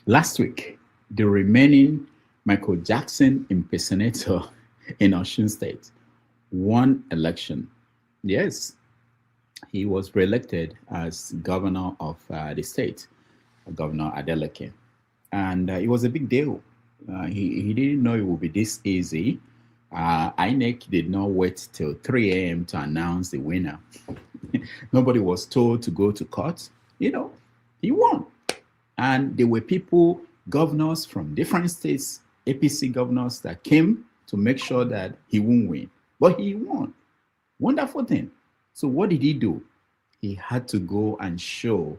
Last week, the remaining Michael Jackson impersonator in Osun State won election. Yes, he was re-elected as governor of the state, Governor Adeleke. And it was a big deal. He didn't know it would be this easy. INEC did not wait till 3 a.m. to announce the winner. Nobody was told to go to court. He won. And there were people, governors from different states, APC governors that came to make sure that he won't win. But he won. Wonderful thing. So what did he do? He had to go and show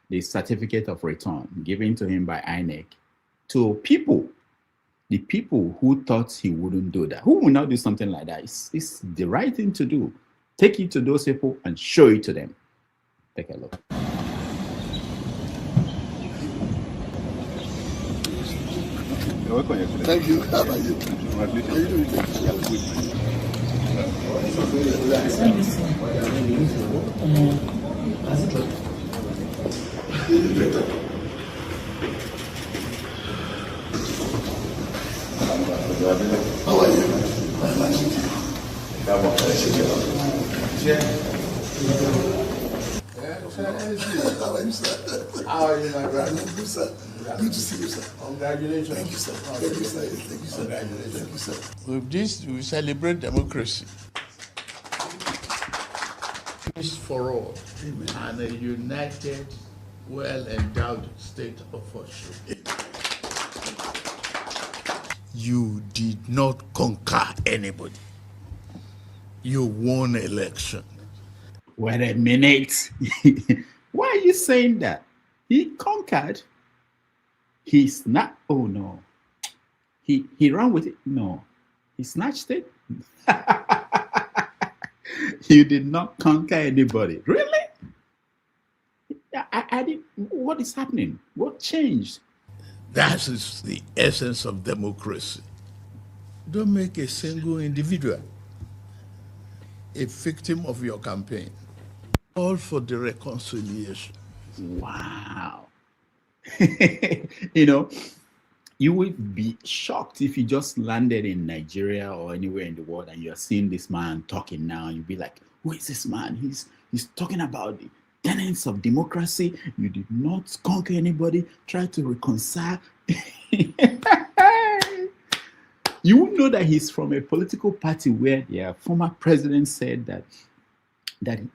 the certificate of return given to him by INEC to people, the people who thought he wouldn't do that. Who will not do something like that? It's the right thing to do. Take it to those people and show it to them. Take a look. Thank you. How are you? How are you doing? How are you? How are you, sir? How are you, my brother? Good, sir. Good to see you, sir. Congratulations. Thank you, sir. Thank you, sir. Thank you, sir. Congratulations. Thank you, sir. With this, we celebrate democracy. Peace for all. Amen. And a united, well-endowed state of Osun. You did not conquer anybody. You won election. Wait a minute. Why are you saying that? He conquered. He's not. Oh no. He ran with it. No. He snatched it. You did not conquer anybody. Really? I didn't. What is happening? What changed? That is the essence of democracy. Don't make a single individual a victim of your campaign. All for the reconciliation. Wow. You would be shocked if you just landed in Nigeria or anywhere in the world and you're seeing this man talking now. You'd be like, who is this man? He's talking about the tenets of democracy. You did not conquer anybody. Try to reconcile. You would know that he's from a political party where their former president said that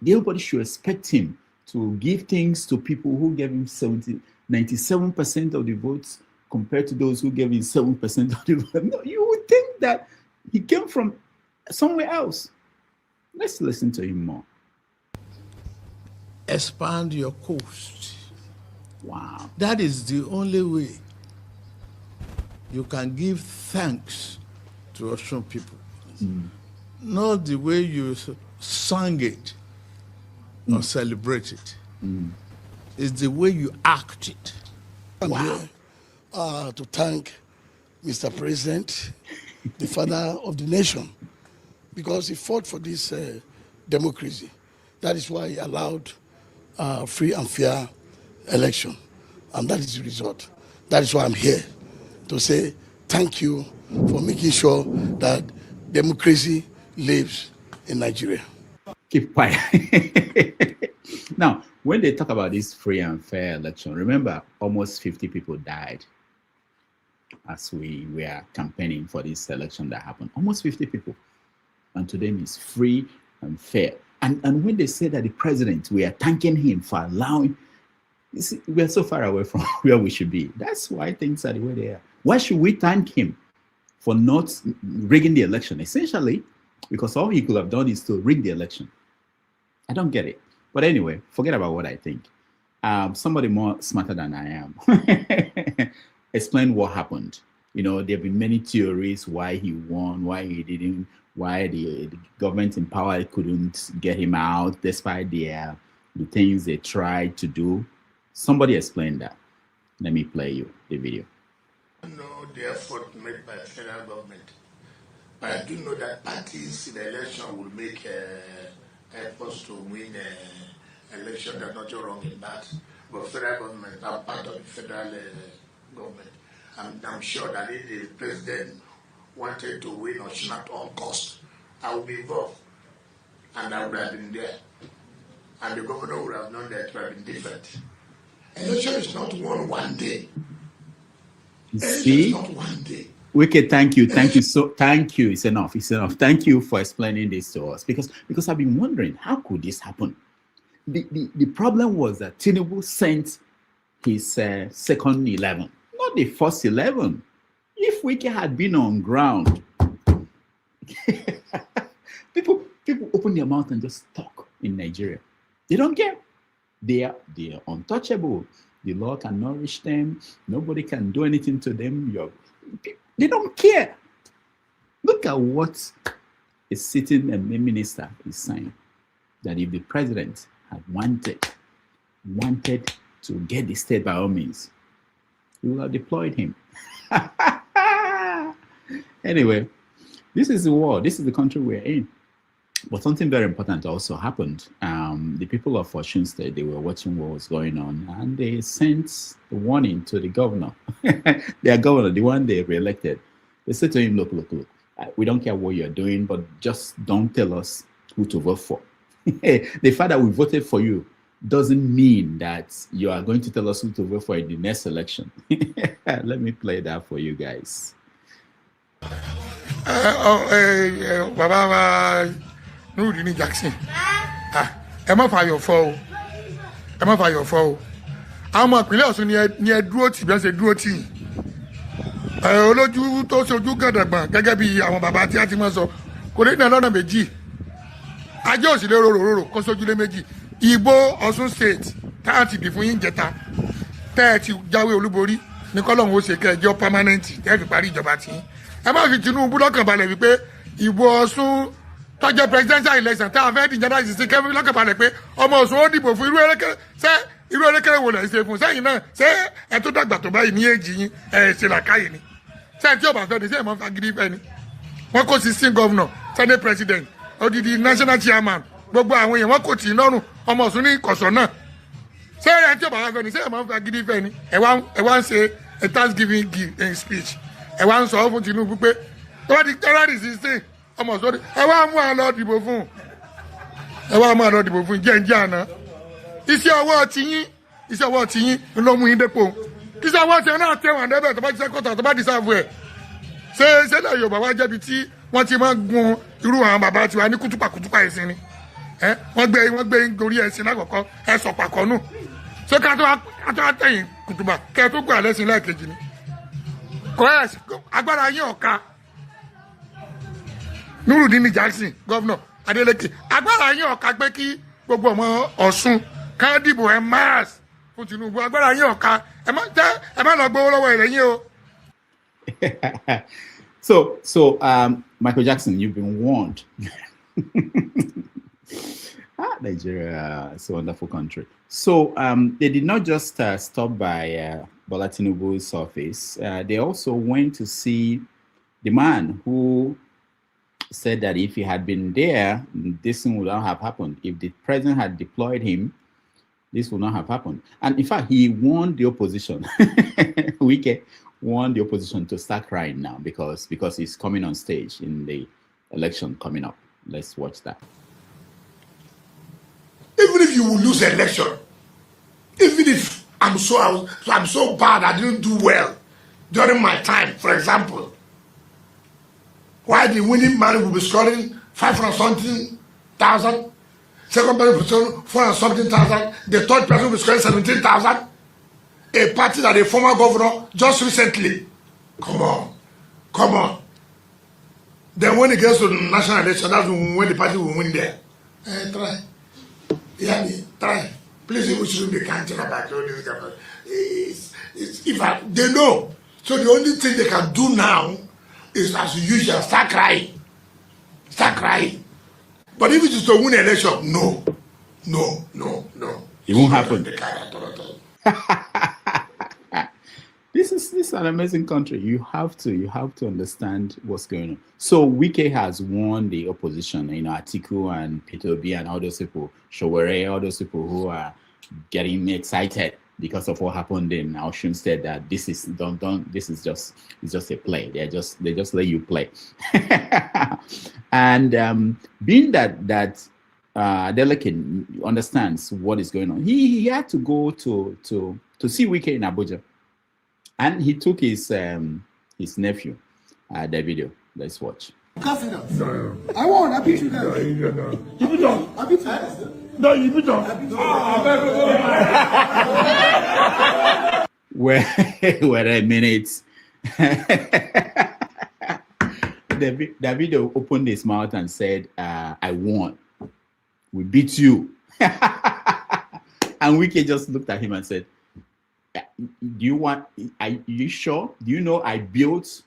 everybody should expect him to give things to people who gave him 97% of the votes compared to those who gave him 7% of the votes. No, you would think that he came from somewhere else. Let's listen to him more. Expand your coast. Wow. That is the only way you can give thanks to Osun people. Not the way you sang it or celebrate it. It's the way you act it. I'm here to thank Mr. President, the father of the nation, because he fought for this democracy. That is why he allowed free and fair election. And that is the result. That is why I'm here to say thank you for making sure that democracy lives in Nigeria. Keep quiet. Now, when they talk about this free and fair election, remember almost 50 people died as we were campaigning for this election that happened. Almost 50 people. And to them it's free and fair. And when they say that the president, we are thanking him for allowing, you see, we are so far away from where we should be. That's why things are the way they are. Why should we thank him for not rigging the election? Essentially, because all he could have done is to rig the election. I don't get it. But anyway, forget about what I think. Somebody more smarter than I am explain what happened. There have been many theories why he won, why he didn't, why the government in power couldn't get him out despite the things they tried to do. Somebody explain that. Let me play you the video. I know the effort made by the federal government, but I do know that parties in the election will make efforts to win election. There's nothing wrong in that. But federal government are part of the federal government. I'm sure that if the president wanted to win Osun at all costs, I would be involved. And I would have been there. And the governor would have known that it would have been different. Election is not won one day. Election is not one day. Wicked, thank you. Thank you. It's enough. Thank you for explaining this to us. Because I've been wondering, how could this happen? The problem was that Tinubu sent his second 11, not the first 11. If Wike had been on ground, people open their mouth and just talk in Nigeria. They don't care. They are untouchable. The law cannot reach them. Nobody can do anything to them. They don't care. Look at what a sitting minister is saying. That if the president had wanted to get the state by all means, he would have deployed him. Anyway, this is the war. This is the country we're in. But something very important also happened. The people of Osun State, they were watching what was going on, and they sent a warning to the governor. Their governor, the one they re-elected. They said to him, look, we don't care what you're doing, but just don't tell us who to vote for. The fact that we voted for you doesn't mean that you are going to tell us who to vote for in the next election. Let me play that for you guys. Baba Nurudini Jackson. Ẹ má fàyọ̀ fọ́ o. Ẹ má fàyọ̀ fọ́ o. Àwọn ọmọ ìpínlẹ̀ Ọ̀ṣun ni ẹ dúró tì bí wọ́n ṣe dúró tì. Olójú tó ṣojú gàdàgbọ̀n gẹ́gẹ́ bí àwọn bàbá tí a ti máa sọ kò lè ní ọlọ́nà méjì. Ajé òsìlè rorò kó sójúlé méjì. Ìbò Ọ̀ṣun State tá a ti dì fún yín jẹta tẹ́ ẹ ti jáwé olúborí ní kọ́lọ́hún ó ṣe kẹjọ permanent tẹ́ ẹ fi parí ìjọba tí. Ẹ má fi Tinubu lọ́kàn balẹ̀ wípé ìbò Ọ̀ṣun tọ́jọ́ presidential election tá a fẹ́ dìjọ́ náà sì kẹ́mi lọ́kàn balẹ̀ pé ọmọ Ọ̀ṣun ó dìbò fún irú erékèrè wo lẹ̀ ṣe fún sẹ́yìn náà ṣé ẹ tó dàgbà tó báyìí ní èjì yín ẹ ṣe làkàyè ni sẹ́yìn tí ọba fẹ́ ni sẹ́yìn mọ́ fagídí fẹ́ ni wọ́n kó 16 governor senate president odidi national chairman gbogbo àwọn èèyàn wọ́n kò tì í lọ́rùn ọmọ Ọ̀ṣun ní kọ̀sọ̀ náà sẹ́yìn tí ọba fẹ́ ni sẹ́yìn mọ́ fagídí fẹ́ ni ẹ wá ń ṣe a thanksgiving speech ẹ wá ń sọ fún Tinubu pé tọ́wọ́ di terrorist ṣe ọmọ Ọ̀ṣun ẹ wá mú àlọ́ dìbò fún jẹ́ǹjẹ́ àná iṣẹ́ ọwọ́ tiyín ló mú yín dépò iṣẹ́ ọwọ́ tiyín náà tẹ̀wọ̀n débẹ̀ tó bá ti sẹ́kọ̀tà tó bá di sáàbù ẹ̀ ṣé ṣẹlẹ̀ Yorùbá wá jẹ́bi tí wọ́n ti máa gun irú àwọn bàbá tiwa ní kútùpà ẹ̀sìn ni wọ́n gbé gorí ẹ̀sìn lákọ̀ọ́kọ́ ẹ̀ sọ̀ pàkọ́nù ṣé ká tó àtẹ̀yìn kùtùpà kẹ́ ẹ tó gbé àlẹ́sìn lẹ́ẹ̀kejì ni kọ́ẹ̀sì agbára yín ọ̀ka Nurudini Jackson gọ́vnọ̀ Adeleke agbára yín ọ̀ka pé kí gbogbo ọmọ Ọ̀ṣun ká dìbò ẹ̀ máàsì fún Tinubu agbára yín ọ̀ka ẹ má lọ gbowó lọ́wọ́ ẹ̀rẹ̀ yín o. So Michael Jackson, you've been warned. Nigeria is a wonderful country. So they did not just stop by Bola Tinubu's office. They also went to see the man who said that if he had been there, this thing would not have happened. If the president had deployed him, this would not have happened. And in fact, he warned the opposition. Wike warned the opposition to start crying now because he's coming on stage in the election coming up. Let's watch that. Even if you will lose the election, even if I'm so bad, I didn't do well during my time, for example, why the winning man will be scoring 500-something thousand, second person will be scoring 400-something thousand, the third person will be scoring 17,000. A party that a former governor just recently, come on. Then when it gets to the national election, that's when the party will win there. Try. Yeah, try. Please, we shouldn't be counting about all this. They know. So the only thing they can do now is, as usual, start crying. But if it is to win an election, no. It won't happen. This is an amazing country. You have to understand what's going on. So Wike has warned the opposition, Atiku and Peter Obi and all those people, Showore, all those people who are getting excited because of what happened in Osun State, that this is this is just, it's just a play. They just let you play. And being that Delegate understands what is going on, he had to go to see Wike in Abuja, and he took his nephew, Davido. Let's watch. No. I won't. I beat you guys. No, you don't. You beat them. I beat you guys. No, you don't. Wait a minute. Davido opened his mouth and said, I won. We beat you. And Wike just looked at him and said, do you want, are you sure? Do you know I built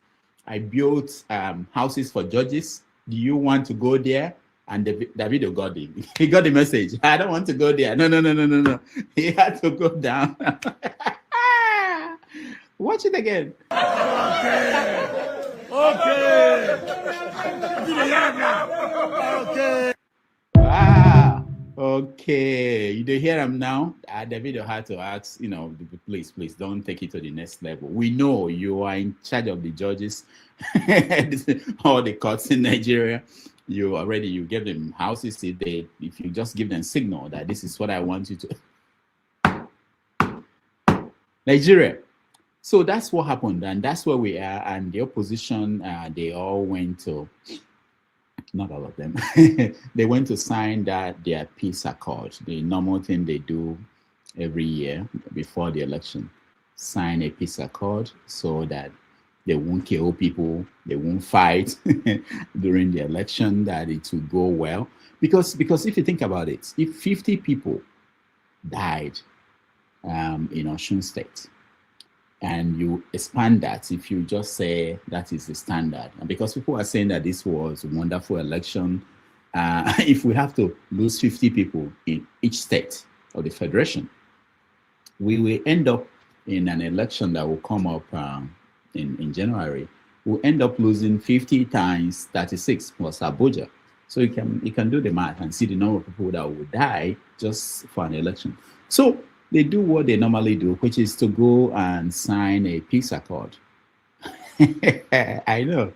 houses for judges? Do you want to go there? And Davido got it. He got the message. I don't want to go there. No. He had to go down. Watch it again. Okay. You don't hear him now? Davido had to ask, please don't take it to the next level. We know you are in charge of the judges, all the courts in Nigeria. You give them houses. If you just give them signal that this is what I want you to. Nigeria. So that's what happened, and that's where we are. And the opposition, they all went to, not all of them, they went to sign their peace accord, the normal thing they do every year before the election, sign a peace accord so that they won't kill people, they won't fight during the election, that it will go well. Because if you think about it, if 50 people died in Osun State, and you expand that, if you just say that is the standard, and because people are saying that this was a wonderful election, if we have to lose 50 people in each state of the federation, we will end up in an election that will come up in January. We'll end up losing 50 times 36 plus Abuja. So you can do the math and see the number of people that will die just for an election. So they do what they normally do, which is to go and sign a peace accord. I know.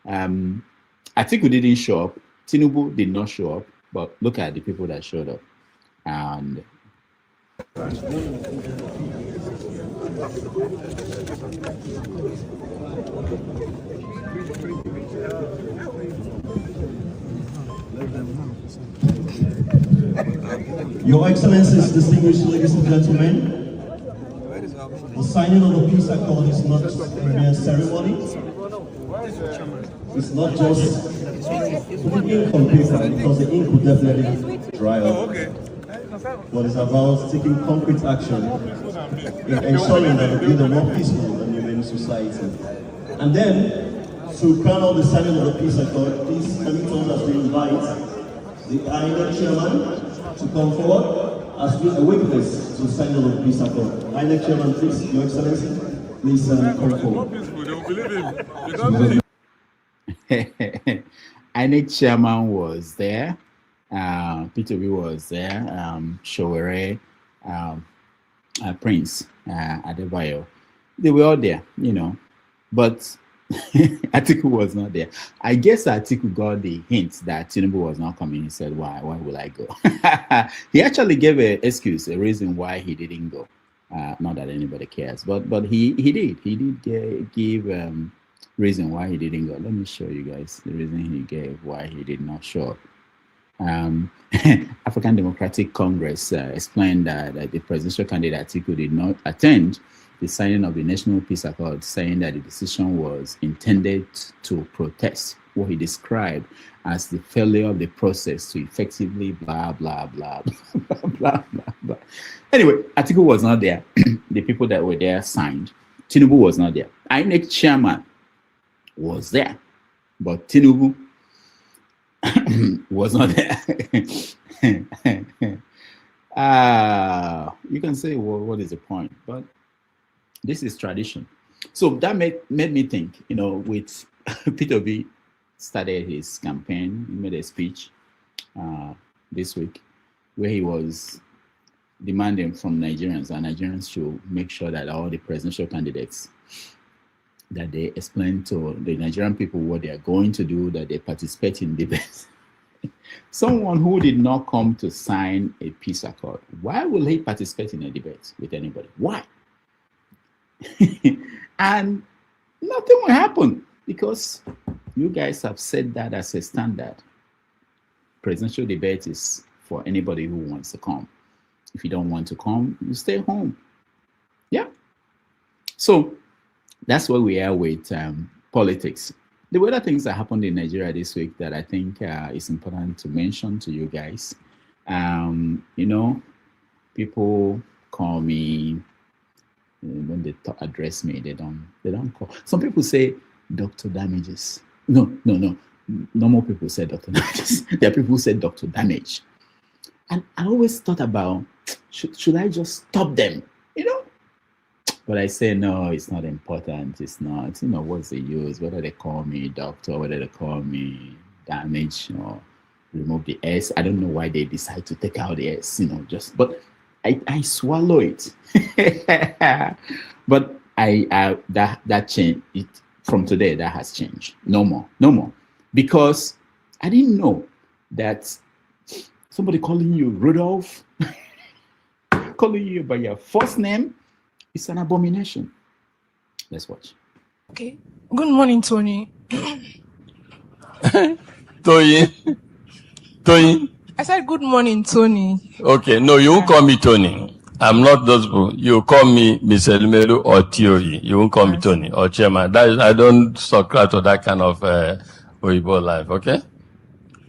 I think we didn't show up. Tinubu did not show up, but look at the people that showed up. And Your Excellencies, distinguished ladies and gentlemen, the signing of the peace accord is not a mere ceremony. It's not just putting ink on paper, because the ink will definitely dry up. But it's about taking concrete action in ensuring that we build a more peaceful and humane society. And then, to crown out the signing of the peace accord, please let me turn as we invite the aide chairman to come forward as we a witness to sign of the peace accord. Aide chairman, please, Your Excellency, please come forward. INEC chairman was there, P2B was there, Showere, Prince, Adebayo. They were all there, but Atiku was not there. I guess Atiku got the hint that Tinubu was not coming. He said, why will I go? He actually gave an excuse, a reason why he didn't go. Not that anybody cares, but he did give reason why he didn't go. Let me show you guys the reason he gave why he did not show up. African Democratic Congress explained that the presidential candidate Atiku did not attend the signing of the National Peace Accord, saying that the decision was intended to protest what he described as the failure of the process to effectively blah, blah, blah, blah, blah, blah, blah. Anyway, Atiku was not there. The people that were there signed. Tinubu was not there. INEC chairman was there, but Tinubu was not there. You can say, well, what is the point? But this is tradition. So that made me think, with P2B started his campaign, he made a speech this week where he was demanding from Nigerians, and Nigerians should make sure that all the presidential candidates, that they explain to the Nigerian people what they are going to do, that they participate in debates. Someone who did not come to sign a peace accord, why will he participate in a debate with anybody? Why? And nothing will happen because you guys have set that as a standard. Presidential debate is for anybody who wants to come. If you don't want to come, you stay home. Yeah. So that's where we are with politics. There were other things that happened in Nigeria this week that I think is important to mention to you guys. You know, people call me when they address me. They don't call. Some people say Dr. Damages. No. Normal people say Dr. Damages. There are people who say Dr. Damage. And I always thought about, should I just stop them? You know? But I say, no, it's not important. It's not, you know, what's the use? Whether they call me doctor, whether they call me damage or remove the S. I don't know why they decide to take out the S, you know, just, but I swallow it. But that changed. It, from today, that has changed. No more. Because I didn't know that somebody calling you Rudolph, calling you by your first name, it's an abomination. Let's watch. Okay. Good morning, Tony. Tony. I said good morning, Tony. Okay, no, you won't call me Tony. I'm not those people. You call me Miss Elmelu or Theory. You won't call me Tony or Chairman. That is, I don't subscribe to that kind of Oyibo life, okay?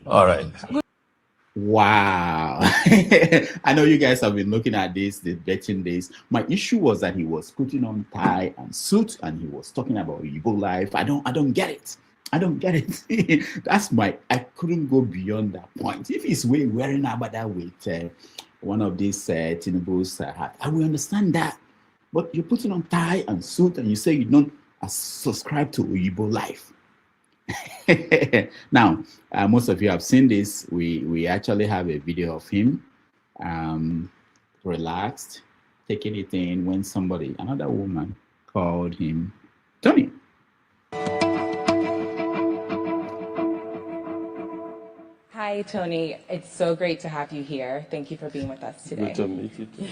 All right. Wow. I know you guys have been looking at this, debating this. My issue was that he was putting on tie and suit and he was talking about Igbo life. I don't get it. I don't get it. I couldn't go beyond that point. If he's wearing abada with one of these Tinubu's hat, I will understand that. But you're putting on tie and suit and you say you don't subscribe to Igbo life. Now, most of you have seen this. We actually have a video of him relaxed, taking it in when another woman called him Tony. Hi, Tony. It's so great to have you here. Thank you for being with us today. Good to meet you too.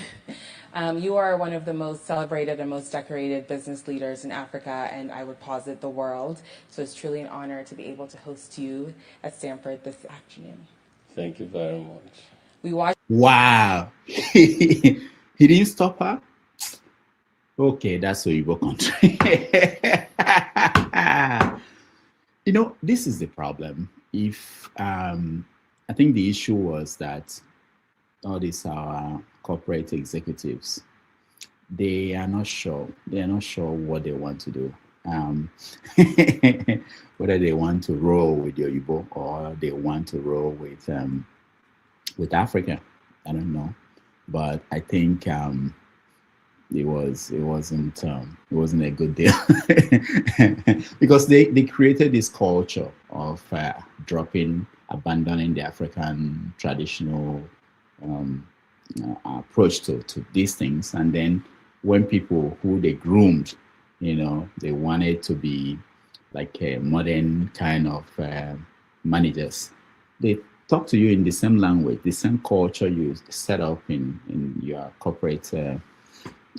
You are one of the most celebrated and most decorated business leaders in Africa, and I would posit the world. So it's truly an honor to be able to host you at Stanford this afternoon. Thank you very much. We watched. Wow. He didn't stop her? Okay, that's Oyibo country. You know, this is the problem. If I think the issue was that all these corporate executives, they are not sure what they want to do. Whether they want to roll with Yoruba or they want to roll with Africa, I don't know. But I think it wasn't a good deal because they created this culture of abandoning the African traditional approach to these things, and then when people who they groomed, you know, they wanted to be like a modern kind of managers, they talk to you in the same language, the same culture you set up in your corporate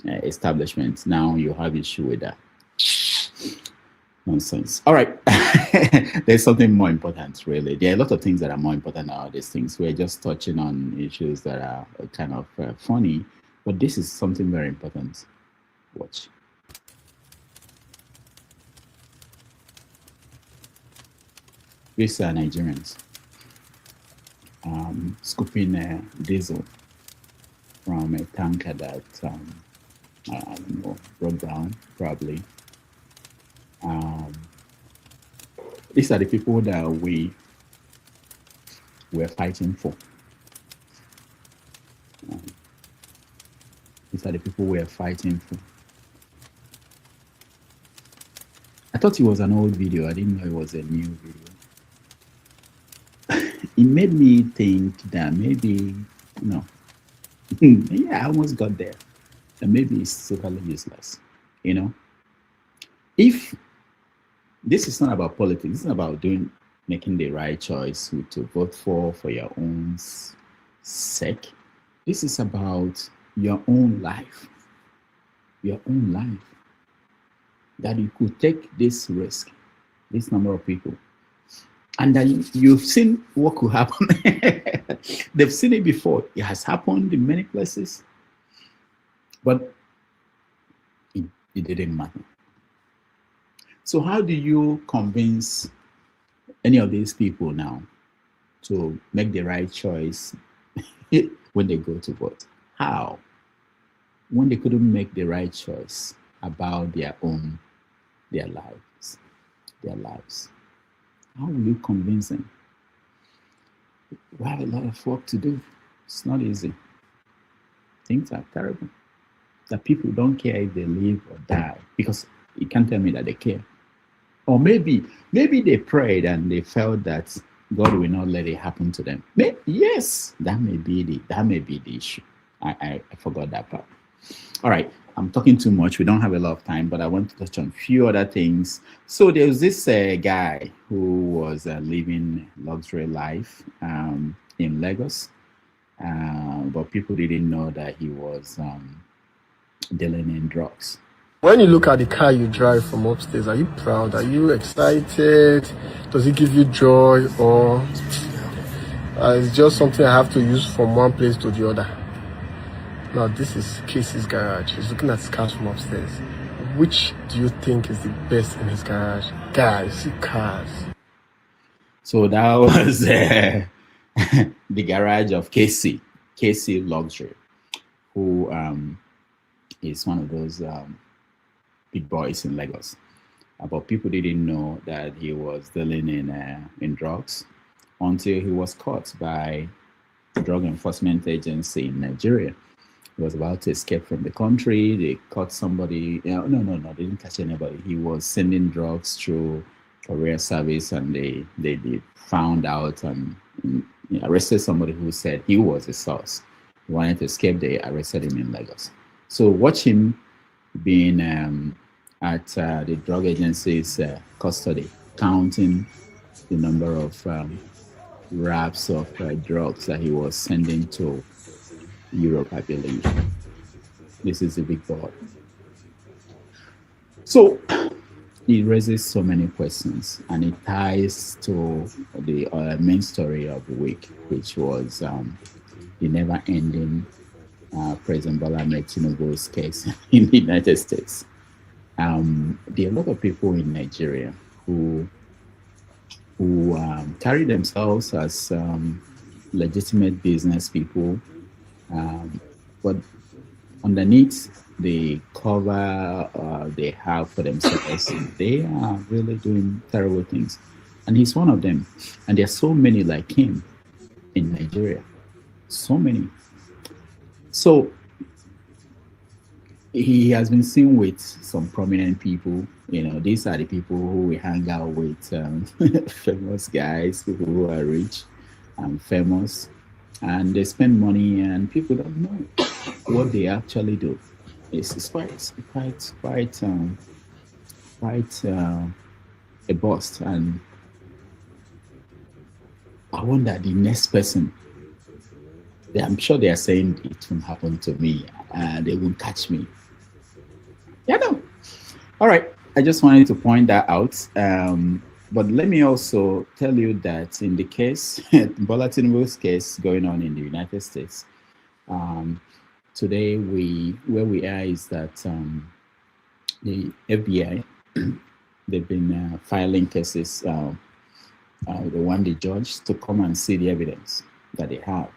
establishment. Now you have issue with that. Nonsense. All right. There's something more important, really. There are a lot of things that are more important than all these things. We're just touching on issues that are kind of funny, but this is something very important. Watch. These are Nigerians scooping diesel from a tanker that I don't know, broke down, probably. These are the people that we were fighting for. These are the people we are fighting for. I thought it was an old video. I didn't know it was a new video. It made me think that maybe, you know, Yeah, I almost got there. And maybe it's totally useless. You know, if this is not about politics, this is about making the right choice who to vote for your own sake. This is about your own life, your own life. That you could take this risk, this number of people, and that you've seen what could happen. They've seen it before. It has happened in many places, but it didn't matter. So how do you convince any of these people now to make the right choice when they go to vote? How? When they couldn't make the right choice about their lives. How will you convince them? We have a lot of work to do. It's not easy. Things are terrible. That people don't care if they live or die, because you can't tell me that they care. Or maybe they prayed and they felt that God will not let it happen to them. Yes, that may be the issue. I forgot that part. All right, I'm talking too much. We don't have a lot of time, but I want to touch on a few other things. So there was this guy who was living luxury life in Lagos, but people didn't know that he was dealing in drugs. When you look at the car you drive from upstairs, are you proud? Are you excited? Does it give you joy? Or it's just something I have to use from one place to the other? Now, this is Casey's garage. He's looking at his cars from upstairs. Which do you think is the best in his garage? Guys, see cars. So that was the garage of Casey Luxury, who is one of those big boys in Lagos. But people didn't know that he was dealing in drugs until he was caught by the Drug Enforcement Agency in Nigeria. He was about to escape from the country. They caught somebody. No, they didn't catch anybody. He was sending drugs through courier service, and they found out and arrested somebody who said he was the source. He wanted to escape. They arrested him in Lagos. So watch him being at the drug agency's custody, counting the number of wraps of drugs that he was sending to Europe, I believe. This is a big boy. So it raises so many questions, and it ties to the main story of the week, which was the never-ending President Bola Ahmed Tinubu's case in the United States. There are a lot of people in Nigeria who carry themselves as legitimate business people, but underneath the cover they have for themselves, they are really doing terrible things. And he's one of them. And there are so many like him in Nigeria. So many. So he has been seen with some prominent people. These are the people who we hang out with, famous guys, people who are rich and famous, and they spend money, and people don't know what they actually do. It's quite a bust, and I wonder the next person. I'm sure they are saying it won't happen to me, and they won't catch me. No. All right. I just wanted to point that out. But let me also tell you that in the case, Bola Tinubu's case going on in the United States, today where we are is that the FBI, they've been filing cases. They want the judge to come and see the evidence that they have.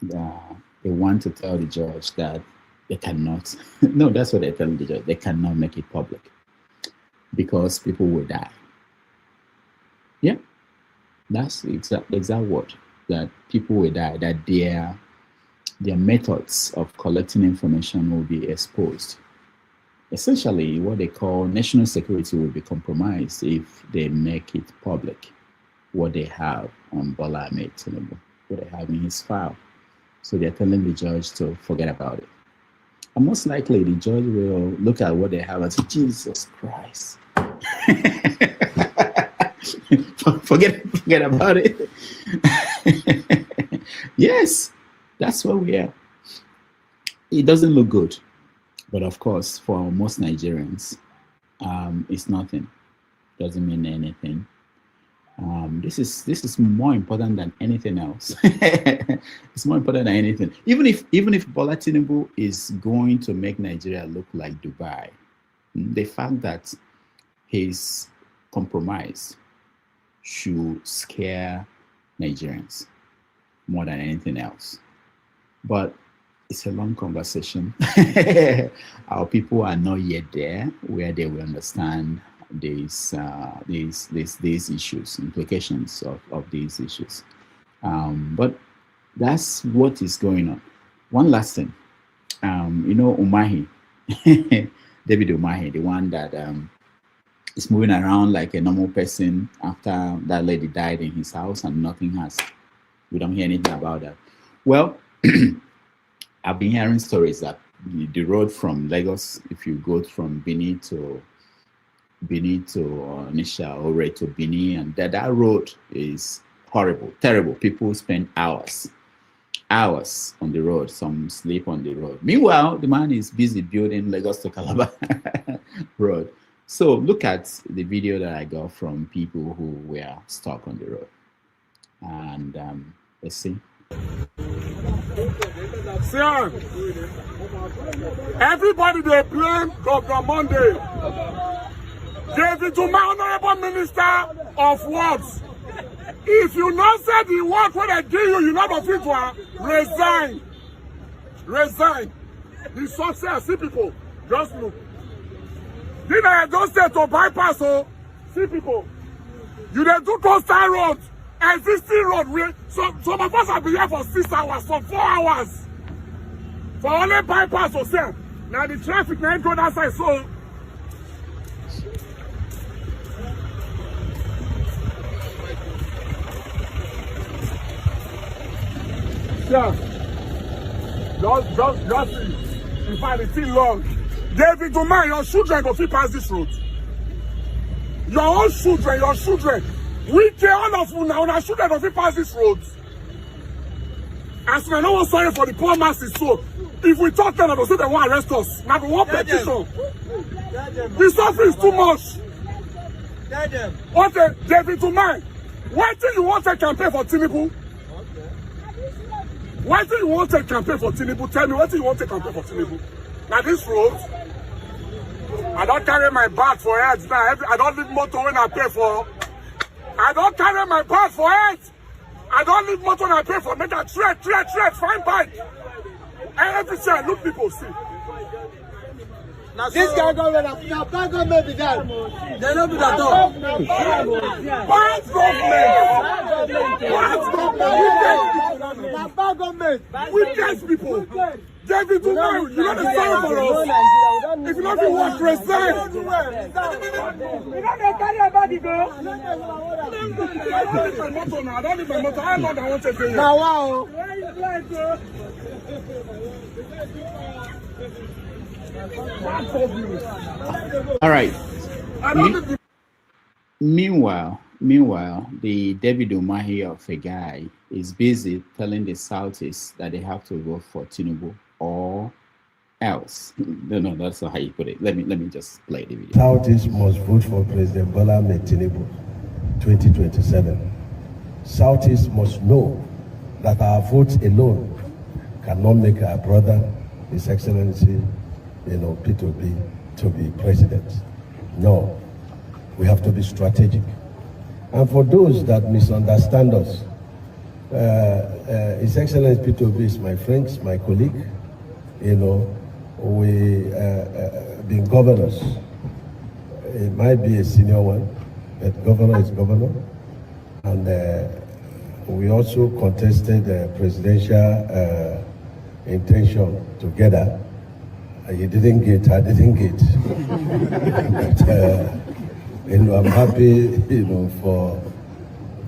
They want to tell the judge that they cannot. No, that's what they tell the judge. They cannot make it public because people will die. Yeah, that's the exact word, that people will die, that their methods of collecting information will be exposed. Essentially, what they call national security will be compromised if they make it public, what they have on Bola Ahmed Tinubu, what they have in his file. So they're telling the judge to forget about it. And most likely the judge will look at what they have and say, Jesus Christ. forget about it. Yes, that's where we are. It doesn't look good. But of course, for most Nigerians, it's nothing. Doesn't mean anything. This is more important than anything else. It's more important than anything. Even if Bola Tinubu is going to make Nigeria look like Dubai, the fact that his compromise should scare Nigerians more than anything else. But it's a long conversation. Our people are not yet there where they will understand these issues, implications of these issues. But that's what is going on. One last thing, Umahi, David Umahi, the one that is moving around like a normal person after that lady died in his house and we don't hear anything about that. Well, I've been hearing stories that the road from Lagos, if you go from Benin to Nisha or to Benin, and that road is horrible, terrible. People spend hours on the road. Some sleep on the road. Meanwhile, the man is busy building Lagos to Calabar road. So look at the video that I got from people who were stuck on the road, and let's see. Sir, everybody they blame Governor Monday. David to my honorable minister of works. If you not say the word when I give you, you not fit to resign. Resign. The success, see people, just look. Then I just say to bypass, oh, see people. You they do coastal road, existing road. Some of us have been here for 6 hours, for 4 hours. For only bypass yourself. Now the traffic now go that side, so yeah. Just see. In fact, it's still long. David, to mind, your children go fit pass this road. Your own children. We care all of you now, our children go fit pass this road. As we know what's sorry for the poor masses, so if we talk to them, they'll say they want to arrest us. Now we want petition. The suffering is too much. Okay, David, to mind. Why do you want to campaign for Tinubu? Why do you want to campaign for Tinubu? Tell me, why do you want to campaign for Tinubu? Now this road, I don't carry my bag for it. Now I don't leave motor when I pay for. I don't carry my bag for it. I don't leave motor when I pay for. Make a trade, fine bike. Everything, look people, see. This guy go run up. Now, bad government be that. They don't do that all. Bad government. Wicked people. David, you know the sign for us. If you don't do what, resign. You don't carry a body, girl. I don't need my motor now. I don't need my motor. I'm not the one to pay you. Now, wow. All right. Meanwhile, the David Umahi of a guy is busy telling the Southeast that they have to vote for Tinubu or else. No, that's not how you put it. Let me just play the video. Southeast must vote for President Bola Ahmed Tinubu 2027. Southeast must know that our votes alone cannot make our brother, His Excellency, P2P, to be president. No, we have to be strategic. And for those that misunderstand us, His Excellency P2P is my friend, my colleague. We been governors. It might be a senior one, but governor is governor. And we also contested presidential intention together. You didn't get, I didn't get. But, I'm happy, for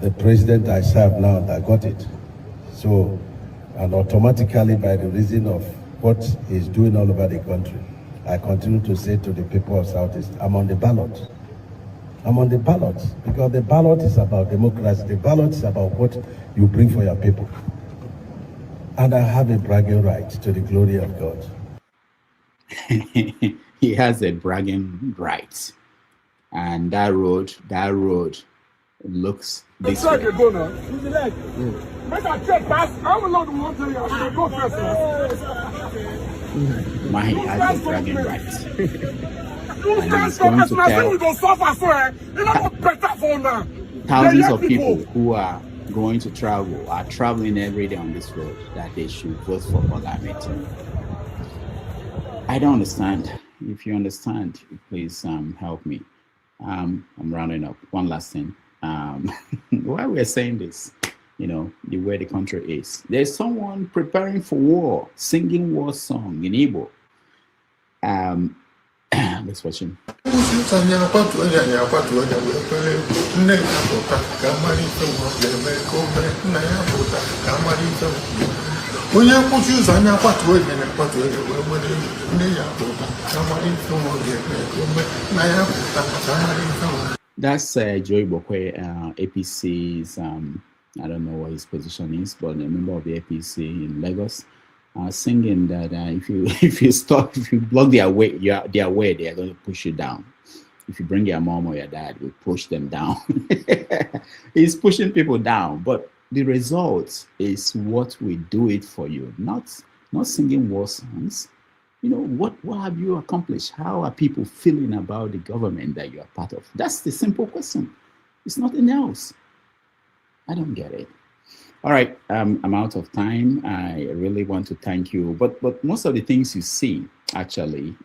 the president I serve now that got it. So And automatically, by the reason of what he's doing all over the country, I continue to say to the people of Southeast, I'm on the ballot. I'm on the ballot because the ballot is about democracy. The ballot is about what you bring for your people. And I have a bragging right to the glory of God. He has a bragging right. And that road looks this way. My has a bragging right. And he's going to tell thousands of people who are going to travel, are traveling every day on this road, that they should vote for parliamentary. I don't understand. If you understand, please help me. I'm rounding up. One last thing. Why we're saying this, the way the country is. There's someone preparing for war, singing war song in Igbo. Let's watch him. That's Yabloko, APC's, I don't know what his position is, but a member of the APC in Lagos, singing that if you block their way, they are going to push you down. If you bring your mom or your dad, we push them down. He's pushing people down, but the result is what we do it for you, not singing war songs. What have you accomplished? How are people feeling about the government that you are part of? That's the simple question. It's nothing else. I don't get it. All right, I'm out of time. I really want to thank you. But most of the things you see, actually,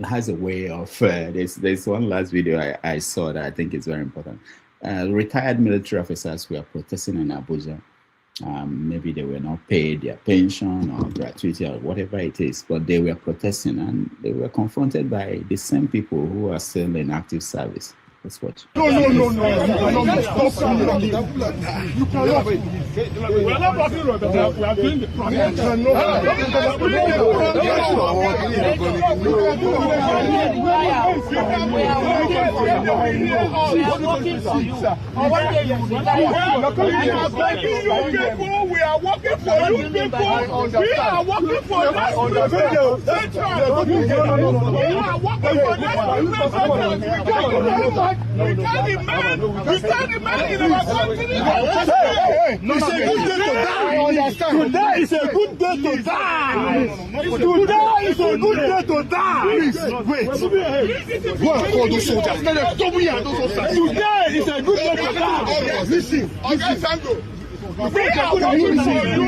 has a way of, there's one last video I saw that I think is very important. Retired military officers were protesting in Abuja. Maybe they were not paid their pension or gratuity or whatever it is, but they were protesting and they were confronted by the same people who are still in active service. Let's watch. No. You cannot stop. You cannot. We are not talking about that. We are doing the process. We are working for you people. We are working for you. We can't demand in our country. Today is a good day to die. Today is a good day to die. Please, wait. Call those soldiers. Today is a good day to die. Listen. We are working for you.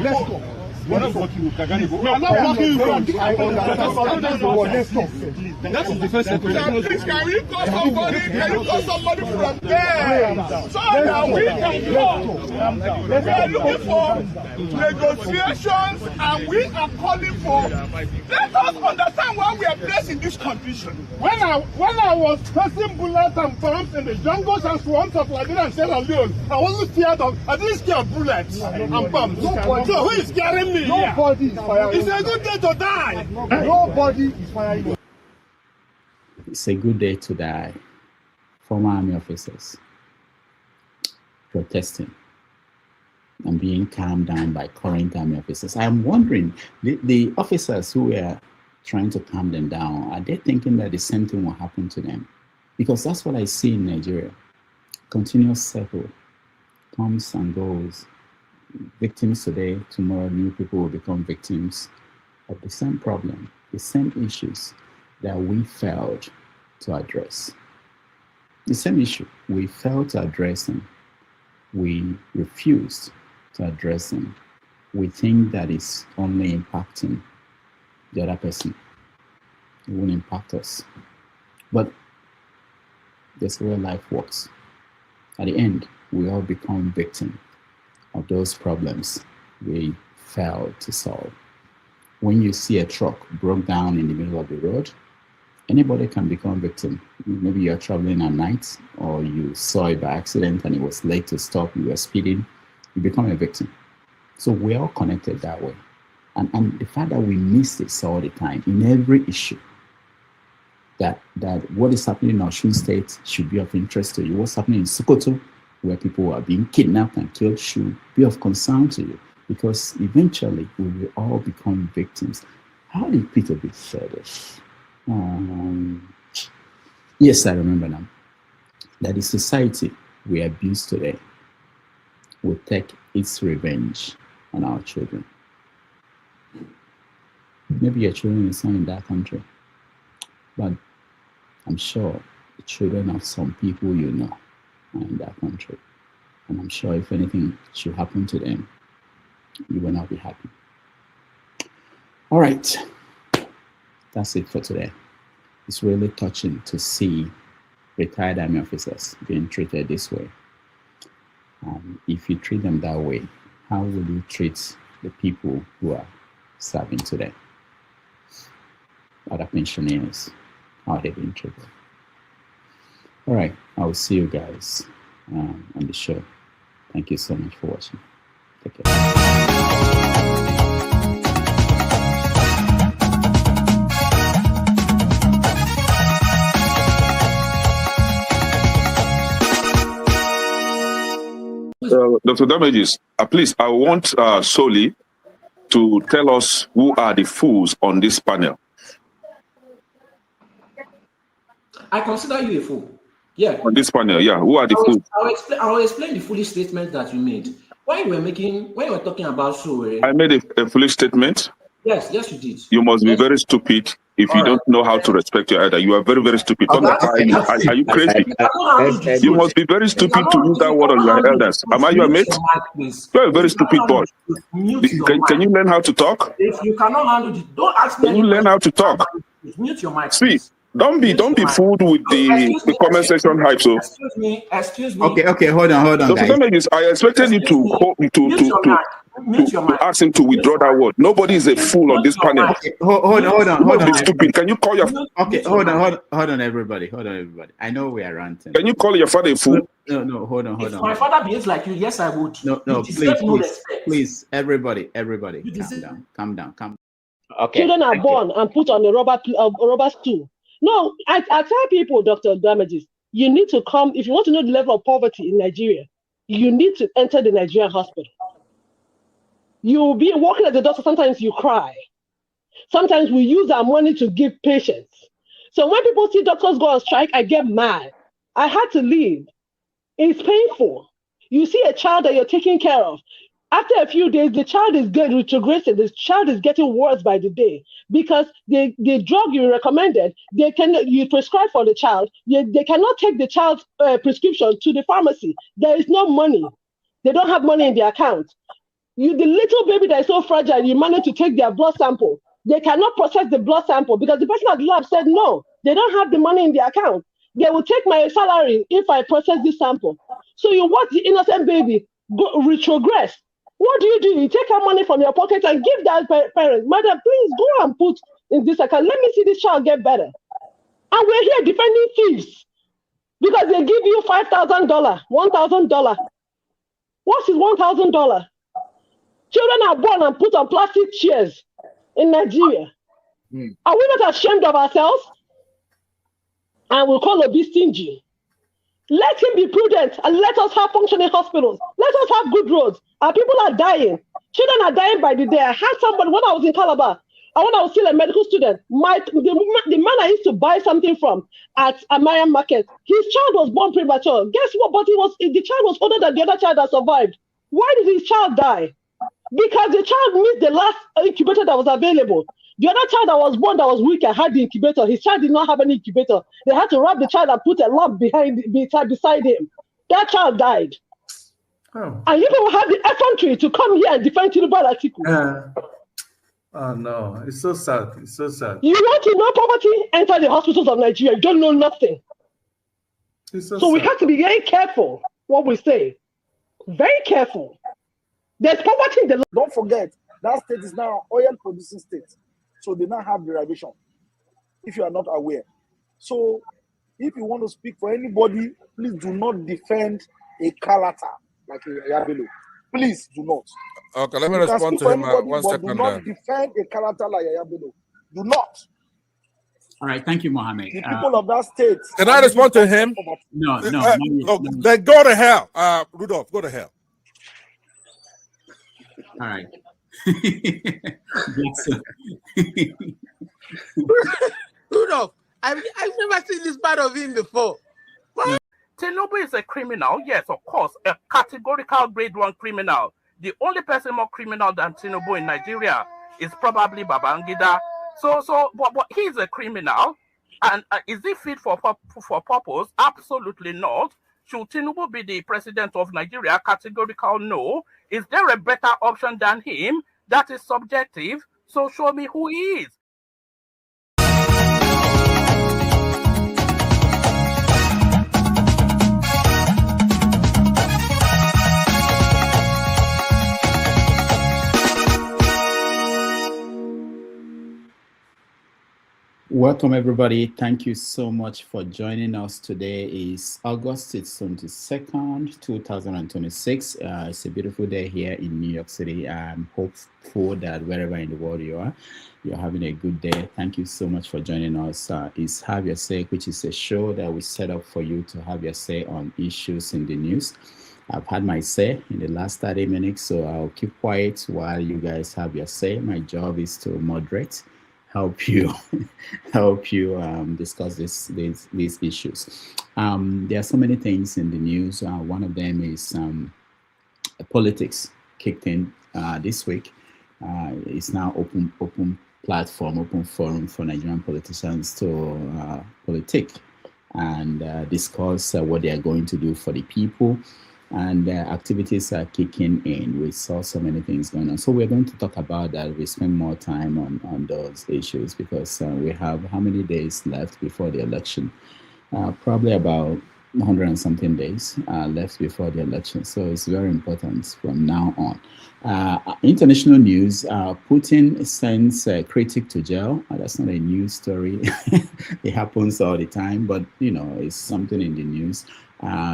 Let's go. We're not working with Kagani. We are not working with that is the first step. Please, can you call somebody? Can you call somebody from there? So that we can go. We are looking for negotiations and we are calling for. Let us understand why we are placed in this condition. When I was pressing bullets and bombs in the jungles and swamps of Liberia and Sierra Leone, I wasn't scared of. I didn't scare of bullets and bombs. So who is scaring me? Nobody is firing. It's a good day to die. Nobody is firing. It's a good day to die. Former army officers protesting and being calmed down by current army officers. I'm wondering, the officers who were trying to calm them down, are they thinking that the same thing will happen to them? Because that's what I see in Nigeria. Continuous cycle comes and goes. Victims today, tomorrow new people will become victims of the same problem, the same issues that we failed to address. The same issue, we failed to address them. We refused to address them. We think that it's only impacting the other person. It won't impact us. But that's the way life works. At the end, we all become victims of those problems we failed to solve. When you see a truck broke down in the middle of the road, Anybody can become a victim. Maybe you're traveling at night, or you saw it by accident and it was late to stop, you were speeding, you become a victim. So we're all connected that way. And the fact that we miss this all the time in every issue, that what is happening in Osun State should be of interest to you. What's happening in Sokoto, where people are being kidnapped and killed, should be of concern to you, because eventually we will all become victims. How did Peter B say this? Yes, I remember now. That the society we abuse today will take its revenge on our children. Maybe your children is not in that country, but I'm sure the children of some people you know are in that country. And I'm sure if anything should happen to them, you will not be happy. All right. That's it for today. It's really touching to see retired army officers being treated this way. If you treat them that way, how will you treat the people who are serving today? Other pensioners, how they've been treated. All right, I will see you guys on the show. Thank you so much for watching. Take care. Dr. Damages, please, I want Soli to tell us who are the fools on this panel. I consider you a fool. Yeah. On this panel, yeah. Who are the fools? I will explain the foolish statement that you made. When you were talking about Sowore. I made a foolish statement. Yes, you did. You must be very stupid if you don't know how to respect your elder. You are very, very stupid. Are you crazy? You must be very stupid to use that word on your elders. Am I your mate? You're a very stupid boy. Can you learn how to talk? If you cannot handle it, don't ask me. Can you learn how to talk? Mute your mic. See, don't be fooled with the comment section hype. So excuse me. Okay, hold on, guys. I expected you to ask him to withdraw that word. Nobody is a fool on this panel. Okay, hold on. Be stupid. Can you call your hold on, everybody. I know we are ranting. Can you call your father a fool? No, hold on. If my father behaves like you, yes, I would. No, please, everybody, calm down. Okay. Children are born and put on a rubber stool. No, I tell people, Dr. Damages, you need to come, if you want to know the level of poverty in Nigeria, you need to enter the Nigerian hospital. You'll be walking at the doctor, sometimes you cry. Sometimes we use our money to give patients. So when people see doctors go on strike, I get mad. I had to leave. It's painful. You see a child that you're taking care of. After a few days, the child is getting retrogressing. The child is getting worse by the day because the drug you recommended, you prescribe for the child, they cannot take the child's prescription to the pharmacy. There is no money. They don't have money in their account. The little baby that is so fragile, you manage to take their blood sample. They cannot process the blood sample because the person at the lab said no, they don't have the money in their account. They will take my salary if I process this sample. So you watch the innocent baby go retrogress. What do? You take our money from your pocket and give that parent, madam, please go and put in this account. Let me see this child get better. And we're here defending thieves because they give you $5,000, $1,000. What is $1,000? Children are born and put on plastic chairs in Nigeria. Are we not ashamed of ourselves? And we'll call Obi stingy. Let him be prudent and let us have functioning hospitals. Let us have good roads. Our people are dying. Children are dying by the day. I had somebody when I was in Calabar, and when I was still a medical student, the man I used to buy something from at Amarian Market, his child was born premature. Guess what? But the child was older than the other child that survived. Why did his child die? Because the child missed the last incubator that was available. The other child that was born that was weaker had the incubator. His child did not have any incubator. They had to wrap the child and put a lamp beside him. That child died. Oh. And you don't have the effrontery to come here and defend Tinubu Atiku. Oh no, it's so sad. It's so sad. You want to know poverty? Enter the hospitals of Nigeria. You don't know nothing. So we have to be very careful what we say. Very careful. There's poverty in the land. Don't forget, that state is now an oil producing state. So they now have derivation. If you are not aware. So if you want to speak for anybody, please do not defend a character like Yabloko. Please do not. Okay, let me You can respond speak to for him anybody, one but second do not then. defend a character like Yabloko. Do not. All right, thank you, Mohammed. The people of that state. Can I respond to him? No. Then go to hell. Rudolph, go to hell. All right. Rudolph, I've never seen this part of him before. What? Tinubu is a criminal, yes, of course, a categorical grade 1 criminal. The only person more criminal than Tinubu in Nigeria is probably Babangida. But he's a criminal, and is he fit for purpose? Absolutely not. Should Tinubu be the president of Nigeria? Categorical no. Is there a better option than him? That is subjective. So show me who he is. Welcome, everybody. Thank you so much for joining us. Today is August, it's 22nd, 2026. It's a beautiful day here in New York City. I'm hopeful that wherever in the world you are, you're having a good day. Thank you so much for joining us. It's Have Your Say, which is a show that we set up for you to have your say on issues in the news. I've had my say in the last 30 minutes, so I'll keep quiet while you guys have your say. My job is to moderate, help you discuss these issues. There are so many things in the news. One of them is politics kicked in this week. It's now open platform, open forum for Nigerian politicians to politic and discuss what they are going to do for the people. And activities are kicking in. We saw so many things going on. So we're going to talk about that. We spend more time on those issues because we have how many days left before the election? Probably about 100 and something days left before the election. So it's very important from now on. International news, Putin sends Critic to jail. That's not a news story. It happens all the time, but it's something in the news.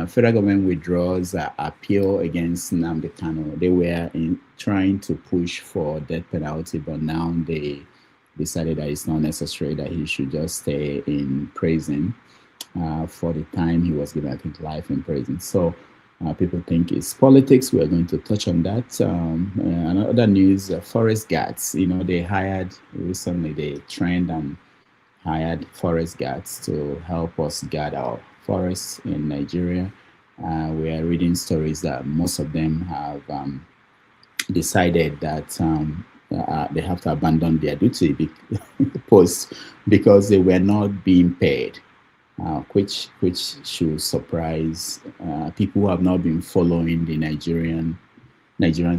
Federal government withdraws appeal against Nnamdi Kanu. They were trying to push for death penalty, but now they decided that it's not necessary, that he should just stay in prison for the time he was given, I think, life in prison. So people think it's politics. We are going to touch on that. Another news, forest guards. They hired recently, they trained and hired forest guards to help us guard our forests in Nigeria. We are reading stories that most of them have decided that they have to abandon their duty post because they were not being paid, which should surprise people who have not been following the Nigerian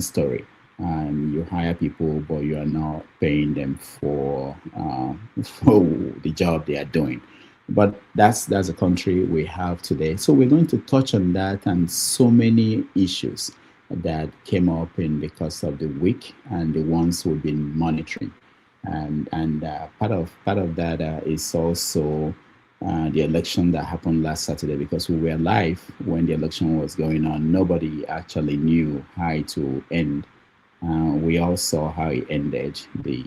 story. You hire people, but you are not paying them for the job they are doing. But that's a country we have today. So we're going to touch on that and so many issues that came up in the course of the week and the ones we've been monitoring. And part of that is also the election that happened last Saturday, because we were live when the election was going on. Nobody actually knew how it would end. We all saw how it ended, the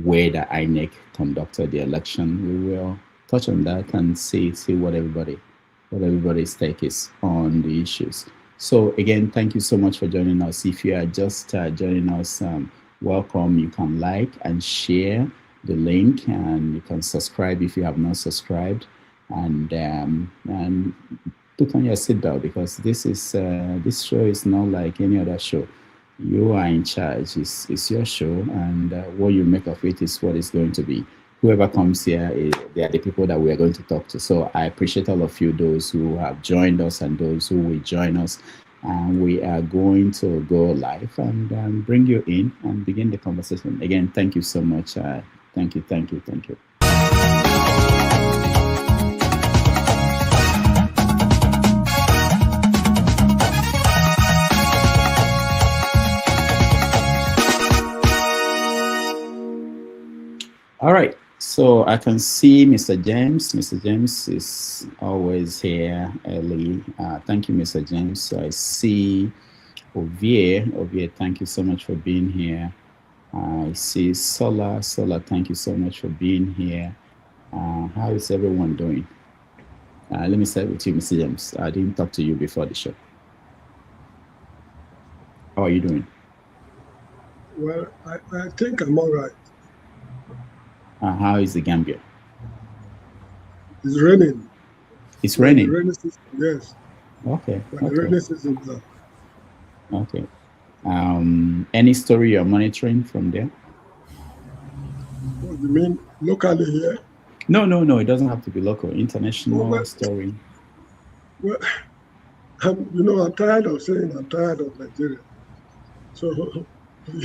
way that INEC conducted the election. We will touch on that and see what everybody's take is on the issues. So again, thank you so much for joining us. If you are just joining us, welcome. You can like and share the link, and you can subscribe if you have not subscribed, and put on your seatbelt, because this show is not like any other show. You are in charge. It's your show, and what you make of it is what it's going to be. Whoever comes here, they are the people that we are going to talk to. So I appreciate all of you, those who have joined us and those who will join us. And we are going to go live and bring you in and begin the conversation. Again, thank you so much. Thank you. All right. So I can see Mr. James. Mr. James is always here early. Thank you, Mr. James. So I see Ovie. Ovie, thank you so much for being here. I see Sola. Sola, thank you so much for being here. How is everyone doing? Let me start with you, Mr. James. I didn't talk to you before the show. How are you doing? Well, I think I'm all right. How is the Gambia? It's raining. It's raining? The rainy season, yes. Okay. When the rainy season is up. Okay. Any story you're monitoring from there? What do you mean? Locally here? No. It doesn't have to be local. International story. Well, I'm tired of saying I'm tired of Nigeria. So the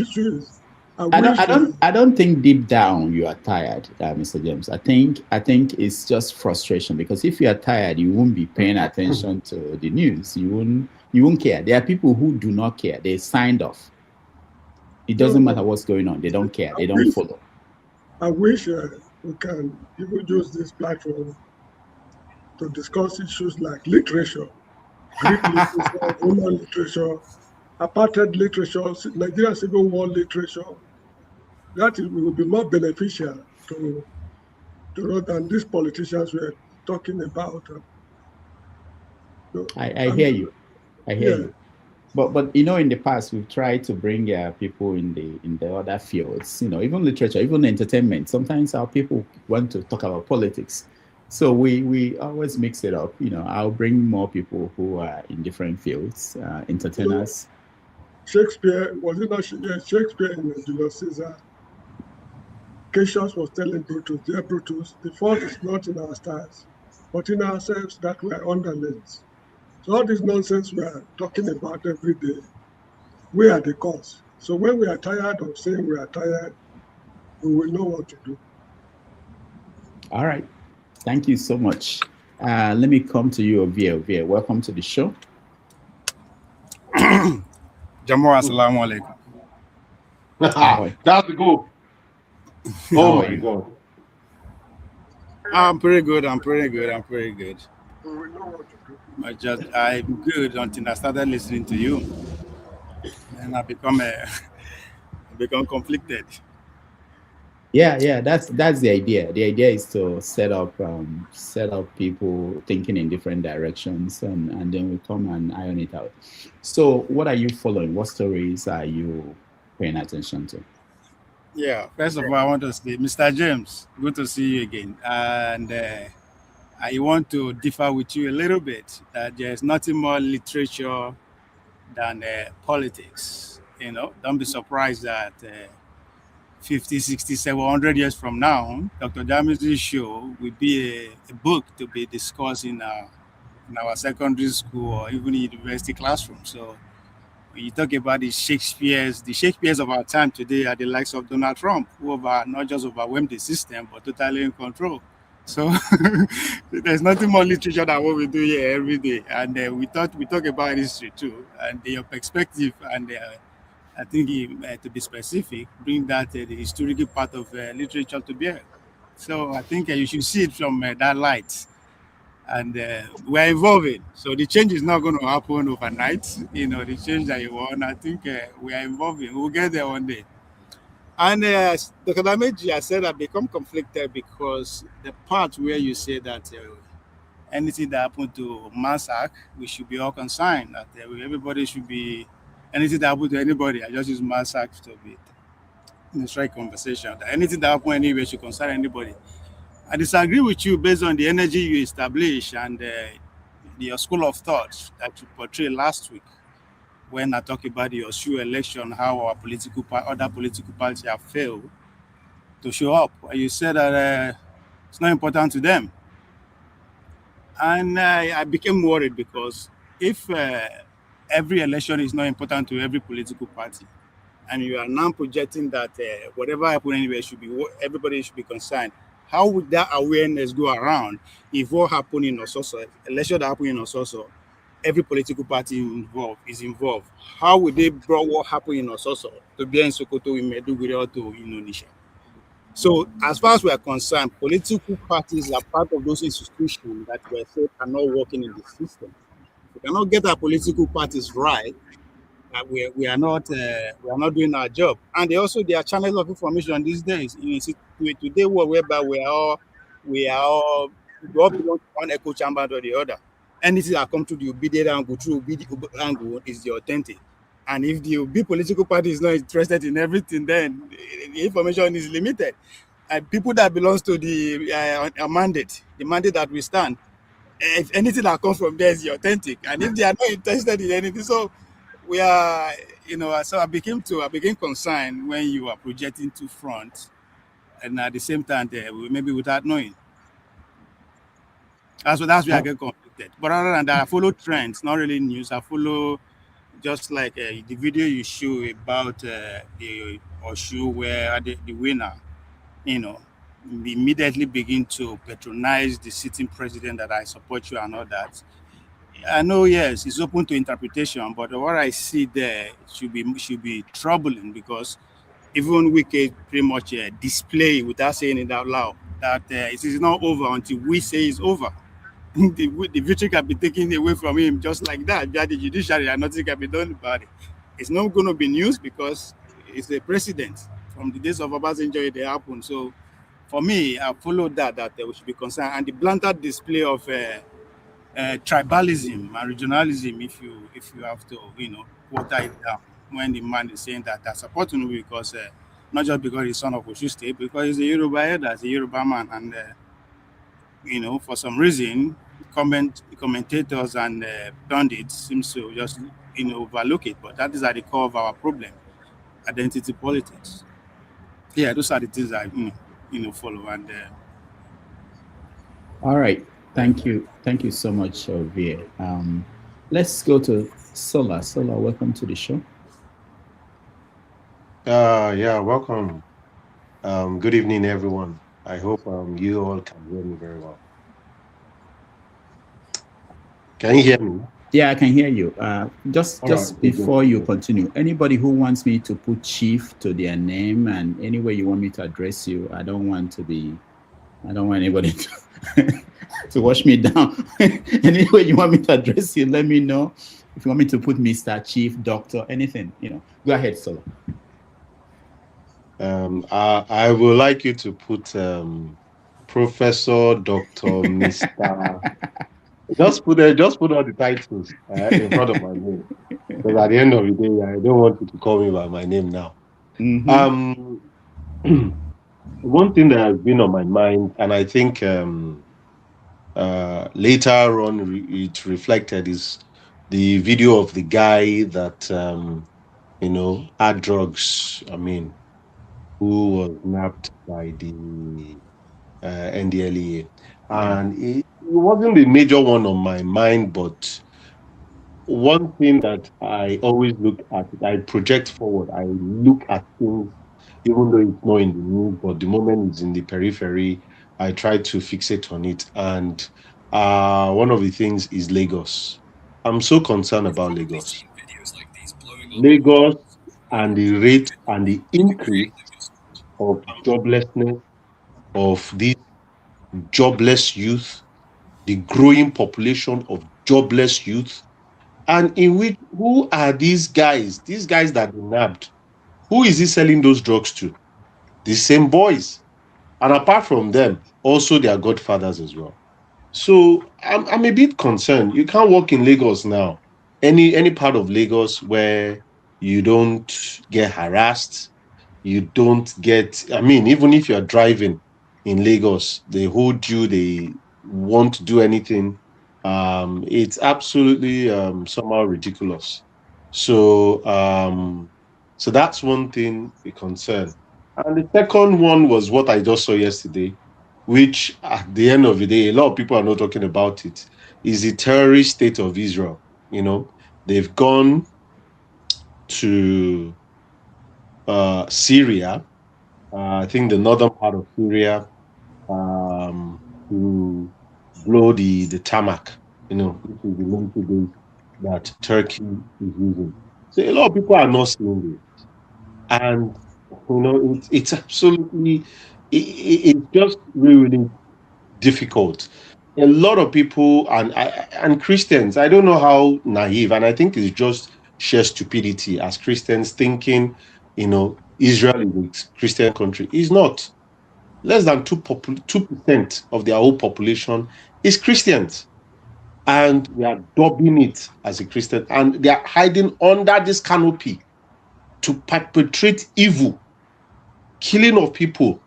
issue is, I don't think deep down you are tired, Mr. James. I think it's just frustration, because if you are tired, you won't be paying attention to the news. You won't care. There are people who do not care. They signed off. It doesn't matter what's going on. They don't care. They don't follow. I wish we can even use this platform to discuss issues like literature, Greek literature, Roman literature, apartheid literature, Nigerian Civil War literature. That will be more beneficial to us than these politicians we're talking about. I hear you. I hear you. But in the past we've tried to bring people in the other fields, even literature, even entertainment. Sometimes our people want to talk about politics, so we always mix it up. I'll bring more people who are in different fields, entertainers. Shakespeare, was it not Shakespeare in Julius Caesar? Cassius was telling Brutus, dear Brutus, the fault is not in our stars, but in ourselves that we are underlings. So all this nonsense we are talking about every day, we are the cause. So when we are tired of saying we are tired, we will know what to do. All right. Thank you so much. Let me come to you, Ovie. Welcome to the show. Jamo, assalamu alaikum. That's the goal. Oh my God. I'm pretty good. I'm pretty good. I'm good until I started listening to you, and I become conflicted. Yeah. That's the idea. The idea is to set up people thinking in different directions, and then we come and iron it out. So, what are you following? What stories are you paying attention to? Yeah. First of all, I want to say, Mr. James, good to see you again, and I want to differ with you a little bit that there's nothing more literature than politics. Don't be surprised that 50, 60, 700 years from now, Dr. Damage's show will be a book to be discussed in our secondary school or even university classroom. So when you talk about the Shakespeares of our time today are the likes of Donald Trump, who have not just overwhelmed the system, but totally in control. So there's nothing more literature than what we do here every day. And we talk about history too, and your perspective, and I think to be specific, bring that the historical part of literature to bear. So I think you should see it from that light. And we're evolving. So the change is not going to happen overnight. The change that you want, I think we are evolving. We'll get there one day. And Dr. Dameji, I said I become conflicted because the part where you say that anything that happened to Masak, we should be all concerned, that everybody should be, anything that happened to anybody, I just use Masak to be in a straight conversation, that anything that happened anywhere should concern anybody. I disagree with you based on the energy you establish and your school of thought that you portrayed last week when I talk about the Osu election, how our other political parties have failed to show up. You said that it's not important to them. And I became worried because if every election is not important to every political party, and you are now projecting that whatever happens anywhere everybody should be concerned, how would that awareness go around if what happened in Ososo, election that happened in Ososo, every political party is involved? How would they bring what happened in Ososo to be in Sokoto, in Meduguri, or to Indonesia? So as far as we are concerned, political parties are part of those institutions that were said are not working in the system. If we cannot get our political parties right, we are not doing our job. And they also there are channels of information these days in today world whereby we all belong to one echo chamber or the other. Anything that comes to the obedient angle through obedient angle is the authentic. And if the OB political party is not interested in everything, then the information is limited. And people that belongs to the mandate, the mandate that we stand, if anything that comes from there is the authentic. And if they are not interested in anything, so we are, so I became concerned when you are projecting to front, and at the same time, maybe without knowing. That's where I get conflicted. But other than that, I follow trends, not really news. I follow just like the video you show about the Oshu where the winner, immediately begin to patronize the sitting president that I support you and all that. I know, yes, it's open to interpretation, but what I see there should be troubling, because even we can pretty much display without saying it out loud that it is not over until we say it's over. the victory can be taken away from him just like that. Via the judiciary, and nothing can be done about it. It's not going to be news because it's a precedent from the days of Obasanjo. They happen. So for me, I follow that we should be concerned, and the blatant display of tribalism and regionalism, if you have to, water it down when the man is saying that I support him because not just because he's son of Oshu State, because he's a Yoruba elder, he's a Yoruba man, and for some reason, commentators and pundits seems to just overlook it. But that is at the core of our problem: identity politics. Yeah, those are the things I follow. And all right. Thank you so much, Vie. Let's go to Sola. Sola, welcome to the show. Yeah, welcome. Good evening, everyone. I hope you all can hear me very well. Can you hear me? Yeah, I can hear you. Just before you continue, anybody who wants me to put chief to their name and any way you want me to address you, I don't want anybody to wash me down. Any way you want me to address you, let me know. If you want me to put Mr. Chief, Doctor, anything, go ahead, Sola. I would like you to put Professor, Doctor, Mr. Just put all the titles in front of my name. Because at the end of the day, I don't want you to call me by my name now. Mm-hmm. One thing that has been on my mind, and I think later on it reflected, is the video of the guy that had drugs. Who was nabbed by the NDLEA, and it wasn't the major one on my mind, but one thing that I always look at, I project forward. I look at things, even though it's not in the news, but the moment it's in the periphery, I try to fixate on it. And one of the things is Lagos. I'm so concerned about Lagos. Lagos and the rate and the increase of joblessness, of these jobless youth, the growing population of jobless youth, and who are these guys? These guys that they nabbed, who is he selling those drugs to? The same boys. And apart from them, also their godfathers as well. So I'm a bit concerned. You can't walk in Lagos now, any part of Lagos where you don't get harassed, you don't get, even if you're driving in Lagos, they hold you, they want to do anything. It's absolutely somehow ridiculous. So that's one thing, a concern. And the second one was what I just saw yesterday, which at the end of the day, a lot of people are not talking about it, is the terrorist state of Israel. They've gone to Syria, I think the northern part of Syria, to blow the tarmac, which is the military base that Turkey is using. So a lot of people are not seeing it. And, it's absolutely It's just really difficult. A lot of people and Christians, I don't know how naive, and I think it's just sheer stupidity as Christians thinking, Israel is a Christian country. It's not. Less than 2% of their whole population is Christians. And we are dubbing it as a Christian. And they are hiding under this canopy to perpetrate evil, killing of people,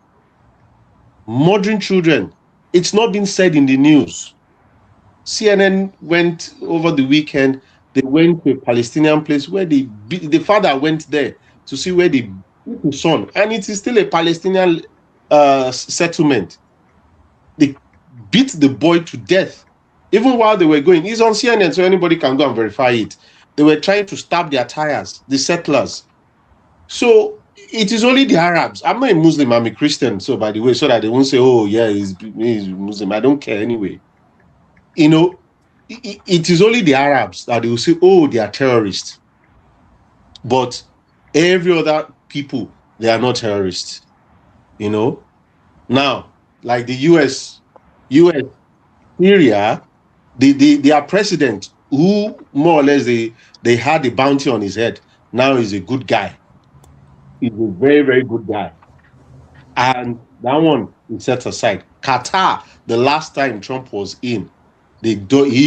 murdering children. It's not been said in the news. CNN went over the weekend. They went to a Palestinian place where the father went there to see where they beat his son. And it is still a Palestinian settlement. They beat the boy to death. Even while they were going, it's on CNN, so anybody can go and verify it. They were trying to stab their tires, the settlers. So it is only the Arabs. I'm not a Muslim, I'm a Christian. So by the way, so that they won't say, oh yeah, he's Muslim. I don't care anyway. It is only the Arabs that they will say, oh, they are terrorists. But every other people, they are not terrorists. Now, like the US, Syria, their president, who more or less they had a bounty on his head, now is a good guy. He's a very, very good guy. And that one is set aside. Qatar, the last time Trump was in, he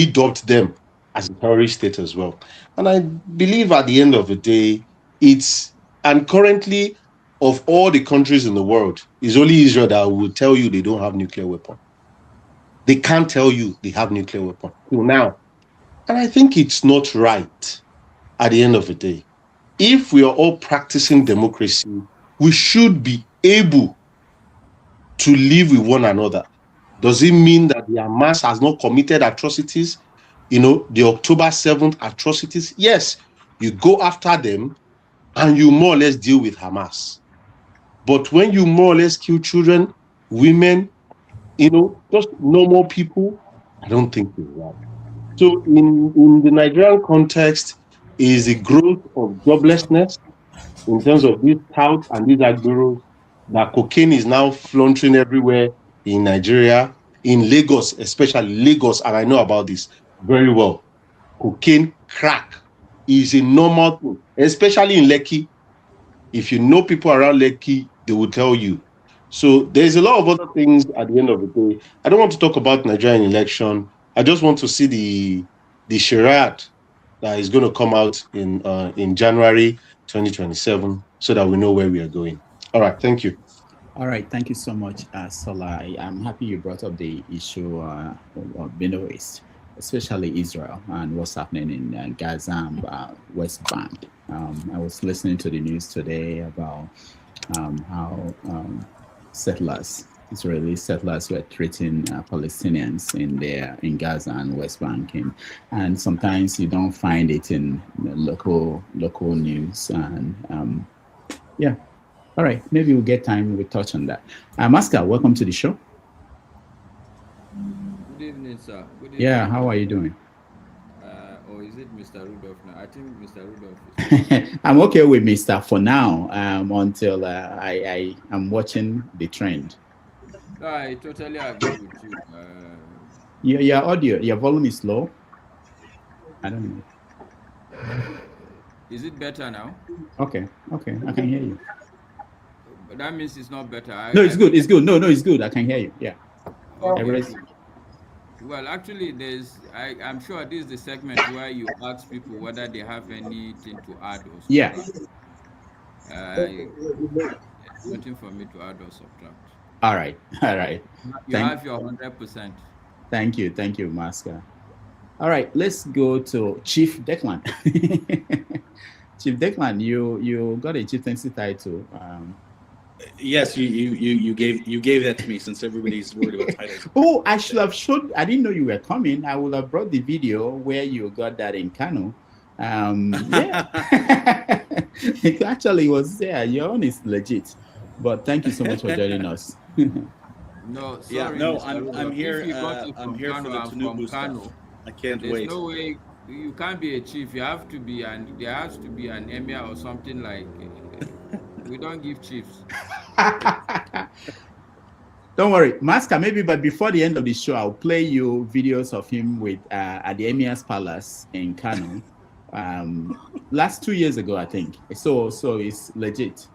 dubbed them as a terrorist state as well. And I believe at the end of the day, and currently of all the countries in the world, it's only Israel that will tell you they don't have nuclear weapons. They can't tell you they have nuclear weapons till now. And I think it's not right at the end of the day. If we are all practicing democracy, we should be able to live with one another. Does it mean that the Hamas has not committed atrocities? The October 7th atrocities? Yes, you go after them and you more or less deal with Hamas. But when you more or less kill children, women, just normal people, I don't think it's right. So in the Nigerian context, is the growth of joblessness in terms of these touts and these agberos, that cocaine is now flaunting everywhere in Nigeria, in Lagos, especially Lagos, and I know about this very well. Cocaine, crack is a normal thing, especially in Lekki. If you know people around Lekki, they will tell you. So there's a lot of other things at the end of the day. I don't want to talk about Nigerian election. I just want to see the charade that is going to come out in January 2027 so that we know where we are going. All right, thank you. All right, thank you so much, Salah. I'm happy you brought up the issue of Middle East, especially Israel and what's happening in Gaza and West Bank. I was listening to the news today about how Israeli settlers were treating Palestinians in Gaza and West Bank, and sometimes you don't find it in local news. And yeah, all right, maybe we'll get time. We'll touch on that. Maska, welcome to the show. Good evening, sir. Good evening. Yeah, how are you doing? Or is it Mr. Rudolph now? I think Mr. Rudolph is. I'm okay with Mr. for now, until I am watching the trend. No, I totally agree with you. Your audio, your volume is low. I don't know. Is it better now? Okay, I can hear you. But that means it's not better. No, it's good. It's good. No, it's good. I can hear you. Yeah. Okay. Well, actually, I'm sure this is the segment where you ask people whether they have anything to add or subtract. Yeah. Nothing for me to add or subtract. All right. You have your 100%. Thank you, Maska. All right, let's go to Chief Declan. Chief Declan, you got a chieftaincy title. Yes, you gave that to me since everybody's worried about titles. Oh, I should have showed. I didn't know you were coming. I would have brought the video where you got that in Kanu. Yeah, it actually was there. Your own is legit. But thank you so much for joining us. No, sorry. Yeah, no, I'm here. I'm here for the Tinubu stuff. I can't wait. There's no way you can't be a chief. You have to be, and there has to be an emir or something like. We don't give chiefs. Don't worry, Master. Maybe, but before the end of the show, I'll play you videos of him with at the Emir's Palace in Kanu, last 2 years ago, I think. So it's legit.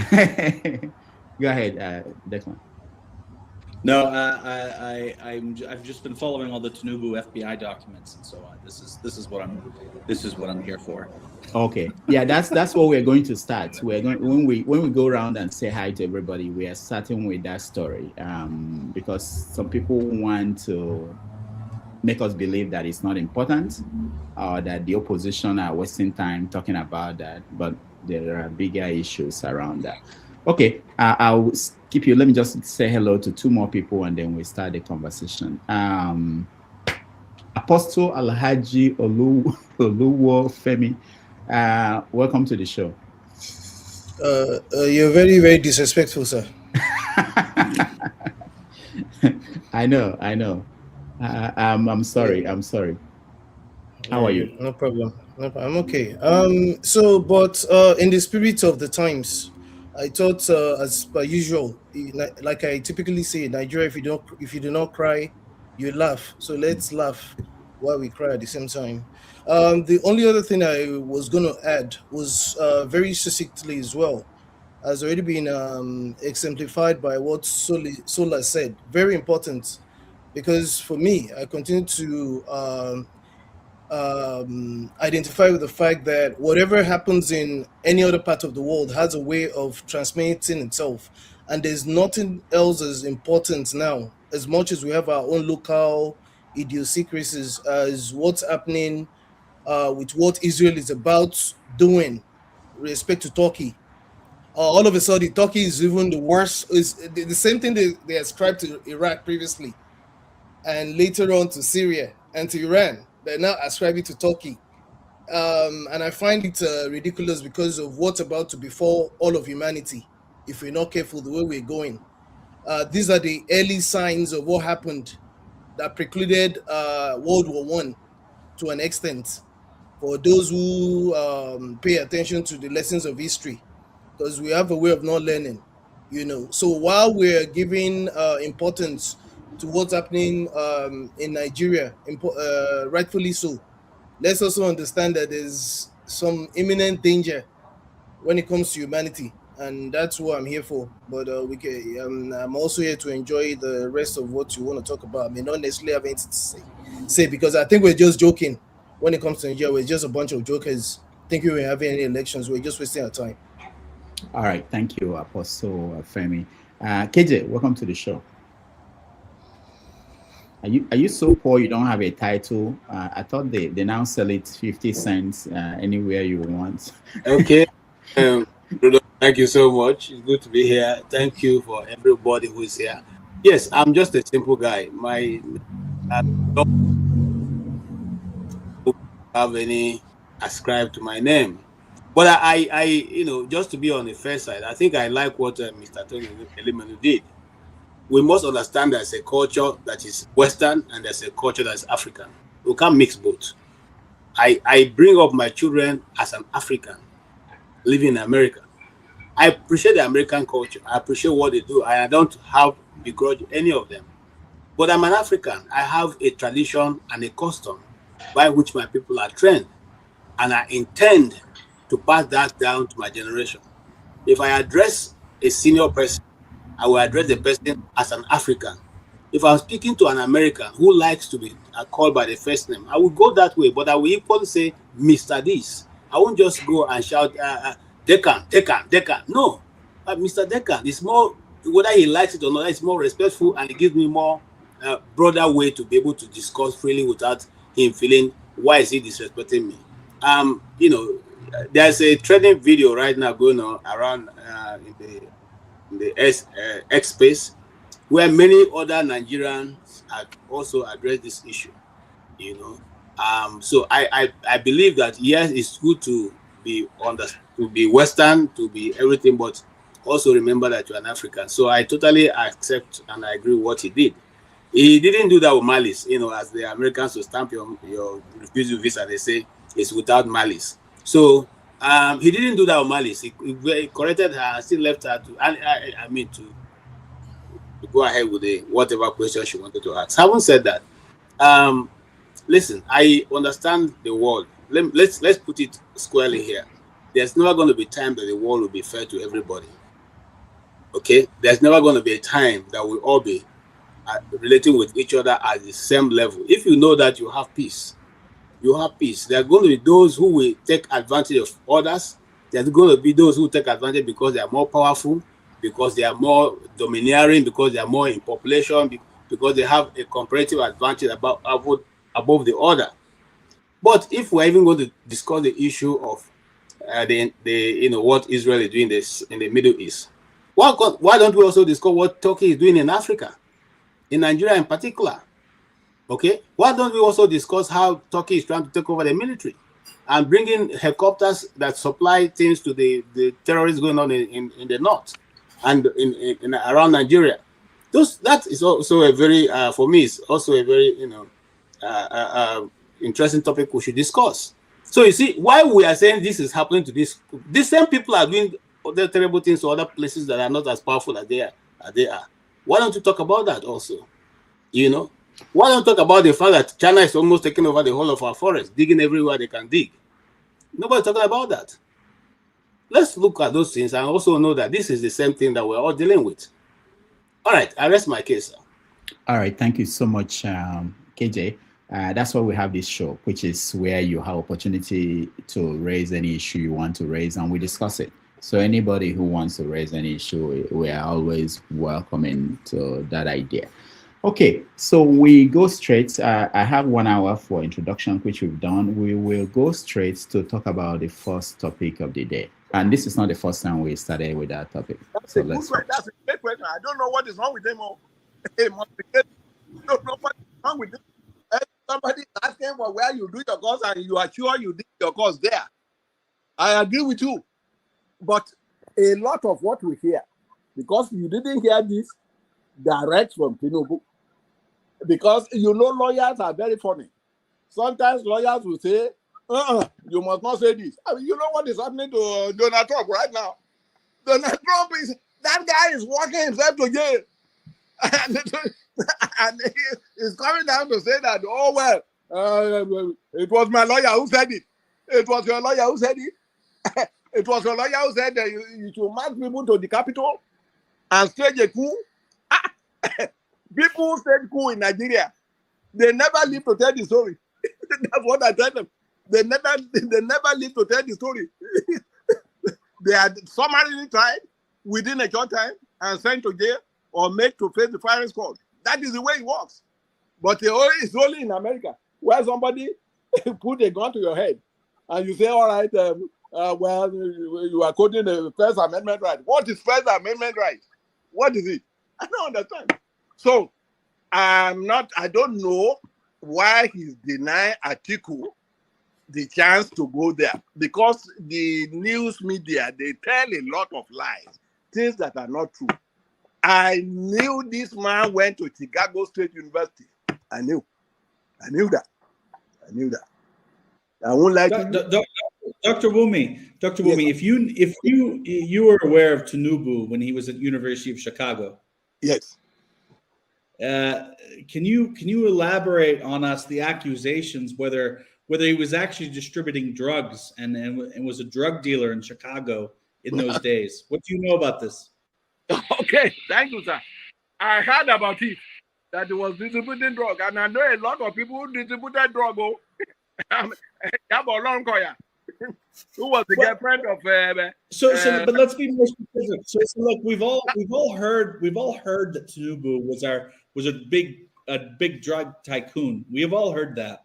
Go ahead, Declan. No, I've just been following all the Tinubu FBI documents and so on. This is what I'm here for. Okay, yeah, that's what we're going to start. We're going when we go around and say hi to everybody. We are starting with that story because some people want to make us believe that it's not important or that the opposition are wasting time talking about that, but there are bigger issues around that. Okay, I'll skip you. Let me just say hello to 2 more people and then we start the conversation. Apostle Alhaji Oluwo Femi, welcome to the show. You're very, very disrespectful, sir. I know. I'm sorry. How are you? No problem. I'm okay. In the spirit of the times, I thought, as per usual, like I typically say in Nigeria, if you do not cry, you laugh. So let's laugh while we cry at the same time. The only other thing I was going to add was very succinctly as well, has already been exemplified by what Sola said. Very important, because for me, I continue to identify with the fact that whatever happens in any other part of the world has a way of transmitting itself, and there's nothing else as important now, as much as we have our own local idiosyncrasies, as what's happening with what Israel is about doing with respect to Turkey. All of a sudden, Turkey is even the worst. Is the same thing they ascribed to Iraq previously, and later on to Syria and to Iran. They're now ascribing to Turkey. And I find it ridiculous because of what's about to befall all of humanity if we're not careful the way we're going. These are the early signs of what happened that precluded World War I to an extent, for those who pay attention to the lessons of history, because we have a way of not learning, So while we're giving importance to what's happening in Nigeria, rightfully so, let's also understand that there's some imminent danger when it comes to humanity, and that's what I'm here for. But I'm also here to enjoy the rest of what you want to talk about. I may not necessarily have anything to say because I think we're just joking when it comes to Nigeria. We're just a bunch of jokers thinking we're having any elections. We're just wasting our time. All right, thank you, Apostle Femi. KJ, welcome to the show. Are you so poor you don't have a title? I thought they now sell it 50 cents anywhere you want. Okay. Thank you so much. It's good to be here. Thank you for everybody who is here. Yes, I'm just a simple guy. I don't have any ascribed to my name. But I just to be on the fair side, I think I like what Mr. Tony Elimanu did. We must understand there's a culture that is Western and there's a culture that is African. We can't mix both. I bring up my children as an African living in America. I appreciate the American culture. I appreciate what they do. I don't have begrudge any of them. But I'm an African. I have a tradition and a custom by which my people are trained. And I intend to pass that down to my generation. If I address a senior person, I will address the person as an African. If I'm speaking to an American who likes to be called by the first name, I will go that way, but I will equally say, Mr. This. I won't just go and shout, Decan. No, Mr. Decan is more, whether he likes it or not, it's more respectful, and it gives me more broader way to be able to discuss freely without him feeling, why is he disrespecting me? There's a trending video right now going on around in the X space, where many other Nigerians have also addressed this issue. So I believe that yes, it's good to be Western, to be everything, but also remember that you're an African. So I totally accept and I agree with what he did. He didn't do that with malice, as the Americans will stamp your refusal visa, they say it's without malice. So he didn't do that with malice. He corrected her, still left her to go ahead with the whatever question she wanted to ask. Having said that, listen, I understand the world. Let's put it squarely here. There's never going to be time that the world will be fair to everybody. Okay, there's never going to be a time that we'll all be relating with each other at the same level. If you know that you have peace, you have peace. There are going to be those who will take advantage of others. There's going to be those who take advantage because they are more powerful, because they are more domineering, because they are more in population, because they have a comparative advantage above the other. But if we're even going to discuss the issue of what Israel is doing in the Middle East, why don't we also discuss what Turkey is doing in Africa, in Nigeria in particular? Okay, why don't we also discuss how Turkey is trying to take over the military and bring in helicopters that supply things to the terrorists going on in the north and in around Nigeria? That is also a very, for me, it's also a very interesting topic we should discuss. So you see, why we are saying this is happening to these same people are doing other terrible things to other places that are not as powerful as they are. Why don't you talk about that also? Why don't you talk about the fact that China is almost taking over the whole of our forest, digging everywhere they can dig? Nobody's talking about that. Let's look at those things and also know that this is the same thing that we're all dealing with. All right, I rest my case, sir. All right, thank you so much, KJ. That's why we have this show, which is where you have opportunity to raise any issue you want to raise and we discuss it. So anybody who wants to raise any issue, we are always welcoming to that idea. Okay, so we go straight. I have 1 hour for introduction, which we've done. We will go straight to talk about the first topic of the day. And this is not the first time we started with that topic. That's a great question. I don't know what is wrong with them all. I don't know what is wrong with them. Somebody is asking for where you do your course and you are sure you did your course there. I agree with you. But a lot of what we hear, because you didn't hear this direct from Tinubu, because lawyers are very funny. Sometimes lawyers will say, you must not say this. I mean, you know what is happening to Donald Trump right now? Donald Trump that guy is walking himself to jail. And he's coming down to say that, it was my lawyer who said it. It was your lawyer who said it. It was your lawyer who said that you should march people to the Capitol and stage a coup. People who stage coup in Nigeria, they never live to tell the story. That's what I tell them. They never live to tell the story. They are summarily tried within a short time and sent to jail or made to face the firing squad. That is the way it works. But it's only in America where somebody put a gun to your head and you say, all right, you are quoting the First Amendment right. What is First Amendment right? What is it? I don't understand. So I don't know why he's denying Atiku the chance to go there, because the news media, they tell a lot of lies, things that are not true. I knew this man went to Chicago State University. I knew that. I won't lie to you. Dr. Wumi, yes. if you were aware of Tinubu when he was at University of Chicago. Yes. Can you elaborate on us the accusations whether he was actually distributing drugs and was a drug dealer in Chicago in those days? What do you know about this? Okay, thank you, sir. I heard about it, that he was distributing drug, and I know a lot of people who distributed drug. Who was the girlfriend of? But let's be more specific. So look, we've all heard that Tinubu was a big drug tycoon. We have all heard that.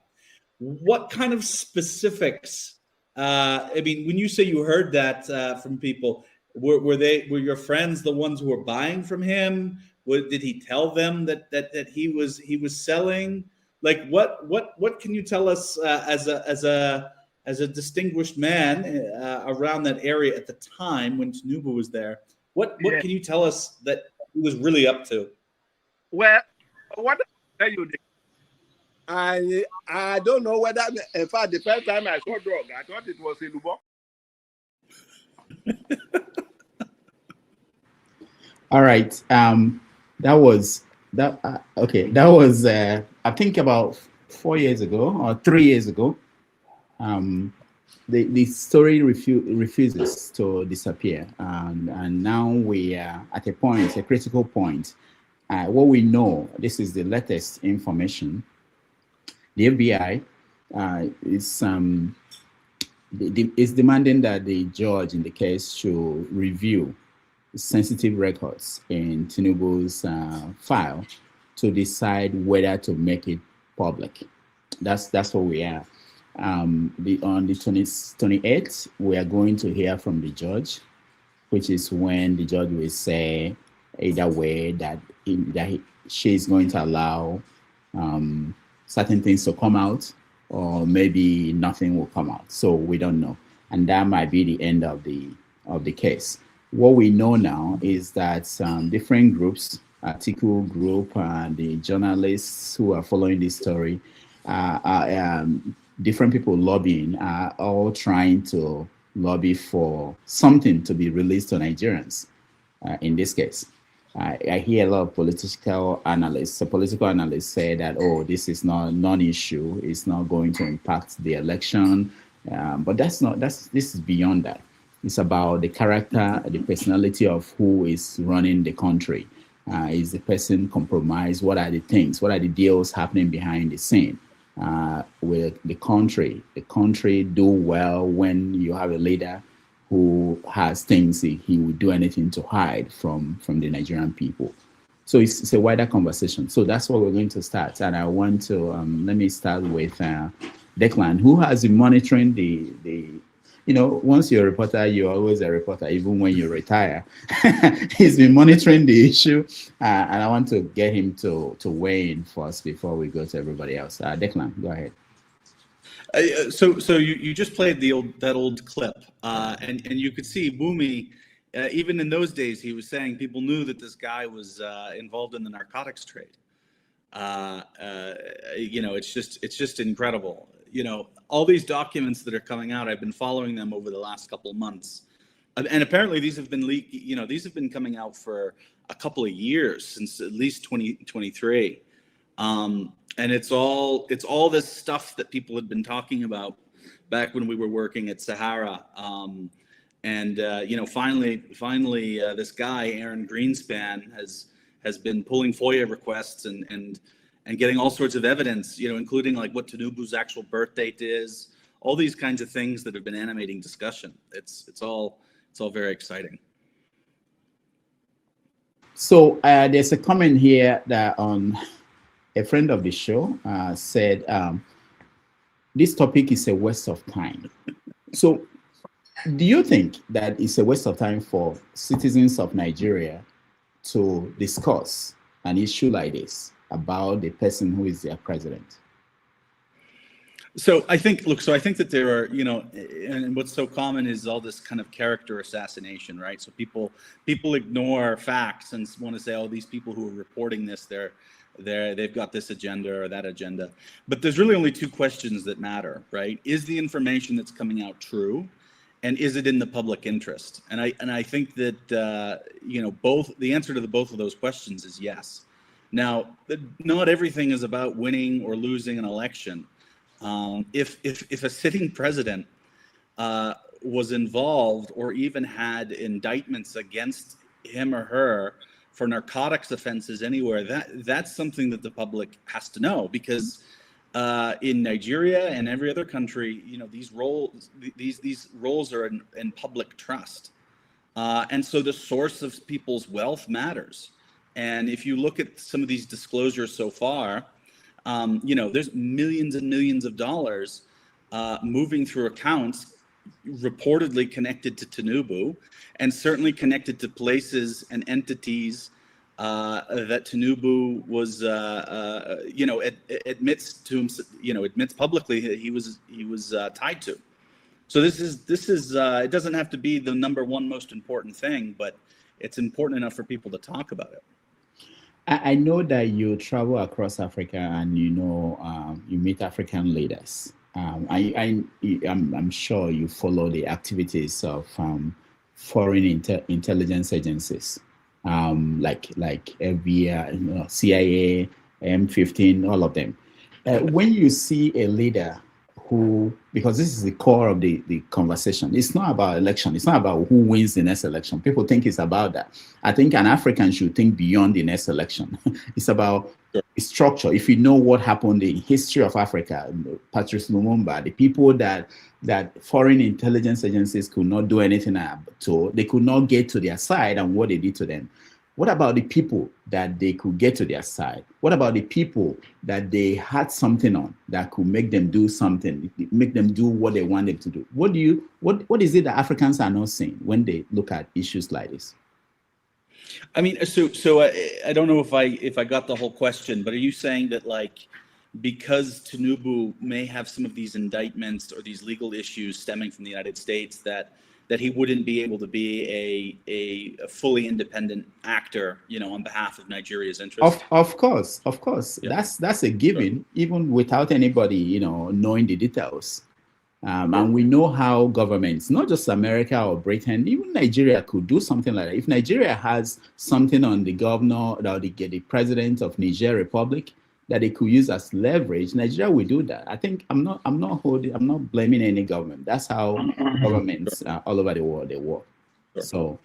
What kind of specifics? I mean, when you say you heard that from people, were your friends the ones who were buying from him? Did he tell them that he was selling? Like what can you tell us as a distinguished man around that area at the time when Tinubu was there? What can you tell us that he was really up to? Well, what I tell you, I don't know whether, in fact, the first time I saw drug, I thought it was in Lubo. All right. That was that. Okay, that was I think about 4 years ago or 3 years ago. The story refuses to disappear, and now we are at a point, a critical point. What we know, this is the latest information. The FBI is demanding that the judge in the case should review sensitive records in Tinubu's file to decide whether to make it public. That's what we are. On the 28th, we are going to hear from the judge, which is when the judge will say either way that she is going to allow certain things to come out, or maybe nothing will come out. So we don't know, and that might be the end of the case. What we know now is that different groups, article group, the journalists who are following this story, different people lobbying, are all trying to lobby for something to be released to Nigerians. In this case, I hear a lot of political analysts say that, oh, this is not non-issue, it's not going to impact the election, but this is beyond that. It's about the character, the personality of who is running the country. Is the person compromised? What are the things? What are the deals happening behind the scene? With the country do well when you have a leader who has things he would do anything to hide from the Nigerian people. So it's a wider conversation. So that's what we're going to start. And I want to let me start with Declan, who has been monitoring the once you're a reporter, you're always a reporter, even when you retire. He's been monitoring the issue, and I want to get him to weigh in first before we go to everybody else. Declan, go ahead. So you just played that old clip, and you could see Bumi, even in those days, he was saying people knew that this guy was involved in the narcotics trade. It's just incredible. All these documents that are coming out, I've been following them over the last couple of months, and apparently these have been leaked. These have been coming out for a couple of years, since at least 2023. And it's all this stuff that people had been talking about back when we were working at Sahara. Finally, this guy Aaron Greenspan has been pulling FOIA requests and getting all sorts of evidence, including like what Tinubu's actual birth date is, all these kinds of things that have been animating discussion. It's all very exciting. So there's a comment here that a friend of the show said this topic is a waste of time. So do you think that it's a waste of time for citizens of Nigeria to discuss an issue like this about the person who is their president? So I think that there are, and what's so common is all this kind of character assassination, right? So people ignore facts and want to say, oh, these people who are reporting this, they've got this agenda or that agenda. But there's really only two questions that matter, right? Is the information that's coming out true? And is it in the public interest? And I think that the answer to both of those questions is yes. Now, not everything is about winning or losing an election. If a sitting president was involved or even had indictments against him or her for narcotics offenses anywhere, that's something that the public has to know, because in Nigeria and every other country, these roles are in public trust, and so the source of people's wealth matters. And if you look at some of these disclosures so far, there's millions and millions of dollars moving through accounts reportedly connected to Tinubu, and certainly connected to places and entities that Tinubu was, admits publicly that he was tied to. So this is it doesn't have to be the number one most important thing, but it's important enough for people to talk about it. I know that you travel across Africa and you meet African leaders. I'm sure you follow the activities of foreign intelligence agencies. like FBI, CIA, M15, all of them. When you see a leader who, because this is the core of the conversation, it's not about election, it's not about who wins the next election. People think it's about that. I think an African should think beyond the next election. It's about structure. If you know what happened in history of Africa, Patrice Lumumba, the people that foreign intelligence agencies could not do anything to, they could not get to their side, and what they did to them. What about the people that they could get to their side? What about the people that they had something on that could make them do something, make them do what they want them to do? What is it that Africans are not seeing when they look at issues like this? I mean, so I don't know if I got the whole question, but are you saying that, like, because Tinubu may have some of these indictments or these legal issues stemming from the United States, that he wouldn't be able to be a fully independent actor, on behalf of Nigeria's interests? Of course. Yeah. That's a given, even without anybody, knowing the details. And we know how governments, not just America or Britain, even Nigeria could do something like that. If Nigeria has something on the governor or the president of Niger Republic that they could use as leverage, Nigeria will do that. I think I'm not blaming any government. That's how governments all over the world, they work. So,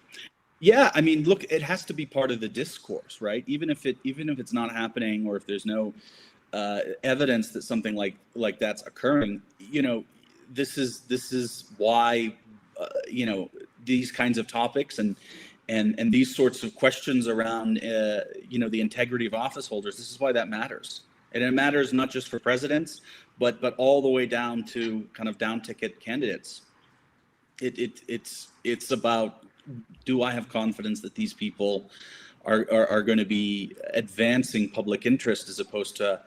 yeah, I mean, look, it has to be part of the discourse, right? Even if it's not happening, or if there's no evidence that something like that's occurring, this is why these kinds of topics and these sorts of questions around the integrity of office holders, this is why that matters. And it matters not just for presidents, but all the way down to kind of down ticket candidates. It's about, do I have confidence that these people are going to be advancing public interest as opposed to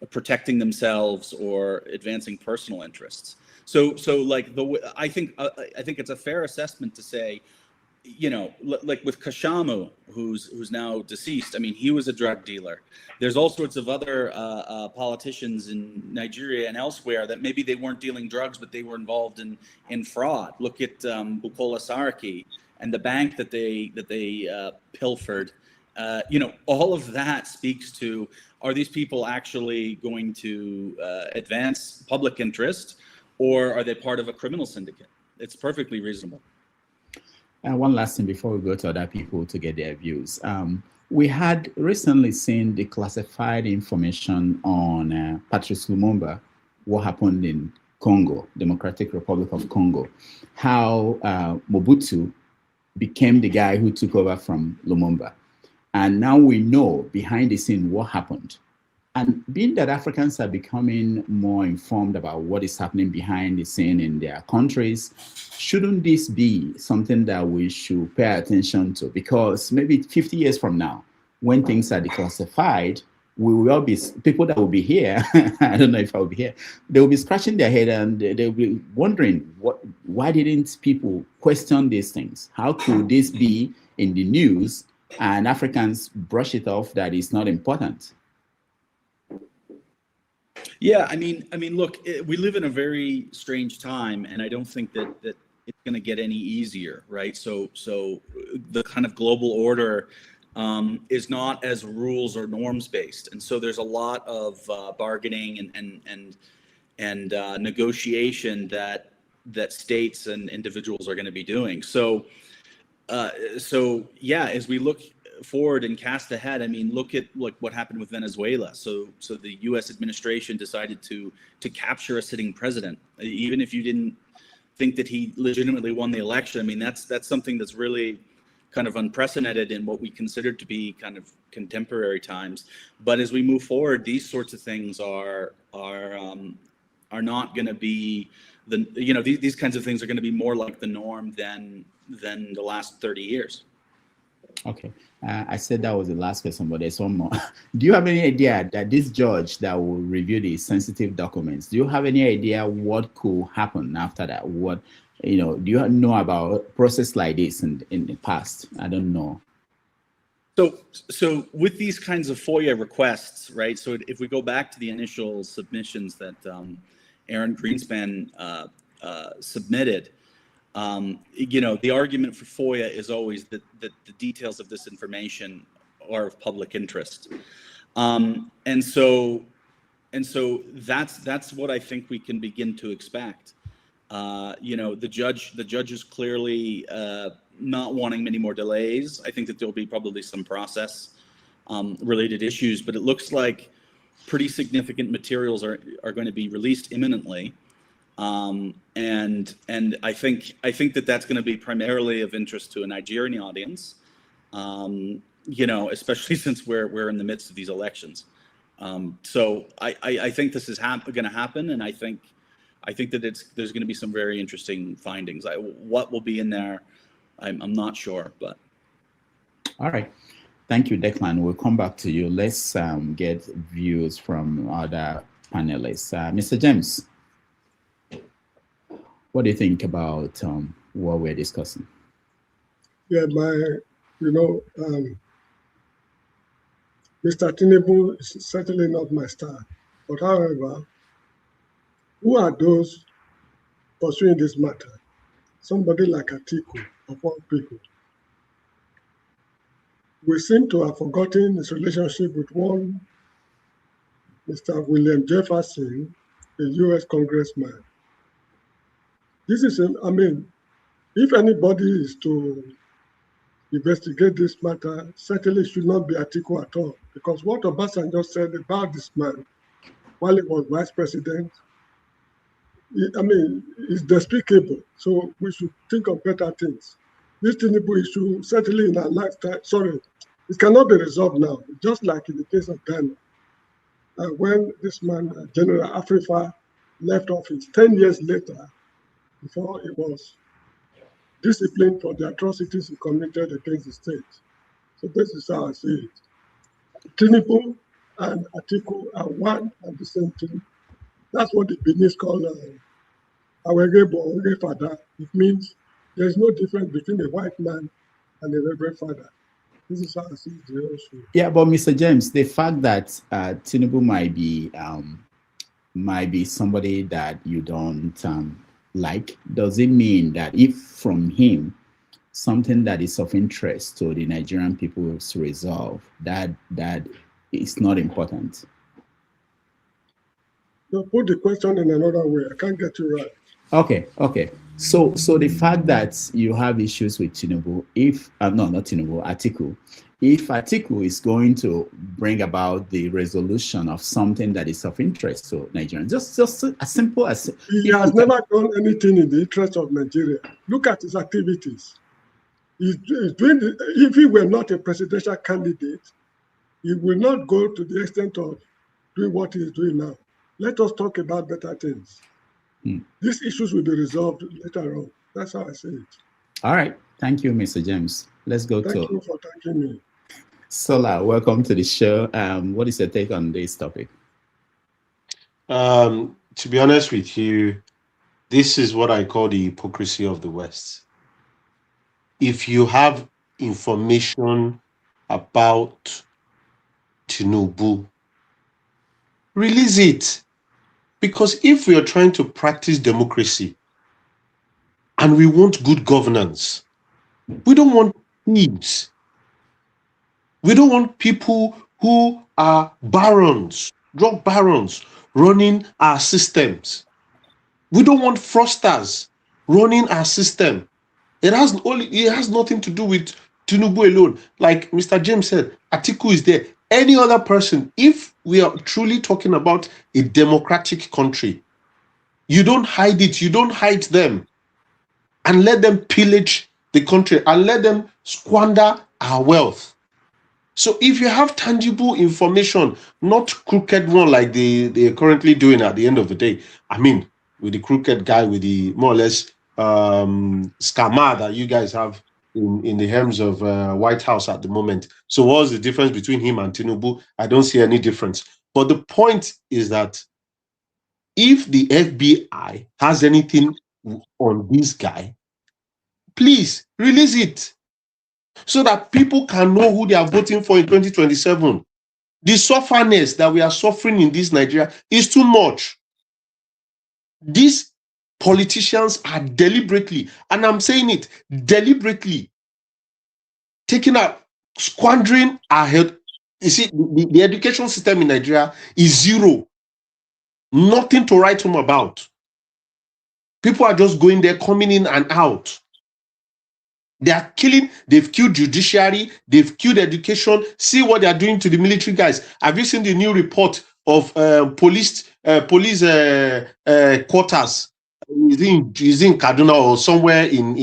protecting themselves or advancing personal interests? So like I think it's a fair assessment to say, like with Kashamu, who's now deceased. I mean, he was a drug dealer. There's all sorts of other politicians in Nigeria and elsewhere that maybe they weren't dealing drugs, but they were involved in fraud. Look at Bukola Saraki and the bank that they pilfered. All of that speaks to, are these people actually going to advance public interest, or are they part of a criminal syndicate? It's perfectly reasonable. And one last thing before we go to other people to get their views. We had recently seen the classified information on Patrice Lumumba, what happened in Congo, Democratic Republic of Congo, how Mobutu became the guy who took over from Lumumba. And now we know behind the scene what happened. And being that Africans are becoming more informed about what is happening behind the scene in their countries, shouldn't this be something that we should pay attention to? Because maybe 50 years from now, when things are declassified, we will all be, people that will be here, I don't know if I will be here, they will be scratching their head and they will be wondering, why didn't people question these things? How could this be in the news and Africans brush it off that it's not important? Yeah, I mean, look, we live in a very strange time, and I don't think that it's going to get any easier, right? So the kind of global order is not as rules or norms based, and so there's a lot of bargaining and negotiation that states and individuals are going to be doing. So yeah, as we look forward and cast ahead, I mean, look at what happened with Venezuela. So the U.S. administration decided to capture a sitting president, even if you didn't think that he legitimately won the election. I mean, that's something that's really kind of unprecedented in what we consider to be kind of contemporary times. But as we move forward, these sorts of things are not going to be these kinds of things are going to be more like the norm than the last 30 years. Okay. I said that was the last question, but there's one more. Do you have any idea that this judge that will review the sensitive documents, do you have any idea what could happen after that? What, do you know about a process like this in the past? I don't know. So with these kinds of FOIA requests, right? So if we go back to the initial submissions that Aaron Greenspan submitted, You know, the argument for FOIA is always that the details of this information are of public interest. And so that's what I think we can begin to expect. You know, the judge is clearly not wanting many more delays. I think that there'll be probably some process related issues, but it looks like pretty significant materials are going to be released imminently. And I think that that's going to be primarily of interest to a Nigerian audience. You know, especially since we're in the midst of these elections. So I think this is going to happen, and I think that there's going to be some very interesting findings. What will be in there, I'm not sure, but. All right, thank you, Declan. We'll come back to you. Let's get views from other panelists. Mr. James, what do you think about what we're discussing? Yeah, Mr. Tinubu is certainly not my star. But however, who are those pursuing this matter? Somebody like Atiku, of all people. We seem to have forgotten his relationship with one Mr. William Jefferson, a US congressman. This is, I mean, if anybody is to investigate this matter, certainly should not be Atiku at all, because what Obasanjo said about this man while he was vice president, I mean, it's despicable. So we should think of better things. This Tinubu issue, certainly in our lifetime, it cannot be resolved now, just like in the case of Ghana. When this man, General Afrifa, left office 10 years later, before he was disciplined for the atrocities he committed against the state. So this is how I see it. Tinubu and Atiku are one and the same thing. That's what the Beninese call Awegebo Father. It means there's no difference between a white man and a Reverend Father. This is how I see it also. Yeah, but Mr. James, the fact that Tinubu might be somebody that you don't like, does it mean that if from him something that is of interest to the Nigerian people is resolved, that is not important? No, put the question in another way. I can't get you right. Okay. So the fact that you have issues with Tinubu, Atiku, if Atiku is going to bring about the resolution of something that is of interest to Nigerians, just as simple as he has never done anything in the interest of Nigeria. Look at his activities. He's doing if he were not a presidential candidate, he will not go to the extent of doing what he's doing now. Let us talk about better things. These issues will be resolved later on. That's how I see it. All right. Thank you, Mr. James. Let's go to... Thank you for thanking me. Sola, welcome to the show. What is your take on this topic? To be honest with you, this is what I call the hypocrisy of the West. If you have information about Tinubu, release it. Because if we are trying to practice democracy and we want good governance, we don't want thieves. We don't want people who are barons, drug barons, running our systems. We don't want fraudsters running our system. It has nothing to do with Tinubu alone. Like Mr. James said, Atiku is there. Any other person, if we are truly talking about a democratic country, you don't hide it, you don't hide them, and let them pillage the country and let them squander our wealth. So if you have tangible information, not crooked one like they're currently doing at the end of the day, I mean, with the crooked guy with the more or less scammer that you guys have in the helms of White House at the moment. So what's the difference between him and Tinubu? I don't see any difference. But the point is that if the FBI has anything on this guy, please release it so that people can know who they are voting for in 2027. The sufferness that we are suffering in this Nigeria is too much. This politicians are deliberately, and I'm saying it, deliberately taking out, squandering our health. You see, the education system in Nigeria is zero. Nothing to write home about. People are just going there, coming in and out. They are killing, they've killed judiciary, they've killed education. See what they are doing to the military guys. Have you seen the new report of police quarters? Is in Kaduna or somewhere in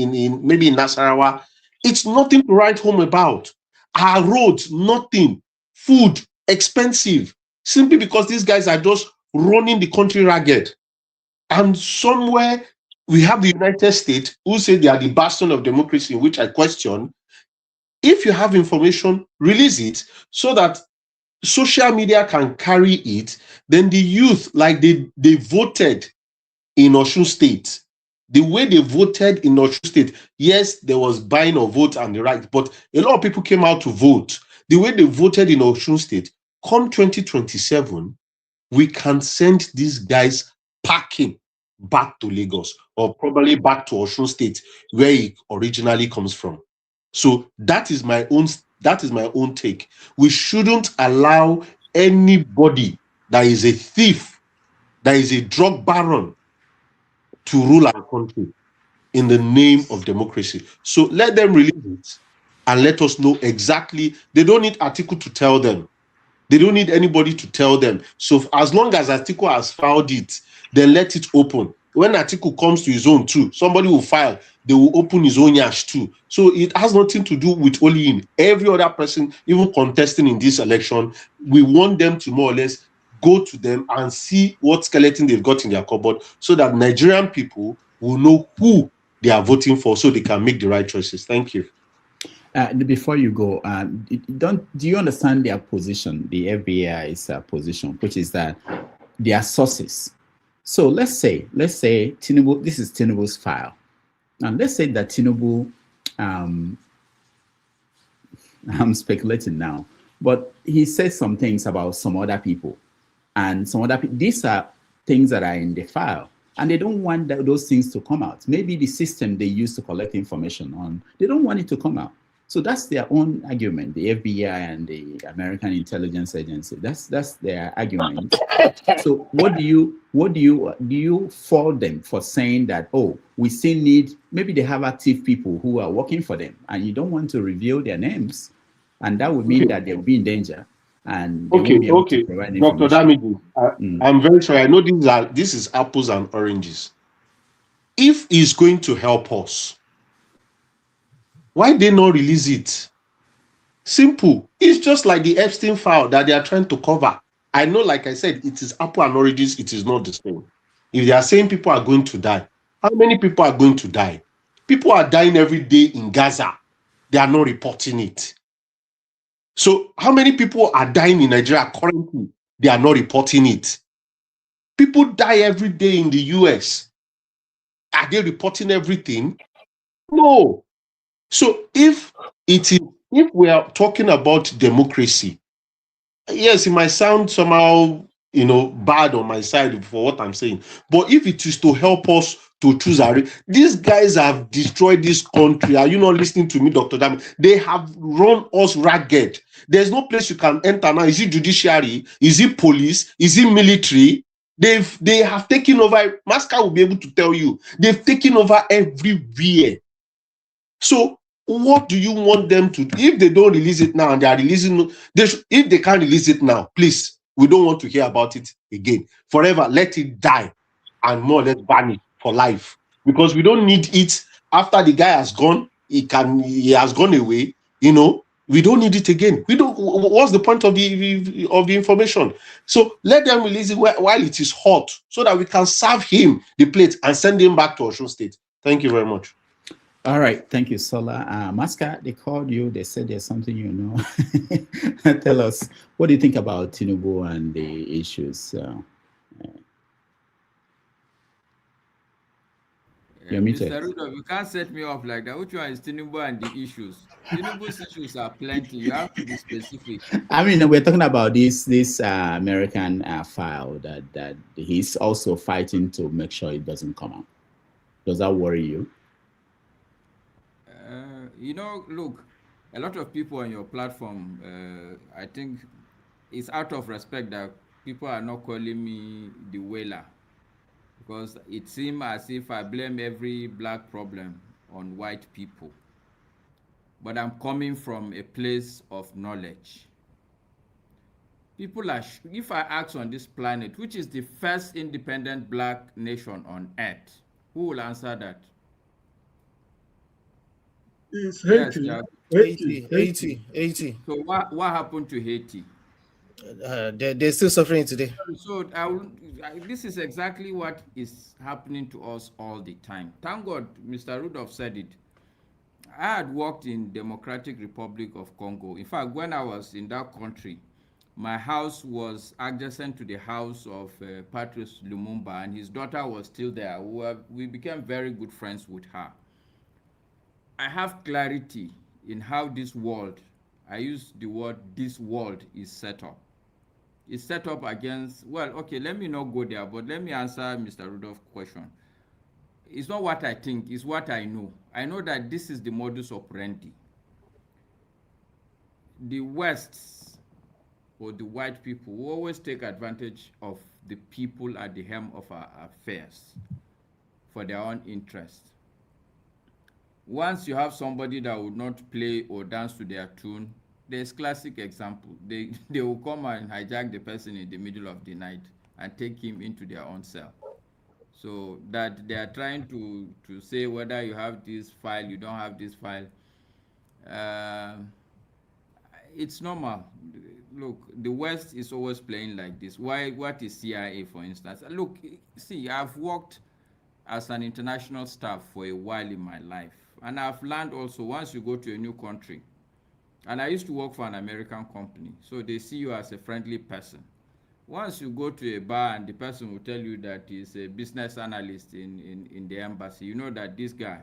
maybe in Nasarawa. It's nothing to write home about. Our roads, nothing. Food, expensive. Simply because these guys are just running the country ragged. And somewhere we have the United States who say they are the bastion of democracy, which I question. If you have information, release it so that social media can carry it. Then the youth, like they voted in Osun State, the way they voted in Osun State, yes, there was buying of votes and the right, but a lot of people came out to vote. The way they voted in Osun State, come 2027, we can send these guys packing back to Lagos or probably back to Osun State where it originally comes from. So that is my own take. We shouldn't allow anybody that is a thief, that is a drug baron, to rule our country in the name of democracy. So let them release it and let us know exactly. They don't need Atiku to tell them. They don't need anybody to tell them. So as long as Atiku has filed it, then let it open. When Atiku comes to his own too, somebody will file, they will open his own yash too. So it has nothing to do with only him. Every other person, even contesting in this election, we want them to more or less go to them and see what skeleton they've got in their cupboard so that Nigerian people will know who they are voting for so they can make the right choices. Thank you. Before you go, do you understand their position, the FBI's position, which is that their sources. So let's say Tinubu, this is Tinubu's file. And let's say that Tinubu, I'm speculating now, but he says some things about some other people. And some other people, these are things that are in the file. And they don't want those things to come out. Maybe the system they use to collect information on, they don't want it to come out. So that's their own argument, the FBI and the American Intelligence Agency. That's their argument. So what do you fault them for saying that, oh, we still need, maybe they have active people who are working for them and you don't want to reveal their names, and that would mean that they'll be in danger and they won't be able to provide information. Dr. Damidu, I'm very sorry. I know this is apples and oranges. If he's going to help us, why they not release it? Simple. It's just like the Epstein file that they are trying to cover. I know, like I said, it is apple and oranges. It is not the same. If they are saying people are going to die, how many people are going to die? People are dying every day in Gaza. They are not reporting it. So how many people are dying in Nigeria currently? They are not reporting it. People die every day in the US. Are they reporting everything? No. So if we are talking about democracy, yes, it might sound somehow, bad on my side for what I'm saying. But if it is to help us to choose these guys have destroyed this country. Are you not listening to me, Dr. Dam? They have run us ragged. There's no place you can enter now. Is it judiciary? Is it police? Is it military? They have taken over. Masca will be able to tell you. They've taken over everywhere. So what do you want them to do? If they don't release it now and they are releasing, if they can't release it now, please, we don't want to hear about it again. Forever, let it die and more or less vanish for life. Because we don't need it after the guy has gone, he has gone away, we don't need it again. What's the point of the information? So let them release it while it is hot so that we can serve him the plate and send him back to Osun State. Thank you very much. All right, thank you, Sola. Masca, they called you. They said there's something you know. Tell us, what do you think about Tinubu and the issues? You're muted. Mr. Rudolph, you can't set me off like that. Which one is Tinubu and the issues? Tinubu's issues are plenty. You have to be specific. I mean, we're talking about this American file that he's also fighting to make sure it doesn't come out. Does that worry you? You know, look, a lot of people on your platform, I think it's out of respect that people are not calling me the whaler, because it seems as if I blame every black problem on white people. But I'm coming from a place of knowledge. People are, if I ask on this planet, which is the first independent black nation on earth, who will answer that? It's Yes, Haiti. Haiti. So what happened to Haiti? They're still suffering today. So this is exactly what is happening to us all the time. Thank God, Mr. Rudolph said it. I had worked in Democratic Republic of Congo. In fact, when I was in that country, my house was adjacent to the house of Patrice Lumumba, and his daughter was still there. We became very good friends with her. I have clarity in how this world, I use the word this world, is set up. It's set up against, well, okay, let me not go there, but let me answer Mr. Rudolph's question. It's not what I think, it's what I know. I know that this is the modus operandi. The West, or the white people, will always take advantage of the people at the helm of our affairs for their own interest. Once you have somebody that would not play or dance to their tune, there's classic example. They will come and hijack the person in the middle of the night and take him into their own cell. So that they are trying to say whether you have this file, you don't have this file. It's normal. Look, the West is always playing like this. What is CIA, for instance? Look, see, I've worked as an international staff for a while in my life. And I've learned also, once you go to a new country, and I used to work for an American company, so they see you as a friendly person. Once you go to a bar and the person will tell you that he's a business analyst in the embassy, you know that this guy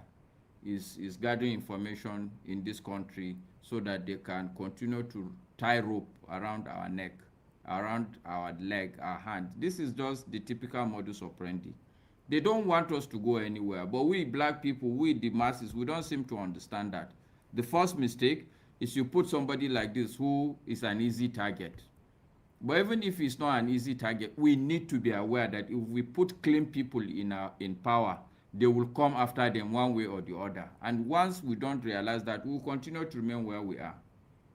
is gathering information in this country so that they can continue to tie rope around our neck, around our leg, our hand. This is just the typical modus operandi. They don't want us to go anywhere, but we black people, we the masses, we don't seem to understand that. The first mistake is you put somebody like this who is an easy target. But even if it's not an easy target, we need to be aware that if we put clean people in power, they will come after them one way or the other. And once we don't realize that, we'll continue to remain where we are.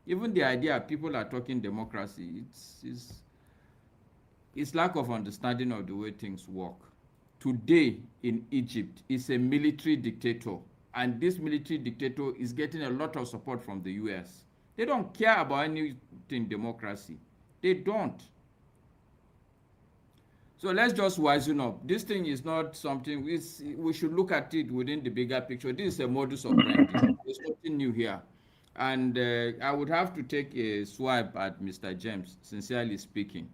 Even the idea people are talking democracy, it's lack of understanding of the way things work. Today in Egypt is a military dictator, and this military dictator is getting a lot of support from the US. They don't care about anything democracy. They don't. So let's just wisen up. This thing is not something, we should look at it within the bigger picture. This is a modus operandi. There's nothing new here. And I would have to take a swipe at Mr. James, sincerely speaking,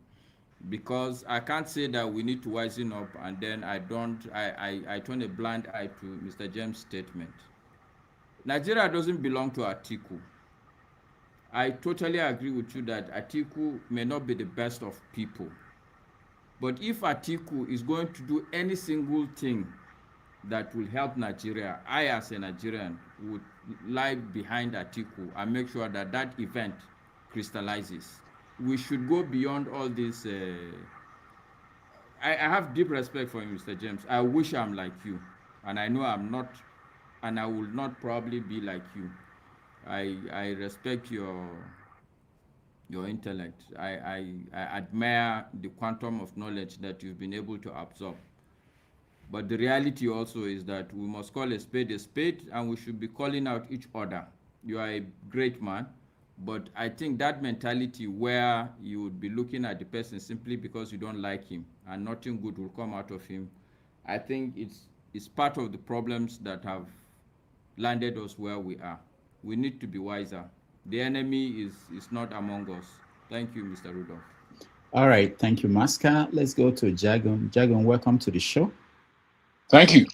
because I can't say that we need to wisen up and then I turn a blind eye to Mr. James' statement. Nigeria doesn't belong to Atiku. I totally agree with you that Atiku may not be the best of people. But if Atiku is going to do any single thing that will help Nigeria, I as a Nigerian would lie behind Atiku and make sure that that event crystallizes. We should go beyond all this. I have deep respect for you, Mr. James. I wish I'm like you, and I know I'm not, and I will not probably be like you. I respect your intellect. I admire the quantum of knowledge that you've been able to absorb. But the reality also is that we must call a spade, and we should be calling out each other. You are a great man, but I think that mentality where you would be looking at the person simply because you don't like him and nothing good will come out of him, I think it's part of the problems that have landed us where we are. We need to be wiser. The enemy is not among us. Thank you, Mr. Rudolph. All right, thank you, Maska. Let's go to Jagon. Jagon, welcome to the show. Thank you.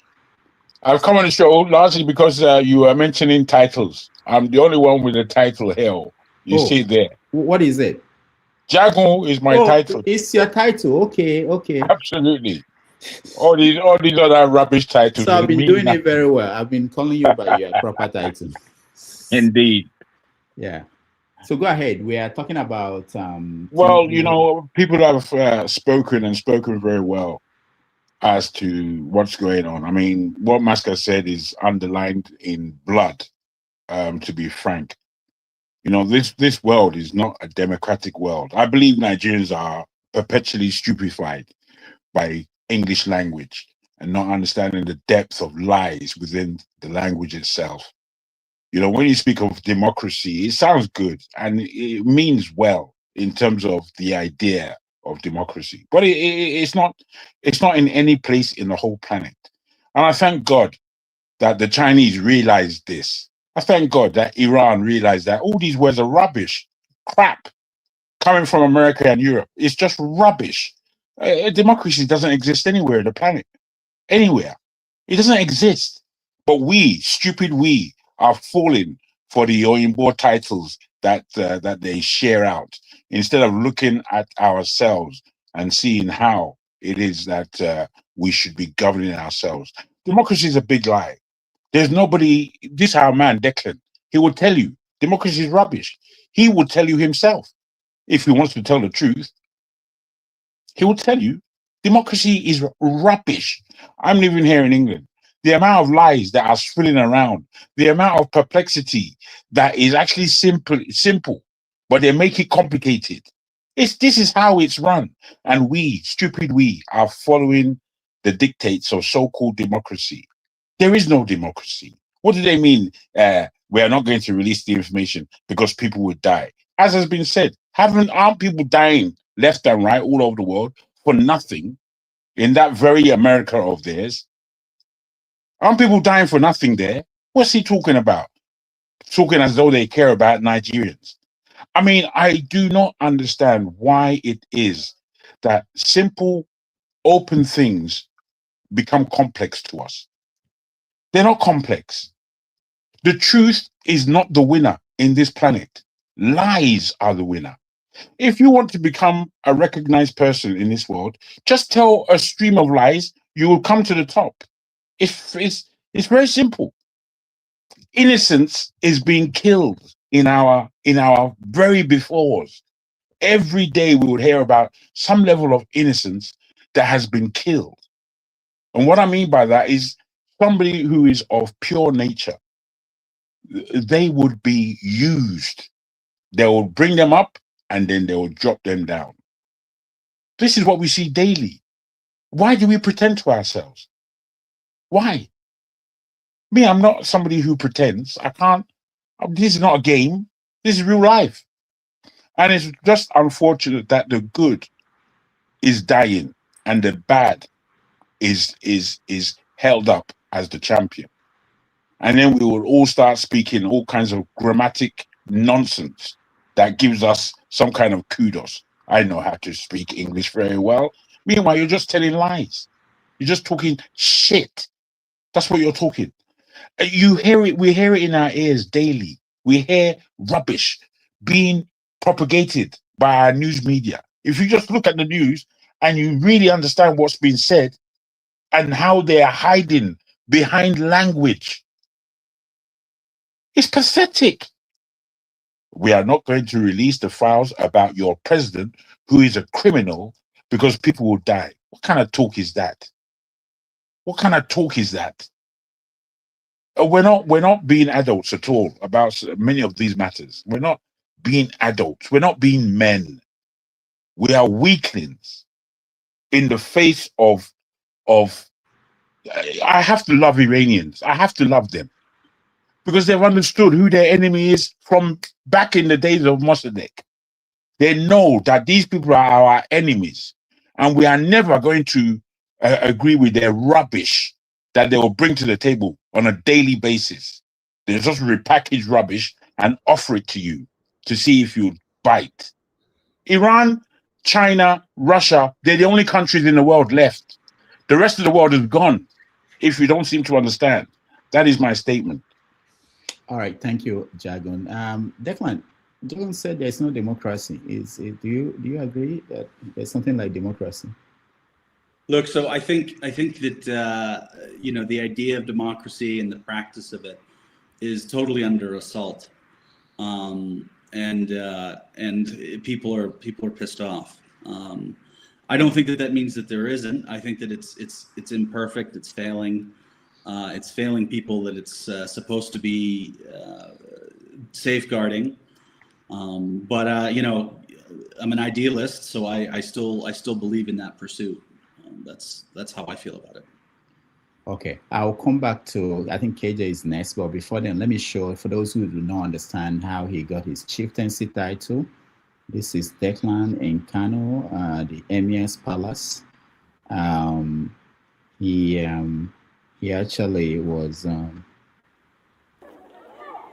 I've come on the show largely because you are mentioning titles. I'm the only one with the title Hell. You see there. What is it? Jagon is my title. It's your title. Okay. Absolutely. All these other rubbish titles. So I've been mean doing nothing. it very well. I've been calling you by your proper title. Indeed. Yeah. So go ahead. We are talking about. Well, you know, people have spoken and spoken very well as to what's going on. I mean, what Maska said is underlined in blood. To be frank, you know, this world is not a democratic world. I believe Nigerians are perpetually stupefied by English language and not understanding the depth of lies within the language itself. You know, when you speak of democracy, it sounds good and it means well in terms of the idea of democracy, but it's not. It's not in any place in the whole planet. And I thank God that the Chinese realized this. I thank God that Iran realized that all these words are rubbish, crap, coming from America and Europe. It's just rubbish. Democracy doesn't exist anywhere on the planet. Anywhere. It doesn't exist. But we, stupid we, are falling for the Oyinbo titles that they share out instead of looking at ourselves and seeing how it is that we should be governing ourselves. Democracy is a big lie. There's nobody, this our man, Declan, he will tell you democracy is rubbish. He will tell you himself. If he wants to tell the truth, he will tell you democracy is rubbish. I'm living here in England. The amount of lies that are spilling around, the amount of perplexity that is actually simple, but they make it complicated. This is how it's run. And we, stupid we, are following the dictates of so-called democracy. There is no democracy. What do they mean? We are not going to release the information because people would die. As has been said, aren't people dying left and right all over the world for nothing in that very America of theirs? Aren't people dying for nothing there? What's he talking about? Talking as though they care about Nigerians. I mean, I do not understand why it is that simple, open things become complex to us. They're not complex. The truth is not the winner in this planet. Lies are the winner. If you want to become a recognized person in this world, just tell a stream of lies, you will come to the top. It's very simple. Innocence is being killed in our very befores. Every day we would hear about some level of innocence that has been killed. And what I mean by that is somebody who is of pure nature, they would be used. They will bring them up and then they will drop them down. This is what we see daily. Why do we pretend to ourselves? Why? Me, I'm not somebody who pretends. I can't. This is not a game. This is real life. And it's just unfortunate that the good is dying and the bad is held up as the champion. And then we will all start speaking all kinds of grammatic nonsense that gives us some kind of kudos. I know how to speak English very well. Meanwhile, you're just telling lies. You're just talking shit. That's what you're talking. You hear it, we hear it in our ears daily. We hear rubbish being propagated by our news media. If you just look at the news and you really understand what's being said and how they are hiding behind language, it's pathetic. We are not going to release the files about your president, who is a criminal, because people will die. What kind of talk is that? What kind of talk is that? We're not being adults at all about many of these matters. We're not being adults. We're not being men. We are weaklings in the face of. I have to love Iranians. I have to love them because they've understood who their enemy is from back in the days of Mossadegh. They know that these people are our enemies, and we are never going to agree with their rubbish that they will bring to the table on a daily basis. They just repackage rubbish and offer it to you to see if you bite. Iran, China, Russia, they're the only countries in the world left. The rest of the world is gone, if you don't seem to understand. That is my statement. All right, thank you, Jagon. Declan, Jagon said there's no democracy. Do you agree that there's something like democracy? Look, so I think that you know, the idea of democracy and the practice of it is totally under assault, and people are pissed off. I don't think that means that there isn't. I think that it's imperfect. It's failing. It's failing people that it's supposed to be safeguarding. But you know, I'm an idealist, so I still believe in that pursuit. That's how I feel about it. Okay, I'll come back to, I think KJ is next, but before then, let me show, for those who do not understand how he got his chieftaincy title. This is Declan in Kanu, the Emir's palace. He actually was.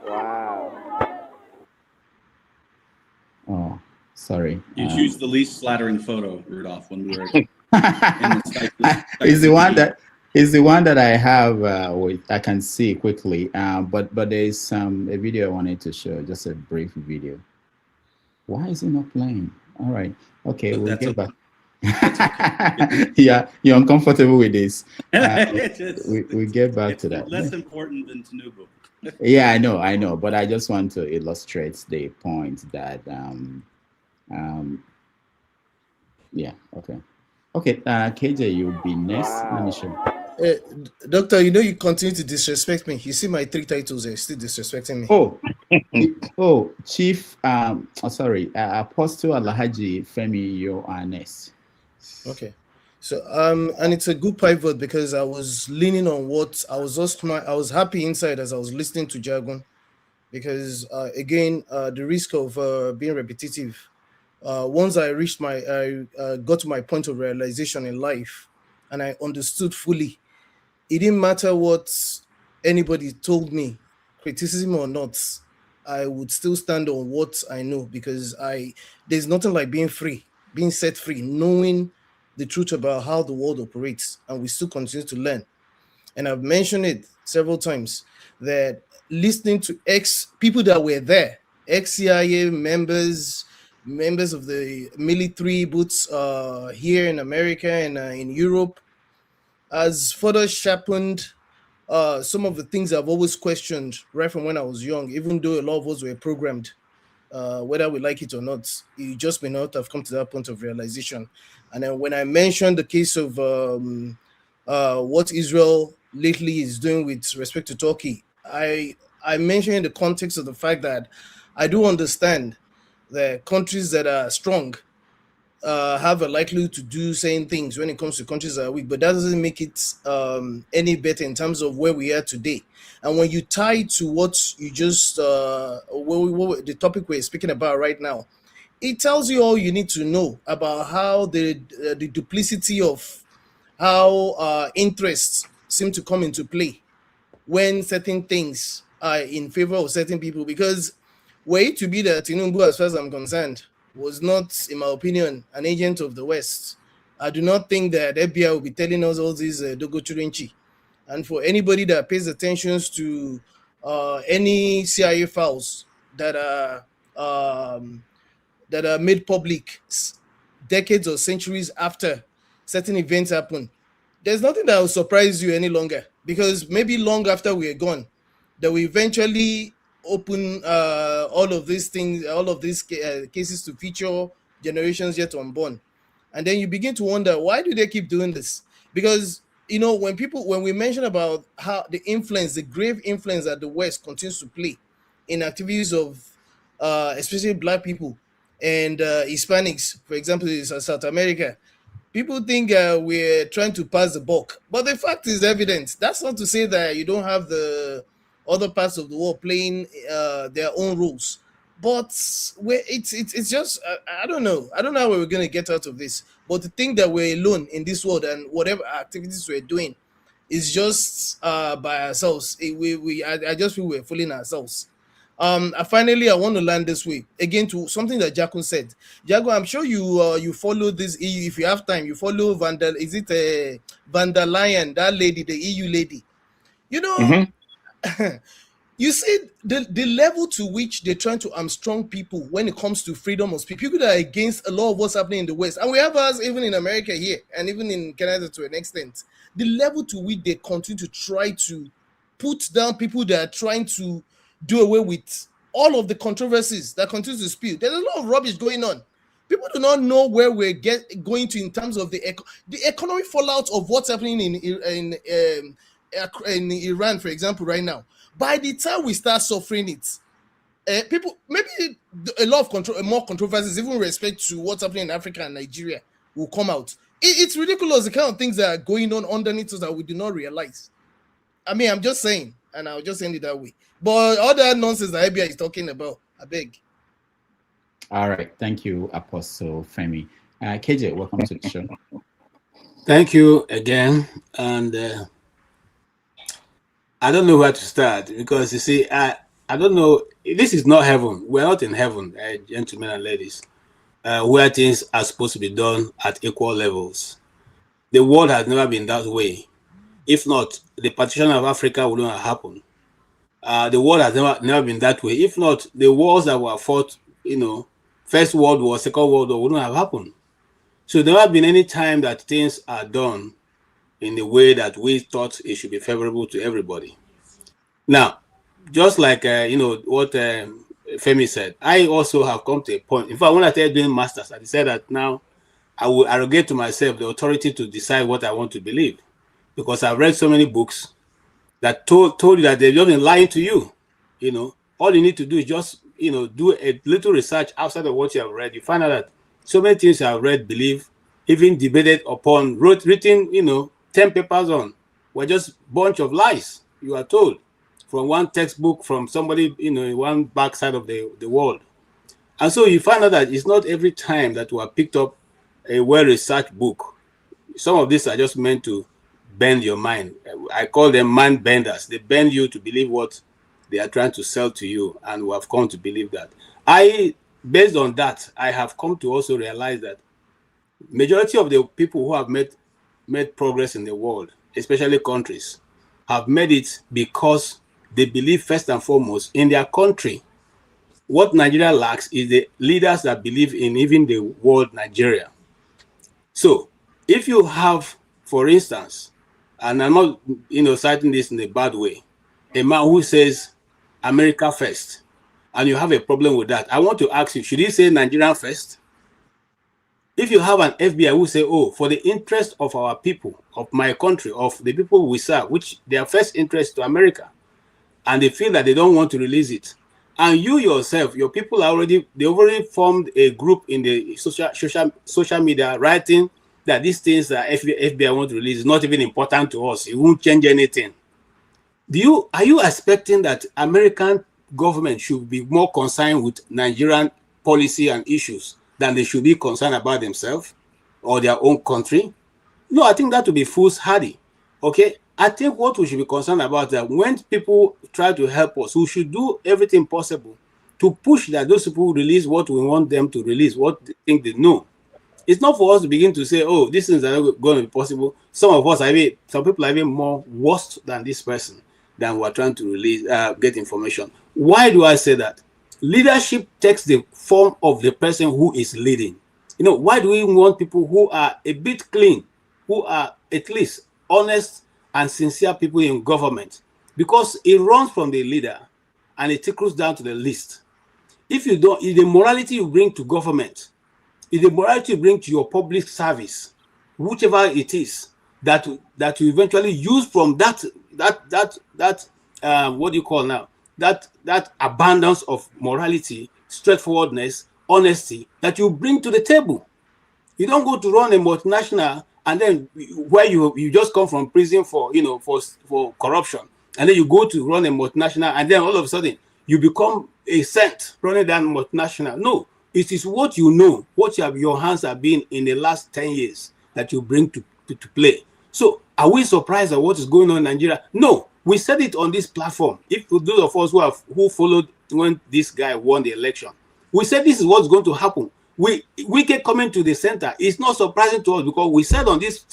Wow. Oh, sorry. You choose the least flattering photo, Rudolph, when we were. Is the one that I have. I can see quickly. But there's a video I wanted to show, just a brief video. Why is it not playing? All right. Okay, we'll get back. Yeah, you're uncomfortable with this. We get back to that. Less important than Tinubu. Yeah, I know, but I just want to illustrate the point that yeah, okay, KJ, you'll be next. Let me show. Doctor, you know you continue to disrespect me. You see my 3 titles there, still disrespecting me. Oh, Chief, sorry, Apostle Alhaji Femi, you are next. Okay, so and it's a good pivot because I was leaning on what I was happy inside as I was listening to jargon, because again, the risk of being repetitive. Once I reached I got to my point of realization in life, and I understood fully. It didn't matter what anybody told me, criticism or not, I would still stand on what I know, because there's nothing like being free, being set free, knowing the truth about how the world operates, and we still continue to learn. And I've mentioned it several times that listening to people that were there, ex-CIA members of the military boots here in America and in Europe, has further sharpened some of the things I've always questioned right from when I was young, even though a lot of us were programmed, whether we like it or not. You just may not have come to that point of realization. And then when I mentioned the case of what Israel lately is doing with respect to Turkey, I mentioned in the context of the fact that I do understand that countries that are strong have a likelihood to do same things when it comes to countries that are weak, but that doesn't make it any better in terms of where we are today. And when you tie to what you just the topic we're speaking about right now, it tells you all you need to know about how the duplicity of how interests seem to come into play when certain things are in favor of certain people. Because were it to be that Tinubu, as far as I'm concerned, was not, in my opinion, an agent of the West, I do not think that FBI will be telling us all these Dogo Churenchi. And for anybody that pays attention to any CIA files that are made public decades or centuries after certain events happen, there's nothing that will surprise you any longer, because maybe long after we are gone, that we eventually open all of these things, all of these cases to future generations yet unborn. And then you begin to wonder, why do they keep doing this? Because, you know, when we mention about how the grave influence that the West continues to play in activities of especially Black people and Hispanics, for example, in South America, people think we're trying to pass the buck. But the fact is evident. That's not to say that you don't have the other parts of the world playing their own rules, but it's just I don't know how we're going to get out of this. But to think that we're alone in this world and whatever activities we're doing is just by ourselves, I just feel we're fooling ourselves. Finally, I want to land this way again to something that Jaco said. Jaco, I'm sure you follow this EU. If you have time, you follow van der Leyen, that lady, the EU lady. You know. You see the level to which they're trying to armstrong people when it comes to freedom of speech. People that are against a lot of what's happening in the West, and we have us even in America here, and even in Canada to an extent. The level to which they continue to try to put down people that are trying to do away with all of the controversies that continue to spew. There's a lot of rubbish going on. People do not know where we're going to in terms of the economic fallout of what's happening in Iran, for example, right now. By the time we start suffering it, people, maybe a lot of more controversies, even with respect to what's happening in Africa and Nigeria, will come out. It's ridiculous, the kind of things that are going on underneath us that we do not realize. I mean, I'm just saying, and I'll just end it that way. But all that nonsense that IBI is talking about, I beg. All right. Thank you, Apostle Femi. KJ, welcome to the show. Thank you again. And I don't know where to start because, you see, I don't know. This is not heaven. We're not in heaven, gentlemen and ladies, where things are supposed to be done at equal levels. The world has never been that way. If not, the partition of Africa wouldn't have happened. The world has never been that way. If not, the wars that were fought, First World War, Second World War wouldn't have happened. So there have been any time that things are done in the way that we thought it should be favorable to everybody. Now, just like what Femi said, I also have come to a point. In fact, when I started doing masters, I decided that now I will arrogate to myself the authority to decide what I want to believe, because I've read so many books that told you that they've just been lying to you. All you need to do is just do a little research outside of what you have read. You find out that so many things you have read, believe, even debated upon, written, 10 papers on, were just bunch of lies. You are told from one textbook from somebody, in one backside of the world. And so you find out that it's not every time that we have picked up a well-researched book. Some of these are just meant to bend your mind. I call them mind benders. They bend you to believe what they are trying to sell to you, and we have come to believe that. Based on that, I have come to also realize that majority of the people who have made progress in the world, especially countries, have made it because they believe first and foremost in their country. What Nigeria lacks is the leaders that believe in even the word Nigeria. So if you have, for instance, and I'm not citing this in a bad way, a man who says America first, and you have a problem with that, I want to ask you, should he say Nigeria first? If you have an FBI who say, oh, for the interest of our people, of my country, of the people we serve, which their first interest to America, and they feel that they don't want to release it, and you yourself, your people they already formed a group in the social media writing that these things that FBI want to release is not even important to us. It won't change anything. Are you expecting that American government should be more concerned with Nigerian policy and issues than they should be concerned about themselves or their own country? No, I think that would be foolhardy. Okay, I think what we should be concerned about is that when people try to help us, we should do everything possible to push that those people release what we want them to release, what they think they know. It's not for us to begin to say, oh, these things are not going to be possible. Some people are even more worse than this person than we're trying to release, get information. Why do I say that? Leadership takes the form of the person who is leading. Why do we want people who are a bit clean, who are at least honest and sincere people in government? Because it runs from the leader and it trickles down to the least. If the morality you bring to government, if the morality you bring to your public service, whichever it is, that you eventually use from that what do you call now? That abundance of morality, straightforwardness, honesty that you bring to the table. You don't go to run a multinational and then where you just come from prison for corruption, and then you go to run a multinational and then all of a sudden you become a saint running that multinational. No, it is what you know, what your hands have been in the last 10 years that you bring to play. So are we surprised at what is going on in Nigeria? No, we said it on this platform. If those of us who followed when this guy won the election, we said this is what's going to happen. We keep coming to the center. It's not surprising to us because we said on this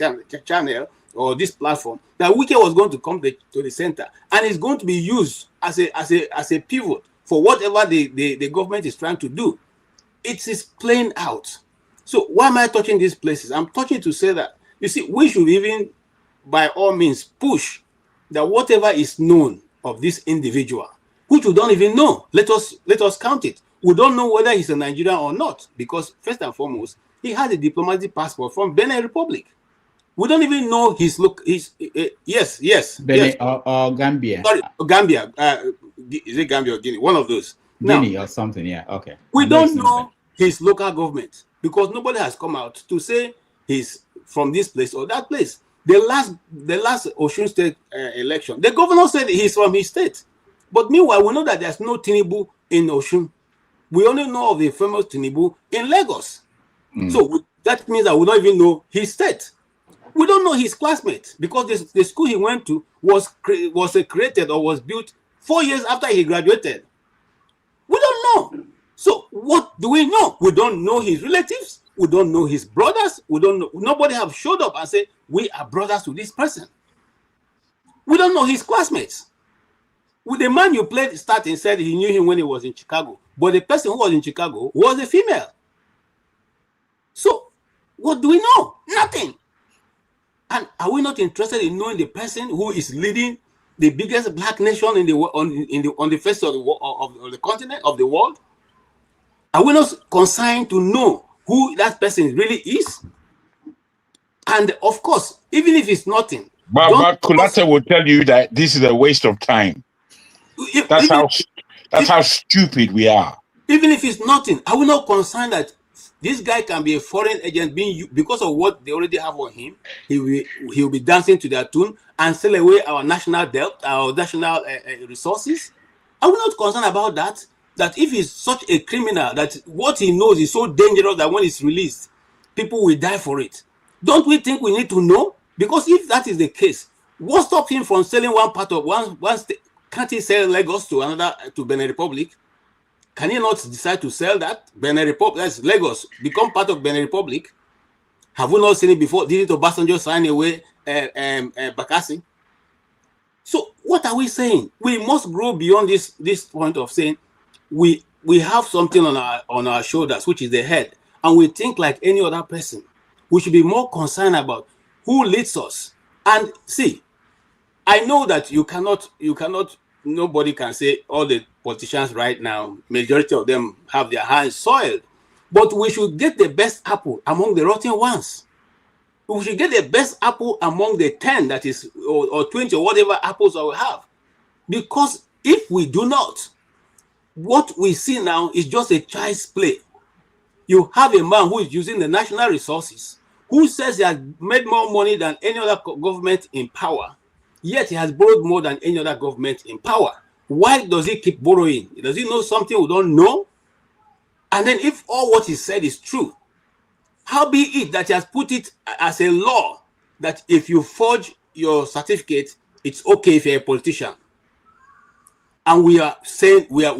channel or this platform, that Wike was going to come to the center, and it's going to be used as a pivot for whatever the government is trying to do. It is playing out. So why am I touching these places? I'm touching to say that, you see, we should even, by all means, push that whatever is known of this individual, which we don't even know, let us count it. We don't know whether he's a Nigerian or not, because first and foremost, he had a diplomatic passport from Benin Republic. We don't even know his look. Yes. Benin or Gambia. Sorry, Gambia. Is it Gambia or Guinea? One of those. Guinea or something. Yeah. Okay. We don't know his local government because nobody has come out to say he's from this place or that place. The last Osun State election, the governor said he's from his state, but meanwhile we know that there's no Tinubu in Osun. We only know of the famous Tinubu in Lagos. So that means that we don't even know his state. We don't know his classmates because the school he went to was created or was built 4 years after he graduated. We don't know. So what do we know? We don't know his relatives. We don't know his brothers. We don't know. Nobody have showed up and said, we are brothers to this person. We don't know his classmates. With the man you played starting said he knew him when he was in Chicago. But the person who was in Chicago was a female. So what do we know? Nothing. And are we not interested in knowing the person who is leading the biggest black nation on the face of the continent, of the world? Are we not concerned to know who that person really is? And of course, even if it's nothing, but Kulate will tell you that this is a waste of time. That's how stupid we are. Even if it's nothing, are we not concerned that this guy can be a foreign agent because of what they already have on him? He will be dancing to their tune and sell away our national debt, our national resources. Are we not concerned about that? That if he's such a criminal, that what he knows is so dangerous that when it's released, people will die for it. Don't we think we need to know? Because if that is the case, what stops him from selling one part of one state? Can't he sell Lagos to Benin Republic? Can he not decide to sell that? Benin Republic, that's Lagos, become part of Benin Republic. Have we not seen it before? Did it Obasanjo sign away Bakassi? So what are we saying? We must grow beyond this point of saying we have something on our shoulders, which is the head, and we think like any other person. We should be more concerned about who leads us. And see, I know that you cannot, nobody can say all the politicians right now, majority of them have their hands soiled, but we should get the best apple among the rotten ones. We should get the best apple among the 10 that is, or 20 or whatever apples that we have. Because if we do not, what we see now is just a child's play. You have a man who is using the national resources, who says he has made more money than any other government in power, yet he has borrowed more than any other government in power. Why does he keep borrowing? Does he know something we don't know? And then if all what he said is true, how be it that he has put it as a law that if you forge your certificate, it's okay if you're a politician? And we are saying we are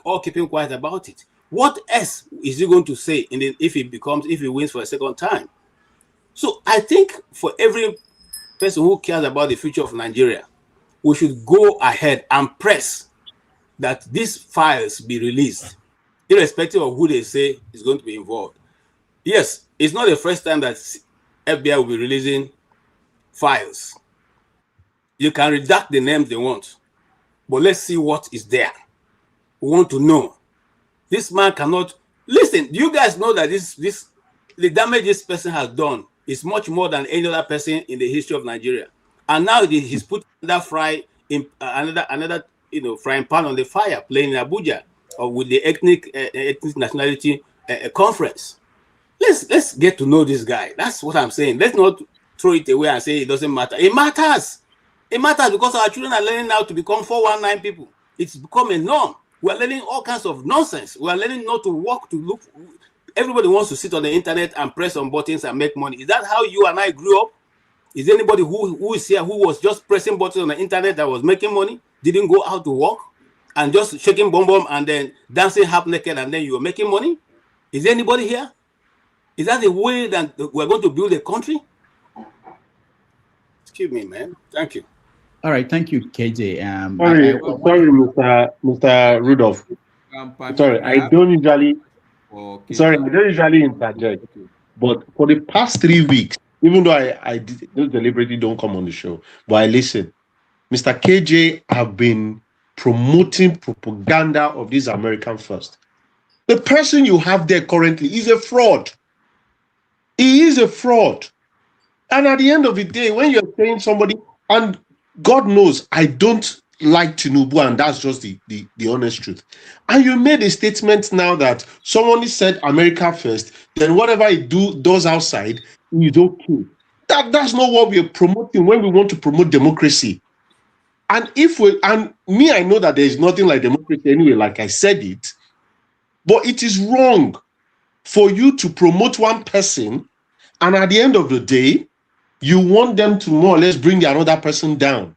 all keeping quiet about it. What else is he going to say if he wins for a second time? So I think for every person who cares about the future of Nigeria, we should go ahead and press that these files be released, irrespective of who they say is going to be involved. Yes, it's not the first time that FBI will be releasing files. You can redact the names they want, but let's see what is there. We want to know. This man cannot listen. Do you guys know that the damage this person has done is much more than any other person in the history of Nigeria? And now he's put another frying pan on the fire, playing in Abuja or with the ethnic nationality conference. Let's get to know this guy. That's what I'm saying. Let's not throw it away and say it doesn't matter. It matters. It matters because our children are learning now to become 419 people. It's become a norm. We are learning all kinds of nonsense. We are learning not to walk, to look. Everybody wants to sit on the internet and press on buttons and make money. Is that how you and I grew up? Is there anybody who is here who was just pressing buttons on the internet that was making money, didn't go out to work, and just shaking bomb and then dancing half naked and then you were making money? Is there anybody here? Is that the way that we're going to build a country? Excuse me, man. Thank you. All right, thank you, KJ. Sorry, Mr. Rudolph. Sorry, I don't usually. Sorry, I don't usually interject. But for the past 3 weeks, even though I deliberately don't come on the show, but I listen. Mr. KJ have been promoting propaganda of this American first. The person you have there currently is a fraud. He is a fraud. And at the end of the day, when you're saying somebody, and God knows I don't like Tinubu, and that's just the honest truth. And you made a statement now that someone said America first, then whatever he does outside is okay. That's not what we're promoting when we want to promote democracy. And I know that there is nothing like democracy anyway, like I said it, but it is wrong for you to promote one person, and at the end of the day, you want them to more or less bring the another person down.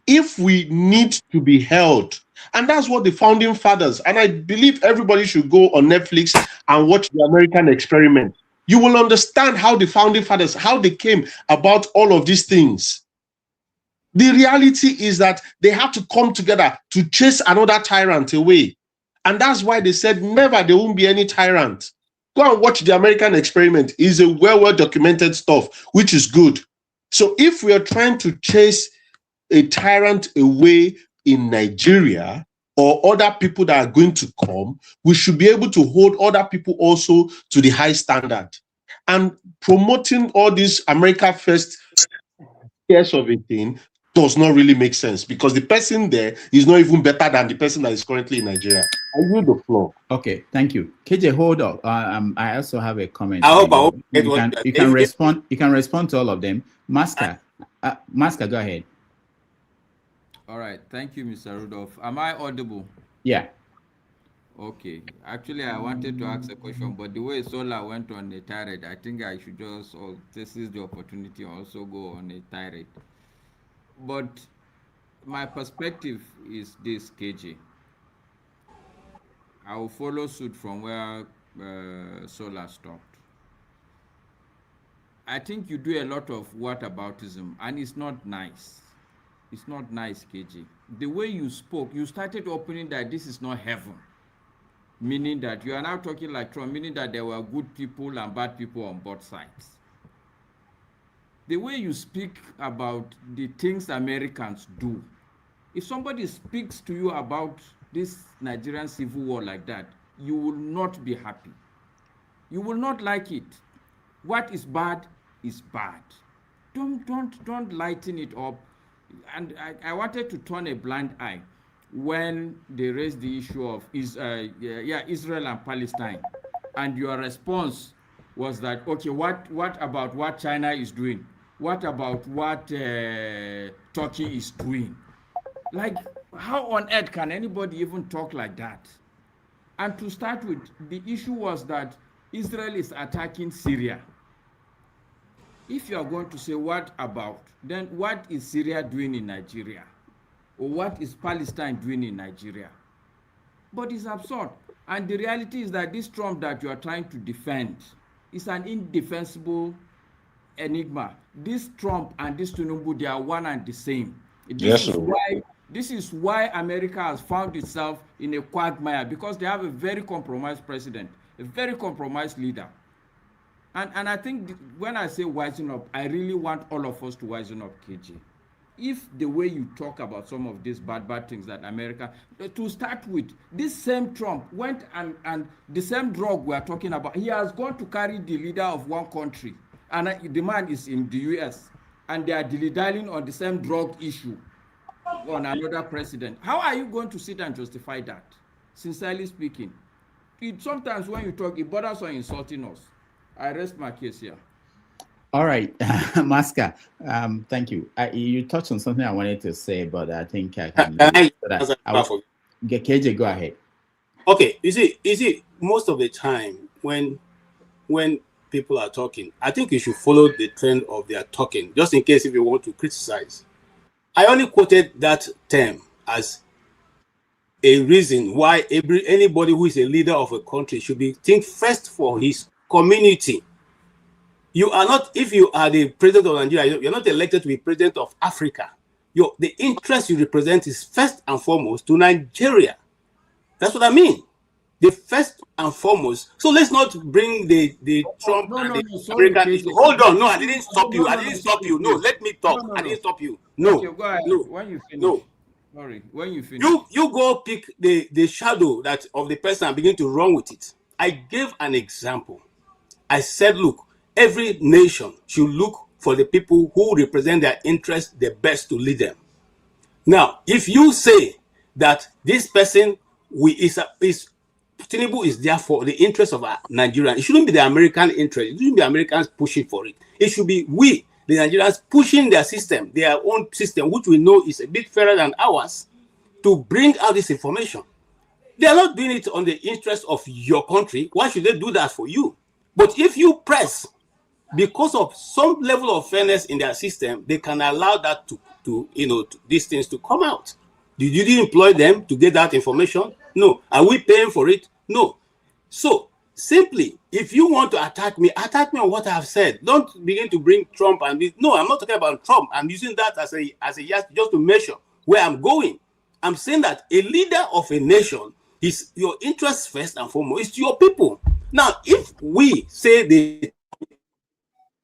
If we need to be held, and that's what the founding fathers, and I believe everybody should go on Netflix and watch the American Experiment. You will understand how the founding fathers, how they came about all of these things. The reality is that they have to come together to chase another tyrant away. And that's why they said never, there won't be any tyrant. Go and watch the American Experiment. It's a well documented stuff, which is good. So if we are trying to chase a tyrant away in Nigeria or other people that are going to come, we should be able to hold other people also to the high standard. And promoting all this America first years of a thing does not really make sense, because the person there is not even better than the person that is currently in Nigeria. I yield the floor. Okay, thank you. KJ, hold up. I also have a comment. You can respond. You can respond to all of them. Masker, go ahead. All right, thank you, Mr. Rudolph. Am I audible? Yeah. Okay. Actually, I wanted to ask a question, but the way Sola went on a tirade, I think I should just, this is the opportunity, also go on a tirade. But my perspective is this, KJ. I will follow suit from where Sola stopped. I think you do a lot of whataboutism, and it's not nice. It's not nice, KJ. The way you spoke, you started opening that this is not heaven, meaning that you are now talking like Trump, meaning that there were good people and bad people on both sides. The way you speak about the things Americans do, if somebody speaks to you about this Nigerian civil war like that, you will not be happy. You will not like it. What is bad is bad. Don't lighten it up. And I wanted to turn a blind eye when they raised the issue of Israel and Palestine, and your response was that, okay, what about what China is doing? What about what Turkey is doing? Like, how on earth can anybody even talk like that? And to start with, the issue was that Israel is attacking Syria. If you are going to say what about, then what is Syria doing in Nigeria? Or what is Palestine doing in Nigeria? But it's absurd. And the reality is that this Trump that you are trying to defend is an indefensible enigma. This Trump and this Tinubu, they are one and the same. This is why America has found itself in a quagmire, because they have a very compromised president, a very compromised leader. And I think when I say wisen up, I really want all of us to wisen up, KJ. If the way you talk about some of these bad things that America, to start with, this same Trump went and the same drug we are talking about, he has gone to carry the leader of one country, and the man is in the US, and they are dilly-dallying on the same drug issue on another president. How are you going to sit and justify that? Sincerely speaking, sometimes when you talk, it borders on insulting us. I rest my case here. All right, Maska, thank you. You touched on something I wanted to say, but I think I can. KJ, go ahead. Okay, you see, most of the time when people are talking, I think you should follow the trend of their talking, just in case if you want to criticize. I only quoted that term as a reason why anybody who is a leader of a country should think first for his community. You are not, if you are the president of Nigeria, you're not elected to be president of Africa. The interest you represent is first and foremost to Nigeria. That's what I mean. The first and foremost. So let's not bring the Trump and the American issue. Hold on. No, I didn't stop you. I didn't stop you. No, let me talk. I didn't stop you. No. Okay, go ahead. No. When you finish. No. Sorry. When you finish. You go pick the shadow that of the person and begin to run with it. I gave an example. I said, look, every nation should look for the people who represent their interests the best to lead them. Now, if you say that this person Tinubu is there for the interest of Nigeria, it shouldn't be the American interest. It shouldn't be Americans pushing for it. It should be we, the Nigerians, pushing their system, their own system, which we know is a bit fairer than ours, to bring out this information. They are not doing it on the interest of your country. Why should they do that for you? But if you press, because of some level of fairness in their system, they can allow that these things to come out. Did you employ them to get that information? No. Are we paying for it? No. So simply, if you want to attack me on what I have said. Don't begin to bring Trump and this. No, I'm not talking about Trump. I'm using that as a just to measure where I'm going. I'm saying that a leader of a nation is your interest first and foremost. It's your people. Now, if we say the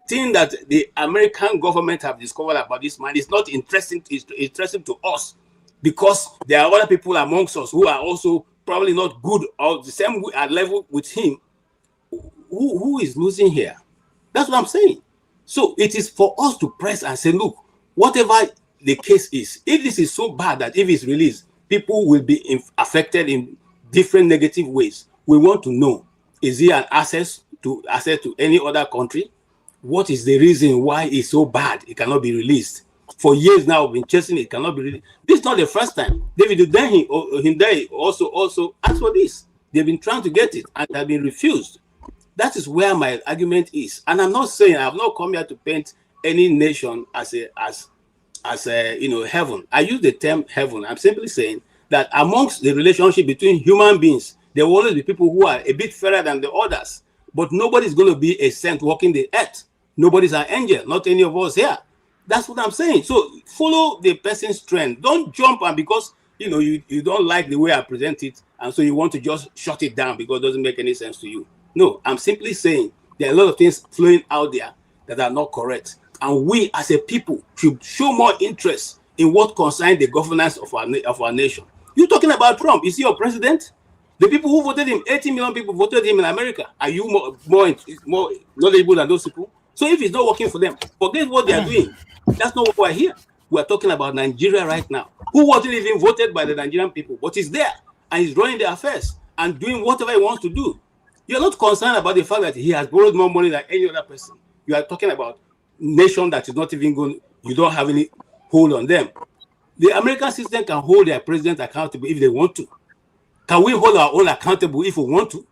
thing that the American government have discovered about this man is not interesting to us, because there are other people amongst us who are also probably not good or the same level with him, who is losing here? That's what I'm saying. So it is for us to press and say, look, whatever the case is, if this is so bad that if it's released, people will be affected in different negative ways. We want to know, is he an access to any other country? What is the reason why it's so bad it cannot be released? For years now, we've been chasing it, cannot be released. This is not the first time. David Udehi also asked for this. They've been trying to get it and have been refused. That is where my argument is. And I'm not saying, I have not come here to paint any nation as heaven. I use the term heaven. I'm simply saying that amongst the relationship between human beings, there will always be people who are a bit fairer than the others. But nobody's going to be a saint walking the earth. Nobody's an angel, not any of us here. That's what I'm saying. So follow the person's trend. Don't jump and because you don't like the way I present it, and so you want to just shut it down because it doesn't make any sense to you. No, I'm simply saying there are a lot of things flowing out there that are not correct. And we as a people should show more interest in what concerns the governance of our nation. You're talking about Trump. Is he your president? The people who voted him, 80 million people voted him in America. Are you more knowledgeable than those people? So if it's not working for them, forget what they are doing. That's not what we're here. We're talking about Nigeria right now, who wasn't even voted by the Nigerian people, but is there and is running the affairs and doing whatever he wants to do. You're not concerned about the fact that he has borrowed more money than any other person. You are talking about nation that is not even going, you don't have any hold on them. The American system can hold their president accountable if they want to. Can we hold our own accountable if we want to?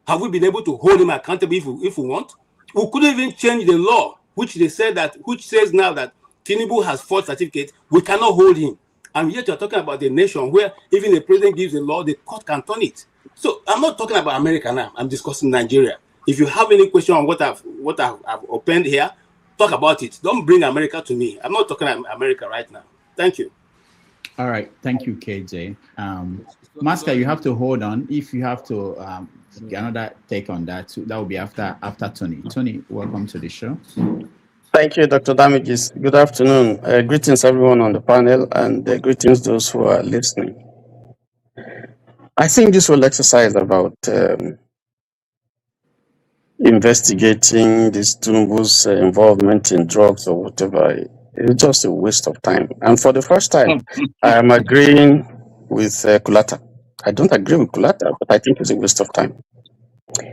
Have we been able to hold him accountable if we want? We couldn't even change the law, which says now that Tinubu has false certificate. We cannot hold him. And yet you're talking about the nation where even the president gives the law, the court can turn it. So I'm not talking about America now. I'm discussing Nigeria. If you have any question on what I've opened here, talk about it. Don't bring America to me. I'm not talking about America right now. Thank you. All right. Thank you, KJ. Master, you have to hold on. If you have to get another take on that, that will be after Tony. Tony, welcome to the show. Thank you, Dr. Damages. Good afternoon. Greetings, everyone on the panel, and greetings those who are listening. I think this whole exercise about investigating this Tinubu's involvement in drugs or whatever is just a waste of time. And for the first time, I am agreeing with Kulata. I don't agree with Kulata, but I think it's a waste of time.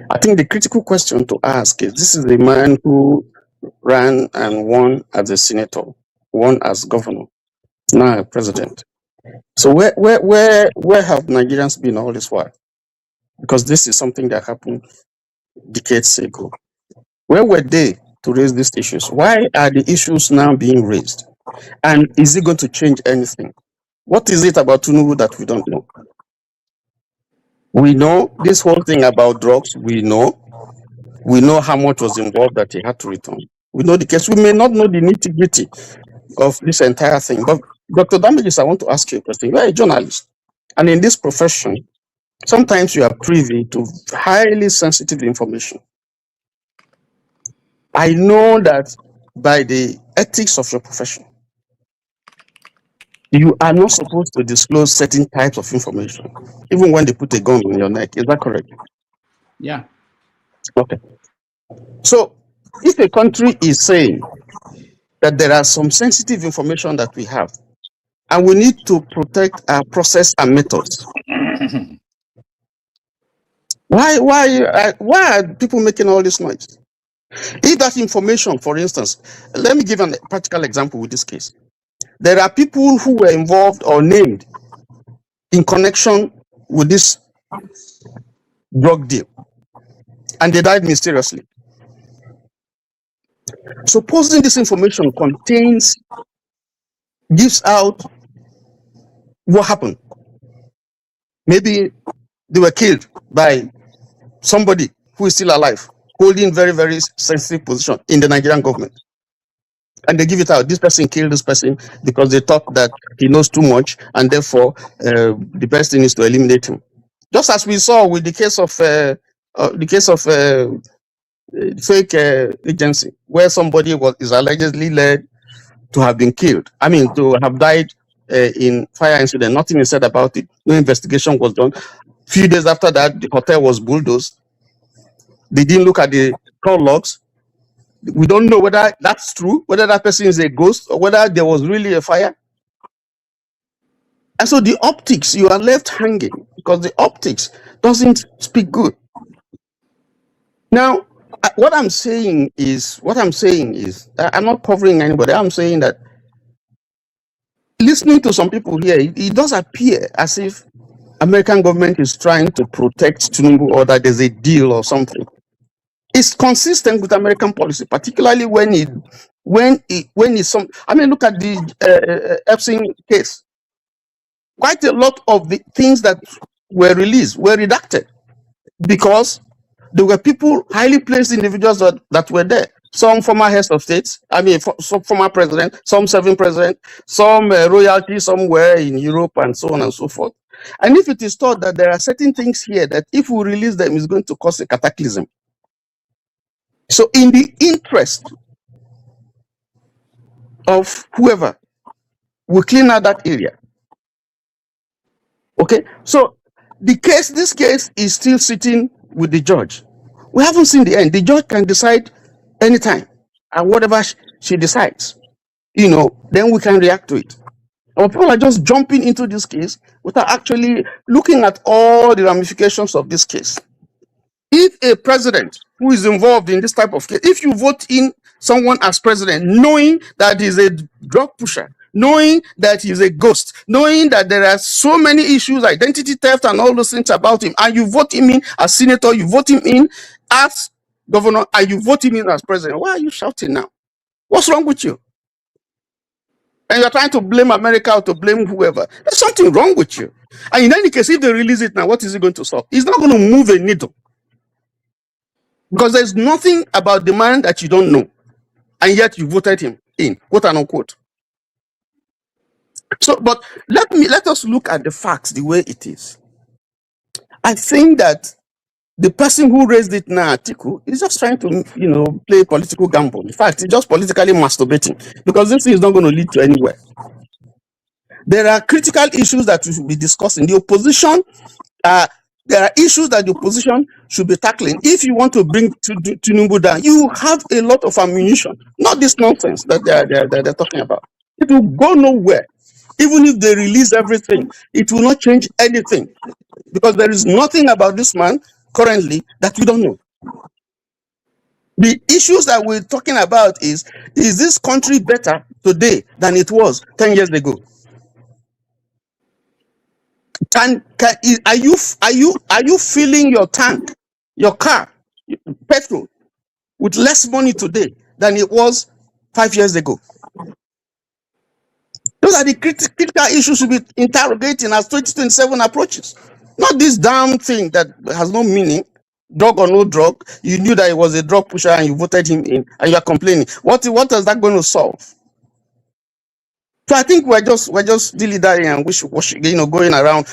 I think the critical question to ask is, this is the man who ran and won as a senator, won as governor, now a president. So where have Nigerians been all this while? Because this is something that happened decades ago. Where were they to raise these issues? Why are the issues now being raised? And is it going to change anything? What is it about Tinubu that we don't know? We know this whole thing about drugs, we know We know how much was involved that he had to return. We know the case. We may not know the nitty-gritty of this entire thing. But Dr. Damages, I want to ask you a question. You are a journalist. And in this profession, sometimes you are privy to highly sensitive information. I know that by the ethics of your profession, you are not supposed to disclose certain types of information, even when they put a gun on your neck. Is that correct? Yeah. Okay. So if a country is saying that there are some sensitive information that we have, and we need to protect our process and methods, why are people making all this noise? If that information, for instance, let me give a practical example with this case. There are people who were involved or named in connection with this drug deal, and they died mysteriously. Supposing this information gives out what happened. Maybe they were killed by somebody who is still alive, holding very, very sensitive position in the Nigerian government. And they give it out. This person killed this person because they thought that he knows too much, and therefore the best thing is to eliminate him. Just as we saw with the case of fake agency, where somebody is allegedly led to have been killed. I mean, to have died in fire incident. Nothing is said about it. No investigation was done. Few days after that, the hotel was bulldozed. They didn't look at the call logs. We don't know whether that's true, whether that person is a ghost, or whether there was really a fire. And so the optics, you are left hanging because the optics doesn't speak good. Now, what I'm saying is, I'm not covering anybody. I'm saying that listening to some people here, it does appear as if American government is trying to protect Tinubu, or that there's a deal or something. It's consistent with American policy, particularly when it's some. I mean, look at the Epstein case. Quite a lot of the things that were released were redacted because there were people, highly placed individuals that were there. Some former heads of states, some former president, some serving president, some royalty somewhere in Europe, and so on and so forth. And if it is thought that there are certain things here that if we release them is going to cause a cataclysm. So in the interest of whoever, we clean out that area. Okay, so this case is still sitting with the judge. We haven't seen the end. The judge can decide anytime, and whatever she decides, then we can react to it. Our people are just jumping into this case without actually looking at all the ramifications of this case. If a president who is involved in this type of case, if you vote in someone as president, knowing that he's a drug pusher, knowing that he's a ghost, knowing that there are so many issues, identity theft and all those things about him, and you vote him in as senator, you vote him in as governor, and you vote him in as president, why are you shouting now? What's wrong with you? And you're trying to blame America or to blame whoever. There's something wrong with you. And in any case, if they release it now, what is it going to solve? It's not going to move a needle. Because there's nothing about the man that you don't know, and yet you voted him in, quote and unquote. So, but let us look at the facts the way it is. I think that the person who raised it now, Atiku, is just trying to, play political gamble. In fact, he's just politically masturbating, because this thing is not going to lead to anywhere. There are critical issues that we should be discussing. The opposition, there are issues that the opposition should be tackling. If you want to bring Tinubu down, you have a lot of ammunition, not this nonsense that they're talking about. It will go nowhere. Even if they release everything, it will not change anything, because there is nothing about this man currently that we don't know. The issues that we're talking about is this country better today than it was 10 years ago? Are you filling your tank, your car, petrol, with less money today than it was 5 years ago? Those are the critical issues we'll be interrogating as 2027 approaches. Not this damn thing that has no meaning. drug or no drug, you knew that he was a drug pusher and you voted him in, and you are complaining. What is that going to solve? So I think we're just dilly-dallying and going round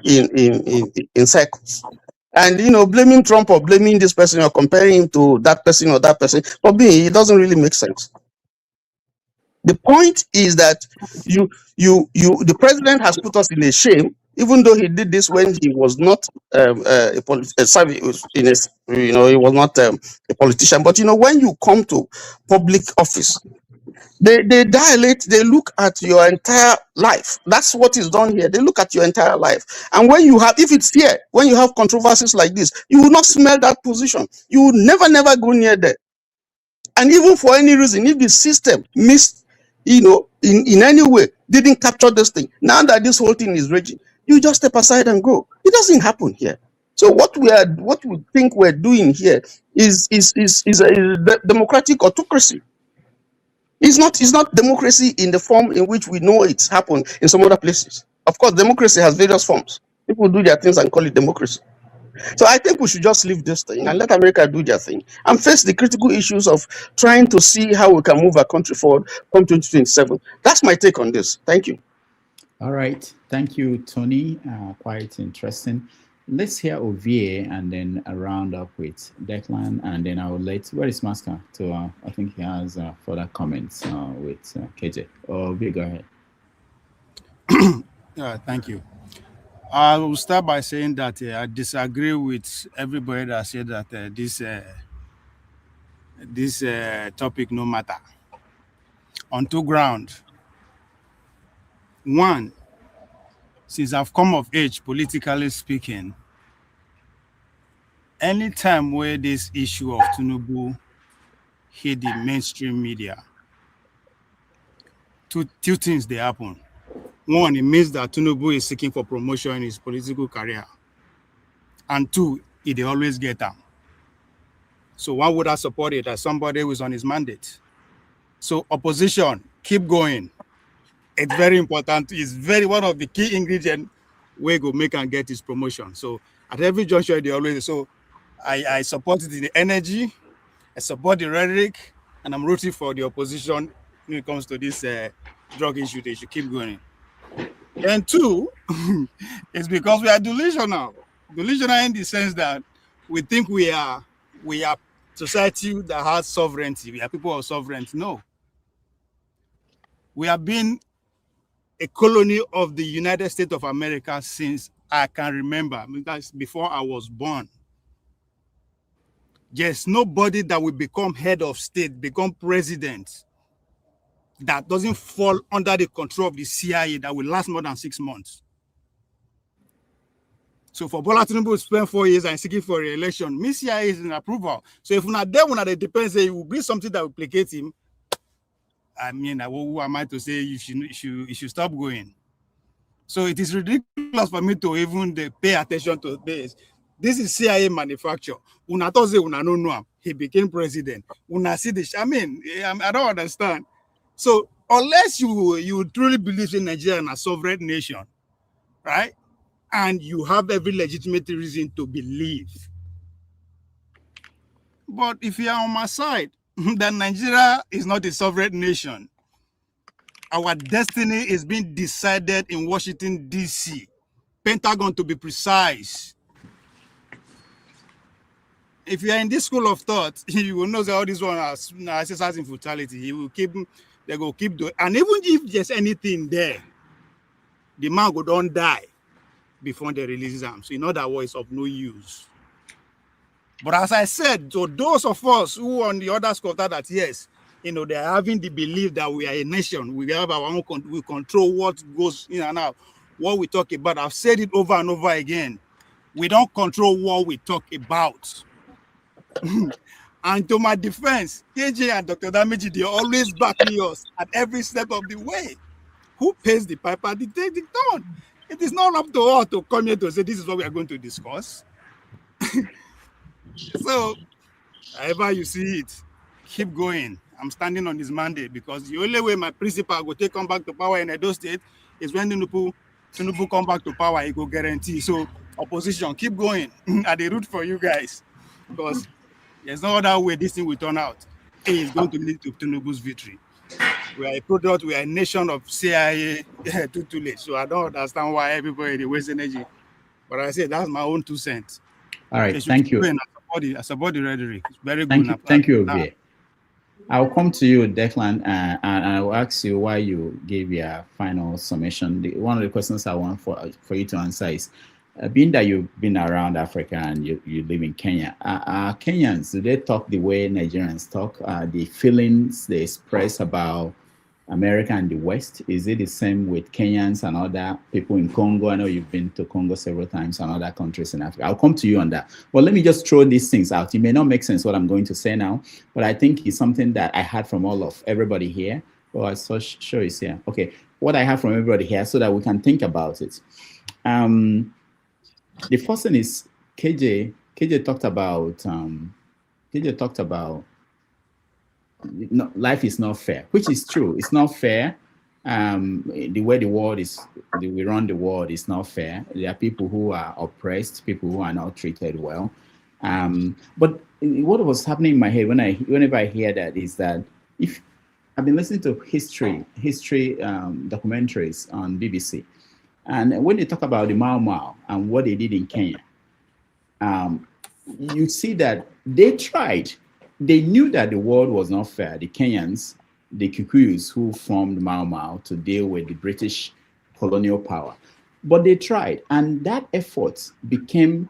in circles. And blaming Trump or blaming this person or comparing him to that person or that person, for me, it doesn't really make sense. The point is that the president has put us in a shame, even though he did this when he was not he was not a politician. But when you come to public office, they dilate, they look at your entire life. That's what is done here. They look at your entire life. And if it's here, when you have controversies like this, you will not smell that position. You will never go near there. And even for any reason, if the system missed, in any way, didn't capture this thing, now that this whole thing is raging, you just step aside and go. It doesn't happen here. So what we think we're doing here is a democratic autocracy. It's not democracy in the form in which we know it's happened in some other places. Of course, democracy has various forms. People do their things and call it democracy. So I think we should just leave this thing and let America do their thing and face the critical issues of trying to see how we can move our country forward from 2027. That's my take on this. Thank you. All right. Thank you, Tony. Quite interesting. Let's hear Ovie and then round up with Declan, and then I will where is Masker? I think he has further comments with KJ. Ovie, go ahead. Thank you. I will start by saying that I disagree with everybody that said that this topic no matter. On two grounds. One, since I've come of age, politically speaking, anytime where this issue of Tinubu hit the mainstream media, two things they happen. One, it means that Tinubu is seeking for promotion in his political career. And two, they always get them. So why would I support it as somebody who is on his mandate? So opposition, keep going. It's very important. It's one of the key ingredients where go make and get his promotion. So at every juncture, they always. So I support it in the energy, I support the rhetoric, and I'm rooting for the opposition when it comes to this drug issue. They should keep going. And two, it's because we are delusional. Delusional in the sense that we think we are society that has sovereignty. We are people of sovereignty. No. We have been a colony of the United States of America since I can remember. I mean, that's before I was born. There's nobody that will become head of state, become president, that doesn't fall under the control of the CIA that will last more than 6 months. So for Bola Tinubu to spend 4 years and seeking for re-election, Miss CIA is in approval. So if not there, when it depends, it will be something that will placate him. I mean, who am I to say you should stop going? So it is ridiculous for me to even pay attention to this. This is CIA manufacture. Una thought say una no know. He became president. Una see this. I mean, I don't understand. So unless you truly believe in Nigeria as a sovereign nation, right? And you have every legitimate reason to believe. But if you are on my side, then Nigeria is not a sovereign nation. Our destiny is being decided in Washington, D.C., Pentagon to be precise. If you are in this school of thought, you will know that all this one is exercising brutality. They will keep doing. And even if there's anything there, the man will don't die before they release them. So in other words, of no use. But as I said, to those of us who on the other school that yes, they are having the belief that we are a nation, we have our own, we control what goes in and out, what we talk about. I've said it over and over again. We don't control what we talk about. And to my defense, KJ and Dr. Dameji, they always back me up at every step of the way. Who pays the piper? They take the tone. It is not up to us to come here to say this is what we are going to discuss. So, however you see it, keep going. I'm standing on this mandate because the only way my principal will come back to power in Edo State is when Tinubu come back to power, he will guarantee. So opposition, keep going. I dey root for you guys because there's no other way this thing will turn out. A is going to lead to Tinubu's victory. We are a product, we are a nation of CIA too late. So I don't understand why everybody wastes energy. But I say that's my own 2 cents. All right, thank you. I support the rhetoric. It's very Thank good. you, thank you, Ovie. I'll come to you, Declan, and I'll ask you why you gave your final summation. One of the questions I want for you to answer is, being that you've been around Africa and you live in Kenya, are Kenyans, do they talk the way Nigerians talk? The feelings they express about America and the West, is it the same with Kenyans and other people in Congo? I know you've been to Congo several times and other countries in Africa. I'll come to you on that. But let me just throw these things out. It may not make sense what I'm going to say now, but I think it's something that I had from everybody here. Oh, I saw sure it's here. Okay, what I have from everybody here so that we can think about it. The first thing is KJ talked about no, life is not fair, which is true. It's not fair. The way we run the world is not fair. There are people who are oppressed, people who are not treated well. But what was happening in my head whenever I hear that is that if I've been listening to history documentaries on BBC, and when they talk about the Mau Mau and what they did in Kenya, you see that they tried. They knew that the world was not fair. The Kenyans, the Kikuyus who formed Mau Mau to deal with the British colonial power. But they tried, and that effort became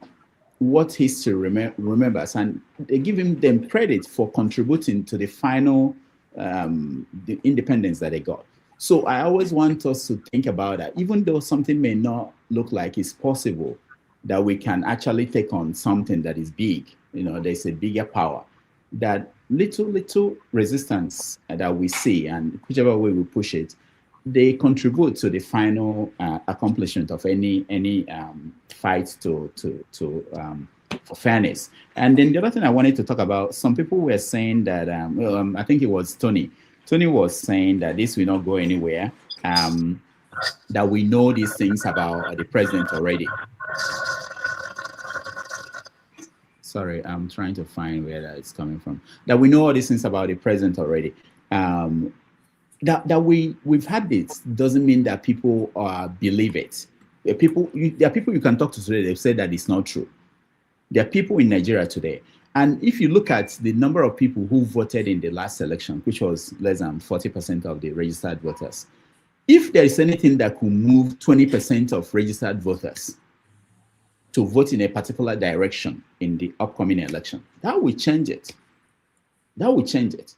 what history remembers, and they give them credit for contributing to the final the independence that they got. So I always want us to think about that, even though something may not look like it's possible, that we can actually take on something that is big. There's a bigger power. That little resistance that we see, and whichever way we push it, they contribute to the final accomplishment of any fight for fairness. And then the other thing I wanted to talk about, some people were saying that I think it was Tony. Tony was saying that this will not go anywhere. That we know these things about the president already. Sorry, I'm trying to find where that is coming from. That we know all these things about the president already. That we've had this doesn't mean that people believe it. There are people you can talk to today. They've said that it's not true. There are people in Nigeria today, and if you look at the number of people who voted in the last election, which was less than 40% of the registered voters, if there is anything that could move 20% of registered voters to vote in a particular direction in the upcoming election, that will change it. That will change it.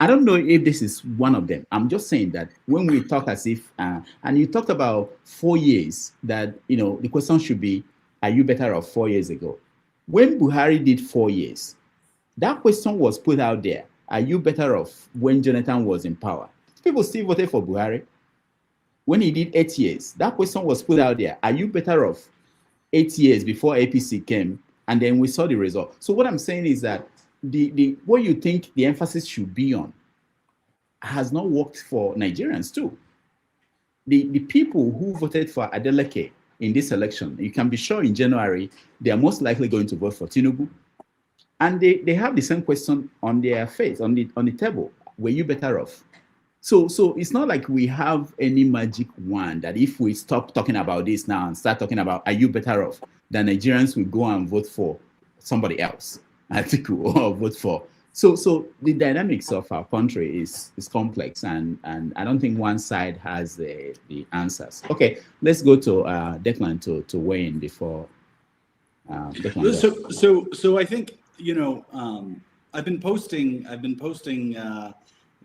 I don't know if this is one of them. I'm just saying that when we talk as if, and you talked about 4 years, that, the question should be, are you better off 4 years ago? When Buhari did 4 years, that question was put out there. Are you better off when Jonathan was in power? People still voted for Buhari. When he did 8 years, that question was put out there. Are you better off 8 years before APC came, and then we saw the result? So what I'm saying is that the what you think the emphasis should be on has not worked for Nigerians too. The people who voted for Adeleke in this election, you can be sure in January, they are most likely going to vote for Tinubu. And they have the same question on their face, on the table. Were you better off? So it's not like we have any magic wand that if we stop talking about this now and start talking about, are you better off, then Nigerians will go and vote for somebody else, I think, or vote for. So the dynamics of our country is complex, and I don't think one side has the answers. Okay, let's go to Declan to weigh in before. Declan. So I think I've been posting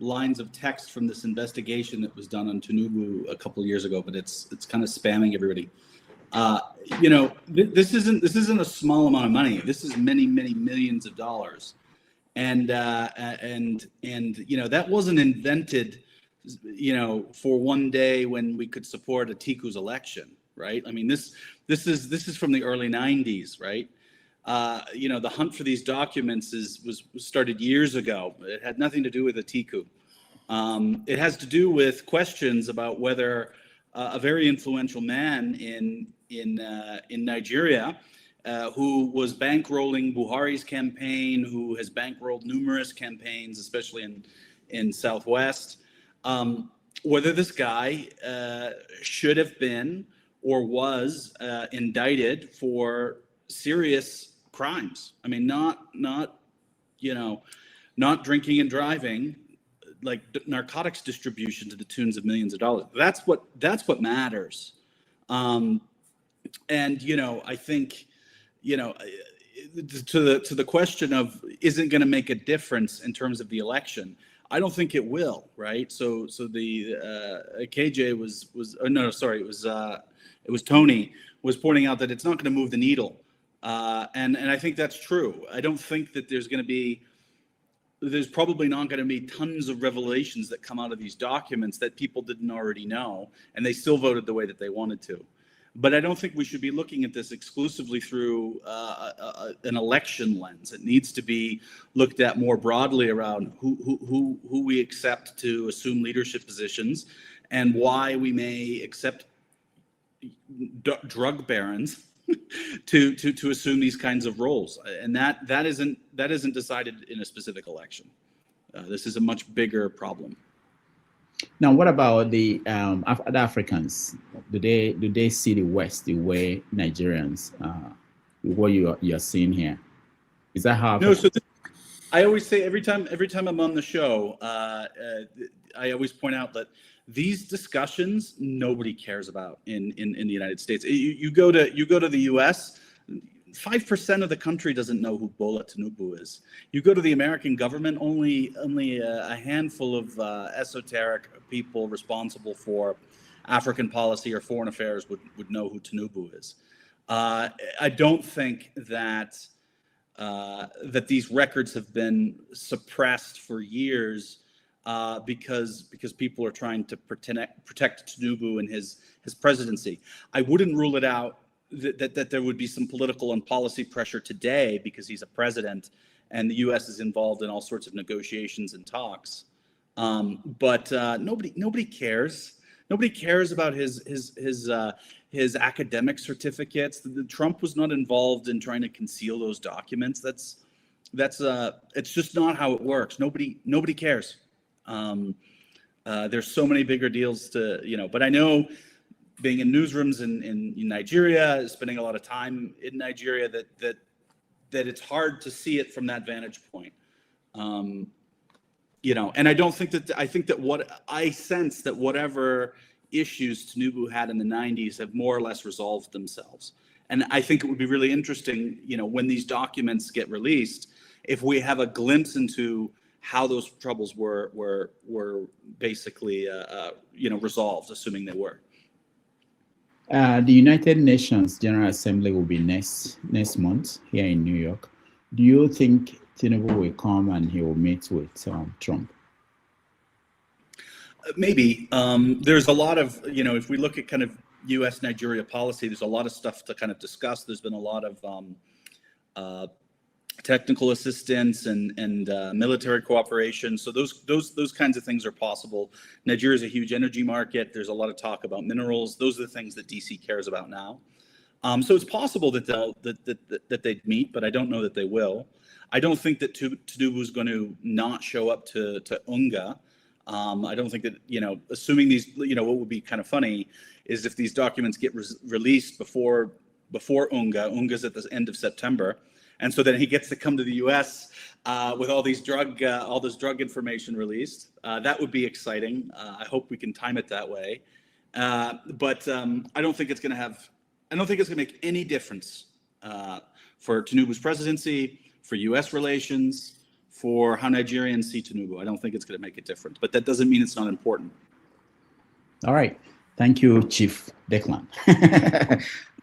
lines of text from this investigation that was done on Tinubu a couple of years ago, but it's kind of spamming everybody. This isn't a small amount of money. This is many millions of dollars, and that wasn't invented, for one day when we could support Atiku's election, right? I mean, this is from the early 90s, right? The hunt for these documents was started years ago. It had nothing to do with Atiku. It has to do with questions about whether a very influential man in Nigeria, who was bankrolling Buhari's campaign, who has bankrolled numerous campaigns, especially in Southwest. Whether this guy should have been or was indicted for serious crimes. I mean, not drinking and driving, like narcotics distribution to the tunes of millions of dollars. That's what matters. And I think, to the question of, is it going to make a difference in terms of the election? I don't think it will, right? So the KJ it was Tony was pointing out that it's not going to move the needle, and I think that's true. I don't think that there's probably not going to be tons of revelations that come out of these documents that people didn't already know, and they still voted the way that they wanted to. But I don't think we should be looking at this exclusively through an election lens. It needs to be looked at more broadly around who we accept to assume leadership positions, and why we may accept drug barons to assume these kinds of roles. And that isn't decided in a specific election. This is a much bigger problem. Now, what about the other Africans? Do they see the West the way Nigerians, what you're seeing here? Is that how? No. So I always say every time I'm on the show, I always point out that these discussions nobody cares about in the United States. You go to the U.S. 5% of the country doesn't know who Bola Tinubu is. You go to the American government, only a handful of esoteric people responsible for African policy or foreign affairs would know who Tinubu is. I don't think that these records have been suppressed for years because people are trying to protect Tinubu and his presidency. I wouldn't rule it out that there would be some political and policy pressure today because he's a president and the U.S. is involved in all sorts of negotiations and talks. But nobody cares. Nobody cares about his academic certificates. Trump was not involved in trying to conceal those documents. It's just not how it works. Nobody cares. There's so many bigger deals but I know, being in newsrooms in Nigeria, spending a lot of time in Nigeria, that it's hard to see it from that vantage point. And I don't think I think that what I sense that whatever issues Tinubu had in the 90s have more or less resolved themselves. And I think it would be really interesting, when these documents get released, if we have a glimpse into how those troubles were basically resolved, assuming they were. The United Nations General Assembly will be next month here in New York. Do you think Tinubu will come and he will meet with Trump? Maybe. There's a lot of, if we look at kind of U.S.-Nigeria policy, there's a lot of stuff to kind of discuss. There's been a lot of technical assistance and military cooperation. So those kinds of things are possible. Nigeria is a huge energy market. There's a lot of talk about minerals. Those are the things that DC cares about now. So it's possible that they'd meet, but I don't know that they will. I don't think that Tinubu is going to not show up to UNGA. I don't think that, assuming these, what would be kind of funny is if these documents get released before UNGA's at the end of September. And so then he gets to come to the U.S. With all this drug information released. That would be exciting. I hope we can time it that way. But I don't think it's going to make any difference for Tinubu's presidency, for U.S. relations, for how Nigerians see Tinubu. I don't think it's going to make a difference. But that doesn't mean it's not important. All right. Thank you, Chief Declan.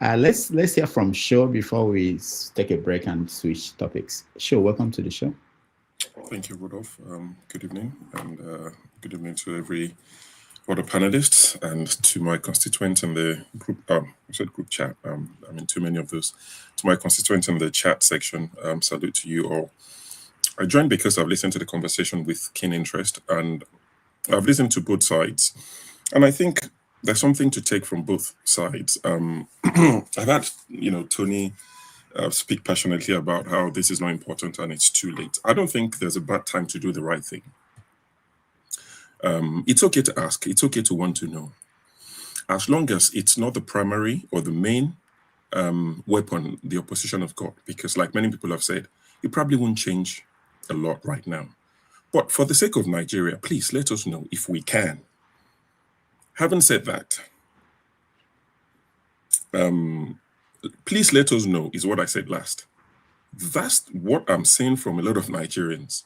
Let's hear from Sho before we take a break and switch topics. Sho, welcome to the show. Thank you, Rudolph. Good evening, and good evening to every other panelists and to my constituents in the group. I said group chat. Too many of those. To my constituents in the chat section, salute to you all. I joined because I've listened to the conversation with keen interest, and I've listened to both sides. And I think there's something to take from both sides. I've had, Tony speak passionately about how this is not important and it's too late. I don't think there's a bad time to do the right thing. It's okay to ask. It's okay to want to know. As long as it's not the primary or the main weapon the opposition have got, because like many people have said, it probably won't change a lot right now. But for the sake of Nigeria, please let us know if we can. Having said that, please let us know is what I said last. That's what I'm saying from a lot of Nigerians,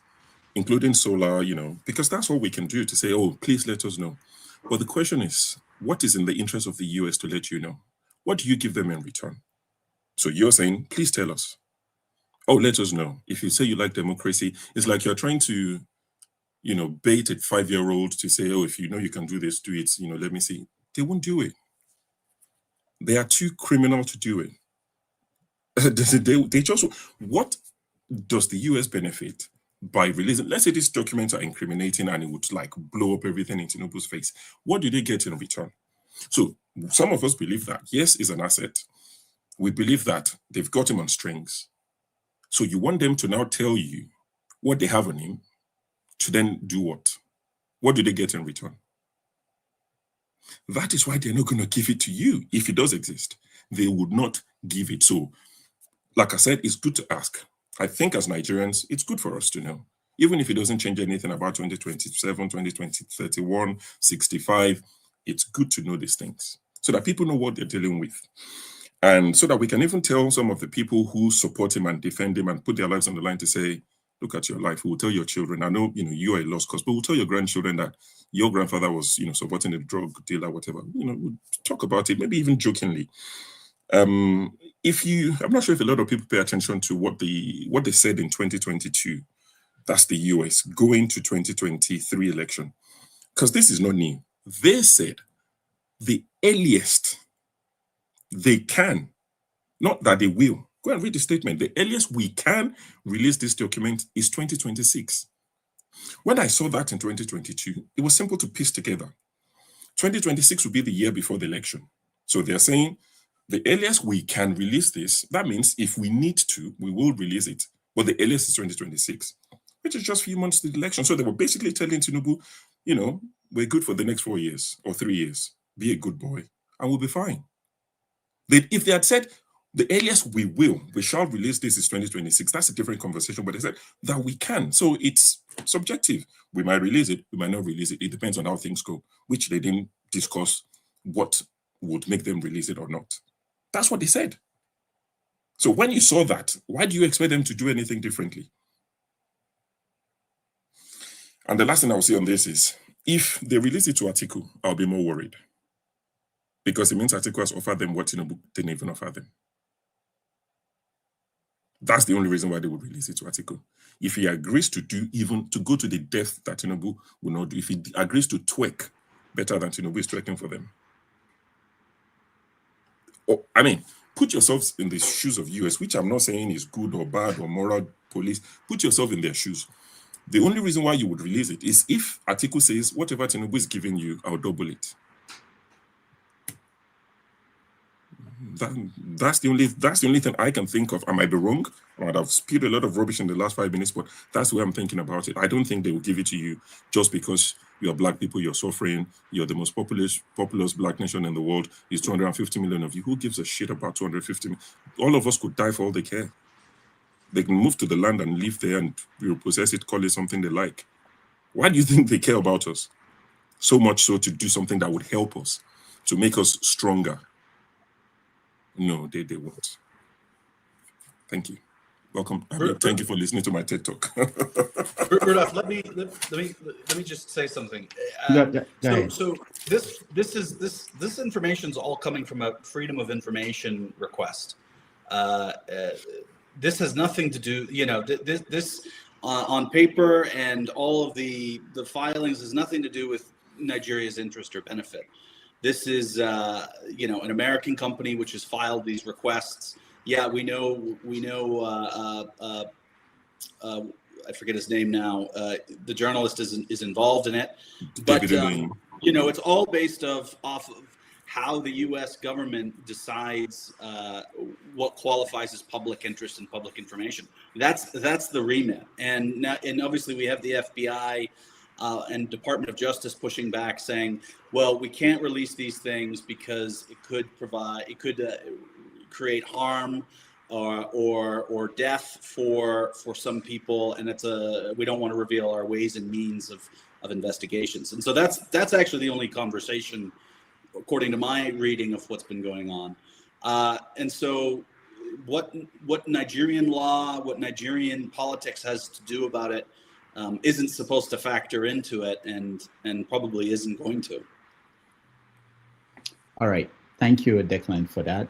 including Solar, because that's all we can do to say, oh, please let us know. But the question is, what is in the interest of the US to let you know? What do you give them in return? So you're saying, please tell us. Oh, let us know. If you say you like democracy, it's like you're trying to, bait a 5-year-old to say, oh, if you know you can do this, do it, let me see. They won't do it. They are too criminal to do it. They just, what does the US benefit by releasing, let's say these documents are incriminating and it would like blow up everything in Tinubu's face. What do they get in return? So some of us believe that, yes, is an asset. We believe that they've got him on strings. So you want them to now tell you what they have on him to then do what? What do they get in return? That is why they're not going to give it to you. If it does exist, they would not give it. So, like I said, it's good to ask. I think as Nigerians, it's good for us to know. Even if it doesn't change anything about 2027, 2020, 31, 65, it's good to know these things so that people know what they're dealing with. And so that we can even tell some of the people who support him and defend him and put their lives on the line to say, look at your life. We'll tell your children, I know, you are a lost cause, but we'll tell your grandchildren that your grandfather was, supporting a drug dealer, whatever. We'll talk about it, maybe even jokingly. I'm not sure if a lot of people pay attention to what they said in 2022. That's the US going to 2023 election. Because this is not new. They said the earliest they can, not that they will. Go and read the statement. The earliest we can release this document is 2026. When I saw that in 2022, it was simple to piece together. 2026 will be the year before the election. So they're saying the earliest we can release this, that means if we need to, we will release it. But the earliest is 2026, which is just a few months to the election. So they were basically telling Tinubu, we're good for the next 4 years or 3 years. Be a good boy and we'll be fine. If they had said, the earliest we shall release this is 2026, that's a different conversation, but they said that we can. So it's subjective. We might release it, we might not release it. It depends on how things go, which they didn't discuss what would make them release it or not. That's what they said. So when you saw that, why do you expect them to do anything differently? And the last thing I will say on this is, if they release it to Atiku, I'll be more worried. Because it means Atiku has offered them what Tinubu didn't even offer them. That's the only reason why they would release it to Atiku. If he agrees to go to the depth that Tinubu will not do, if he agrees to twerk better than Tinubu is twerking for them. Put yourselves in the shoes of US, which I'm not saying is good or bad or moral police. Put yourself in their shoes. The only reason why you would release it is if Atiku says, whatever Tinubu is giving you, I'll double it. That's the only thing I can think of. I might be wrong. I might have spewed a lot of rubbish in the last 5 minutes, but that's the way I'm thinking about it. I don't think they will give it to you just because you're black people, you're suffering, you're the most populous black nation in the world. There's 250 million of you. Who gives a shit about 250 million? All of us could die for all they care. They can move to the land and live there and repossess it, call it something they like. Why do you think they care about us? So much so to do something that would help us, to make us stronger. No, they won't. Thank you. Welcome. Thank you for listening to my TED Talk. Rudolph, let me just say something. So this information is all coming from a Freedom of Information request. This has nothing to do, this on paper and all of the filings has nothing to do with Nigeria's interest or benefit. This is, an American company which has filed these requests. Yeah, we know. I forget his name now. The journalist is involved in it, but you know, it's all based off of how the U.S. government decides what qualifies as public interest and public information. That's the remit, and obviously we have the FBI and Department of Justice pushing back, saying, well, we can't release these things because it could create harm or death for some people, and we don't want to reveal our ways and means of investigations. And so that's actually the only conversation, according to my reading of what's been going on. And so what Nigerian law, what Nigerian politics has to do about it isn't supposed to factor into it, and probably isn't going to. All right. Thank you, Declan, for that.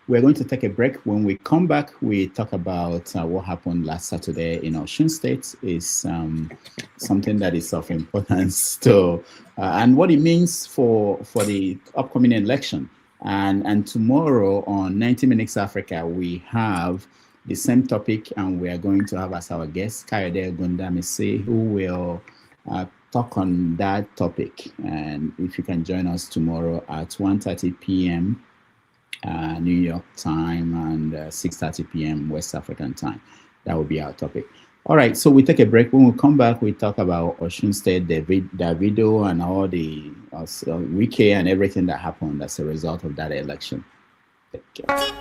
We're going to take a break. When we come back, we talk about what happened last Saturday in Osun State. Is something that is of importance to, and what it means for the upcoming election. And tomorrow on 90 Minutes Africa, we have the same topic, and we are going to have as our guest Kayode Gundamisi, who will talk on that topic. And if you can join us tomorrow at 1:30 p.m. New York time and 6:30 p.m. West African time, that will be our topic. All right, so we take a break. When we come back, we talk about Osun State, Davido, and all the wiki and everything that happened as a result of that election. Take care.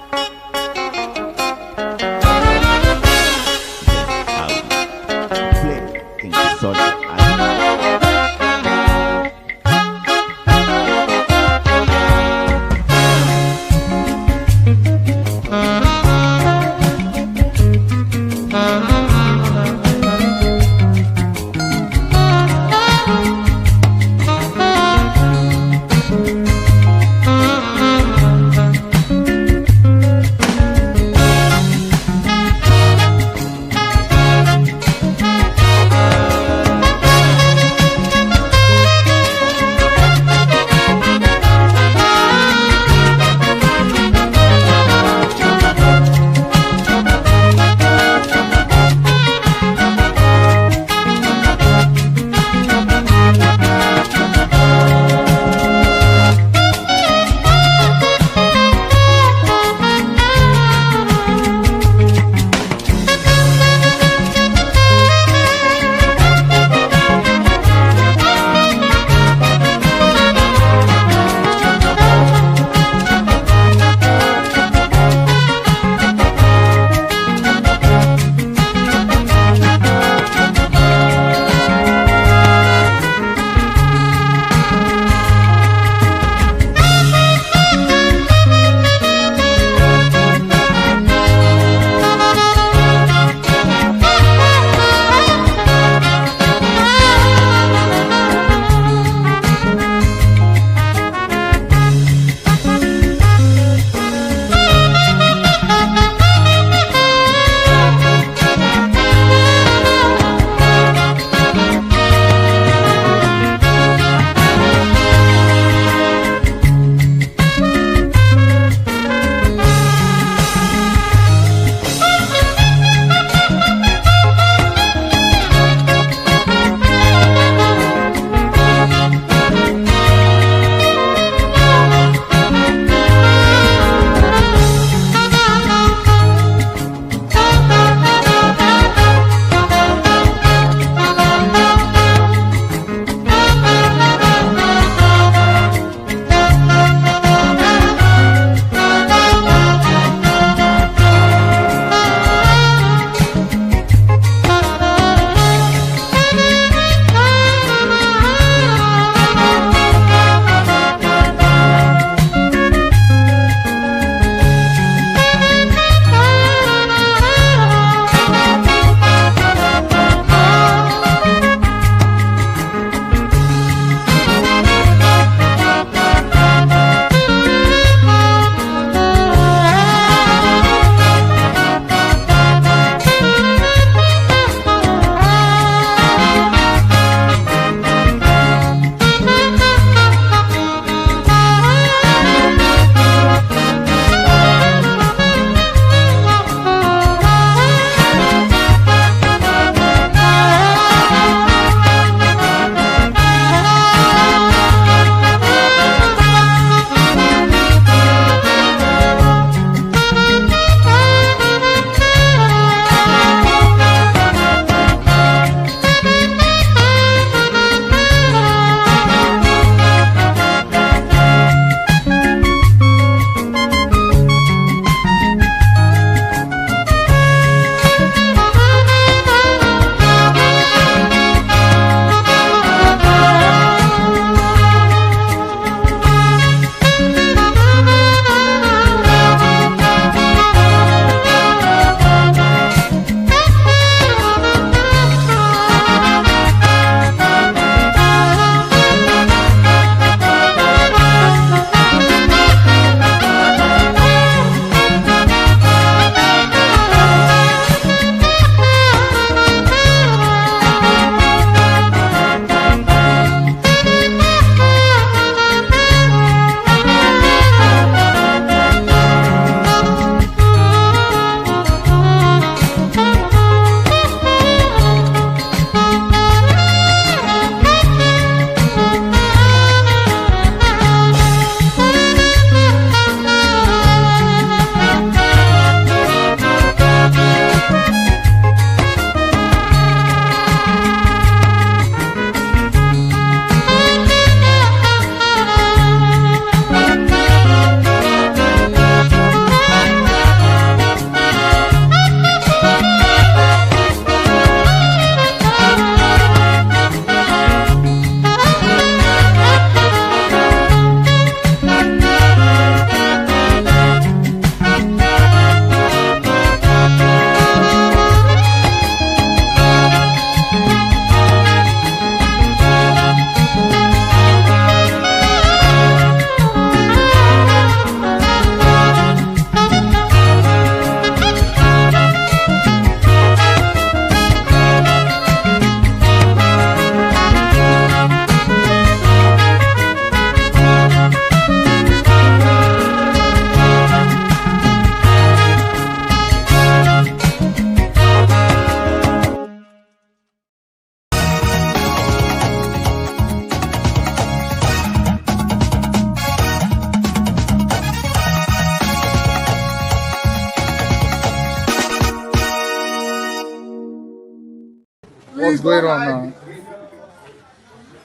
What's going on now?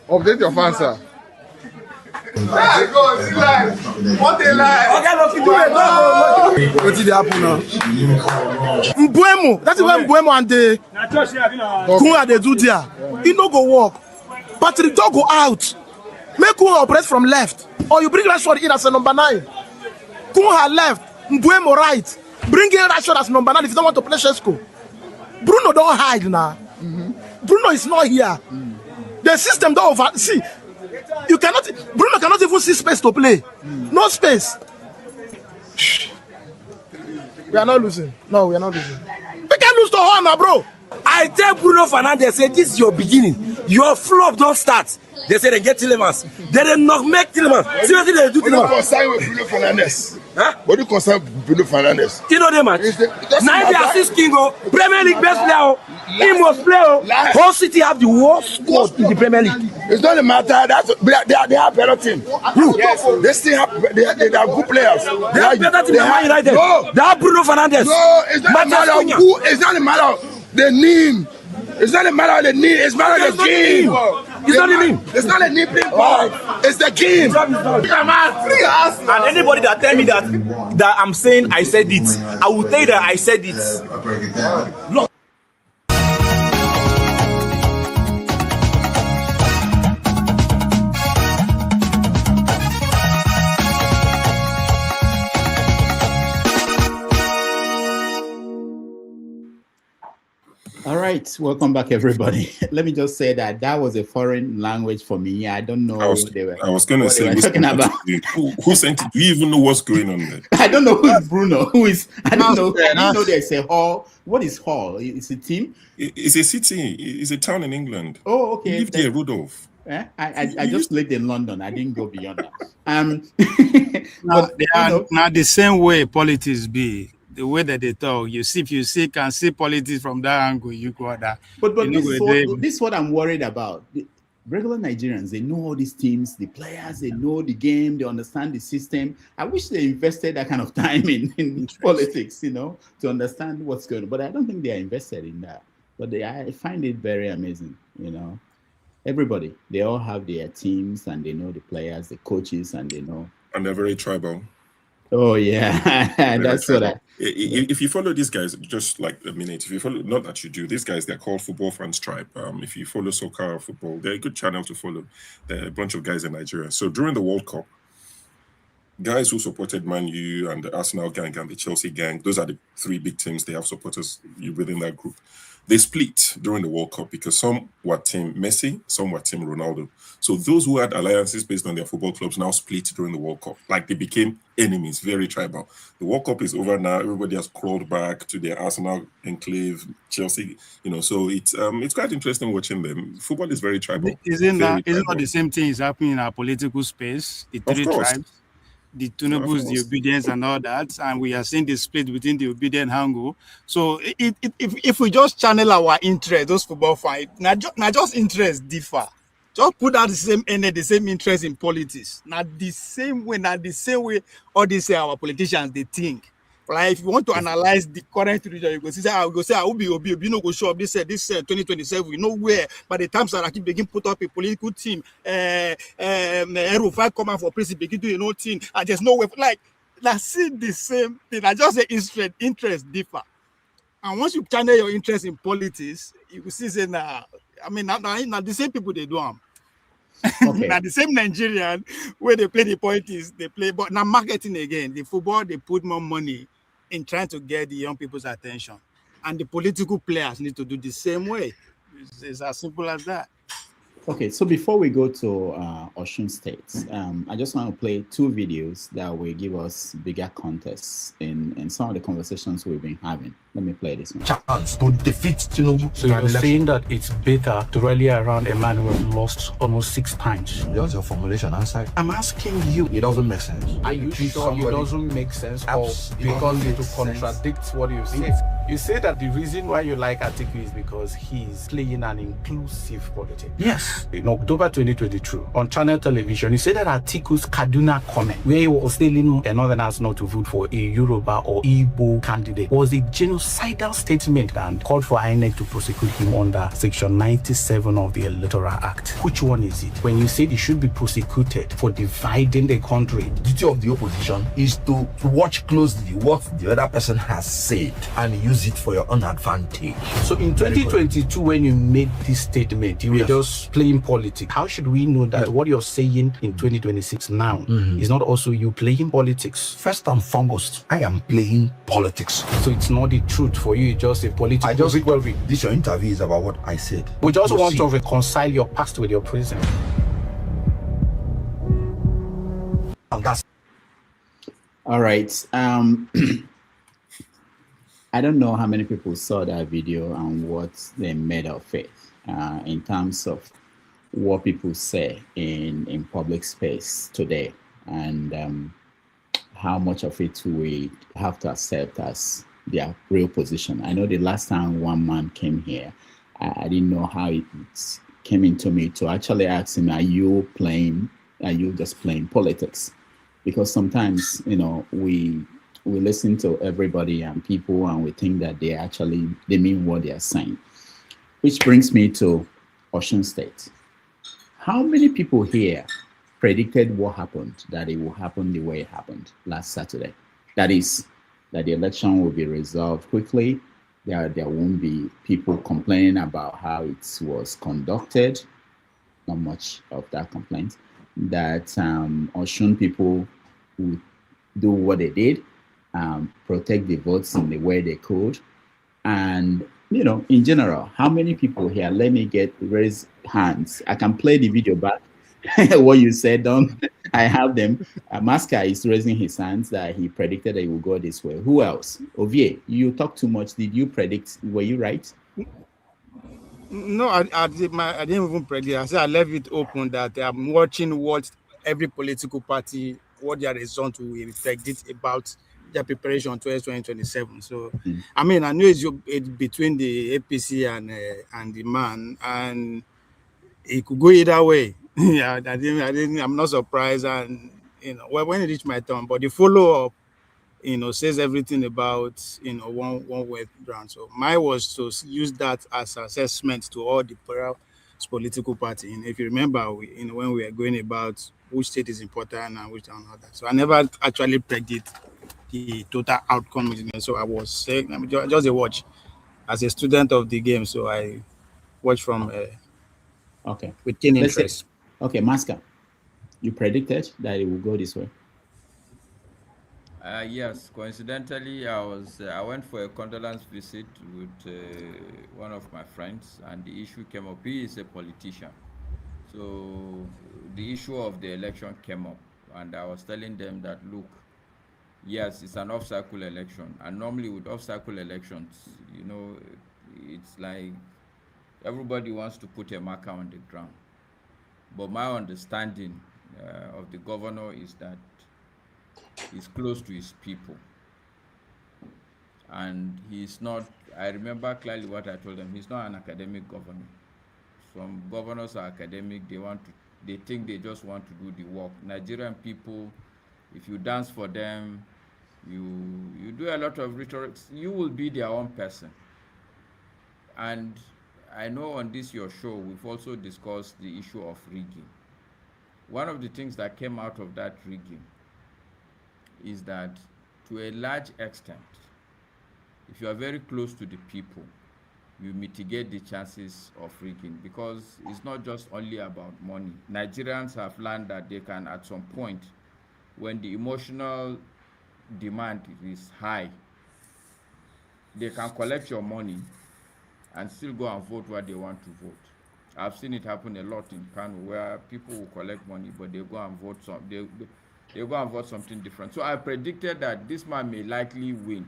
Update your fans, sir. What they like? What did happen now? Mbuemo, that is when Mbuemo and the Kun they do there. He no go walk. Patrick don't go out. Make Kun operate from left. Or you bring Rashford in as a number 9. Kun had left. Mbuemo right. Bring in Rashford as number 9 if you don't want to play Shesko. Bruno don't hide now. Bruno is not here. The system don't over. See, you cannot. Bruno cannot even see space to play. No space. We are not losing. No, we are not losing. We can't lose to Honor, bro. I tell Bruno Fernandes, say this is your beginning. Your flop don't start. They say they get Tillemans. They did not make Tillemans. Seriously, they do Tillemans. Tillemans. What do you concern with Bruno Fernandes? Huh? What do you concern with Bruno Fernandes? You know them, man. 90 assist king, Premier League best player. He must play. Whole City have the worst squad in the Premier League. It's not a matter. They have better team. Yes. They still have. They are good players. They have better team than Man United. No. They have Bruno Fernandes. No, it's not a matter of who. It's not a matter of the name. It's not a matter of the name. It's a matter of the game. It's not the name. It's not a name playing ball. It's the game. And anybody that tell me that I'm saying I said it, I will tell you that I said it. Look. All right, welcome back, everybody. Let me just say that was a foreign language for me. I don't know what they were. I was going to say, talking about. Who sent it? Do you even know what's going on there? I don't know who is Bruno. Who is? I don't know. I don't know. There's a hall. What is hall? It's a team. It's a city. It's a town in England. Oh, okay. You lived there, Rudolph. I just lived in London. I didn't go beyond that. But they are not the same way politics be. The way that they talk, if you can see politics from that angle, you go that. But this is what I'm worried about. The regular Nigerians, they know all these teams, the players, they know the game, they understand the system. I wish they invested that kind of time in politics, to understand what's going on. But I don't think they are invested in that. But I find it very amazing, Everybody, they all have their teams and they know the players, the coaches, and they know. And they're very tribal. Oh yeah, that's what If you follow these guys, just like a minute, if you follow, not that you do, these guys, they're called Football Fans Tribe. If you follow soccer or football, they're a good channel to follow. They're a bunch of guys in Nigeria. So during the World Cup, guys who supported Man U and the Arsenal gang and the Chelsea gang, those are the 3 big teams. They have supporters within that group. They split during the World Cup because some were Team Messi, some were Team Ronaldo. So those who had alliances based on their football clubs now split during the World Cup. Like they became enemies, very tribal. The World Cup is over now. Everybody has crawled back to their Arsenal enclave, Chelsea. So it's quite interesting watching them. Football is very tribal. Isn't not the same thing is happening in our political space? The 3 tribes. The Tunabus, the obedience, and all that, and we are seeing the split within the obedient angle. So, if we just channel our interest, those football fans, not just interest differ. Just put out the same energy, the same interest in politics. Not the same way all these our politicians they think. Like if you want to analyze the current region, you go say, I will be Obi, no go show up this 2027. We know where by the time Saraki begin put up a political team, Erufai come out for president, begin doing no thing, and there's no way see the same thing. I just say interest differ. And once you channel your interest in politics, you will see now the same people they do them. Okay. Now the same Nigerian where they play the politics, they play, but now marketing again. The football they put more money in trying to get the young people's attention, and the political players need to do the same way. It's as simple as that. Okay, so before we go to Osun State, I just want to play 2 videos that will give us bigger context in some of the conversations we've been having. Let me play this one. Chance to defeat Tinubu. So you're saying that it's better to rally around a man who has lost almost 6 times? That's your formulation answer. I'm asking you. It doesn't make sense. Are you sure it doesn't make sense? Or because it contradicts what you say? You say that the reason why you like Atiku is because he's playing an inclusive politics. Yes. In October 2022, on channel television, he said that Atiku's Kaduna comment, where he was telling Northerners not to vote for a Yoruba or Igbo candidate, was a genocidal statement and called for INEC to prosecute him under Section 97 of the Electoral Act. Which one is it? When you say he should be prosecuted for dividing the country, the duty of the opposition is to watch closely what the other person has said and use it for your own advantage. So in 2022, when you made this statement, you were just playing politics. How should we know that what you're saying in 2026 now is not also you playing politics? First and foremost, I am playing politics. So it's not the truth for you, it's just a political. I just this your interview is about what I said. We just want to reconcile your past with your present. And that's all right. I don't know how many people saw that video and what they made of it in terms of what people say in public space today, and how much of it we have to accept as their real position. I know the last time one man came here, I didn't know how it came into me to actually ask him, are you just playing politics? Because sometimes, we listen to everybody and people and we think that they mean what they are saying. Which brings me to Osun State. How many people here predicted what happened, that it will happen the way it happened last Saturday? That is, that the election will be resolved quickly, there won't be people complaining about how it was conducted, not much of that complaint, that Osun people would do what they did, protect the votes in the way they could. And, in general, how many people here, let me raise hands. I can play the video back, what you said, I have them. Masca is raising his hands that he predicted that it will go this way. Who else? Ovie, you talk too much. Did you predict? Were you right? No, I didn't even predict. I said I left it open that I'm watching what every political party, what their result will predict about their preparation towards 2027. So, I mean, I know it's between the APC and the man, and it could go either way. Yeah, I'm not surprised, and when it reached my turn, but the follow-up, says everything about one way round. So mine was to use that as assessment to all the political party. And if you remember, when we were going about which state is important and which and all that. So I never actually predict the total outcome. So I was saying, just a watch as a student of the game. So I watch from with keen interest. Okay, Masca, you predicted that it will go this way. Yes, coincidentally, I went for a condolence visit with one of my friends, and the issue came up. He is a politician, so the issue of the election came up, and I was telling them that, look, yes, it's an off-cycle election, and normally with off-cycle elections, it's like everybody wants to put a marker on the ground. But my understanding of the governor is that he's close to his people. And he's not, I remember clearly what I told him, he's not an academic governor. Some governors are academic, they think they just want to do the work. Nigerian people, if you dance for them, you do a lot of rhetoric, you will be their own person. And I know on this your show, we've also discussed the issue of rigging. One of the things that came out of that rigging is that, to a large extent, if you are very close to the people, you mitigate the chances of rigging, because it's not just only about money. Nigerians have learned that they can, at some point, when the emotional demand is high, they can collect your money and still go and vote what they want to vote. I've seen it happen a lot in Kanu, where people will collect money, but they go and vote they go and vote something different. So I predicted that this man may likely win.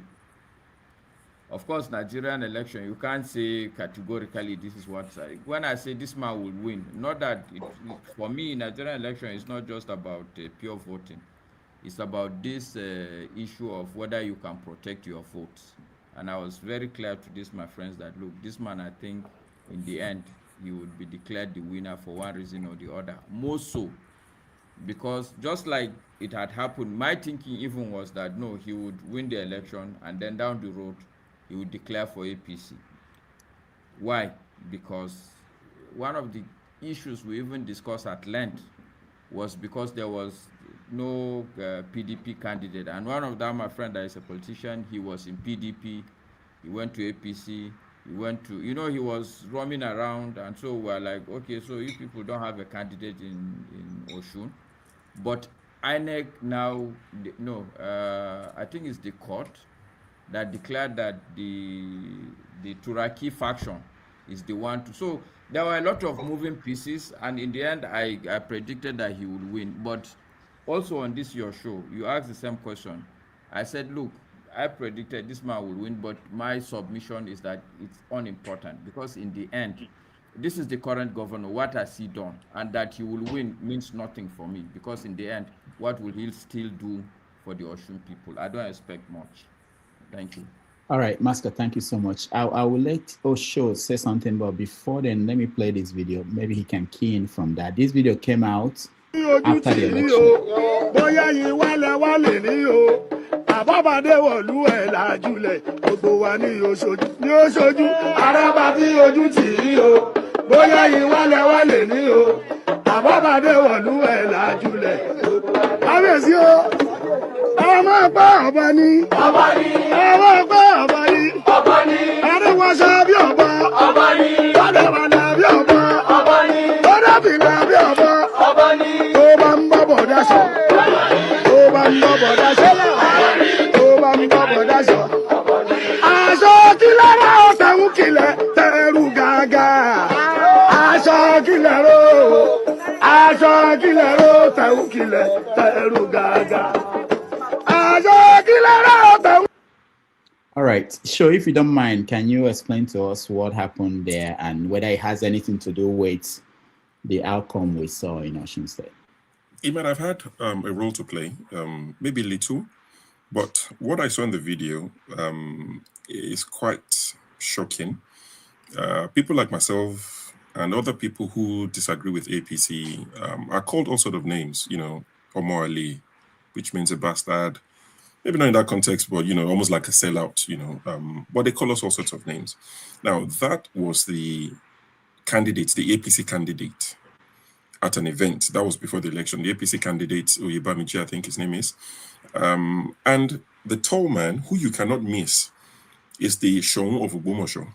Of course, Nigerian election, you can't say categorically this is what. When I say this man will win, not that for me, Nigerian election is not just about pure voting. It's about this issue of whether you can protect your votes. And I was very clear to this, my friends, that look, this man, I think in the end, he would be declared the winner for one reason or the other. More so, because just like it had happened, my thinking even was that no, he would win the election and then down the road, he would declare for APC. Why? Because one of the issues we even discussed at length was because there was no PDP candidate. And one of them, my friend, that is a politician, he was in PDP, he went to APC, he went to, you know, he was roaming around. And so we're like, okay, so if people don't have a candidate in Oshun, but INEC now, no, I think it's the court that declared that the Turaki faction is the one to, so there were a lot of moving pieces, and in the end, I predicted that he would win. But also on this your show, you asked the same question. I said, look, I predicted this man will win, but my submission is that it's unimportant, because in the end, this is the current governor. What has he done? And that he will win means nothing for me, because in the end, what will he still do for the Oshun people? I don't expect much. Thank you. All right, Master, thank you so much. I will let Osho say something, but before then, let me play this video. Maybe he can key in from that. This video came out after the election. Ọmọ ẹgbẹ́ ọba ní. Ọba ní. Ọmọ ẹgbẹ́ ọba ní. Ọba ní. Adéwọ̀sọ bí ọba. Ọba ní. Adéwọ̀lá bí ọba. Ọba ní. Ọdọ́bìnrin bí ọba. Ọba ní. Tó bá ń bọ̀ bọ̀dá sọ. Tó bá ń bọ̀ bọ̀dá sọ. Tó bá ń bọ̀ bọ̀dá sọ. Aṣọ kílẹ̀ rẹ̀ ọ̀sẹ̀ ń kílẹ̀ tẹ̀rù gàgà. Aṣọ kílẹ̀ rẹ̀ aṣọ kílẹ̀ rẹ̀ ọ̀sẹ̀ ń kílẹ̀ tẹ̀rù gàgà. All right, sure, if you don't mind, can you explain to us what happened there and whether it has anything to do with the outcome we saw in Osun State? It might have had a role to play, maybe little, but what I saw in the video is quite shocking. People like myself and other people who disagree with APC are called all sorts of names, you know, Omorali, which means a bastard. Maybe not in that context, but, you know, almost like a sellout, you know, but they call us all sorts of names. Now, that was the candidate, the APC candidate at an event. That was before the election. The APC candidate, Oyebamiji, I think his name is. And the tall man, who you cannot miss, is the Shon of Ubomosho.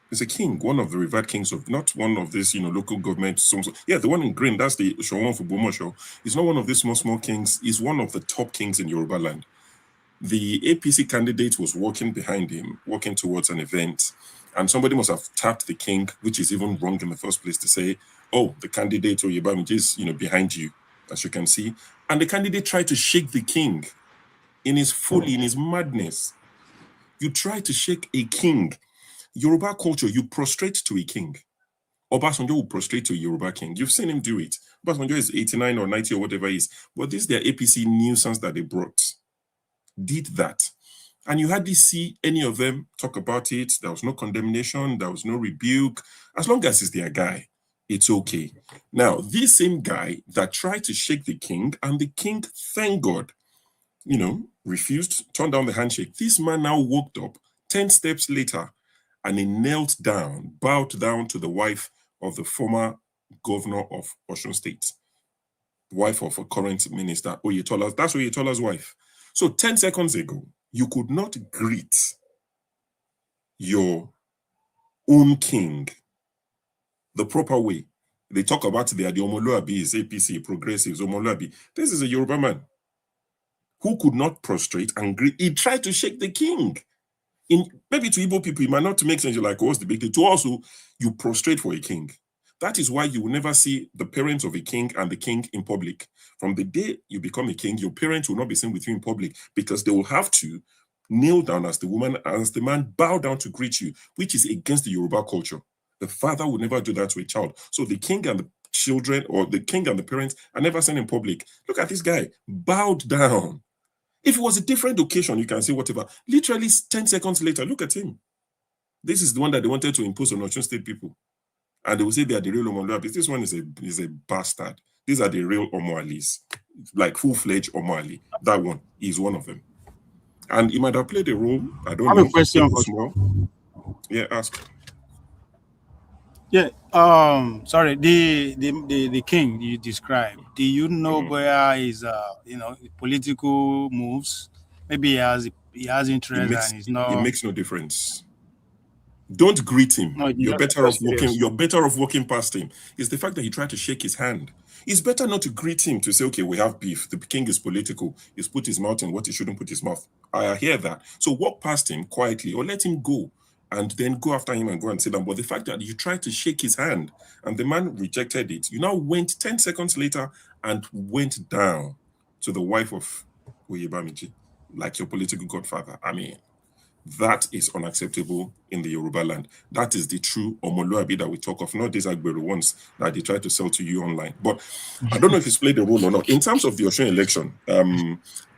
He's a king, one of the revered kings of, not one of this, you know, local government. Yeah, the one in green, that's the Shon of Ubomosho. He's not one of these small kings. He's one of the top kings in Yoruba land. The APC candidate was walking behind him, walking towards an event, and somebody must have tapped the king, which is even wrong in the first place, to say, oh, the candidate Oyebamiji is, you know, behind you, as you can see. And the candidate tried to shake the king in his folly, in his madness. You try to shake a king. Yoruba culture, you prostrate to a king. Obasanjo will prostrate to a Yoruba king. You've seen him do it. Obasanjo is 89 or 90 or whatever he is. But this is their APC nuisance that they brought. Did that. And you hardly see any of them talk about it. There was no condemnation. There was no rebuke. As long as it's their guy, it's okay. Now, this same guy that tried to shake the king, and the king, thank God, you know, refused, turned down the handshake. This man now walked up 10 steps later, and he knelt down, bowed down to the wife of the former governor of Osun State, wife of a current minister, Oyetola. That's Oyetola's wife. So 10 seconds ago, you could not greet your own king the proper way. They talk about the Omoluabis, APC, progressives, Omoluabi. This is a Yoruba man who could not prostrate and greet. He tried to shake the king. Maybe to Igbo people, it might not make sense. You're like, what's the big deal? To also, you prostrate for a king. That is why you will never see the parents of a king and the king in public. From the day you become a king, your parents will not be seen with you in public because they will have to kneel down as the woman, as the man, bow down to greet you, which is against the Yoruba culture. The father will never do that to a child. So the king and the children, or the king and the parents, are never seen in public. Look at this guy, bowed down. If it was a different occasion, you can say whatever. Literally 10 seconds later, look at him. This is the one that they wanted to impose on Osun State people. And they will say they are the real Omoluabis. This one is a bastard. These are the real Omoalis, like full-fledged Omoali. That one is one of them. And he might have played a role. I don't know. I have a question for small. Yeah, ask. Yeah. Sorry. The king you described. Do you know where his political moves? Maybe he has interest and he's not. It makes no difference. Don't greet him. No, you're better off walking. You're better off walking past him. It's the fact that he tried to shake his hand. It's better not to greet him to say, okay, we have beef. The king is political. He's put his mouth in what he shouldn't put his mouth. I hear that. So walk past him quietly or let him go and then go after him and go and sit down. But the fact that you tried to shake his hand and the man rejected it, you now went 10 seconds later and went down to the wife of Oyebamiji, like your political godfather. I mean, that is unacceptable in the Yoruba land. That is the true Omoluabi that we talk of, not these Agbero ones that they try to sell to you online. But I don't know if it's played a role or not. In terms of the Osun election,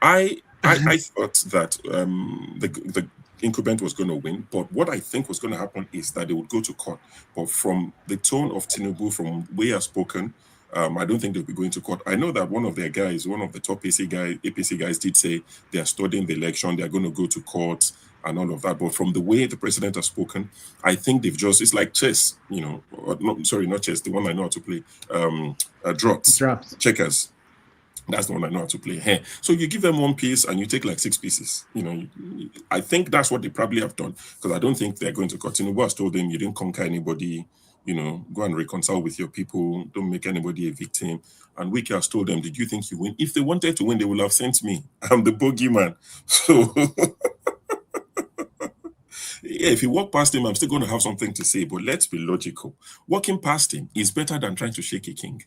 I thought that the incumbent was going to win, but what I think was going to happen is that they would go to court. But from the tone of Tinubu, from the way he has spoken, I don't think they'll be going to court. I know that one of their guys, one of the top APC guys did say they are studying the election, they're going to go to court and all of that. But from the way the president has spoken, I think they've just, it's like chess, you know, not chess, the one I know how to play, drops, checkers. That's the one I know how to play. Hey. So you give them one piece and you take like 6 pieces. You know, I think that's what they probably have done, because I don't think they're going to court. Tinubu has told them, you didn't conquer anybody, you know, go and reconcile with your people, don't make anybody a victim. And Wiki has told them, did you think you win? If they wanted to win, they would have sent me. I'm the bogeyman. So yeah, if you walk past him, I'm still going to have something to say, but let's be logical. Walking past him is better than trying to shake a king.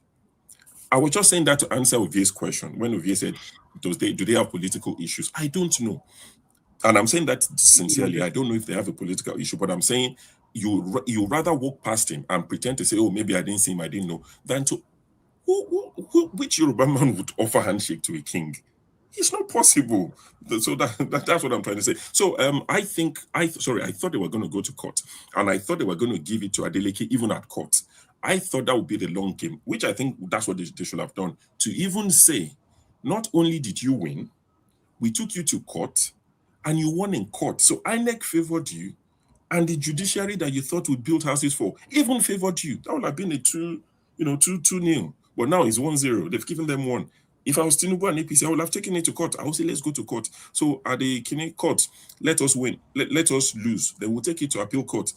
I was just saying that to answer Ovie's question. When Ovie said, do they have political issues? I don't know. And I'm saying that sincerely. I don't know if they have a political issue, but I'm saying you rather walk past him and pretend to say, oh, maybe I didn't see him, I didn't know, than to which Yoruba man would offer handshake to a king? It's not possible. So that's what I'm trying to say. So I thought they were going to go to court, and I thought they were going to give it to Adeleke even at court. I thought that would be the long game, which I think that's what they should have done, to even say, not only did you win, we took you to court and you won in court. So INEC favored you, and the judiciary that you thought would build houses for even favored you. That would have been a 2-0. But now it's 1-0. They've given them 1. If I was Tinubu and APC, I would have taken it to court. I would say, let's go to court. So at the court, let us win. Let us lose. Then we'll take it to appeal court.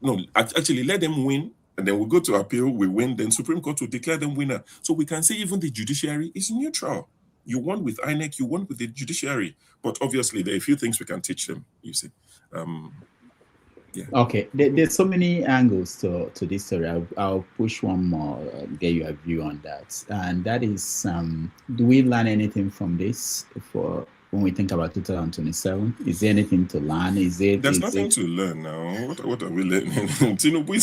No, actually, let them win. And then we'll go to appeal, we win, then Supreme Court will declare them winner. So we can say even the judiciary is neutral. You won with INEC, you won with the judiciary. But obviously, there are a few things we can teach them, you see. Yeah. Okay, there's so many angles to this story. I'll push one more, get your view on that. And that is, do we learn anything from this for when we think about 2027? Is there anything to learn? There's nothing to learn now. What are we learning? Tinubu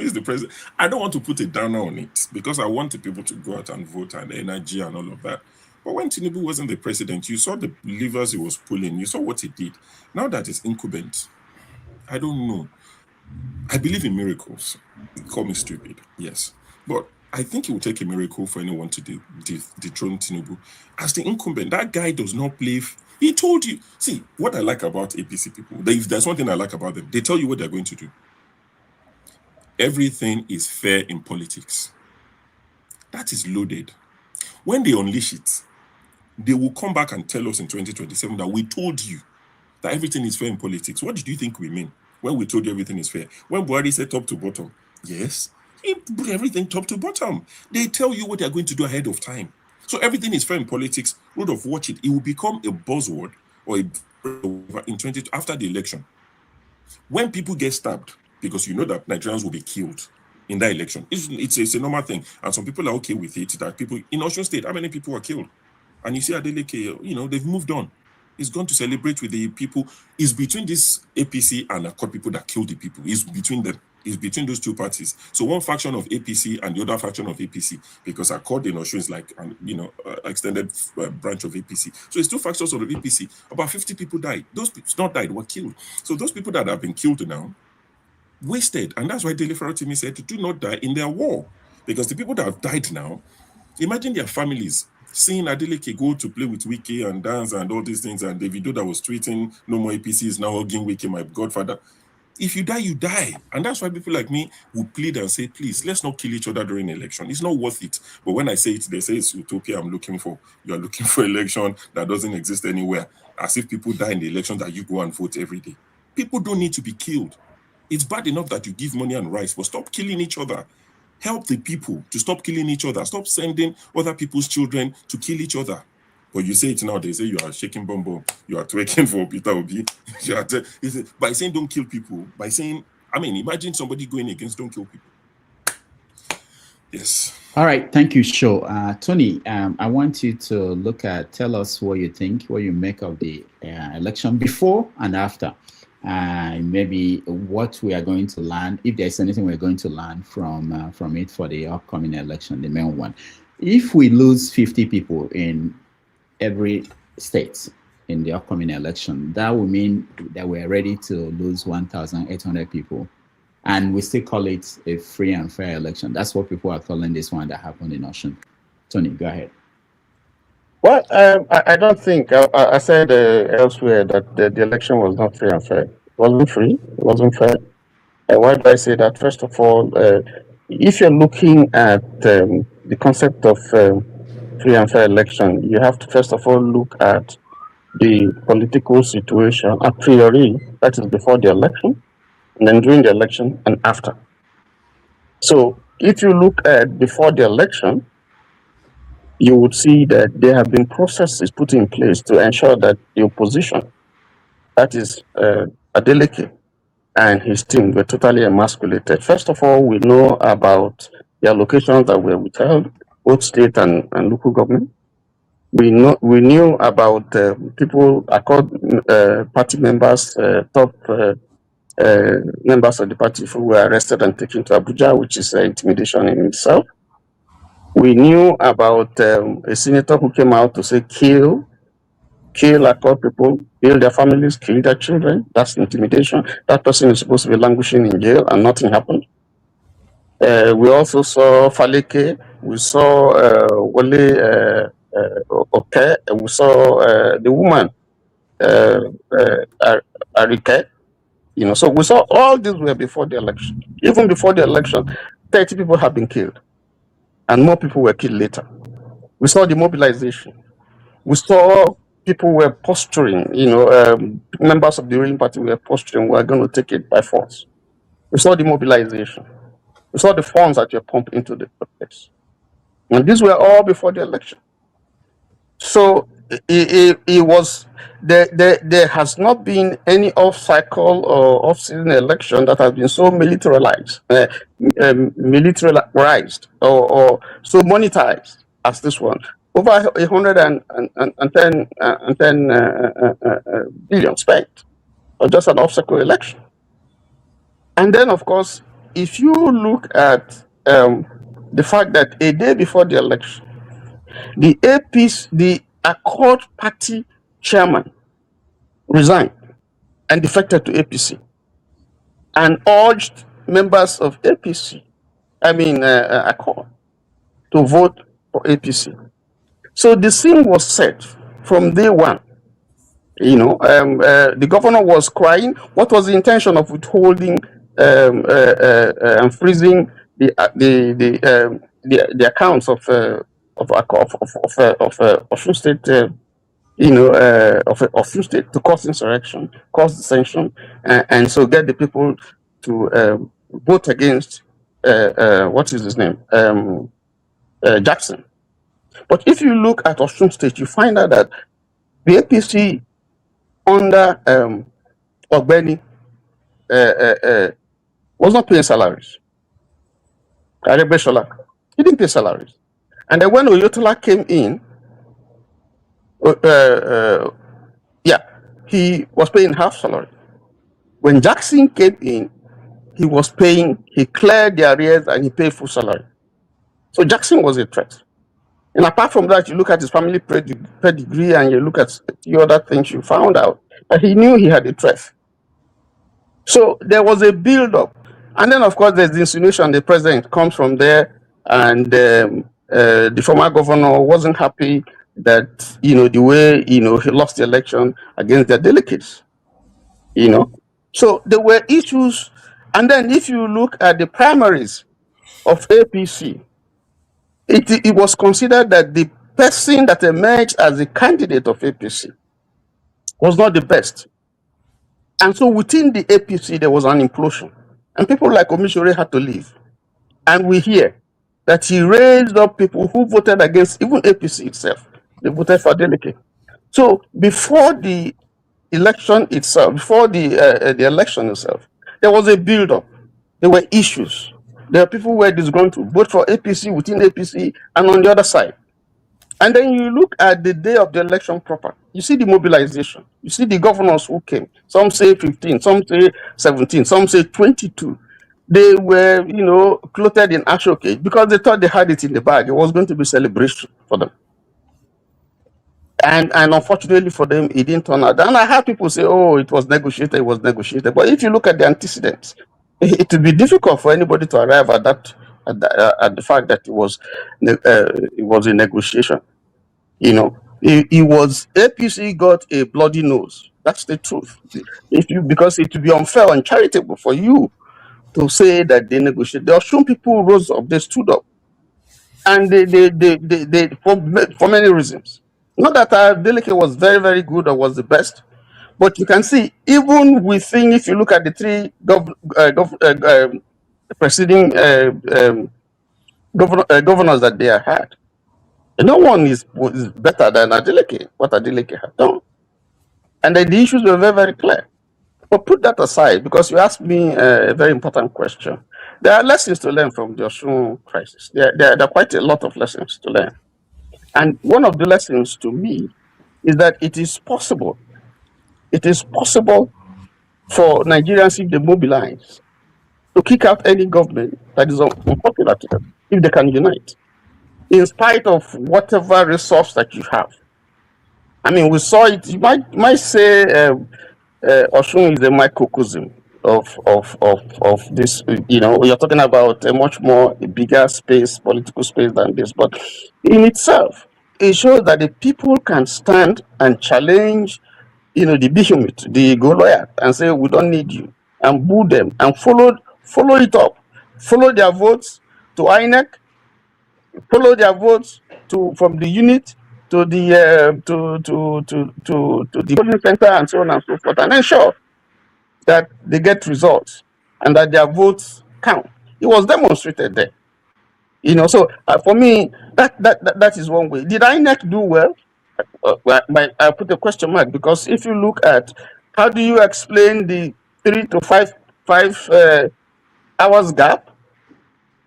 is the president. I don't want to put a downer on it, because I want the people to go out and vote and energy and all of that. But when Tinubu wasn't the president, you saw the levers he was pulling. You saw what he did. Now that it's incumbent, I don't know. I believe in miracles. Call me stupid, yes. But I think it will take a miracle for anyone to dethrone Tinubu. As the incumbent, that guy does not play. He told you. See, what I like about APC people, there's one thing I like about them. They tell you what they're going to do. Everything is fair in politics. That is loaded. When they unleash it, they will come back and tell us in 2027 that we told you that everything is fair in politics. What did you think we mean when we told you everything is fair? When Buhari said top to bottom, yes, he put everything top to bottom. They tell you what they're going to do ahead of time. So everything is fair in politics. Road of watch it. It will become a buzzword or after the election. When people get stabbed, because you know that Nigerians will be killed in that election, it's a normal thing. And some people are okay with it. That people in Osun State, how many people were killed? And you see Adeleke, they've moved on. He's going to celebrate with the people. It's between this APC and the court people that killed the people. It's between them. is between those two parties. So one faction of APC and the other faction of APC, because Accord in Osun is like, extended branch of APC. So it's two factions of the APC. About 50 people died. Those people not died, were killed. So those people that have been killed now, wasted. And that's why Dele Farotimi said, do not die in their war. Because the people that have died now, imagine their families seeing Adeleke go to play with Wiki and dance and all these things, and Davido that was tweeting, no more APC is now hugging Wiki, my godfather. If you die, you die. And that's why people like me will plead and say, please, let's not kill each other during election. It's not worth it. But when I say it, they say it's utopia I'm looking for. You are looking for election that doesn't exist anywhere. As if people die in the election that you go and vote every day. People don't need to be killed. It's bad enough that you give money and rights, but stop killing each other. Help the people to stop killing each other. Stop sending other people's children to kill each other. But you say it now, they say you are shaking bomb, you are twerking for Peter Obi. By saying don't kill people, by saying, imagine somebody going against don't kill people. Yes. All right, thank you, Sho. Tony, I want you to tell us what you think, what you make of the election before and after. Maybe what we are going to learn, if there's anything we're going to learn from it for the upcoming election, the main one. If we lose 50 people in every state in the upcoming election, that will mean that we're ready to lose 1,800 people, and we still call it a free and fair election. That's what people are calling this one that happened in Osun. Tony, go ahead. Well, I don't think, I said elsewhere that the election was not free and fair. It wasn't free, it wasn't fair. Why do I say that? First of all, if you're looking at the concept of free and fair election, you have to first of all look at the political situation a priori, that is before the election, and then during the election and after. So if you look at before the election, you would see that there have been processes put in place to ensure that the opposition, that is Adeleke and his team, were totally emasculated. First of all, we know about the allocations that were withheld, both state and local government. We knew about people, party members, top members of the party who were arrested and taken to Abuja, which is intimidation in itself. We knew about a senator who came out to say, kill Accord people, kill their families, kill their children. That's intimidation. That person is supposed to be languishing in jail and nothing happened. We also saw Faleke, we saw Wole Oke, we saw the woman, Arike. So we saw all these were before the election. Even before the election, 30 people have been killed, and more people were killed later. We saw the mobilization. We saw people were posturing, members of the ruling party were posturing, we're going to take it by force. We saw the mobilization. We saw the funds that were pumped into the place. And these were all before the election. So it was, there has not been any off-cycle or off-season election that has been so militarized or so monetized as this one. Over 110 billion spent on just an off-cycle election. And then, of course, if you look at the fact that a day before the election, the Accord Party chairman resigned and defected to APC and urged members of Accord, to vote for APC. So the scene was set from day one. The governor was crying. What was the intention of withholding and freezing the accounts of Osun State, of Osun State to cause insurrection, cause dissension, and so get the people to vote against what is his name, Jackson. But if you look at Osun State, you find out that the APC under Ogbeni was not paying salaries. Arebeshola, he didn't pay salaries. And then when Oyotola came in, he was paying half salary. When Jackson came in, he was paying, he cleared the arrears and he paid full salary. So Jackson was a threat. And apart from that, you look at his family pedigree and you look at the other things, you found out that he knew he had a threat. So there was a build-up. And then, of course, there's the insinuation the president comes from there, and the former governor wasn't happy that, the way, he lost the election against their delegates, So there were issues. And then if you look at the primaries of APC, it was considered that the person that emerged as the candidate of APC was not the best. And so within the APC, there was an implosion. And people like Omishore had to leave. And we hear that he raised up people who voted against even APC itself. They voted for Adeleke. So before the election itself, before the election itself, there was a build-up. There were issues. There are people who were disgruntled, both for APC, within APC, and on the other side. And then you look at the day of the election proper, you see the mobilization, you see the governors who came. Some say 15, some say 17, some say 22. They were, clothed in actual cage because they thought they had it in the bag. It was going to be celebration for them. And unfortunately for them, it didn't turn out. And I heard people say, oh, it was negotiated. But if you look at the antecedents, it would be difficult for anybody to arrive at that, at the fact that it was a negotiation. It was APC got a bloody nose. That's the truth. Because it would be unfair and charitable for you to say that they negotiated. There are some people who rose up, they stood up, and they for many reasons. Not that Adeleke was very, very good or was the best, but you can see even within, if you look at the three preceding governors that they had, no one is better than Adeleke, what Adeleke had done. And the issues were very, very clear. But put that aside, because you asked me a very important question. There are lessons to learn from the Osun crisis. There are quite a lot of lessons to learn. And one of the lessons to me is that it is possible for Nigerians, if they mobilize, to kick out any government that is unpopular to them, if they can unite, in spite of whatever resource that you have. I mean, we saw it. You might say Osun is a microcosm of this. You're talking about a much more bigger space, political space than this. But in itself, it shows that the people can stand and challenge, the behemoth, the Goliath, and say, we don't need you, and boo them, and follow it up, follow their votes to INEC, follow their votes from the unit to the polling center, and so on and so forth, and ensure that they get results and that their votes count. It was demonstrated there. So for me, that is one way. Did INEC do well? I put a question mark, because if you look at how do you explain the 3 to 5 hours gap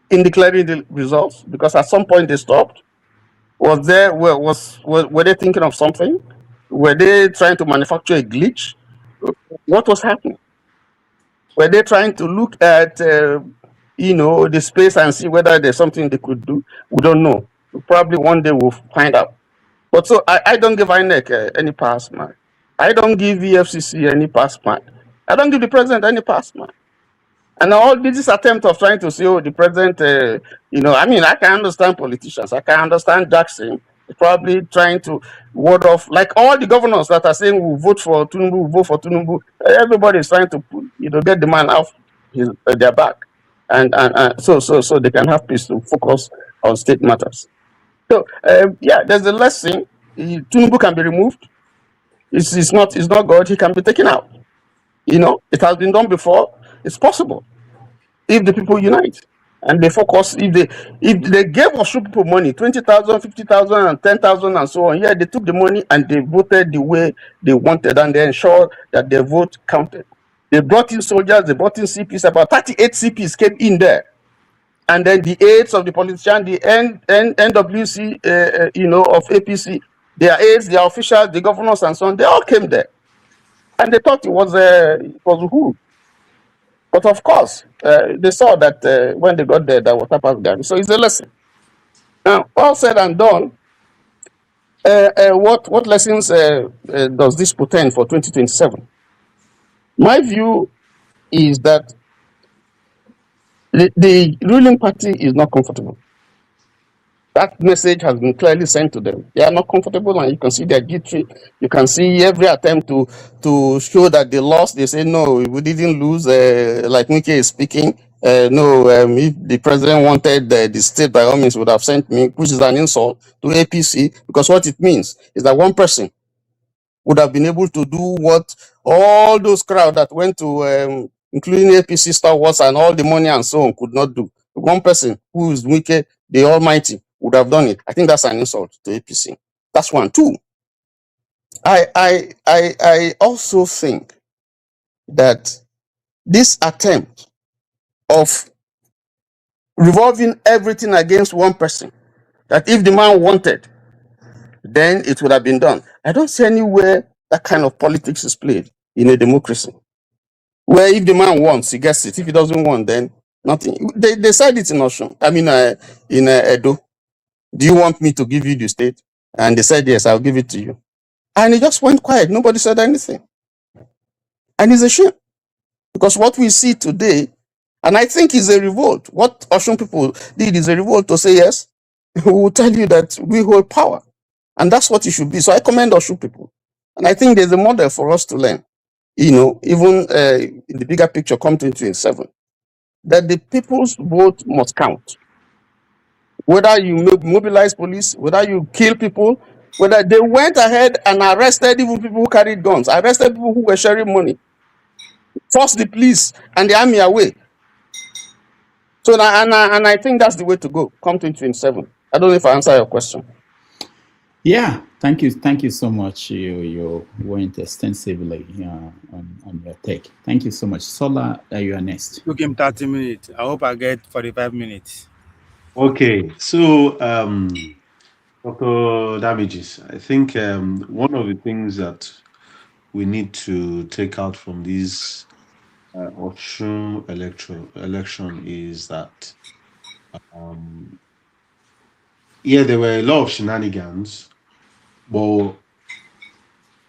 in declaring the results? Because at some point they stopped. Were they thinking of something? Were they trying to manufacture a glitch? What was happening? Were they trying to look at the space and see whether there's something they could do? We don't know. Probably one day we'll find out. But so I don't give INEC any pass mark. I don't give EFCC any pass mark. I don't give the president any pass mark. And all this attempt of trying to say, oh, the president, I can understand politicians. I can understand Jackson probably trying to ward off, like all the governors that are saying we'll vote for Tinubu, Everybody is trying to get the man off their back. And so they can have peace to focus on state matters. So there's a lesson. Tinubu can be removed. It's not God. He can be taken out. It has been done before. It's possible if the people unite and they focus. If they gave Osun people money, 20,000, 50,000, and 10,000, and so on. Yeah, they took the money and they voted the way they wanted, and they ensured that their vote counted. They brought in soldiers. They brought in CPs. About 38 CPs came in there. And then the aides of the politician, the NWC, of APC, their aides, their officials, the governors, and so on, they all came there. And they thought it was who? But of course, they saw that when they got there, that water passed Gari. So it's a lesson. Now, all said and done, what lessons does this portend for 2027? My view is that the ruling party is not comfortable. That message has been clearly sent to them. They are not comfortable, and you can see their jittery. You can see every attempt to show that they lost. They say, no, we didn't lose. Like Nike is speaking. No, if the president wanted the state, by all means, would have sent me, which is an insult to APC, because what it means is that one person would have been able to do what all those crowd that went to, including APC stalwarts and all the money and so on, could not do. One person who is wicked, the Almighty, would have done it. I think that's an insult to APC. That's one. Two, I also think that this attempt of revolving everything against one person, that if the man wanted, then it would have been done. I don't see anywhere that kind of politics is played in a democracy, where if the man wants, he gets it. If he doesn't want, then nothing. They said it in Oshun. I mean, in Edo. Do you want me to give you the state? And they said, yes, I'll give it to you. And it just went quiet. Nobody said anything. And it's a shame. Because what we see today, and I think is a revolt. What Oshun people did is a revolt to say, yes, we will tell you that we hold power. And that's what it should be. So I commend Oshun people. And I think there's a model for us to learn. You know, even in the bigger picture, come 2027, that the people's vote must count. Whether you mobilize police, whether you kill people, whether they went ahead and arrested even people who carried guns, arrested people who were sharing money, forced the police and the army away. So, and I think that's the way to go, come 2027. I don't know if I answer your question. Yeah, thank you so much. You went extensively on your take. Thank you so much. Sola, you are next. Took him 30 minutes. I hope I get 45 minutes. Okay, so Dr. Damages, I think one of the things that we need to take out from this Oshun election is that yeah, there were a lot of shenanigans, but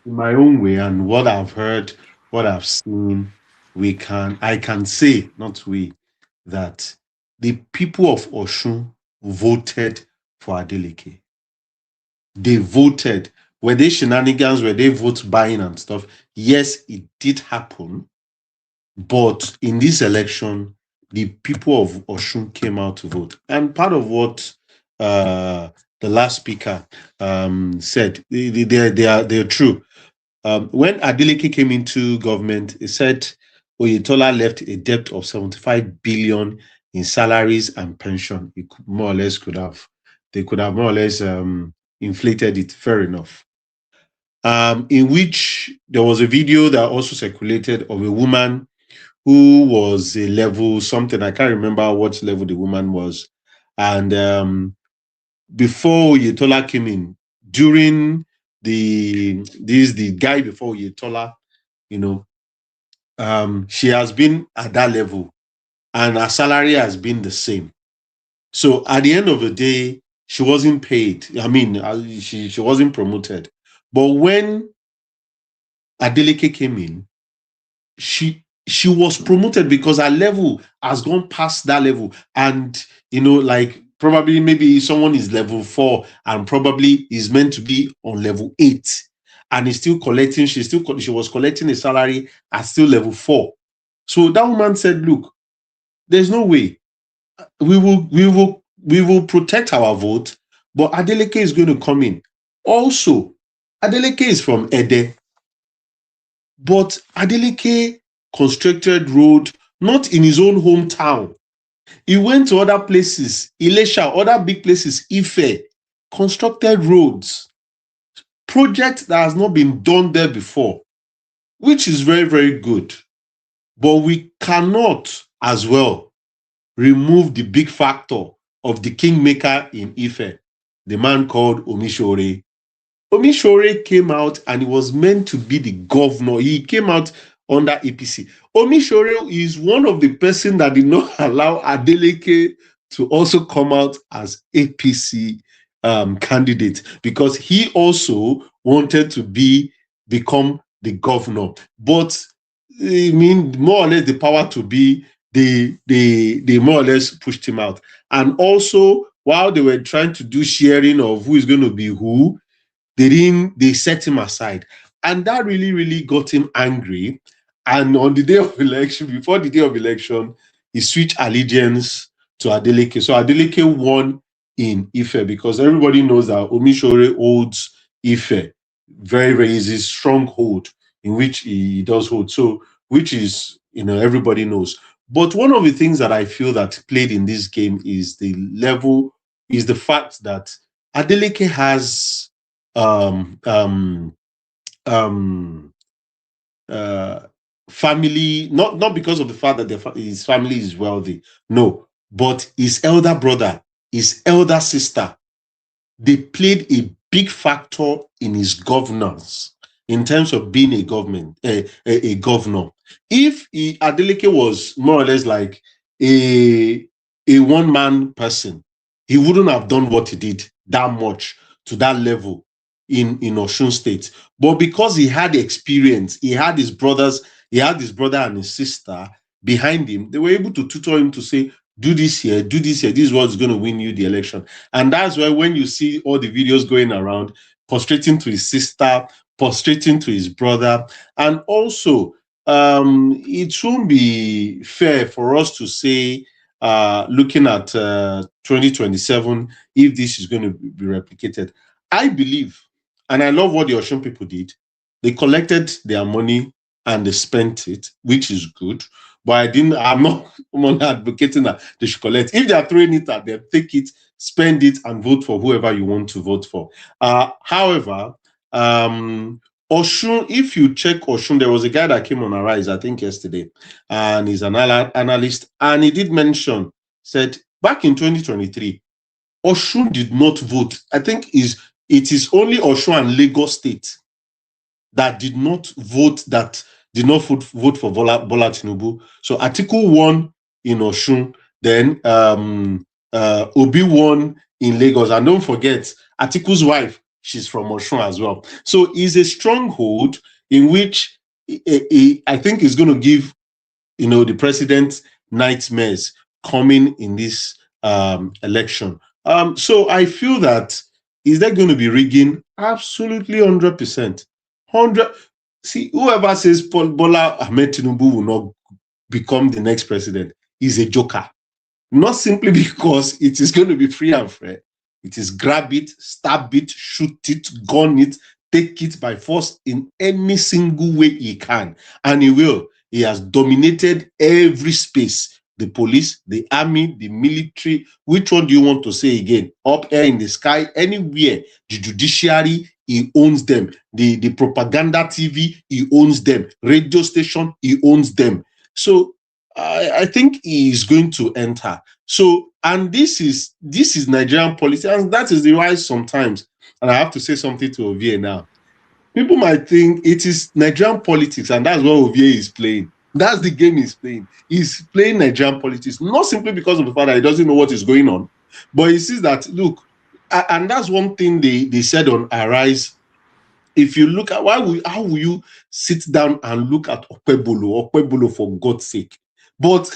in my own way and what I've heard, what I've seen, I can say, not we, that the people of Oshun voted for Adeleke. They voted. Were they shenanigans? Were they vote buying and stuff? Yes, it did happen. But in this election, the people of Oshun came out to vote. And part of what the last speaker said, they're true. When Adeleke came into government, he said Oyetola left a debt of 75 billion in salaries and pension. It more or less they could have more or less inflated it. Fair enough. In which there was a video that also circulated of a woman who was a level something. I can't remember what level the woman was. And before Oyetola came in, during the guy before Oyetola, you know, she has been at that level and her salary has been the same. So at the end of the day, she wasn't paid. I mean, she wasn't promoted. But when Adeleke came in, she was promoted because her level has gone past that level. And, you know, like probably maybe someone is level 4 and probably is meant to be on level 8 and is still collecting, she was collecting a salary at still level 4. So that woman said, look, there's no way. We will protect our vote, but Adeleke is going to come in. Also, Adeleke is from Ede, but Adeleke constructed road not in his own hometown. He went to other places, Ilesha, other big places, Ife, constructed roads, project that has not been done there before, which is very, very good. But we cannot as well remove the big factor of the kingmaker in Ife, the man called Omishore. Omishore came out and he was meant to be the governor. He came out under APC. Omishore is one of the person that did not allow Adeleke to also come out as APC candidate, because he also wanted to become the governor. But I mean, more or less the power to be, they more or less pushed him out. And also, while they were trying to do sharing of who is going to be who, they set him aside. And that really, really got him angry. And on the day of election, before the day of election, he switched allegiance to Adeleke. So Adeleke won in Ife, because everybody knows that Omishore holds Ife very, very easy, stronghold in which he does hold. So, which is, everybody knows. But one of the things that I feel that played in this game is the fact that Adeleke has family, not because of the fact that his family is wealthy, no, but his elder brother, his elder sister, they played a big factor in his governance in terms of being a governor. If Adeleke was more or less like a one-man person, he wouldn't have done what he did that much to that level in Osun State. But because he had experience, he had his brother and his sister behind him, they were able to tutor him to say, do this here, this is what's going to win you the election. And that's why when you see all the videos going around, prostrating to his sister, prostrating to his brother, and also it won't be fair for us to say, looking at 2027, if this is going to be replicated. I believe, and I love what the Osun people did. They collected their money and they spent it, which is good. But I'm not advocating that they should collect. If they are throwing it at them, take it, spend it, and vote for whoever you want to vote for. However, Osun, if you check Osun, there was a guy that came on Arise, I think yesterday, and he's an analyst, and he did mention, said, back in 2023, Osun did not vote. I think it is only Osun and Lagos State that did not vote, vote for Bola Tinubu. So Atiku won in Osun, then Obi won in Lagos. And don't forget, Atiku's wife, she's from Osun as well. So it's a stronghold in which I think is going to give, the president nightmares coming in this election. So I feel that, is there going to be rigging? Absolutely 100%. See, whoever says Bola Ahmed Tinubu will not become the next president is a joker. Not simply because it is going to be free and fair. It is grab it, stab it, shoot it, gun it, take it by force in any single way he can. And he will. He has dominated every space. The police, the army, the military. Which one do you want to say again? Up there in the sky, anywhere. The judiciary, he owns them. The propaganda TV, he owns them. Radio station, he owns them. So I think he is going to enter. So, and this is Nigerian politics, and that is the why sometimes, and I have to say something to Ovie now. People might think it is Nigerian politics, and that's what Ovie is playing. That's the game he's playing. He's playing Nigerian politics, not simply because of the fact that he doesn't know what is going on, but he sees that, look, and that's one thing they said on Arise. If you look at how will you sit down and look at Okpebolo for God's sake? But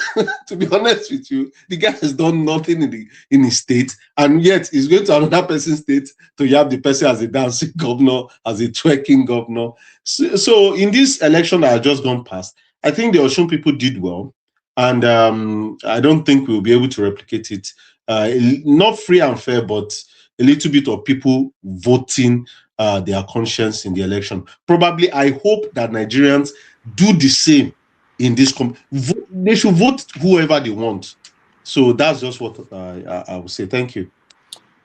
to be honest with you, the guy has done nothing in his state, and yet he's going to another person's state to have the person as a dancing governor, as a twerking governor. So in this election that has just gone past, I think the Osun people did well, and I don't think we'll be able to replicate it. Not free and fair, but a little bit of people voting their conscience in the election. Probably, I hope that Nigerians do the same in this. They should vote whoever they want. So that's just what I would say. Thank you.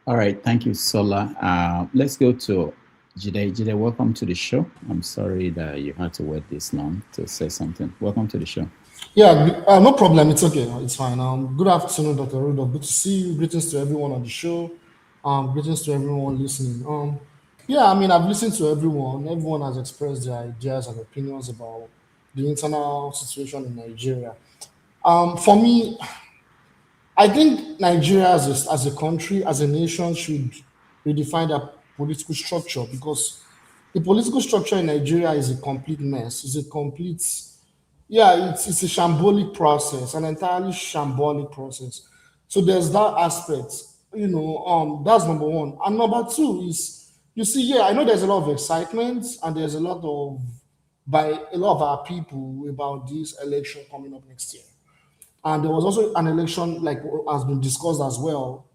All right. Thank you, Sola. Let's go to Jide. Jide, welcome to the show. I'm sorry that you had to wait this long to say something. Welcome to the show. Yeah, no problem. It's okay. It's fine. Good afternoon, Dr. Rudolph. Good to see you. Greetings to everyone on the show. Greetings to everyone listening. Yeah, I mean, I've listened to everyone. Everyone has expressed their ideas and opinions about the internal situation in Nigeria. For me, I think Nigeria as a country, as a nation, should redefine their political structure, because the political structure in Nigeria is a complete mess. It's a complete, yeah, it's a shambolic process, an entirely shambolic process. So there's that aspect, that's number one. And number two is, you see, yeah, I know there's a lot of excitement and there's a lot of, by a lot of our people about this election coming up next year. And there was also an election, like has been discussed as well,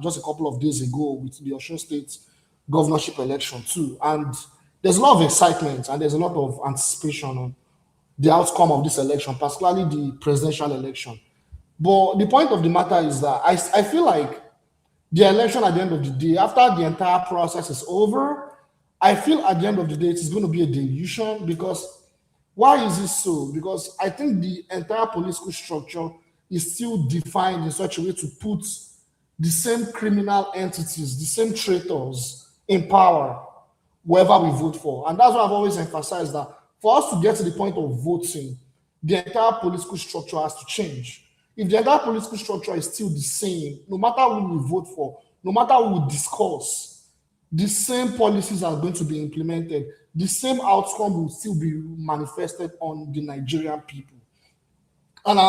just a couple of days ago with the Osun State governorship election too. And there's a lot of excitement and there's a lot of anticipation on the outcome of this election, particularly the presidential election. But the point of the matter is that I feel like the election at the end of the day, after the entire process is over, I feel at the end of the day, it is going to be a delusion. Because why is this so? Because I think the entire political structure is still defined in such a way to put the same criminal entities, the same traitors in power wherever we vote for. And that's why I've always emphasized that for us to get to the point of voting, the entire political structure has to change. If the entire political structure is still the same, no matter who we vote for, no matter who we discuss, the same policies are going to be implemented. The same outcome will still be manifested on the Nigerian people. And,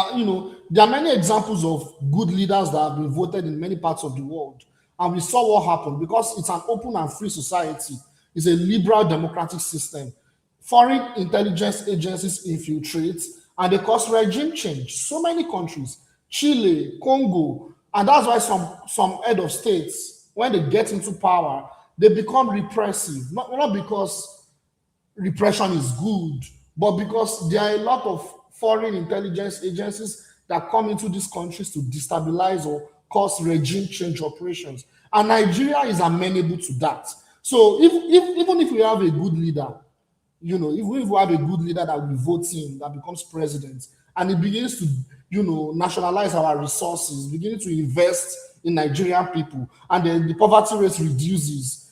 there are many examples of good leaders that have been voted in many parts of the world. And we saw what happened because it's an open and free society. It's a liberal democratic system. Foreign intelligence agencies infiltrate and they cause regime change. So many countries, Chile, Congo, and that's why some head of states, when they get into power, they become repressive. Not because repression is good, but because there are a lot of foreign intelligence agencies that come into these countries to destabilize or cause regime change operations. And Nigeria is amenable to that. So even if we have a good leader, even if we have a good leader that we vote in, that becomes president, and he begins to, nationalize our resources, beginning to invest in Nigerian people, and then the poverty rate reduces,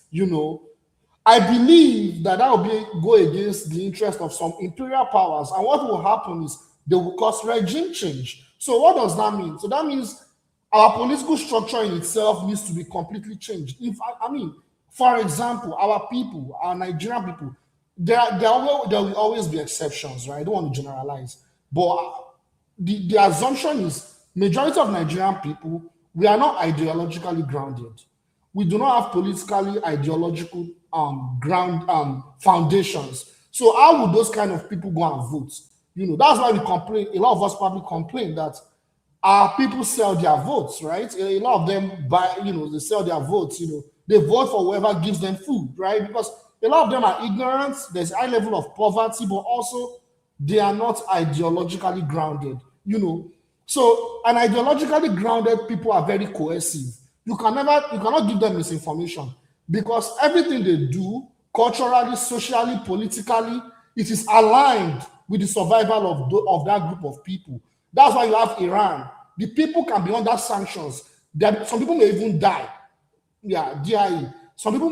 I believe that will go against the interest of some imperial powers. And what will happen is they will cause regime change. So what does that mean? So that means our political structure in itself needs to be completely changed. For example, our people, our Nigerian people, there will always be exceptions, right? I don't want to generalize. But the assumption is majority of Nigerian people, we are not ideologically grounded. We do not have politically ideological foundations. So how would those kind of people go and vote? That's why we complain. A lot of us probably complain that our people sell their votes, right? A lot of them buy, they sell their votes. They vote for whoever gives them food, right? Because a lot of them are ignorant. There's a high level of poverty, but also they are not ideologically grounded. So an ideologically grounded people are very cohesive. You cannot give them misinformation because everything they do, culturally, socially, politically, it is aligned with the survival of that group of people. That's why you have Iran. The people can be under sanctions. Some people may even die. Yeah, DIE. Some people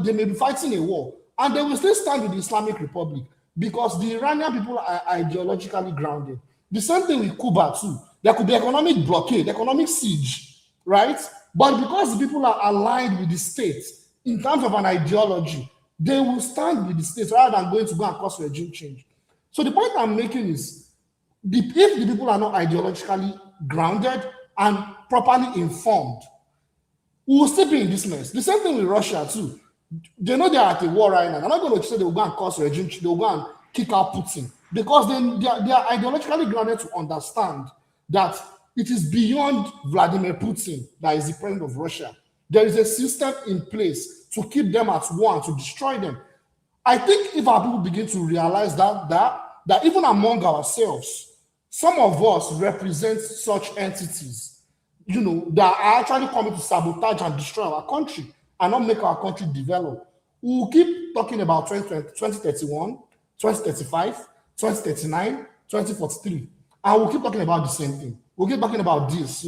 they may be fighting a war, and they will still stand with the Islamic Republic because the Iranian people are ideologically grounded. The same thing with Cuba too. There could be economic blockade, economic siege, right? But because the people are aligned with the state in terms of an ideology, they will stand with the state rather than going to go and cause regime change. So the point I'm making is, if the people are not ideologically grounded and properly informed, we will still be in this mess. The same thing with Russia too. They know they are at a war right now. They're not going to say they will go and cause regime change. They will go and kick out Putin because they are ideologically grounded to understand that it is beyond Vladimir Putin that is the president of Russia. There is a system in place to keep them at war and to destroy them. I think if our people begin to realize that even among ourselves, some of us represent such entities, that are actually coming to sabotage and destroy our country and not make our country develop. We will keep talking about 2031, 2035, 2039, 2043, and we'll keep talking about the same thing. We'll keep talking about this,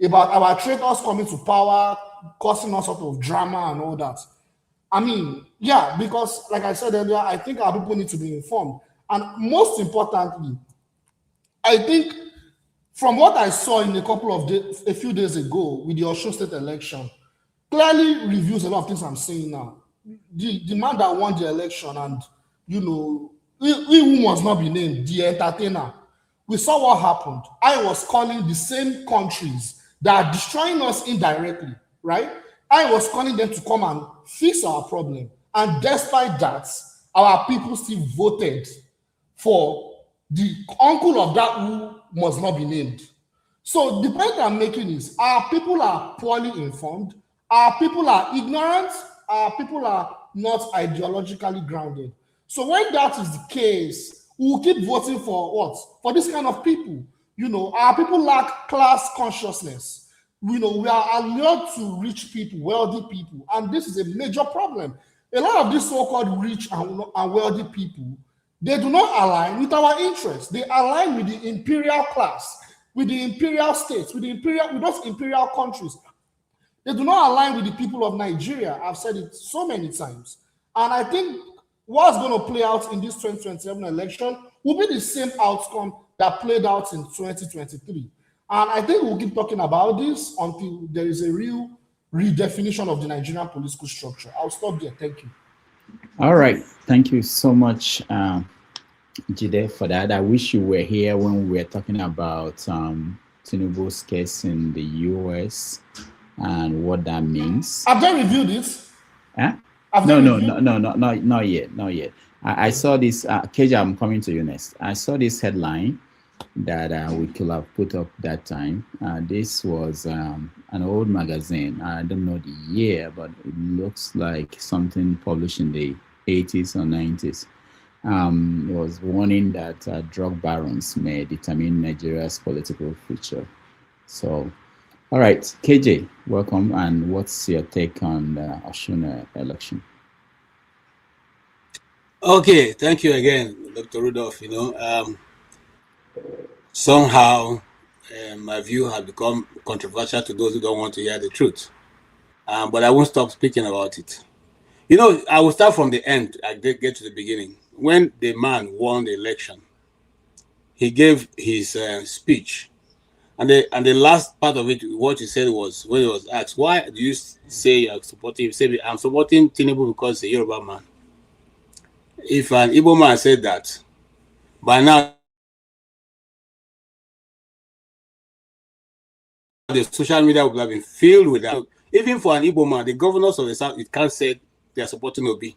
about our traitors coming to power, causing all sort of drama and all that. Because like I said earlier, I think our people need to be informed. And most importantly, I think from what I saw in a few days ago with the Osun State election, clearly reviews a lot of things I'm saying now. The man that won the election and, he who must not be named, the entertainer, we saw what happened. I was calling the same countries that are destroying us indirectly, right? I was calling them to come and fix our problem. And despite that, our people still voted for the uncle of that who must not be named. So the point I'm making is our people are poorly informed, our people are ignorant, our people are not ideologically grounded. So when that is the case, we will keep voting for what? For this kind of people. Our people lack class consciousness. We are allowed to rich people, wealthy people, and this is a major problem. A lot of these so-called rich and wealthy people, they do not align with our interests. They align with the imperial class, with the imperial states, with those imperial countries. They do not align with the people of Nigeria. I've said it so many times. And I think what's going to play out in this 2027 election will be the same outcome that played out in 2023. And I think we'll keep talking about this until there is a real redefinition of the Nigerian political structure. I'll stop there. Thank you. All right. Thank you so much, Jide, for that. I wish you were here when we were talking about Tinubu's case in the US and what that means. Have they reviewed it? Huh? Not yet. I saw this, KJ, I'm coming to you next. I saw this headline that we could have put up that time. This was an old magazine. I don't know the year, but it looks like something published in the 80s or 90s. It was warning that drug barons may determine Nigeria's political future. So, all right, KJ, welcome. And what's your take on the Osun election? Okay, thank you again, Dr. Rudolph. Somehow my view has become controversial to those who don't want to hear the truth. But I won't stop speaking about it. I will start from the end. I get to the beginning. When the man won the election, he gave his speech. And the last part of it, what he said was, when he was asked, why do you say you're supporting him? He said, I'm supporting Tinubu because he's a Yoruba man. If an Igbo man said that, by now, the social media would have been filled with that. Even for an Igbo man, the governors of the South, it can't say they are supporting Obi.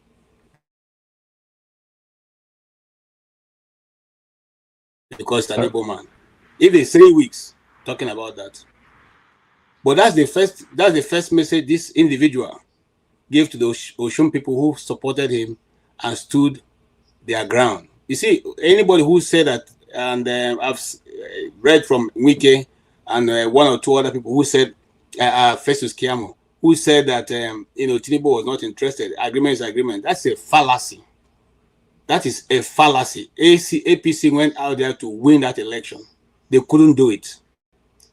Because it's an Igbo man. If it's 3 weeks talking about that. But that's the first message this individual gave to the Osun people who supported him and stood their ground. You see, anybody who said that, and I've read from Wike and one or two other people who said, Festus Keyamo, who said that Tinubu was not interested. Agreement is agreement. That's a fallacy. That is a fallacy. APC went out there to win that election. They couldn't do it,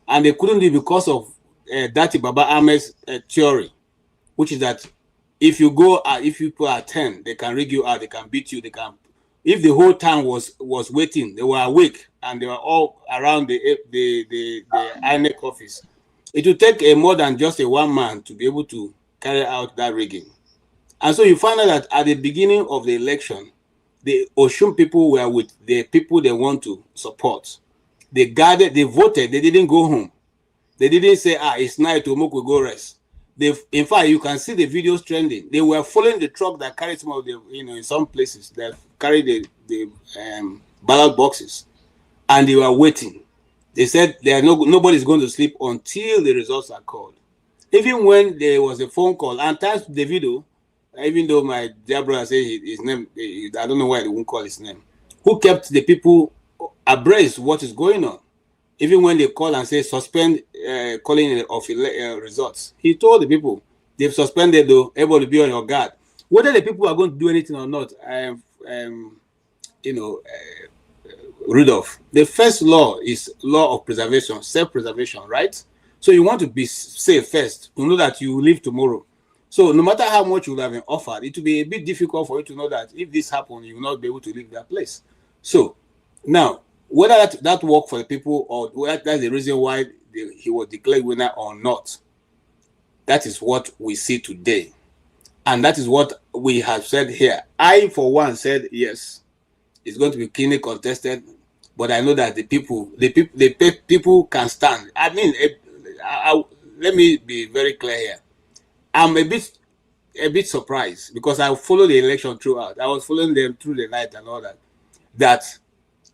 and they couldn't do it because of Dati Baba Ahmed's theory, which is that if you people are 10, they can rig you out, they can beat you, they can. If the whole town was waiting, they were awake and they were all around the INEC office. It would take more than just a one man to be able to carry out that rigging. And so you find out that at the beginning of the election, the Osun people were with the people they want to support. They guarded, they voted, they didn't go home. They didn't say, it's night, we go rest. In fact, you can see the videos trending. They were following the truck that carried some of the, in some places that carried the ballot boxes, and they were waiting. They said nobody's going to sleep until the results are called. Even when there was a phone call, and thanks to the video, even though my dear brother said his name, I don't know why they won't call his name, who kept the people abreast what is going on. Even when they call and say suspend calling of results, he told the people they've suspended though, able to be on your guard. Whether the people are going to do anything or not, Rudolph, the first law is law of preservation, self-preservation, right? So you want to be safe first to know that you will live tomorrow. So no matter how much you would have been offered, it will be a bit difficult for you to know that if this happens, you will not be able to leave that place. So now, whether that worked for the people or whether that's the reason why he was declared winner or not, that is what we see today. And that is what we have said here. I, for one, said yes, it's going to be keenly contested, but I know that the people can stand. I mean, let me be very clear here. I'm a bit surprised because I followed the election throughout. I was following them through the night and all that. That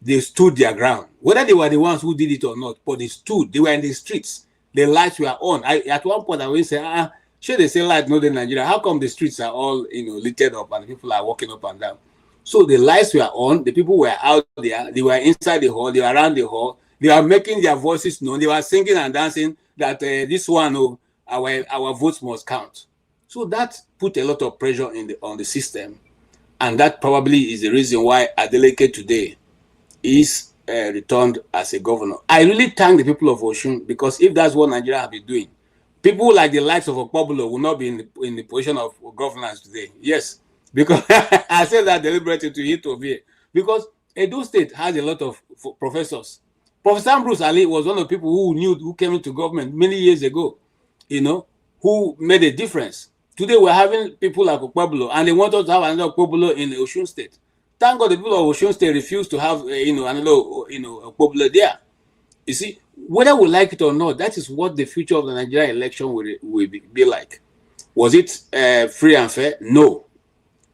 they stood their ground, whether they were the ones who did it or not. But they stood. They were in the streets. The lights were on. At one point, I always say, sure, they say light not in Nigeria. How come the streets are all lit up and people are walking up and down? So the lights were on. The people were out there. They were inside the hall. They were around the hall. They were making their voices known. They were singing and dancing that this one, our votes must count. So that put a lot of pressure on the system, and that probably is the reason why Adeleke today is returned as a governor. I really thank the people of Osun, because if that's what Nigeria have been doing, people like the likes of Okpobolo will not be in the position of governance today. Yes, because I said that deliberately to hit over here, because Edo State has a lot of professors. Professor Ambrose Ali was one of the people who came into government many years ago, who made a difference. Today we're having people like Okpobolo, and they want us to have another Okpobolo in Osun State. Thank God the people of Osun State refused to have another Okpobolo there. You see, whether we like it or not, that is what the future of the Nigerian election will be like. Was it free and fair? No.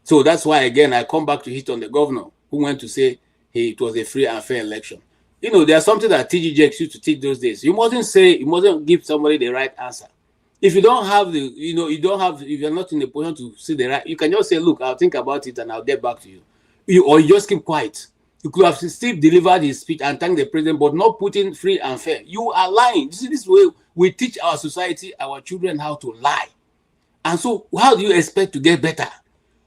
So that's why, again, I come back to hit on the governor who went to say it was a free and fair election. There's something that TGJX used to teach those days. You mustn't give somebody the right answer. If you don't have if you're not in a position to see the right, you can just say, look, I'll think about it and I'll get back to you. Or you just keep quiet. You could have still delivered his speech and thanked the president, but not putting free and fair. You are lying. This is this way we teach our society, our children, how to lie. And so how do you expect to get better?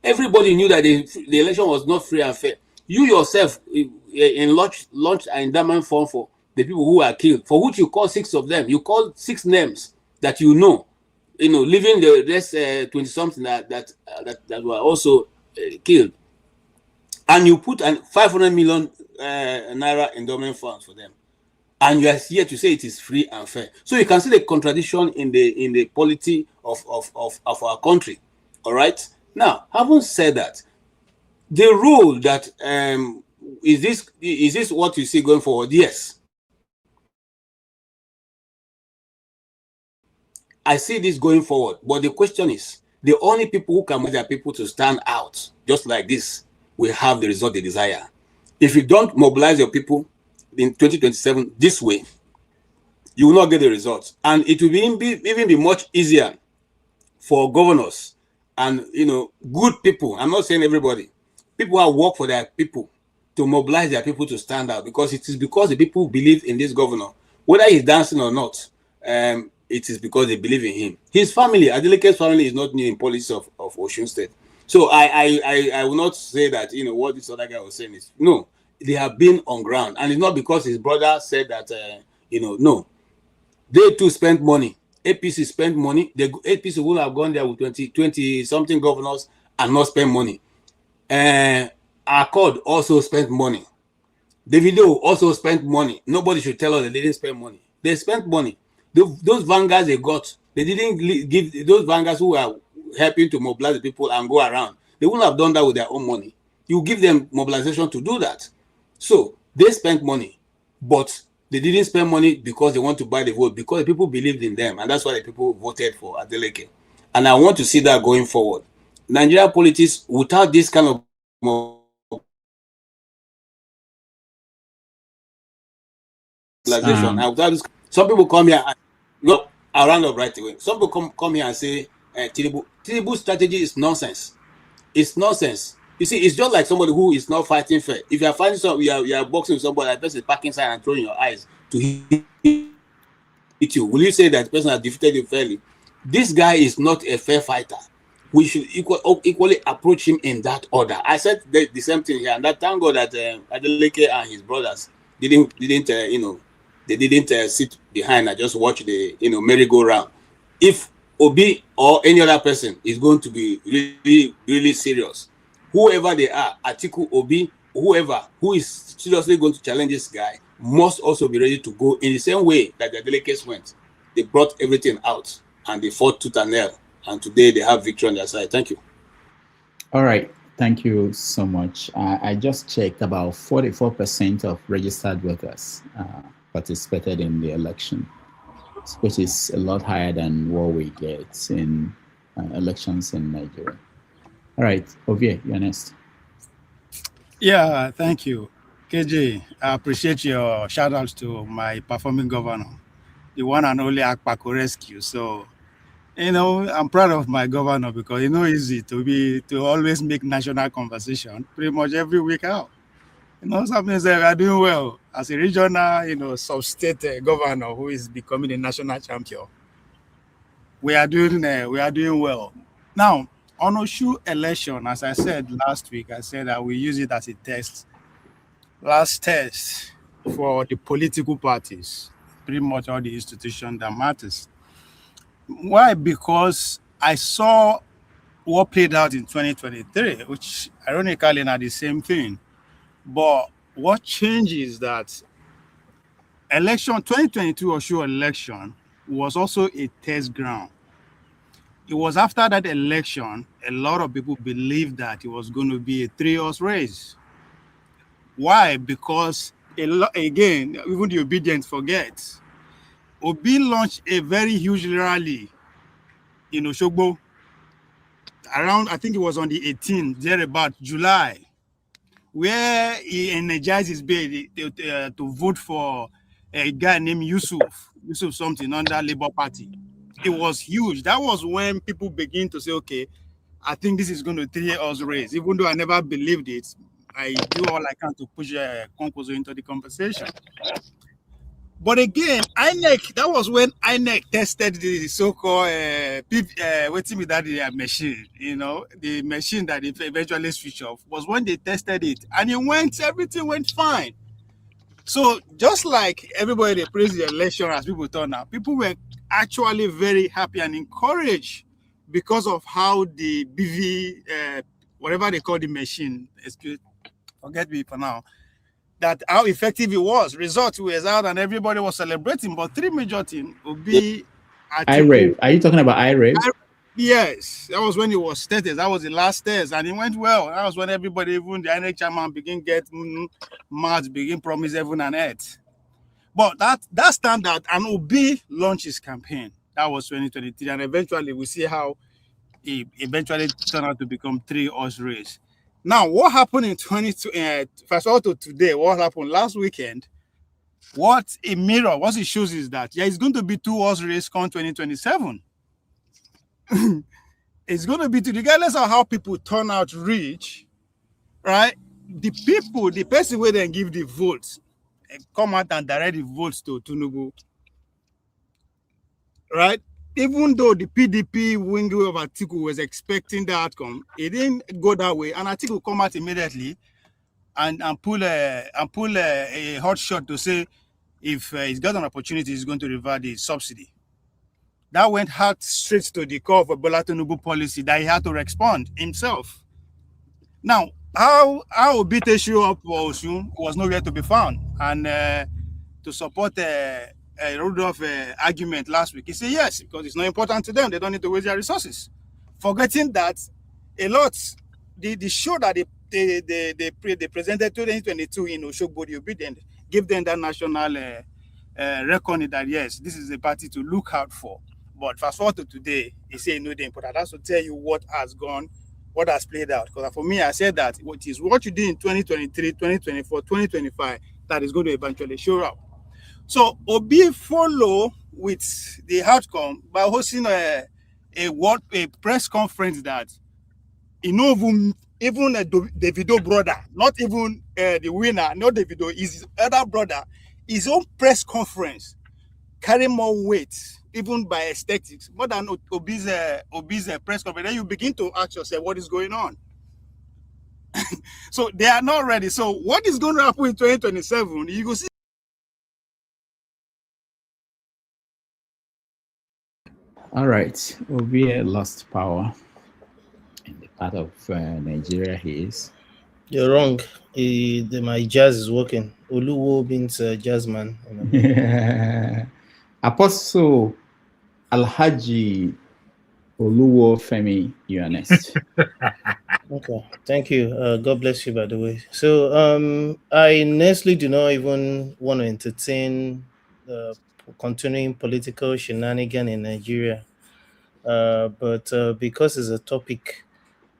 Everybody knew that the election was not free and fair. You yourself launched an endowment fund for the people who were killed, for which you call 6 of them. You call 6 names that leaving the rest 20-something that were also killed. And you put 500 million naira endowment funds for them, and you are here to say it is free and fair. So you can see the contradiction in the polity of our country. All right. Now, having said that, the rule that is this what you see going forward? Yes, I see this going forward. But the question is, the only people who can make their people to stand out just like this will have the result they desire. If you don't mobilize your people in 2027 this way, you will not get the results. And it will even be much easier for governors and good people. I'm not saying everybody. People who work for their people to mobilize their people to stand out, because it is because the people believe in this governor, whether he's dancing or not. It is because they believe in him. His family, Adeleke's family, is not new in policy of Osun State. So I will not say that what this other guy was saying is no. They have been on ground, and it's not because his brother said that no. They too spent money. APC spent money. The APC will have gone there with 20 something governors and not spend money. Accord also spent money. Davido also spent money. Nobody should tell us that they didn't spend money. They spent money. Those vanguards they got, they didn't give those vanguards who are helping to mobilize the people and go around. They wouldn't have done that with their own money. You give them mobilization to do that. So they spent money, but they didn't spend money because they want to buy the vote, because the people believed in them, and that's why the people voted for Adeleke. And I want to see that going forward. Nigeria politics, without this kind of mobilization, some people come here and I'll round up right away. Some people come here and say Tinubu's strategy is nonsense. It's nonsense. You see, it's just like somebody who is not fighting fair. If you are fighting you are boxing with somebody, that person is packing side and throwing your eyes to hit you. Will you say that the person has defeated you fairly? This guy is not a fair fighter. We should equally approach him in that order. I said the same thing here, and that thank God that Adeleke and his brothers didn't sit behind and just watch the merry-go-round. If Obi or any other person is going to be really, really serious, whoever they are, Atiku, Obi, whoever who is seriously going to challenge this guy must also be ready to go in the same way that the delegates went. They brought everything out and they fought tooth and nail. And today they have victory on their side. Thank you. All right. Thank you so much. I just checked, about 44% of registered voters participated in the election, which is a lot higher than what we get in elections in Nigeria. All right, Ovie, you're next. Yeah, thank you. KJ, I appreciate your shout outs to my performing governor, the one and only Akpako Rescue. So, I'm proud of my governor because it's not easy to always make national conversation pretty much every week out. Something we are doing well as a regional, sub-state governor who is becoming a national champion. We are doing well. Now, on Oshu election, as I said last week, I said that we use it as a test, last test for the political parties, pretty much all the institutions that matters. Why? Because I saw what played out in 2023, which ironically are the same thing. But what changes that 2022 Oshu election was also a test ground. It was after that election, a lot of people believed that it was going to be a 3-horse race. Why? Because, again, even the obedient forgets. Obi launched a very huge rally in Oshogbo around, I think it was on the 18th, there about July, where he energized his base to vote for a guy named Yusuf something under Labour Party. It was huge. That was when people begin to say, okay, I think this is going to 3-horse race. Even though I never believed it, I do all I can to push Konkozo into the conversation. But again, INEC, that was when INEC tested the so-called machine, the machine that eventually switched off, was when they tested it. And everything went fine. So just like everybody they praised the election as people turn out, people were actually very happy and encouraged because of how the BV, whatever they call the machine, forget me for now, that how effective it was. Results was out and everybody was celebrating, but 3 major things will be... IRAVE. Are you talking about IRAVE? Yes, that was when it was tested. That was the last test, and it went well. That was when everybody, even the INEC chairman, begin get mad, begin promise heaven and earth. But that standard, and Obi launched his campaign. That was 2023, and eventually we see how it eventually turned out to become 3-horse race. Now, what happened in 22? Fast forward to today. What happened last weekend? What it shows is that it's going to be 2-horse race come 2027. It's going to be, regardless of how people turn out rich, right? The person where they give the votes, come out and direct the votes to Tinubu, right? Even though the PDP wing of Atiku was expecting the outcome, it didn't go that way. And Atiku come out immediately and pull a hot shot to say if he's got an opportunity, he's going to revert the subsidy. That went hard straight to the core of a Bola Tinubu policy that he had to respond himself. Now, how Obite show up for Osun was nowhere to be found. And to support a Rudolph argument last week, he said yes, because it's not important to them. They don't need to waste their resources. Forgetting that a lot, the show that they presented 2022 in Oshogbo, the Obedient, gave them that national reckoning that yes, this is a party to look out for. But fast forward to today, he said no, they're important. That's to tell you what has gone, what has played out. Because for me, I said that what you did in 2023, 2024, 2025, that is going to eventually show up. So Obi follow with the outcome by hosting a press conference that even a Davido brother, not even the winner, not Davido, his other brother, his own press conference carry more weight, even by aesthetics, more than Obi's press conference. Then you begin to ask yourself, what is going on? So they are not ready. So what is going to happen in 2027? You will see. All right, Obi lost power in the part of Nigeria he is. You're wrong. My jazz is working. Oluwo means jazz man. Apostle Alhaji Oluwo Femi, you are next. Okay, thank you. God bless you, by the way. So, I honestly do not even want to entertain continuing political shenanigan in Nigeria. But because it's a topic,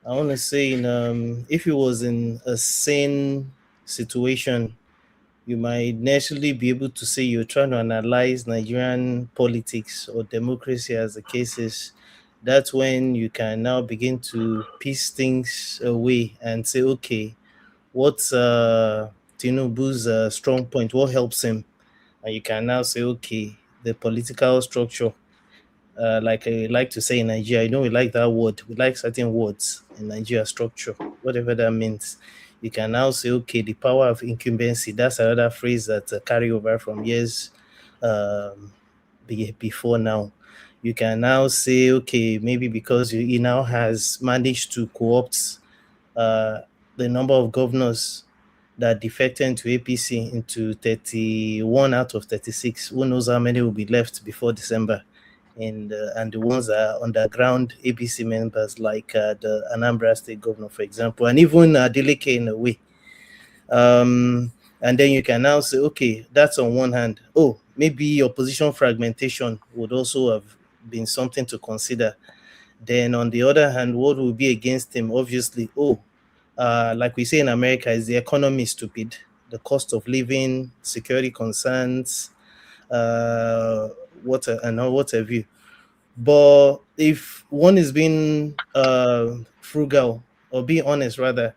I want to say, if it was in a sane situation, you might naturally be able to say you're trying to analyze Nigerian politics or democracy as the case is. That's when you can now begin to piece things away and say, okay, what's Tinubu's strong point? What helps him? And you can now say, okay, the political structure. Like I like to say in Nigeria, we like that word. We like certain words in Nigeria, structure, whatever that means. You can now say, okay, the power of incumbency. That's another phrase that carry over from years before now. You can now say, okay, maybe because he now has managed to co-opt the number of governors that defected into APC into 31 out of 36. Who knows how many will be left before December? And the ones that are underground APC members, like the Anambra State governor, for example, and even Adeleke in a way. And then you can now say, okay, that's on one hand. Oh, maybe opposition fragmentation would also have been something to consider. Then on the other hand, what will be against him? Obviously, like we say in America, is the economy stupid? The cost of living, security concerns, what have you. But if one is being frugal, or being honest rather,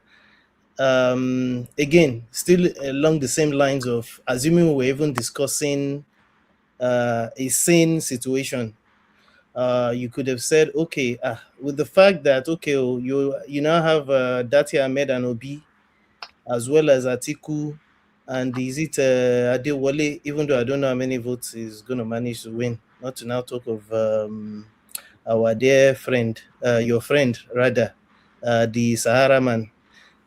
again, still along the same lines of assuming we're even discussing a sane situation, you could have said, okay, with the fact that, okay, you now have Dati Ahmed and Obi, as well as Atiku, and is it Adewale, even though I don't know how many votes he's going to manage to win, not to now talk of our dear friend, your friend rather, the Sahara man,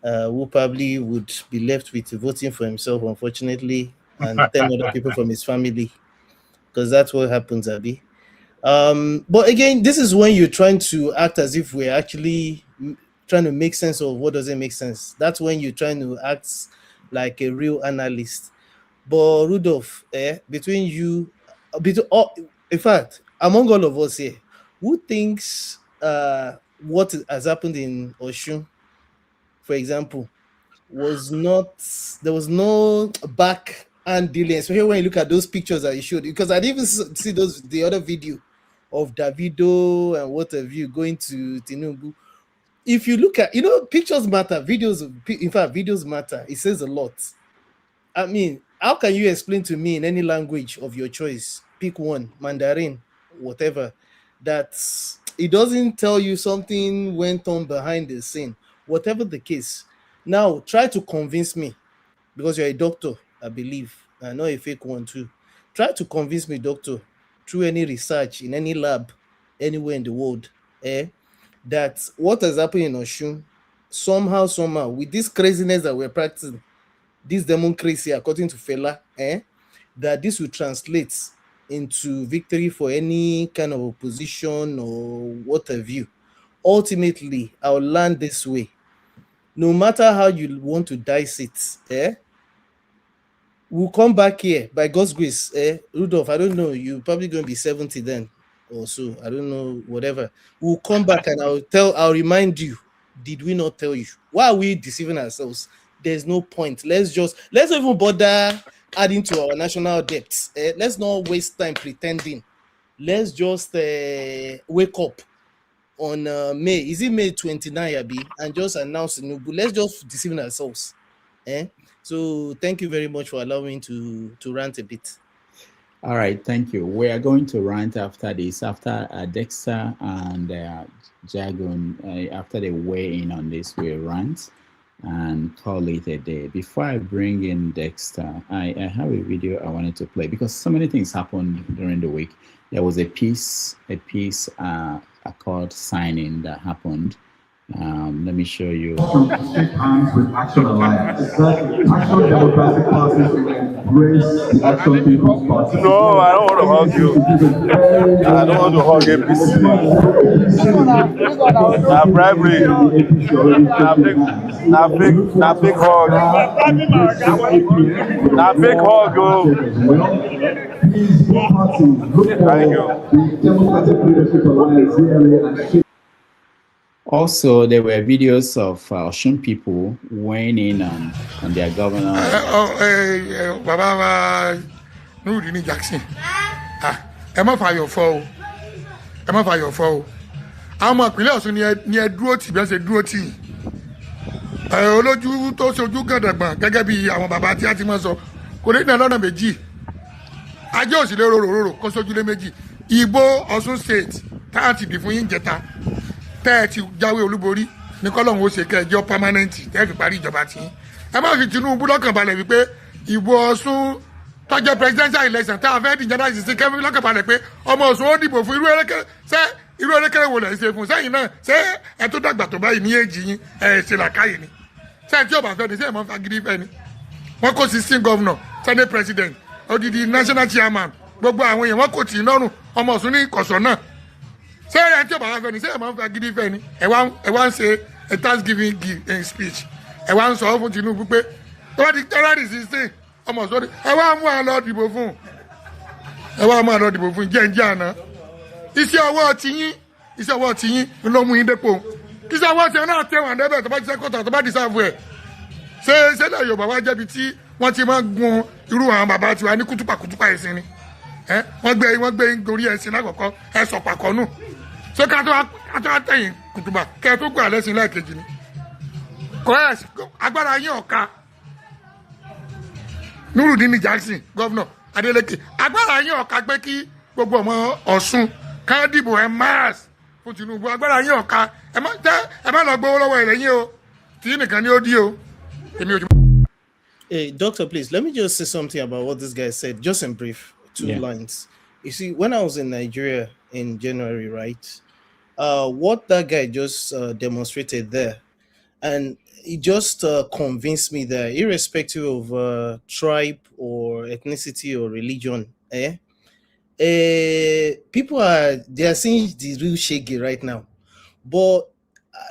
who probably would be left with voting for himself, unfortunately, and 10 other people from his family, because that's what happens, Abi. But again, this is when you're trying to act as if we're actually trying to make sense of what doesn't make sense. That's when you're trying to act like a real analyst. But Rudolph, between you, in fact, among all of us here, who thinks what has happened in Oshun, for example, there was no back and dealing, especially when you look at those pictures that you showed, because I didn't even see the other video of Davido and what have you going to Tinubu. If you look at, pictures matter, videos matter. It says a lot. I mean, how can you explain to me in any language of your choice, pick one, Mandarin, whatever, that it doesn't tell you something went on behind the scene, whatever the case. Now, try to convince me, because you're a doctor, I believe. I know a fake one too. Try to convince me, doctor, through any research in any lab, anywhere in the world, that what has happened in Oshun, somehow, with this craziness that we're practicing, this democracy, according to Fela, that this will translate into victory for any kind of opposition or what have you. Ultimately, I'll land this way. No matter how you want to dice it, we'll come back here by God's grace. Rudolph, I don't know, you're probably going to be 70 then or so. I don't know, whatever. We'll come back and I'll remind you, did we not tell you? Why are we deceiving ourselves? There's no point. Let's not even bother adding to our national debts. Let's not waste time pretending. Let's just wake up on May. Is it May 29, Abi? And just announce the new. Let's just deceive ourselves. So thank you very much for allowing me to rant a bit. All right, thank you. We are going to rant after this, after Dexter and Jagun, after they weigh in on this, we'll rant and call it a day. Before I bring in Dexter, I have a video I wanted to play because so many things happened during the week. There was a peace accord signing that happened Let me show you. Shake hands with Action Alliance. Action Democratic Party embrace Action People's Party. No, I don't want to hug you. I don't want to hug APC. Nah, bribery. Nah, big hug. Nah, big hug, oh. Thank you. Democratic Leadership Alliance. Also, there were videos of Osun people weighing in on their governor. Baba Nurudini Jackson. Ẹ má fàyọ̀ fọ́ o. Ẹ má fàyọ̀ fọ́ o. Àwọn ọmọ ìpínlẹ̀ Ọ̀ṣun ni ẹ dúró tì bí ẹ ṣe dúró tì. Olójú tó ṣojú gàdàgbọ̀n gẹ́gẹ́ bí àwọn bàbá tí a ti máa sọ. Kò ní ìdá lọ́nà méjì. Ajé òsìlè rorò kó sójúlé méjì. Ìbò Ọ̀ṣun state táà ti dì fún yín jẹta. Tẹ́ ẹ ti jáwé olúborí ní kọ́lọ́hún ó ṣe kẹjọ permanent tẹ́ ẹ fi parí ìjọba tí. Ẹ má fi Tinubu lọ́kàn balẹ̀ wípé ìbò Ọ̀ṣun tọ́jọ́ presidential election tá a fẹ́ di jẹ́dá ìsìn kẹ́mi lọ́kàn balẹ̀ pé ọmọ Ọ̀ṣun ó dìbò fún irú erékéré wo lẹ̀ ṣe fún sẹ́yìn náà ṣé ẹ tó dàgbà tó báyìí ní èjì yín ẹ ṣe làkàyè ni sẹ́yìn tí ọba fẹ́ ni sẹ́yìn mọ́ fagídí fẹ́ ni wọ́n kó 16 governor senate president odidi national chairman gbogbo àwọn èèyàn wọ́n kò tì í lọ́rùn ọmọ Ọ̀ṣun ní kọ̀sọ̀ náà sẹ́yìn tí ọba fẹ́ ni sẹ́yìn mọ́ fagídí fẹ́ ni ẹ wá ń ṣe a thanksgiving speech ẹ wá ń sọ fún Tinubu pé tọ́lá 16 ọmọ Ọ̀ṣun ẹ wá mú àlọ́ dìbò fún jẹ́ǹjẹ́ àná iṣẹ́ ọwọ́ tiyín ló mú yín dépò iṣẹ́ ọwọ́ tiyín náà tẹ̀wọ̀n débẹ̀ tó bá ti sẹ́kọ̀tà tó bá di sáàbù ẹ̀ ṣé ṣẹlẹ̀ Yorùbá wá jẹ́bi tí wọ́n ti máa gun irú àwọn bàbá tiwa ní kútùpàkútùpà ẹ̀sìn ni wọ́n gbé gorí ẹ̀sìn lákọ̀ọ́kọ́ ẹ̀ sọ̀ pàkọ́ nù ṣé ká tó tẹ̀yìn kùtùpà kẹ́ tó gbà lẹ́sìn lẹ́ẹ̀kejì ni kọ́ agbára yín ọ̀ka Nurudini Jackson gọ́vnọ̀ Adeleke agbára yín ọ̀ka pé kí gbogbo ọmọ Ọ̀ṣun ká dìbò ẹ̀ máàs fún Tinubu agbára yín ọ̀ka ẹ má lọ gbowó lọ́wọ́ ẹ̀rẹ́yìn o tí nìkan ni ó dí o èmi ò jù. Hey, Doctor, please, let me just say something about what this guy said, just in brief, two lines. You see, when I was in Nigeria in January, right, what that guy just demonstrated there, and it just convinced me that irrespective of tribe or ethnicity or religion, people they are seeing the real shaggy right now. But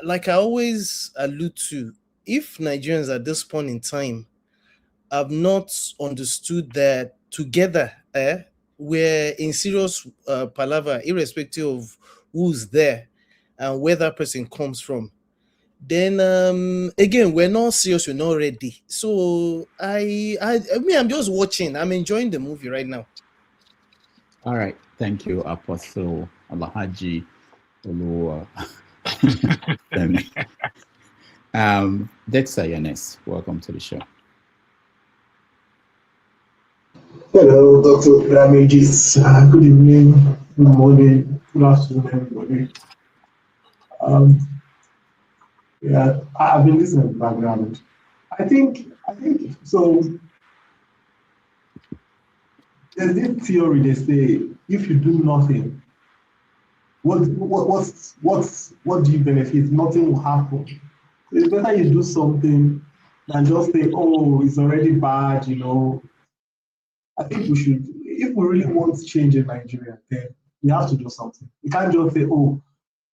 like I always allude to, if Nigerians at this point in time have not understood that together we're in serious palaver, irrespective of who's there and where that person comes from, then again, we're not serious, we're not ready. So I'm just watching. I'm enjoying the movie right now. All right, thank you, Apostle Alhaji Oluwa. Dexter Yanes, welcome to the show. Hello, Dr. Ramejis. Good evening, good morning, good afternoon, everybody. Yeah, I've been listening to the background. I think so. There's this theory they say if you do nothing, what do you benefit? Nothing will happen. It's better you do something than just say, oh, it's already bad, you know. I think we should, if we really want change in Nigeria, then we have to do something. We can't just say, oh,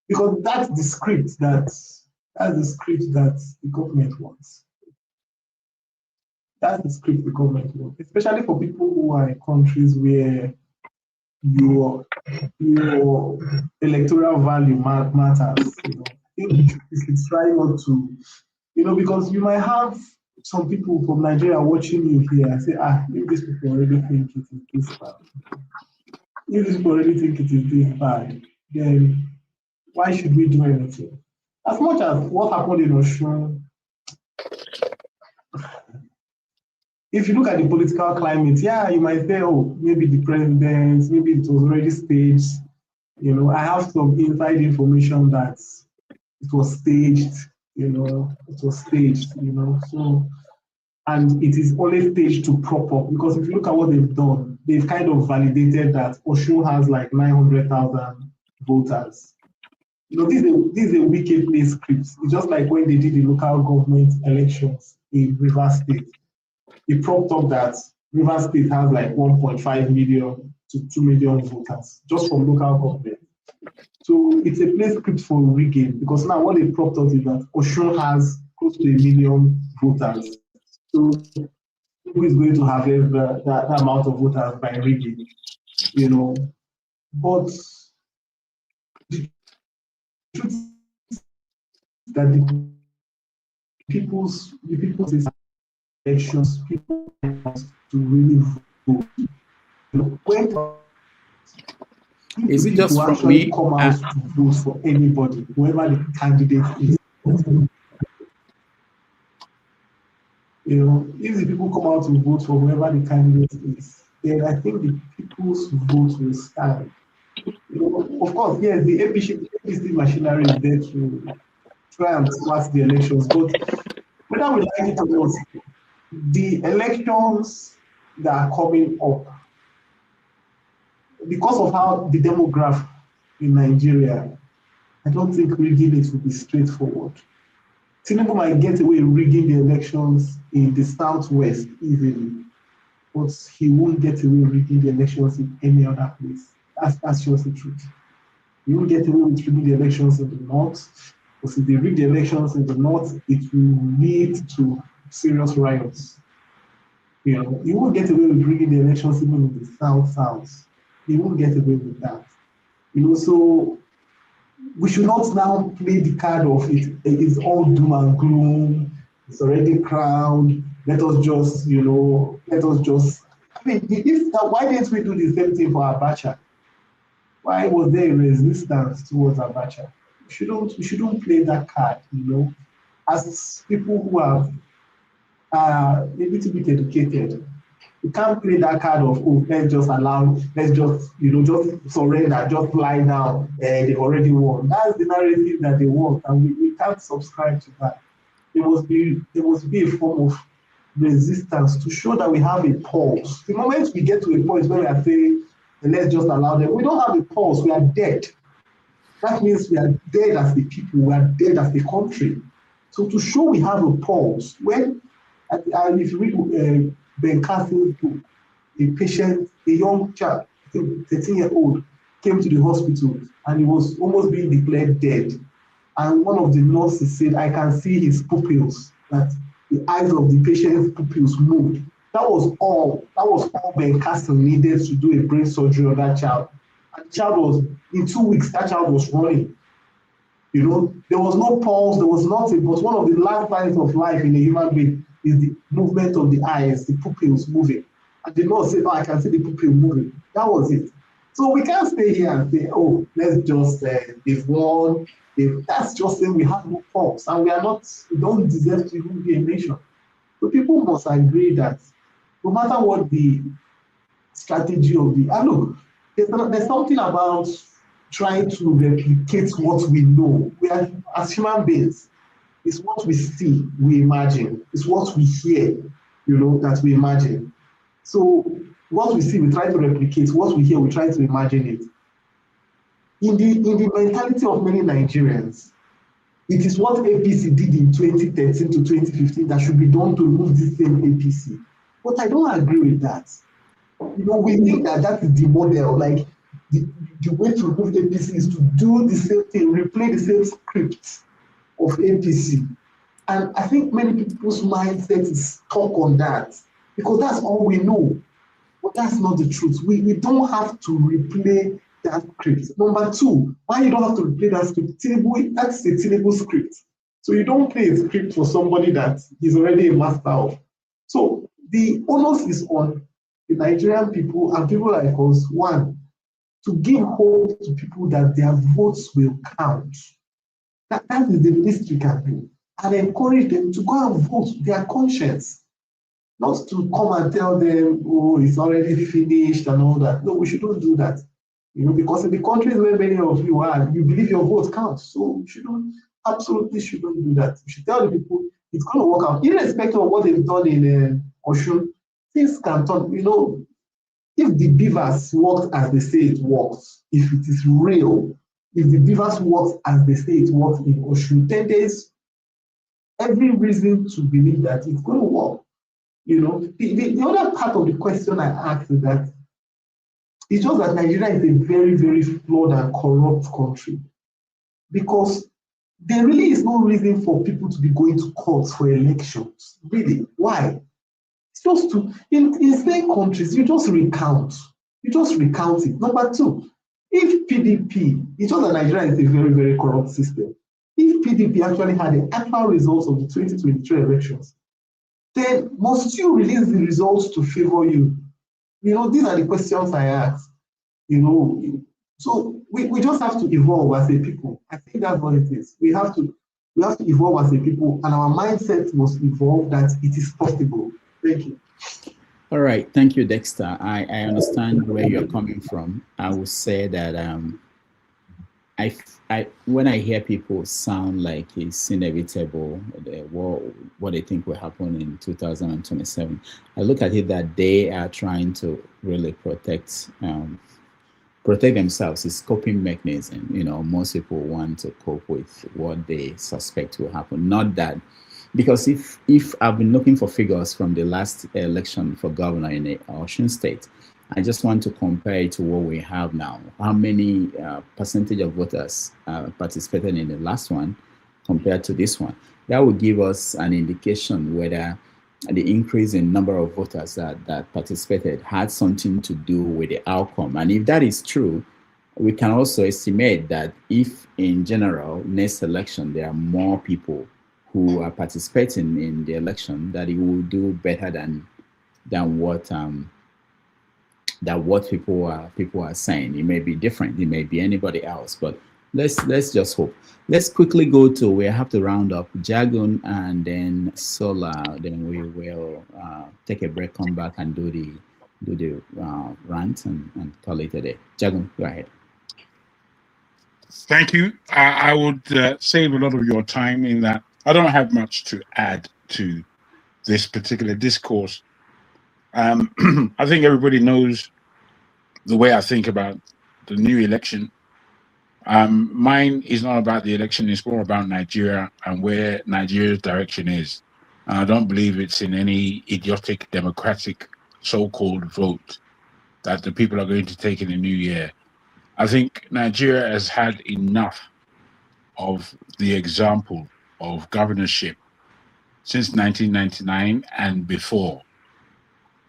because that's the script that the government wants. That's the script the government wants, especially for people who are in countries where your electoral value matters. You know, I think we should try not to, you know, because you might have some people from Nigeria watching you here and say, if these people already think it is this bad, if these people already think it is this bad, then why should we do anything? As much as what happened in Osun, if you look at the political climate, you might say, oh, maybe the president, maybe it was already staged. You know, I have some inside information that it was staged, so, and it is always staged to prop up, because if you look at what they've done, they've kind of validated that Osun has like 900,000 voters. This is a wicked play script. It's just like when they did the local government elections in Rivers State. It propped up that Rivers State has like 1.5 million to 2 million voters just from local government. So it's a play script for rigging, because now what they propped up is that Osun has close to 1 million voters. So who is going to have that amount of voters by rigging? But the truth is that the people's elections, people want to really vote. When is it just from me? Come out to vote for anybody, whoever the candidate is. If the people come out to vote for whoever the candidate is, then I think the people's vote will stand. Of course, yes, the APC machinery is there to try and thwart the elections, but whether we like it or not, the elections that are coming up, because of how the demographic in Nigeria, I don't think rigging it will be straightforward. Tinubu might get away rigging the elections in the Southwest easily, but he won't get away rigging the elections in any other place. That's just the truth. He won't get away with rigging the elections in the North, because if they rig the elections in the North, it will lead to serious riots. He won't get away with rigging the elections even in the South. He won't get away with that. So we should not now play the card of it's all doom and gloom, it's already crowned, let us just, why didn't we do the same thing for Abacha? Why was there a resistance towards Abacha? We shouldn't play that card, as people who are a little bit educated. You can't play that card of, let's just surrender, just lie down, they've already won. That's the narrative that they want, and we can't subscribe to that. There must be a form of resistance to show that we have a pulse. The moment we get to a point where we are saying, let's just allow them, we don't have a pulse, we are dead. That means we are dead as the people, we are dead as the country. So to show we have a pulse, if you read Ben Castle's book, a young child, 13-year-old, came to the hospital and he was almost being declared dead. And one of the nurses said, I can see his pupils, that the eyes of the patient's pupils moved. That was all Ben Castle needed to do a brain surgery on that child. And the child was, in 2 weeks, that child was running. There was no pulse, there was nothing, but one of the last signs of life in a human being is the movement of the eyes, the pupils moving. And the nurse said, I can see the pupil moving. That was it. So we can't stay here and say, let's just, they've won. That's just saying we have no pulse, and we don't deserve to even be a nation. So people must agree that no matter what the strategy of there's something about trying to replicate what we know. We are, as human beings, it's what we see, we imagine. It's what we hear, that we imagine. So what we see, we try to replicate. What we hear, we try to imagine it. In the mentality of many Nigerians, it is what APC did in 2013 to 2015 that should be done to remove this same APC. But I don't agree with that. We think that is the model. Like the way to remove APC is to do the same thing, replay the same script of APC. And I think many people's mindset is stuck on that because that's all we know. But that's not the truth. We don't have to replay that script. Number two, why you don't have to replay that script? That's a Tinubu script. So you don't play a script for somebody that is already a master of. So the onus is on the Nigerian people and people like us, one, to give hope to people that their votes will count. That is the least we can do. And encourage them to go and vote their conscience. Not to come and tell them, it's already finished and all that. No, we shouldn't do that. Because in the countries where many of you are, you believe your vote counts. So we absolutely shouldn't do that. We should tell the people it's going to work out. Irrespective of what they've done in Osun, things can turn. If the beavers worked as they say it works, if it is real, if the beavers work as they say it works in Osun, then there's every reason to believe that it's going to work. You know, the other part of the question I asked is that it's just that Nigeria is a very, very flawed and corrupt country, because there really is no reason for people to be going to court for elections. Really, why? It's just to, in certain countries, you just recount. You just recount it. Number two, if PDP, it's just that Nigeria is a very, very corrupt system. If PDP actually had the actual results of the 2023 elections, then must you release the results to favor you? You know, these are the questions I ask. You know, so we just have to evolve as a people. I think that's what it is. We have to evolve as a people, and our mindset must evolve that it is possible. Thank you. All right, thank you, Dexter. I understand where you're coming from. I would say that when I hear people sound like it's inevitable, what they think will happen in 2027, I look at it that they are trying to really protect themselves. It's coping mechanism. You know, most people want to cope with what they suspect will happen. Not that, because if I've been looking for figures from the last election for governor in the Osun State, I just want to compare it to what we have now. How many percentage of voters participated in the last one compared to this one? That would give us an indication whether the increase in number of voters that participated had something to do with the outcome. And if that is true, we can also estimate that if in general, next election, there are more people who are participating in the election, that it will do better than what people are saying. It may be different. It may be anybody else, but let's just hope. Let's quickly go to, we have to round up Jagun and then Sola. Then we will take a break, come back and do the rant and call it a day. Jagun, go ahead. Thank you. I would save a lot of your time in that I don't have much to add to this particular discourse. I think everybody knows the way I think about the new election. Mine is not about the election, it's more about Nigeria and where Nigeria's direction is. And I don't believe it's in any idiotic democratic so-called vote that the people are going to take in the new year. I think Nigeria has had enough of the example of governorship since 1999 and before.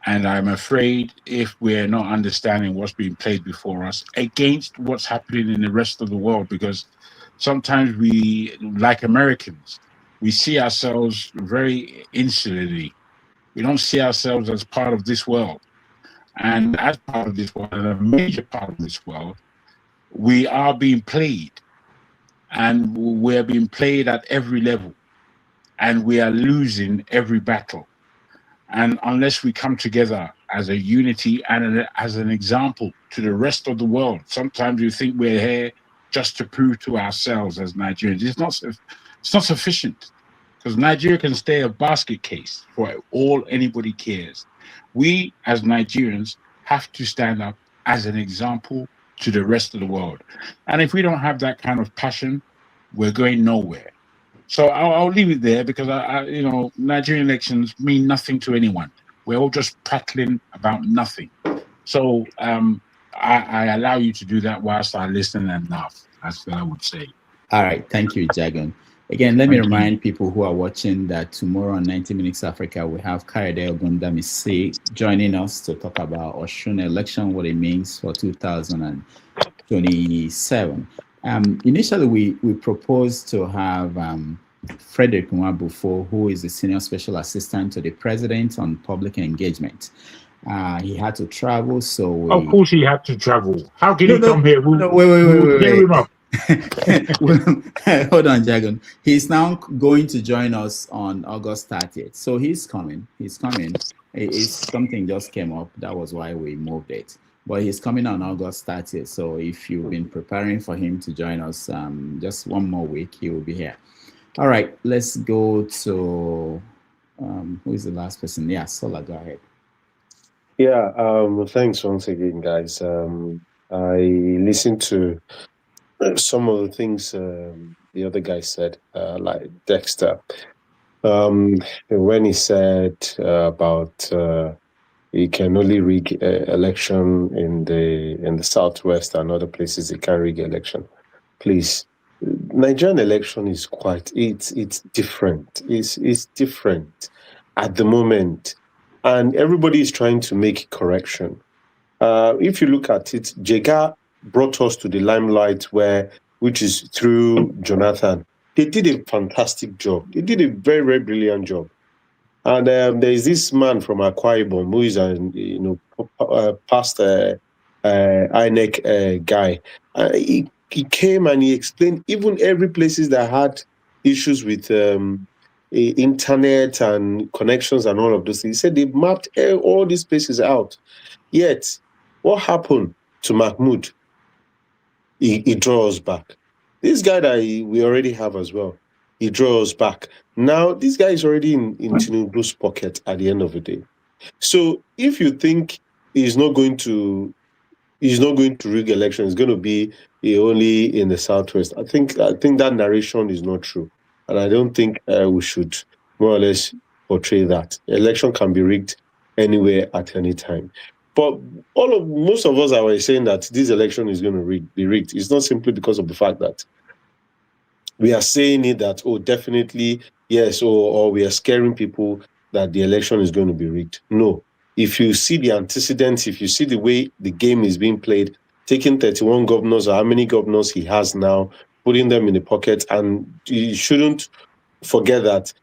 And I'm afraid if we're not understanding what's being played before us against what's happening in the rest of the world, because sometimes we, like Americans, we see ourselves very insularly. We don't see ourselves as part of this world. And as part of this world, and a major part of this world, we are being played. And we're being played at every level. And we are losing every battle. And unless we come together as a unity and as an example to the rest of the world, sometimes you think we're here just to prove to ourselves as Nigerians. It's not sufficient, because Nigeria can stay a basket case for all anybody cares. We as Nigerians have to stand up as an example to the rest of the world. And if we don't have that kind of passion, we're going nowhere. So I'll leave it there, because Nigerian elections mean nothing to anyone. We're all just prattling about nothing. So I allow you to do that whilst I listen and laugh. That's what I would say. All right, thank you, Jagan. Again, let me remind people who are watching that tomorrow on 90 Minutes Africa, we have Kayode Ogundamisi joining us to talk about Osun election, what it means for 2027. Initially, we proposed to have Frederick Nwabufo, who is the Senior Special Assistant to the President on Public Engagement. He had to travel, so... Of course he had to travel. How can he come here? Wait. Hold on, Jagan. He's now going to join us on August 30th. So he's coming. Something just came up. That was why we moved it. But he's coming on August 30th. So if you've been preparing for him to join us, just one more week, he will be here. All right, let's go to... who is the last person? Yeah, Sola, go ahead. Yeah, thanks once again, guys. I listened to some of the things the other guy said, like Dexter, when he said about he can only rig election in the Southwest and other places he can rig election. Please, Nigerian election is it's different. It's different at the moment, and everybody is trying to make correction. If you look at it, Jega brought us to the limelight which is through Jonathan. They did a fantastic job. They did a very, very brilliant job. And there is this man from Akwa Ibom who is past INEC guy. He came and he explained even every places that had issues with internet and connections and all of those things. He said they mapped all these places out. Yet, what happened to Mahmoud? He draws back. This guy that we already have as well, he draws back. Now, this guy is already in Tinubu's pocket at the end of the day. So, if you think he's not going to rig election, it's going to be only in the Southwest, I think that narration is not true. And I don't think we should more or less portray that. Election can be rigged anywhere at any time. But most of us are saying that this election is going to be rigged. It's not simply because of the fact that we are saying it that, definitely, yes, or we are scaring people that the election is going to be rigged. No. If you see the antecedents, if you see the way the game is being played, taking 31 governors or how many governors he has now, putting them in the pocket, and you shouldn't forget that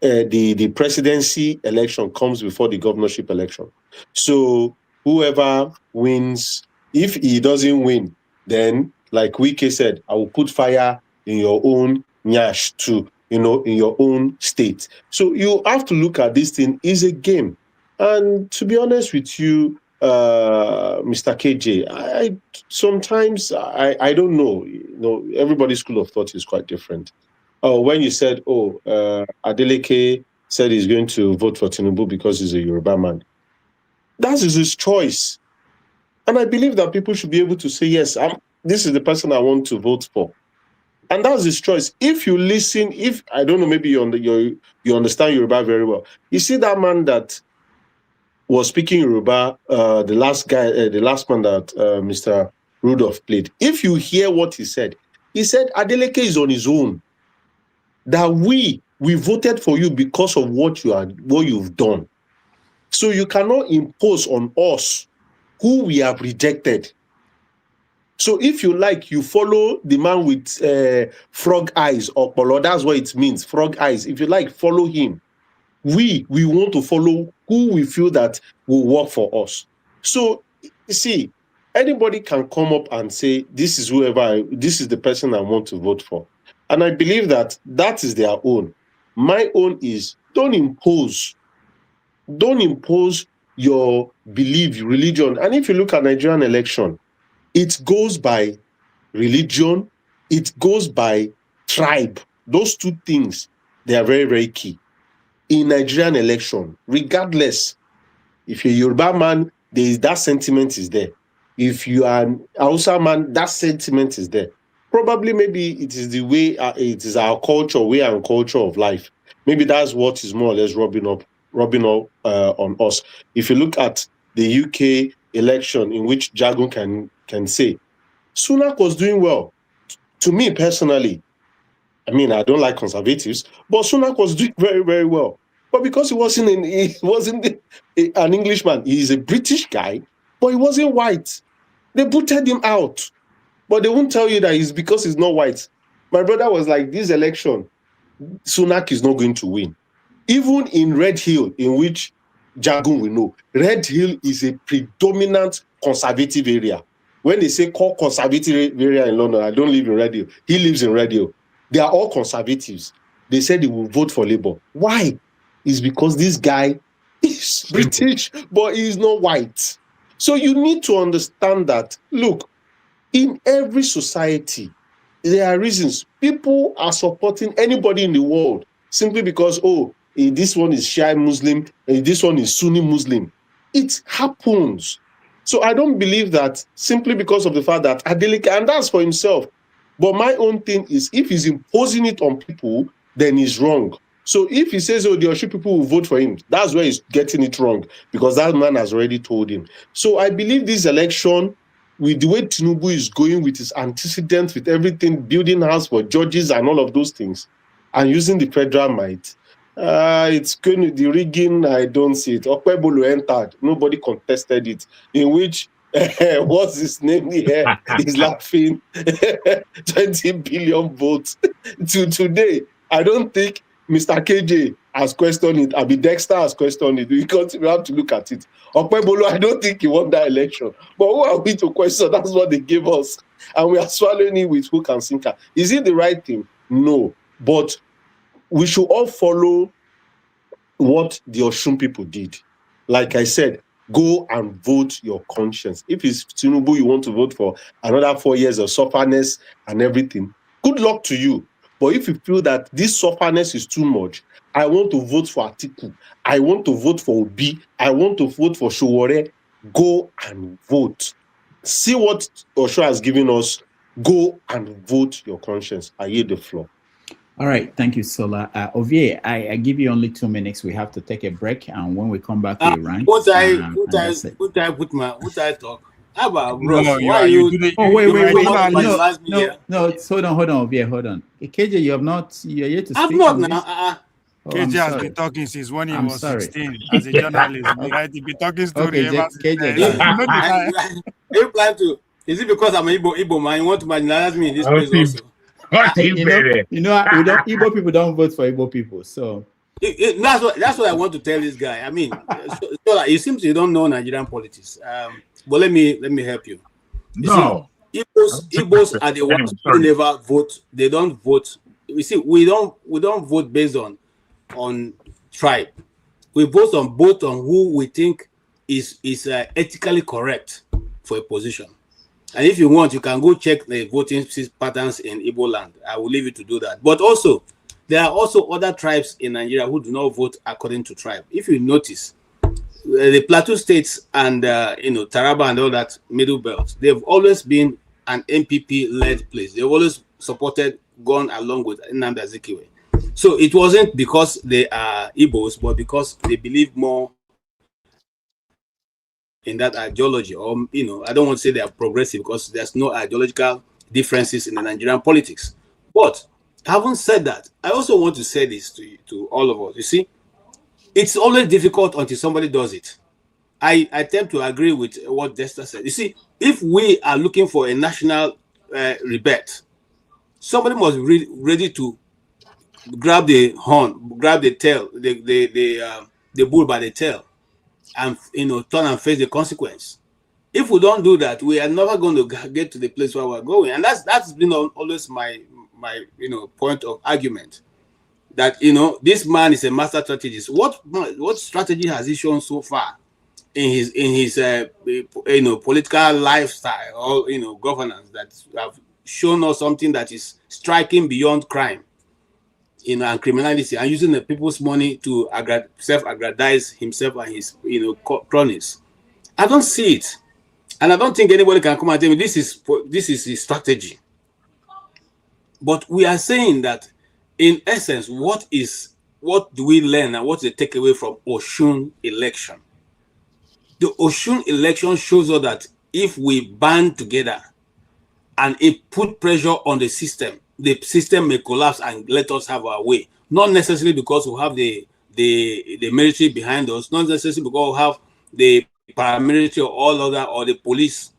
the presidency election comes before the governorship election. So whoever wins, if he doesn't win, then, like Wike said, I will put fire in your own nyash too, in your own state. So you have to look at this thing as a game. And to be honest with you, Mr. KJ, I sometimes don't know. Everybody's school of thought is quite different. When you said, Adeleke said he's going to vote for Tinubu because he's a Yoruba man. That is his choice. And I believe that people should be able to say, yes, this is the person I want to vote for. And that's his choice. If you listen, I don't know, maybe you understand Yoruba very well. You see that man that was speaking Yoruba, the last man that Mr. Rudolph played. If you hear what he said Adeleke is on his own. That we voted for you because of what you've done. So you cannot impose on us who we have rejected. So if you like, you follow the man with frog eyes or polo. That's what it means, frog eyes. If you like, follow him. We want to follow who we feel that will work for us. So, you see, anybody can come up and say, this is the person I want to vote for. And I believe that is their own. My own is, don't impose your belief, religion. And if you look at Nigerian election, it goes by religion, it goes by tribe. Those two things, they are very, very key. In Nigerian election, regardless, if you're a Yoruba man, that sentiment is there. If you are an Hausa man, that sentiment is there. Probably, maybe it is the way, it is our culture, way and culture of life. Maybe that's what is more or less rubbing up on us. If you look at the UK election, in which Jagun can say, Sunak was doing well. To me personally, I mean, I don't like conservatives, but Sunak was doing very, very well. But because he wasn't an Englishman, he's a British guy, but he wasn't white. They booted him out. But they won't tell you that it's because he's not white. My brother was like, this election, Sunak is not going to win. Even in Red Hill, in which Jagun will know, Red Hill is a predominant conservative area. When they say call conservative area in London, I don't live in Red Hill. He lives in Red Hill. They are all conservatives. They said they will vote for Labour. Why? It's because this guy is British, but he is not white. So you need to understand that, look, in every society, there are reasons. People are supporting anybody in the world simply because, this one is Shia Muslim, and this one is Sunni Muslim. It happens. So I don't believe that simply because of the fact that Adeleke, and that's for himself, But my own thing is, if he's imposing it on people, then he's wrong. So if he says, oh, the Oshu people will vote for him, that's where he's getting it wrong, because that man has already told him. So I believe this election, with the way Tinubu is going with his antecedents, with everything, building house for judges and all of those things, and using the federal might, it's going to, the rigging, I don't see it. Okpebolo entered, nobody contested it, in which, what's his name here? He's laughing. 20 billion votes. To today, I don't think Mr. KJ has questioned it. Abi Dexter has questioned it, because we have to look at it. Okpebolo, I don't think he won that election. But who are we to question? That's what they gave us. And we are swallowing it with hook and sinker. Is it the right thing? No. But we should all follow what the Osun people did. Like I said, go and vote your conscience. If it's Tinubu you want to vote for another 4 years of sufferness and everything, good luck to you. But if you feel that this sufferness is too much, I want to vote for Atiku, I want to vote for Obi, I want to vote for Showore, go and vote. See what Osho has given us. Go and vote your conscience. I yield the floor. All right, thank you, Sola. Ovie, I give you only 2 minutes. We have to take a break, and when we come back, we rank. Would I talk? How about Ross? No, Why are you? Oh, wait. No, hold on, Ovie, hold on. KJ, you have not. You're yet to speak. I'm not now. KJ has been talking since when he was 16 as a journalist. Right? He's been talking story ever since then. You plan to? Is it because I'm an Igbo man? You want to marginalize me in this place also? Igbo people don't vote for Igbo people, so that's what I want to tell this guy. I mean, so it seems you don't know Nigerian politics. But let me help you. Igbos are the ones who never vote. They don't vote. You see, we don't vote based on tribe. We vote on who we think is ethically correct for a position. And if you want, you can go check the voting patterns in Igbo land. I will leave you to do that. But also, there are also other tribes in Nigeria who do not vote according to tribe. If you notice, the Plateau states and Taraba and all that middle belt, they've always been an MPP-led place. They've always gone along with Nnamdi Azikiwe. So it wasn't because they are Igbos, but because they believe more in that ideology, or I don't want to say they are progressive, because there's no ideological differences in the Nigerian politics. But having said that, I also want to say this to all of us. You see, it's always difficult until somebody does it. I tend to agree with what Dexter said. You see, if we are looking for a national rebate, somebody must be ready to grab the horn, grab the tail, the bull by the tail, and turn and face the consequence. If we don't do that, we are never going to get to the place where we're going. And that's been always my point of argument, that this man is a master strategist. What strategy has he shown so far in his political lifestyle or governance that have shown us something that is striking beyond crime, and criminality, and using the people's money to self-aggrandize himself and his cronies? I don't see it, and I don't think anybody can come and tell me this is his strategy. But we are saying that, in essence, what do we learn and what's the takeaway from Osun election? The Osun election shows us that if we band together and it put pressure on the system may collapse and let us have our way. Not necessarily because we have the military behind us, not necessarily because we have the paramilitary or all other, or the police.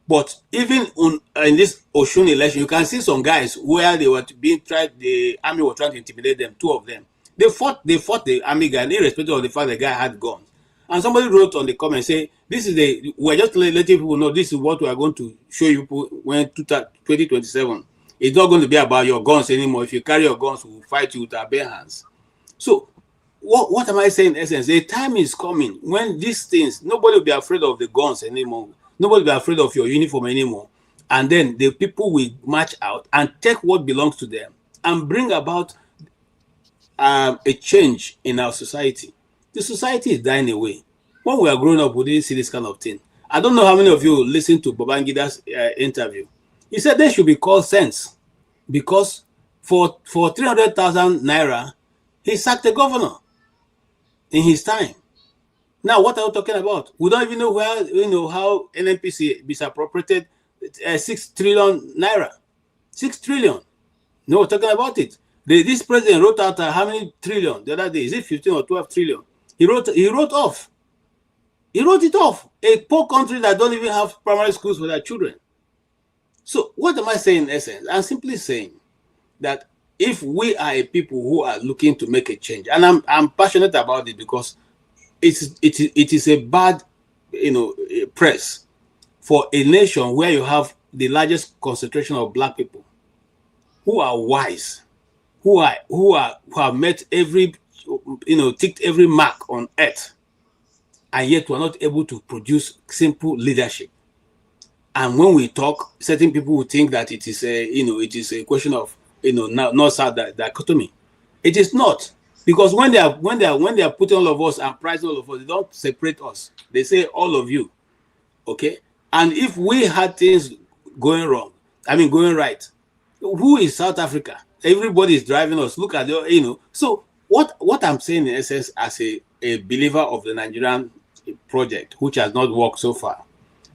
But even in this Osun election, you can see some guys where they were being tried, the army were trying to intimidate them, 2 of them. They fought the army guy, irrespective of the fact the guy had guns. And somebody wrote on the comment, say, we're just letting people know this is what we are going to show you when 2027. It's not going to be about your guns anymore. If you carry your guns, we'll fight you with our bare hands. So what am I saying in essence? The time is coming when these things, nobody will be afraid of the guns anymore. Nobody will be afraid of your uniform anymore. And then the people will march out and take what belongs to them and bring about a change in our society. The society is dying away. When we are growing up, we didn't see this kind of thing. I don't know how many of you listened to Babangida's interview. He said they should be called sense. because for 300,000 naira, he sacked the governor in his time. Now, what are we talking about? We don't even know where, how NNPC misappropriated 6 trillion naira. 6 trillion. No, we're talking about it. This president wrote out how many trillion the other day? Is it 15 or 12 trillion? He wrote off. He wrote it off. A poor country that don't even have primary schools for their children. So what am I saying in essence? I'm simply saying that if we are a people who are looking to make a change, and I'm passionate about it because it is a bad, press for a nation where you have the largest concentration of black people who are wise, who have met every, ticked every mark on earth, and yet we're not able to produce simple leadership. And when we talk, certain people will think that it is a question of north-south dichotomy. It is not, because when they are putting all of us and pricing all of us, they don't separate us. They say all of you, okay. And if we had things going right, who is South Africa? Everybody is driving us. Look at So what I'm saying in essence, as a believer of the Nigerian project, which has not worked so far,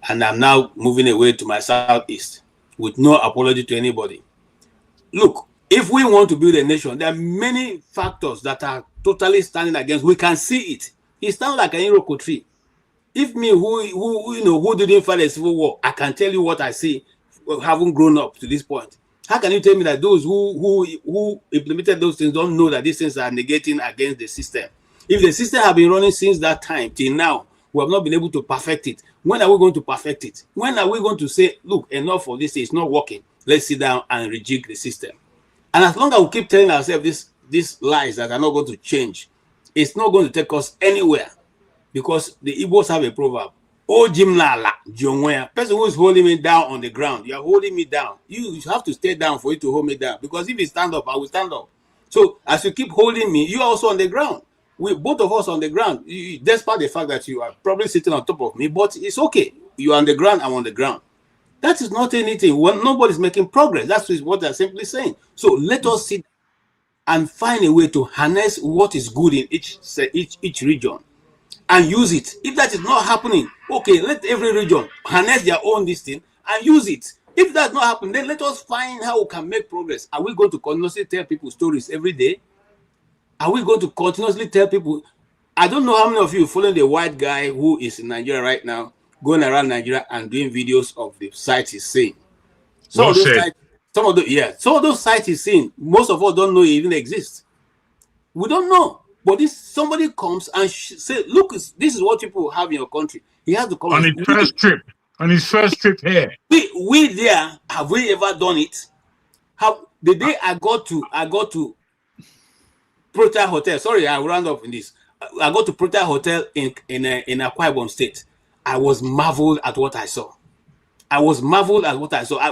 and I'm now moving away to my southeast with no apology to anybody. Look, if we want to build a nation, there are many factors that are totally standing against. We can see it. It sounds like an Iroko tree. If me, who didn't fight a civil war, I can tell you what I see, having grown up to this point. How can you tell me that those who implemented those things don't know that these things are negating against the system? If the system have been running since that time till now, we have not been able to perfect it. When are we going to perfect it? When are we going to say, look, enough of this, it's not working. Let's sit down and rejig the system. And as long as we keep telling ourselves these lies that are not going to change, it's not going to take us anywhere. Because the Igbos have a proverb. Oh, Jimlala, Jongwea. Person who is holding me down on the ground, you are holding me down. You have to stay down for you to hold me down. Because if you stand up, I will stand up. So as you keep holding me, you are also on the ground. We both of us on the ground, despite the fact that you are probably sitting on top of me, but it's okay. You are on the ground, I'm on the ground. That is not anything. When nobody's making progress, that's what they're simply saying. So let us sit and find a way to harness what is good in each region and use it. If that is not happening, okay, let every region harness their own this thing and use it. If that's not happening, then let us find how we can make progress. Are we going to continuously tell people stories every day? Are we going to continuously tell people? I don't know how many of you follow the white guy who is in Nigeria right now, going around Nigeria and doing videos of the sites he's seeing. Some of those sites he's seeing, most of us don't know even exist. We don't know. But if somebody comes and say, look, this is what people have in your country. He has to come on his first trip. On his first trip here. We there, have we ever done it? The day I got to Prota Hotel. Sorry, I'll round up in this. I got to Prota Hotel in Akwa Ibom State. I was marveled at what I saw.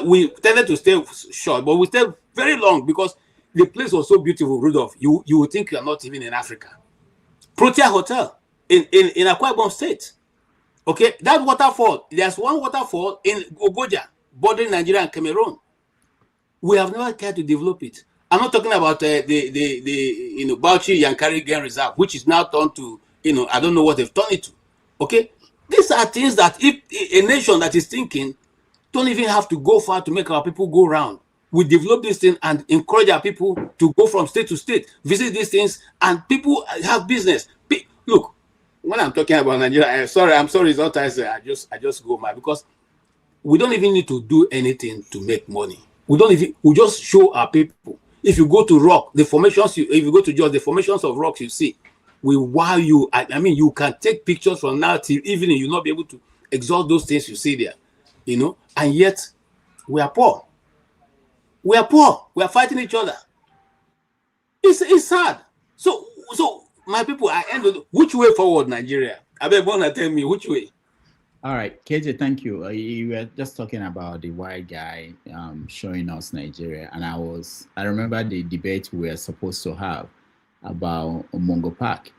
We tended to stay short, but we stayed very long because the place was so beautiful, Rudolph. You would think you're not even in Africa. Protea Hotel in Akwa Ibom State. Okay, that waterfall, there's one waterfall in Ogoja, bordering Nigeria and Cameroon. We have never cared to develop it. I'm not talking about the Bauchi Yankari Game Reserve, which is now turned to, I don't know what they've turned it to. Okay, these are things that if a nation that is thinking don't even have to go far to make our people go round. We develop this thing and encourage our people to go from state to state, visit these things, and people have business. Look, when I'm talking about Nigeria, I'm sorry, sometimes I just go mad because we don't even need to do anything to make money. We just show our people. If you go to rock, the formations, if you go to Jos, the formations of rocks you see, we wow you. I mean, you can take pictures from now till evening, you'll not be able to exhaust those things you see there, and yet we are poor. We are poor. We are fighting each other. It's sad. So my people, I end with which way forward, Nigeria? I beg you to tell me which way. All right, KJ, thank you. You were just talking about the white guy showing us Nigeria, and I remember the debate we were supposed to have about Mongo Park.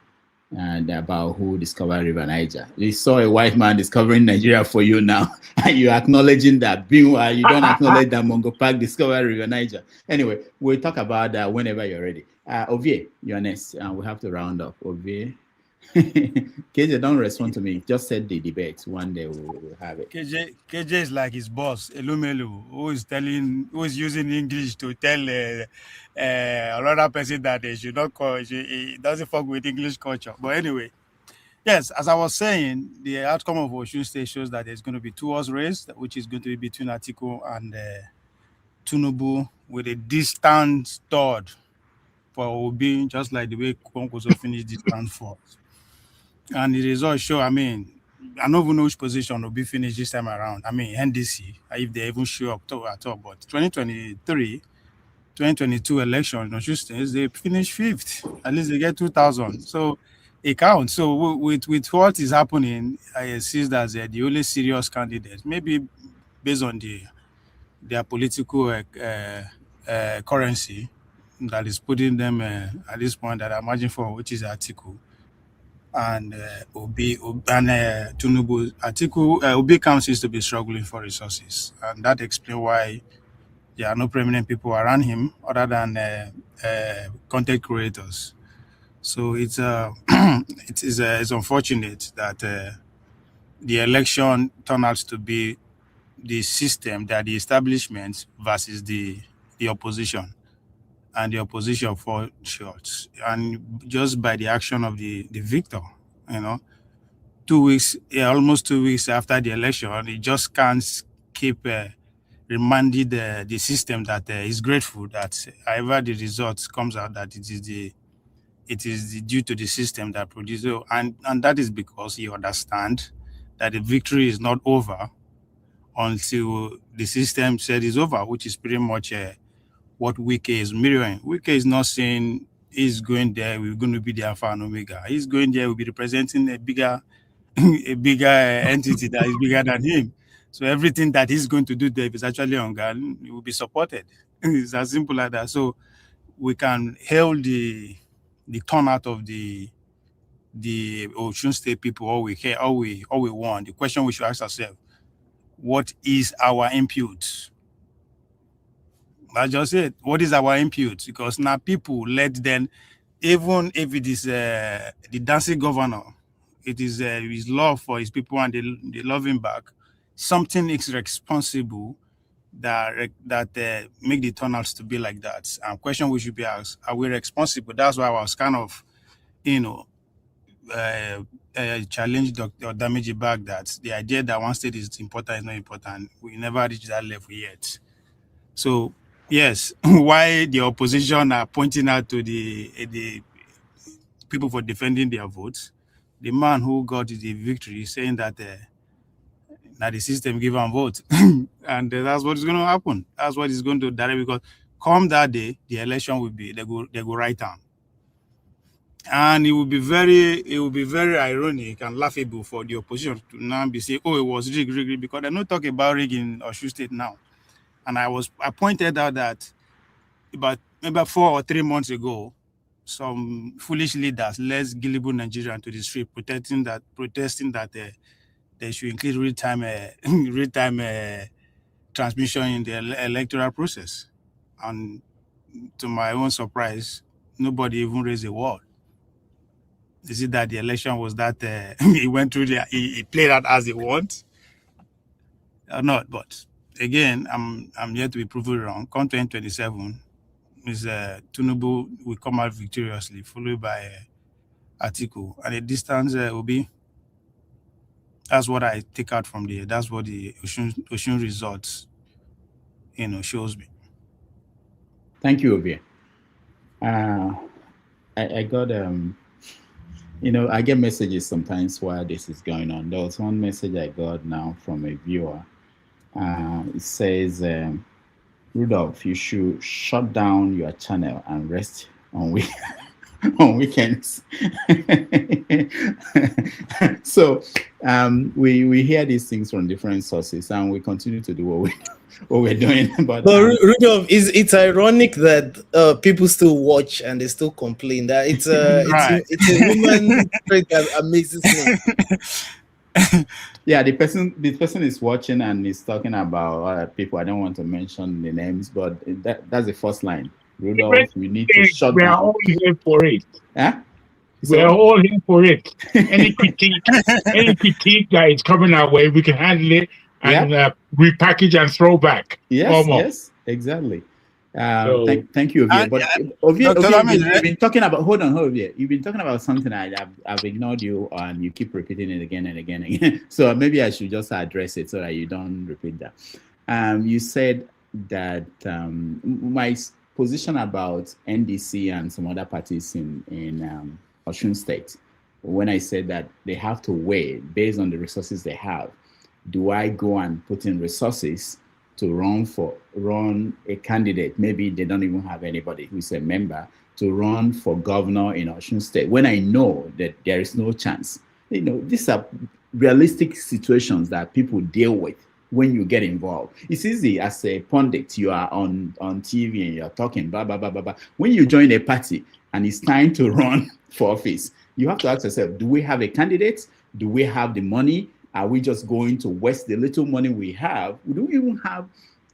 and about who discovered River Niger. You saw a white man discovering Nigeria for you now, and you're acknowledging that. Meanwhile, you don't acknowledge that Mongo Park discovered River Niger. Anyway, we'll talk about that whenever you're ready. Ovie, you're next, and we have to round up. Ovie. KJ, don't respond to me. Just set the debate. One day we'll have it. KJ is like his boss, Elumelu, who is using English to tell another person that they should not call. He doesn't fuck with English culture. But anyway, yes, as I was saying, the outcome of Osun State shows that there's going to be 2 horse race, which is going to be between Atiku and Tinubu, with a distant third for Obi, just like the way Kwankwaso finished distant fourth. And the results show, I don't even know which position will be finished this time around. NDC, if they even show up at all. But 2022 election, they finish 5th. At least they get 2,000. So it counts. So with what is happening, I see that they're the only serious candidates, maybe based on their political currency that is putting them at this point that I'm marching for, which is Atiku. And Obi and Tinubu. Atiku, Obi camp seems to be struggling for resources, and that explains why there are no prominent people around him other than content creators. So it's it's unfortunate that the election turned out to be the system, that the establishment versus the opposition. And the opposition for shots, and just by the action of the victor, 2 weeks, almost 2 weeks after the election, it just can't keep reminding the system that is grateful that however the results comes out, that it is due to the system that produces, and that is because you understand that the victory is not over until the system said it's over, which is pretty much what Wike is mirroring. Wike is not saying he's going there, we're going to be the Alpha and Omega. He's going there, we'll be representing a bigger entity that is bigger than him. So everything that he's going to do there, if it's actually on guard, it will be supported. It's as simple as that. So we can hail the turnout of the Osun State people all we care, all we want. The question we should ask ourselves: what is our input? I just said, what is our input? Because now people let them, even if it is the dancing governor, it is his love for his people and they love him back. Something is responsible that make the turnouts to be like that. And question we should be asked: are we responsible? That's why I was kind of, challenge Dr. Damage back that the idea that one state is important is not important. We never reached that level yet. So yes, why the opposition are pointing out to the people for defending their votes, the man who got the victory saying that the system give them vote, and that's what is going to happen. That's what is going to direct, because come that day, the election will be they go right down, and it will be very ironic and laughable for the opposition to now be saying, oh, it was rigged, because they're not talking about rigging in Osun State now. And I pointed out that about maybe 4 or 3 months ago, some foolish leaders led gullible Nigerians to the street protesting that they should include real-time transmission in the electoral process. And to my own surprise, nobody even raised a word. Is it that the election was that he went through he played out as he wants or not? But again, I'm yet to be proven wrong. Come 2027, is Tinubu will come out victoriously, followed by Atiku, and the distance will be. That's what I take out from there. That's what the Osun results, shows me. Thank you, Obi. I got I get messages sometimes while this is going on. There was one message I got now from a viewer. It says, Rudolph, you should shut down your channel and rest on on weekends. So we hear these things from different sources, and we continue to do what we're doing. But Rudolph, it's ironic that people still watch and they still complain. That it's it's a human trait that amazes me. Yeah, the person is watching and is talking about people. I don't want to mention the names, but that's the first line. Rudolph, you need to shut we down. are all here for it. Huh? We are all here for it. Any critique that is coming our way, we can handle it and repackage and throw back. Yes, exactly. Thank you, Ovie. But Ovie, you've been talking about. Hold on, Ovie. You've been talking about something I've ignored you, and you keep repeating it again and again and again. So maybe I should just address it so that you don't repeat that. You said that my position about NDC and some other parties in Osun State, when I said that they have to weigh based on the resources they have, do I go and put in resources to run a candidate? Maybe they don't even have anybody who's a member to run for governor in Osun State when I know that there is no chance. These are realistic situations that people deal with when you get involved. It's easy as a pundit, you are on TV and you're talking blah blah blah blah blah. When you join a party and it's time to run for office, you have to ask yourself, do we have a candidate? Do we have the money? Are we just going to waste the little money we have? Do we even have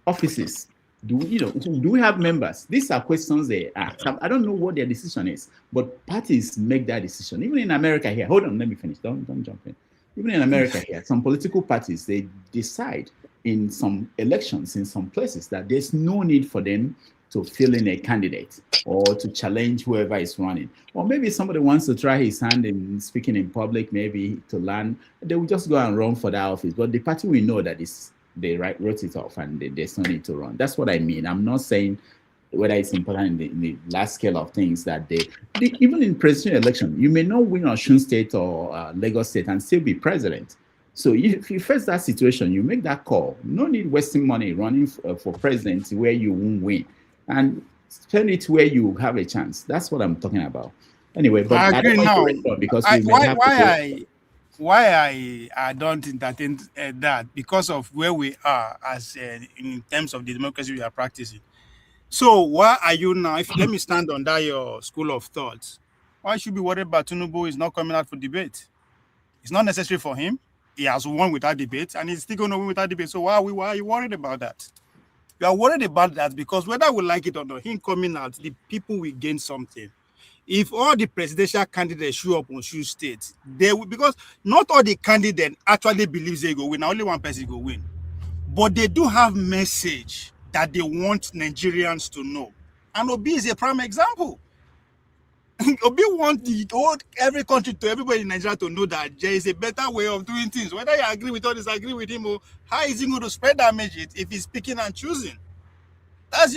offices? Do we have members? These are questions they ask. I don't know what their decision is, but parties make that decision. Even in America here, hold on, let me finish. Don't jump in. Even in America here, some political parties, they decide in some elections in some places that there's no need for them to fill in a candidate or to challenge whoever is running. Or maybe somebody wants to try his hand in speaking in public, maybe to learn, they will just go and run for that office. But the party will know that they wrote it off and there's no need to run. That's what I mean. I'm not saying whether it's important in the last scale of things that even in presidential election, you may not win Osun State or Lagos State and still be president. So if you face that situation, you make that call. No need wasting money running for president where you won't win, and spend it where you have a chance. That's what I'm talking about. Anyway, but I agree now. Because why I don't entertain that, because of where we are as in terms of the democracy we are practicing. So why are you now? Let me stand on that your school of thought. Why should be worried about Tinubu is not coming out for debate? It's not necessary for him. He has won without debate, and he's still going to win without debate. So why are you worried about that? You are worried about that because whether we like it or not, him coming out, the people will gain something. If all the presidential candidates show up on Osun State, they will, because not all the candidates actually believes they go win. Only one person go win, but they do have message that they want Nigerians to know. And Obi is a prime example. Obi wants every country to everybody in Nigeria to know that there is a better way of doing things. Whether you agree with or disagree with him, or how is he going to spread that message if he's picking and choosing? That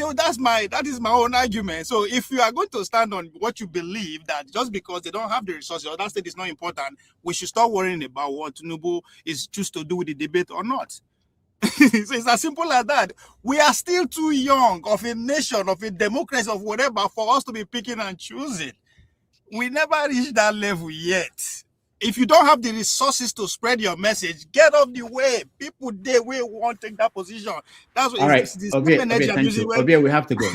is my own argument. So if you are going to stand on what you believe, that just because they don't have the resources or that state is not important, we should stop worrying about what Tinubu is choose to do with the debate or not. So it's as simple as that. We are still too young of a nation, of a democracy, of whatever, for us to be picking and choosing. We never reached that level yet. If you don't have the resources to spread your message, get off the way. People they will want to take that position. That's what. All right. Okay, thank you. Okay, we have to go.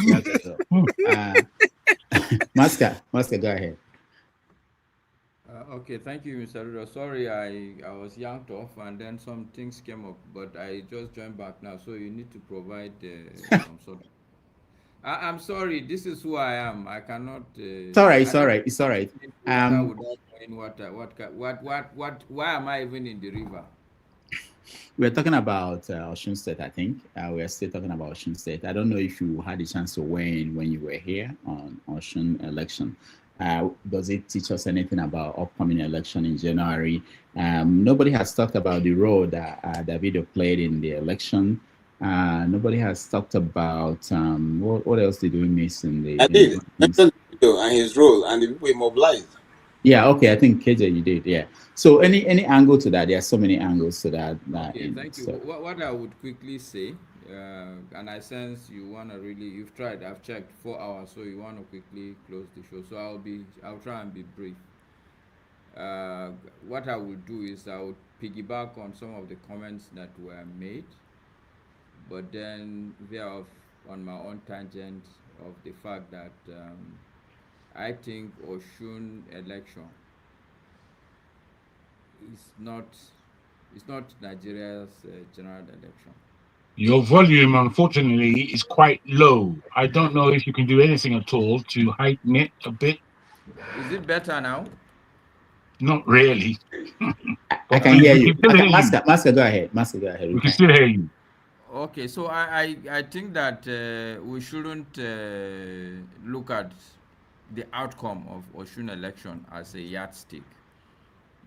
Master, go ahead. Okay, thank you, Mr. Rudo. Sorry, I was yanked off and then some things came up, but I just joined back now. So you need to provide some sort of... I'm sorry. This is who I am. I cannot. It's all right. Why am I even in the river? We're talking about Osun State, I think. We're still talking about Osun State. I don't know if you had a chance to weigh in when you were here on Osun election. Does it teach us anything about upcoming election in January? Nobody has talked about the role that Davido played in the election. Nobody has talked about what else did we miss in the? I did. And his role and the people mobilized. Yeah. Okay. I think KJ, you did. Yeah. So any angle to that? There are so many angles to that. Okay. Thank you. What I would quickly say, and I sense you want to really, you've tried, I've checked 4 hours, so you want to quickly close the show. So I'll try and be brief. What I will do is I will piggyback on some of the comments that were made, but then veer off on my own tangent of the fact that I think Oshun election is not Nigeria's general election. Your volume, unfortunately, is quite low. I don't know if you can do anything at all to heighten it a bit. Is it better now? Not really. I can hear you. Master, go ahead. Master, go ahead. We can still hear you. Okay, so I think that we shouldn't look at the outcome of Oshun election as a yardstick.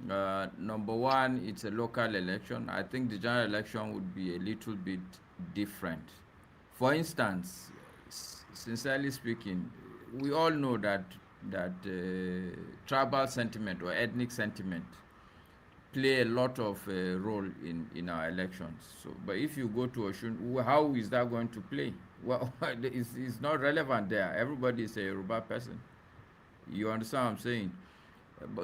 Number one, it's a local election. I think the general election would be a little bit different. For instance, sincerely speaking, we all know that tribal sentiment or ethnic sentiment play a lot of role in our elections. So, but if you go to Oshun, how is that going to play? Well, it's not relevant there. Everybody is a Yoruba person. You understand what I'm saying?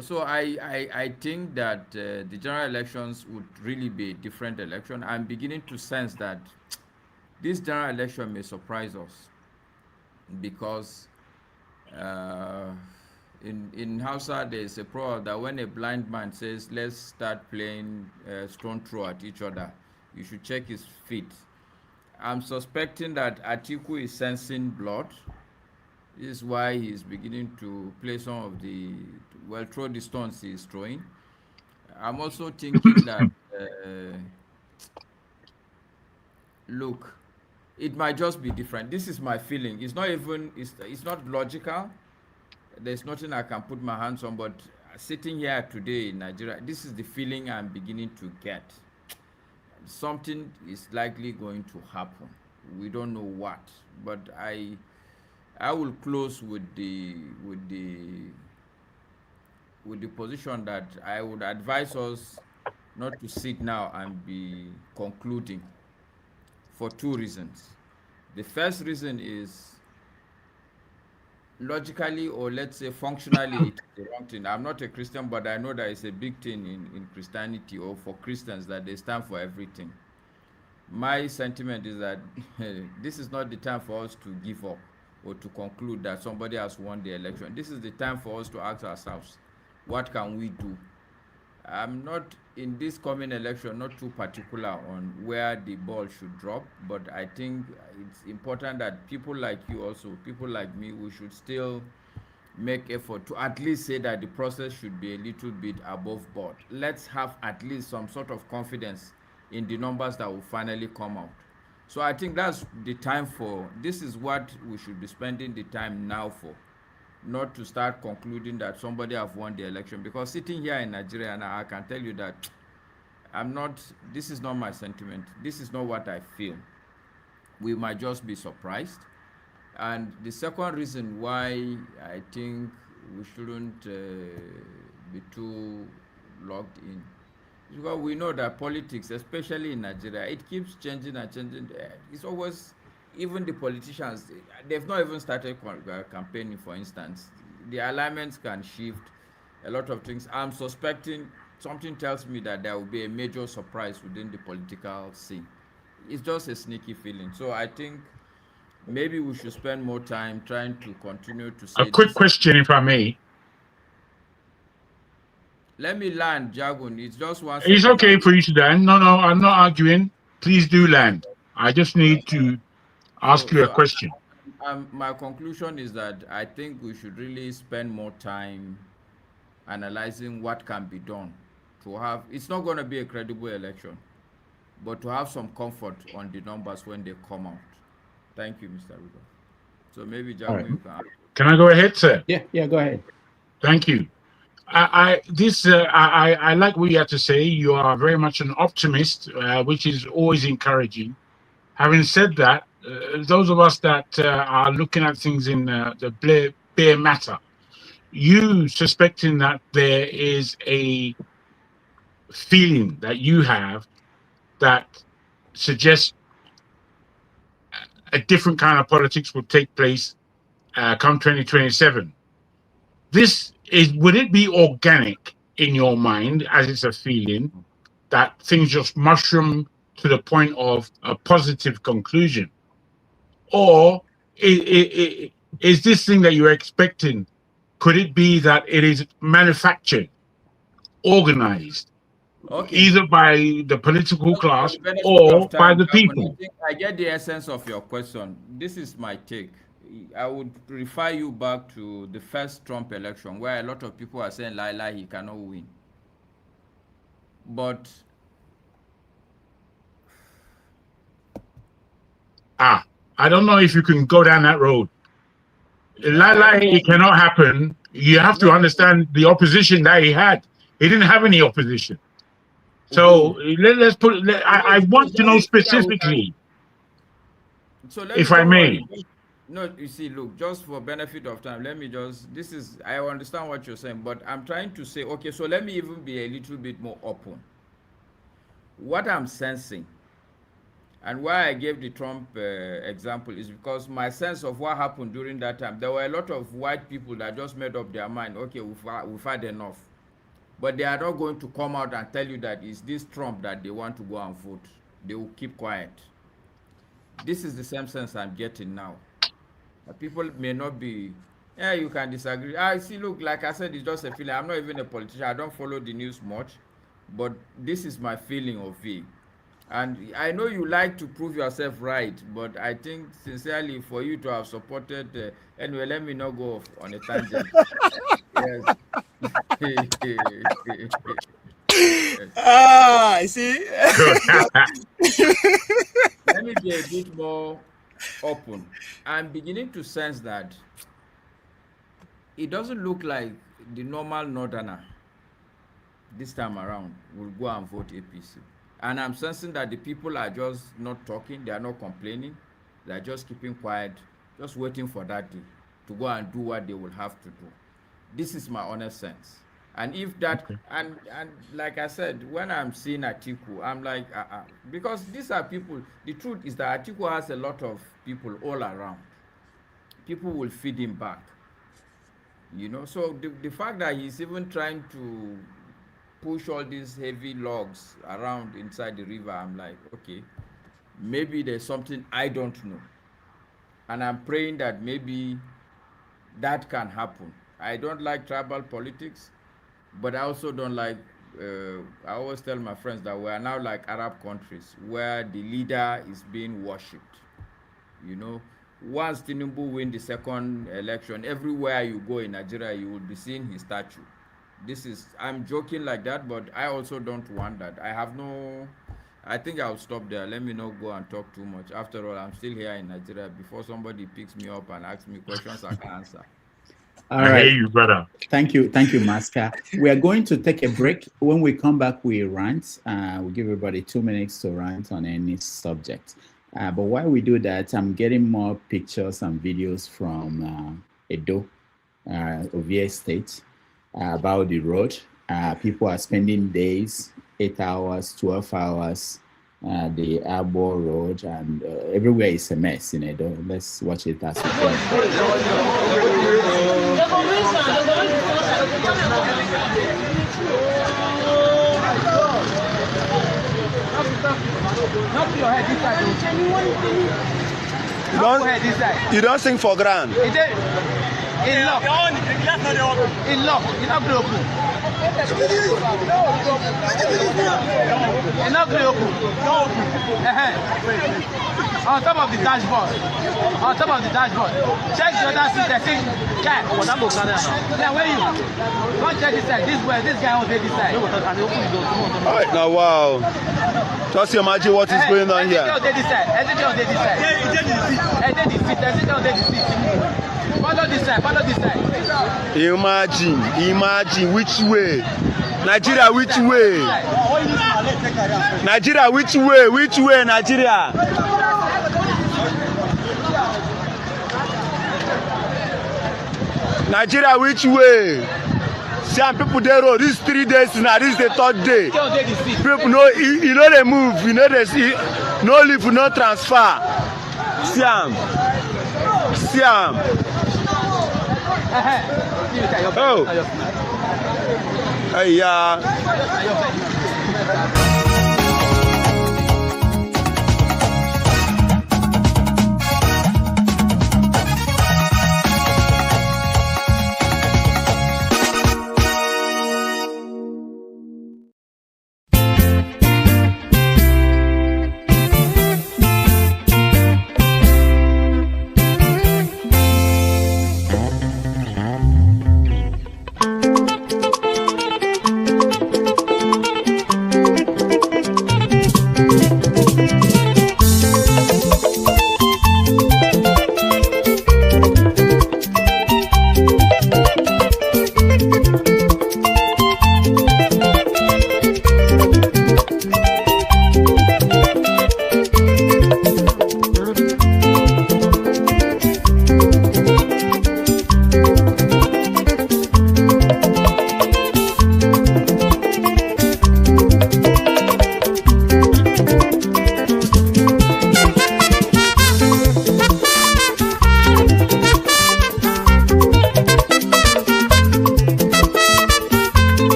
So I think that the general elections would really be a different election. I'm beginning to sense that this general election may surprise us because in Hausa there is a proverb that when a blind man says, let's start playing stone throw at each other, you should check his feet. I'm suspecting that Atiku is sensing blood. This is why he's beginning to play some of the, well, throw the stones he's throwing. I'm also thinking that, look, it might just be different. This is my feeling. It's not even, it's not logical. There's nothing I can put my hands on, but sitting here today in Nigeria, this is the feeling I'm beginning to get. Something is likely going to happen. We don't know what, but I will close with the position that I would advise us not to sit now and be concluding for two reasons. The first reason is logically, or let's say functionally, it's the wrong thing. I'm not a Christian, but I know that it's a big thing in Christianity, or for Christians, that they stand for everything. My sentiment is that this is not the time for us to give up or to conclude that somebody has won the election. This is the time for us to ask ourselves, what can we do? I'm not, in this coming election, not too particular on where the ball should drop, but I think it's important that people like you also, people like me, we should still make effort to at least say that the process should be a little bit above board. Let's have at least some sort of confidence in the numbers that will finally come out. So I think that's the time for, this is what we should be spending the time now for. Not to start concluding that somebody have won the election, because sitting here in Nigeria, and I can tell you that this is not my sentiment. This is not what I feel. We might just be surprised. And the second reason why I think we shouldn't be too locked in is because we know that politics, especially in Nigeria, it keeps changing and changing. It's always, even the politicians, they've not even started campaigning, for instance. The alignments can shift, a lot of things. I'm suspecting, something tells me that there will be a major surprise within the political scene. It's just a sneaky feeling. So I think maybe we should spend more time trying to continue to say. A quick question, if I may. Let me land, Jagun. It's just one second. It's okay for you to land. No, I'm not arguing. Please do land. I just need to ask you a question. My conclusion is that I think we should really spend more time analyzing what can be done to have, it's not going to be a credible election, but to have some comfort on the numbers when they come out. Thank you, Mr. Rudolph. So maybe, Jagun, right. You can I go ahead, sir? Yeah, go ahead. Thank you. I like what you have to say. You are very much an optimist, which is always encouraging. Having said that, those of us that are looking at things in the bare matter, you suspecting that there is a feeling that you have that suggests a different kind of politics will take place come 2027. Would it be organic in your mind, as it's a feeling, that things just mushroom to the point of a positive conclusion? Or is this thing that you're expecting, could it be that it is manufactured, organized, either by the political class or by the people? I get the essence of your question. This is my take. I would refer you back to the first Trump election, where a lot of people are saying, lie, he cannot win. But I don't know if you can go down that road. Lie, it cannot happen. You have to understand the opposition that he had. He didn't have any opposition. So let's put. I want to know specifically, if I may. No, you see, look, just for benefit of time, let me just. I understand what you're saying, but I'm trying to say, okay, so let me even be a little bit more open. What I'm sensing, and why I gave the Trump example, is because my sense of what happened during that time, there were a lot of white people that just made up their mind, okay, we've had enough. But they are not going to come out and tell you that it's this Trump that they want to go and vote. They will keep quiet. This is the same sense I'm getting now. People may not be, you can disagree. I see, look, like I said, it's just a feeling. I'm not even a politician. I don't follow the news much. But this is my feeling of it. And I know you like to prove yourself right, but I think sincerely for you to have supported, anyway, let me not go off on a tangent. Yes. I see. Let me be a bit more open. I'm beginning to sense that it doesn't look like the normal northerner this time around will go and vote APC. And I'm sensing that the people are just not talking, they are not complaining, they're just keeping quiet, just waiting for that day to go and do what they will have to do. This is my honest sense. And if that, and like I said, when I'm seeing Atiku, I'm like, because these are people, the truth is that Atiku has a lot of people all around. People will feed him back. You know, so the fact that he's even trying to push all these heavy logs around inside the river, I'm like, okay, maybe there's something I don't know. And I'm praying that maybe that can happen. I don't like tribal politics, but I also don't like, I always tell my friends that we are now like Arab countries where the leader is being worshipped. You know, once Tinubu win the second election, everywhere you go in Nigeria, you will be seeing his statue. I'm joking like that, but I also don't want that. I think I'll stop there. Let me not go and talk too much. After all, I'm still here in Nigeria. Before somebody picks me up and asks me questions, I can answer. All right. Hey, you brother. Thank you, Master. We are going to take a break. When we come back, we rant. We'll give everybody 2 minutes to rant on any subject. But while we do that, I'm getting more pictures and videos from Edo, Ovie State, about the road. People are spending days, 8 hours, 12 hours, the Abo Road, and everywhere is a mess in Edo. Let's watch it as we go. You don't sing for grand. In lock. You're not broken. You're not broken. On top of the dashboard. Check the other seat. I think, yeah, where you? Don't check this side. This guy will take this side. Alright, now wow. Just imagine what is going on here. Follow this side. Imagine which way. Nigeria, which way? Nigeria, which way, Nigeria? Nigeria, which way? Some people they road. This 3 days now. This is the 3rd day. People know you know they move. You know they see no leave, no transfer. Siam. Oh. Hey,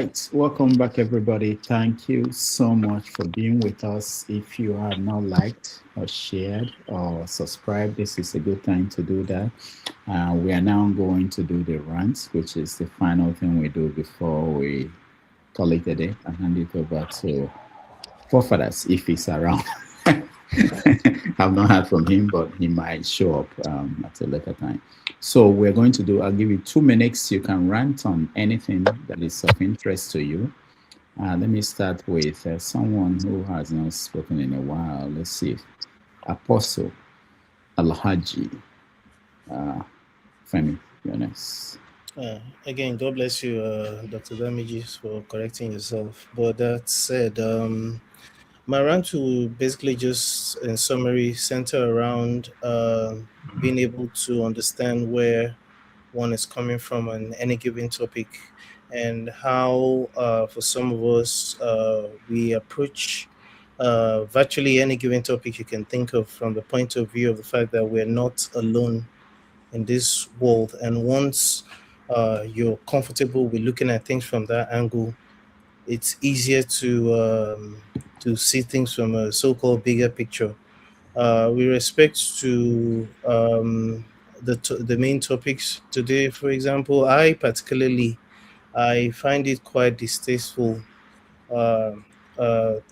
right, welcome back, everybody. Thank you so much for being with us. If you have not liked or shared or subscribed, this is a good time to do that. We are now going to do the rant, which is the final thing we do before we call it a day and hand it over to Forefathers if he's around. I've not heard from him, but he might show up at a later time. So we're going to do, I'll give you 2 minutes. You can rant on anything that is of interest to you. Let me start with someone who has not spoken in a while. Let's see. Apostle Alhaji Femi Yones. Again, God bless you, Dr. Damages, for correcting yourself. But that said, my rant will basically just, in summary, center around being able to understand where one is coming from on any given topic, and how, for some of us, we approach virtually any given topic you can think of from the point of view of the fact that we're not alone in this world. And once you're comfortable with looking at things from that angle, it's easier to see things from a so-called bigger picture. With respect to the main topics today, for example, I find it quite distasteful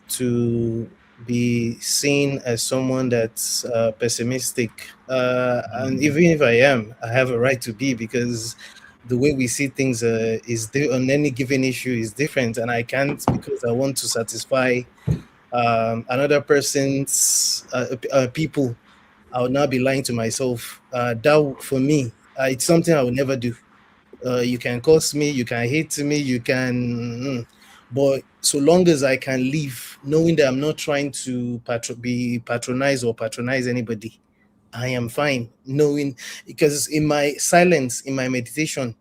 to be seen as someone that's pessimistic. And even if I am, I have a right to be, because the way we see things on any given issue is different, and I can't, because I want to satisfy another person's people. I would now be lying to myself. That, for me, it's something I would never do. You can curse me, you can hate me, you can, but so long as I can live knowing that I'm not trying to patronize anybody, I am fine. Knowing, because in my silence, in my meditation,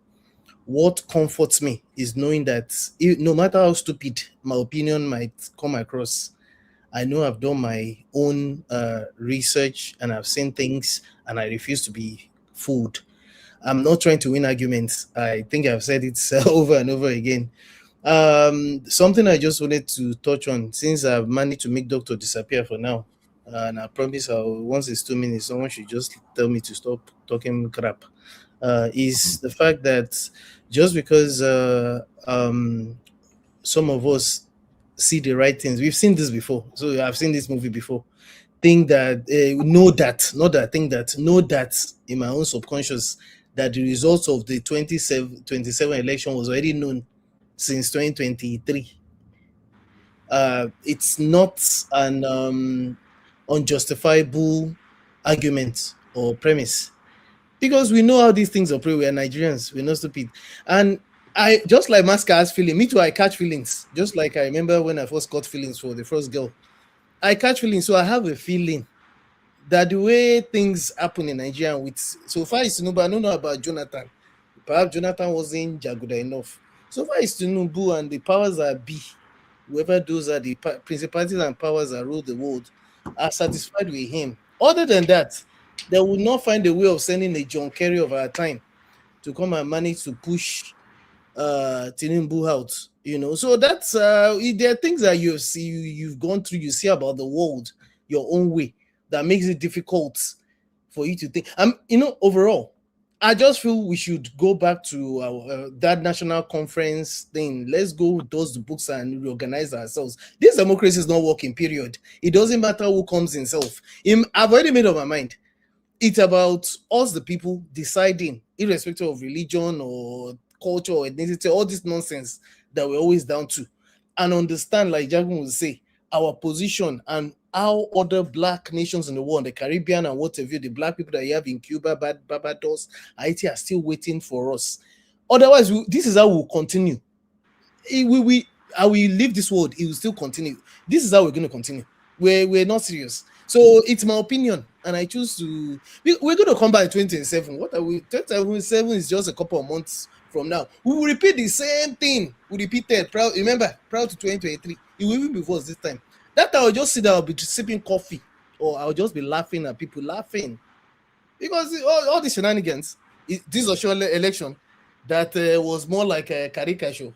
what comforts me is knowing that no matter how stupid my opinion might come across, I know I've done my own research and I've seen things, and I refuse to be fooled. I'm not trying to win arguments. I think I've said it over and over again. Something I just wanted to touch on, since I've managed to make Doctor disappear for now, and I promise once it's 2 minutes, someone should just tell me to stop talking crap, is the fact that just because some of us see the right things, we've seen this before. So I've seen this movie before. Think that, know that in my own subconscious, that the results of the 2027 election was already known since 2023. It's not an unjustifiable argument or premise, because we know how these things operate. We are Nigerians, we're not stupid. And I, just like Maska has feeling, me too, I catch feelings. Just like I remember when I first got feelings for the first girl. I catch feelings, so I have a feeling that the way things happen in Nigeria, with so far as Tinubu, I don't know about Jonathan. Perhaps Jonathan wasn't jaguda enough. So far as Tinubu and the powers that be, whoever those are the principalities and powers that rule the world, are satisfied with him. Other than that, they will not find a way of sending a John Kerry of our time to come and manage to push Tinubu out. So that's there are things that you've gone through, you see about the world your own way, that makes it difficult for you to think. Overall, I just feel we should go back to that national conference thing. Let's go dust the books and reorganize ourselves. This democracy is not working, period. It doesn't matter who comes himself. I've already made up my mind. It's about us, the people, deciding, irrespective of religion or culture or ethnicity, all this nonsense that we're always down to, and understand, like Jagun would say, our position and how other black nations in the world, the Caribbean and whatever, the black people that you have in Cuba, Barbados, Haiti, are still waiting for us. Otherwise, this is how we'll continue. How we leave this world, it will still continue. This is how we're going to continue. We're not serious. So it's my opinion, and I choose to. We're going to come back in 2027. What are we? 2027 is just a couple of months from now. We will repeat the same thing. We repeated. Remember, prior to 2023, it will even be worse this time. That I will just sit there, I'll be sipping coffee, or I'll just be laughing at people laughing, because all these shenanigans. This is a short election that was more like a caricature.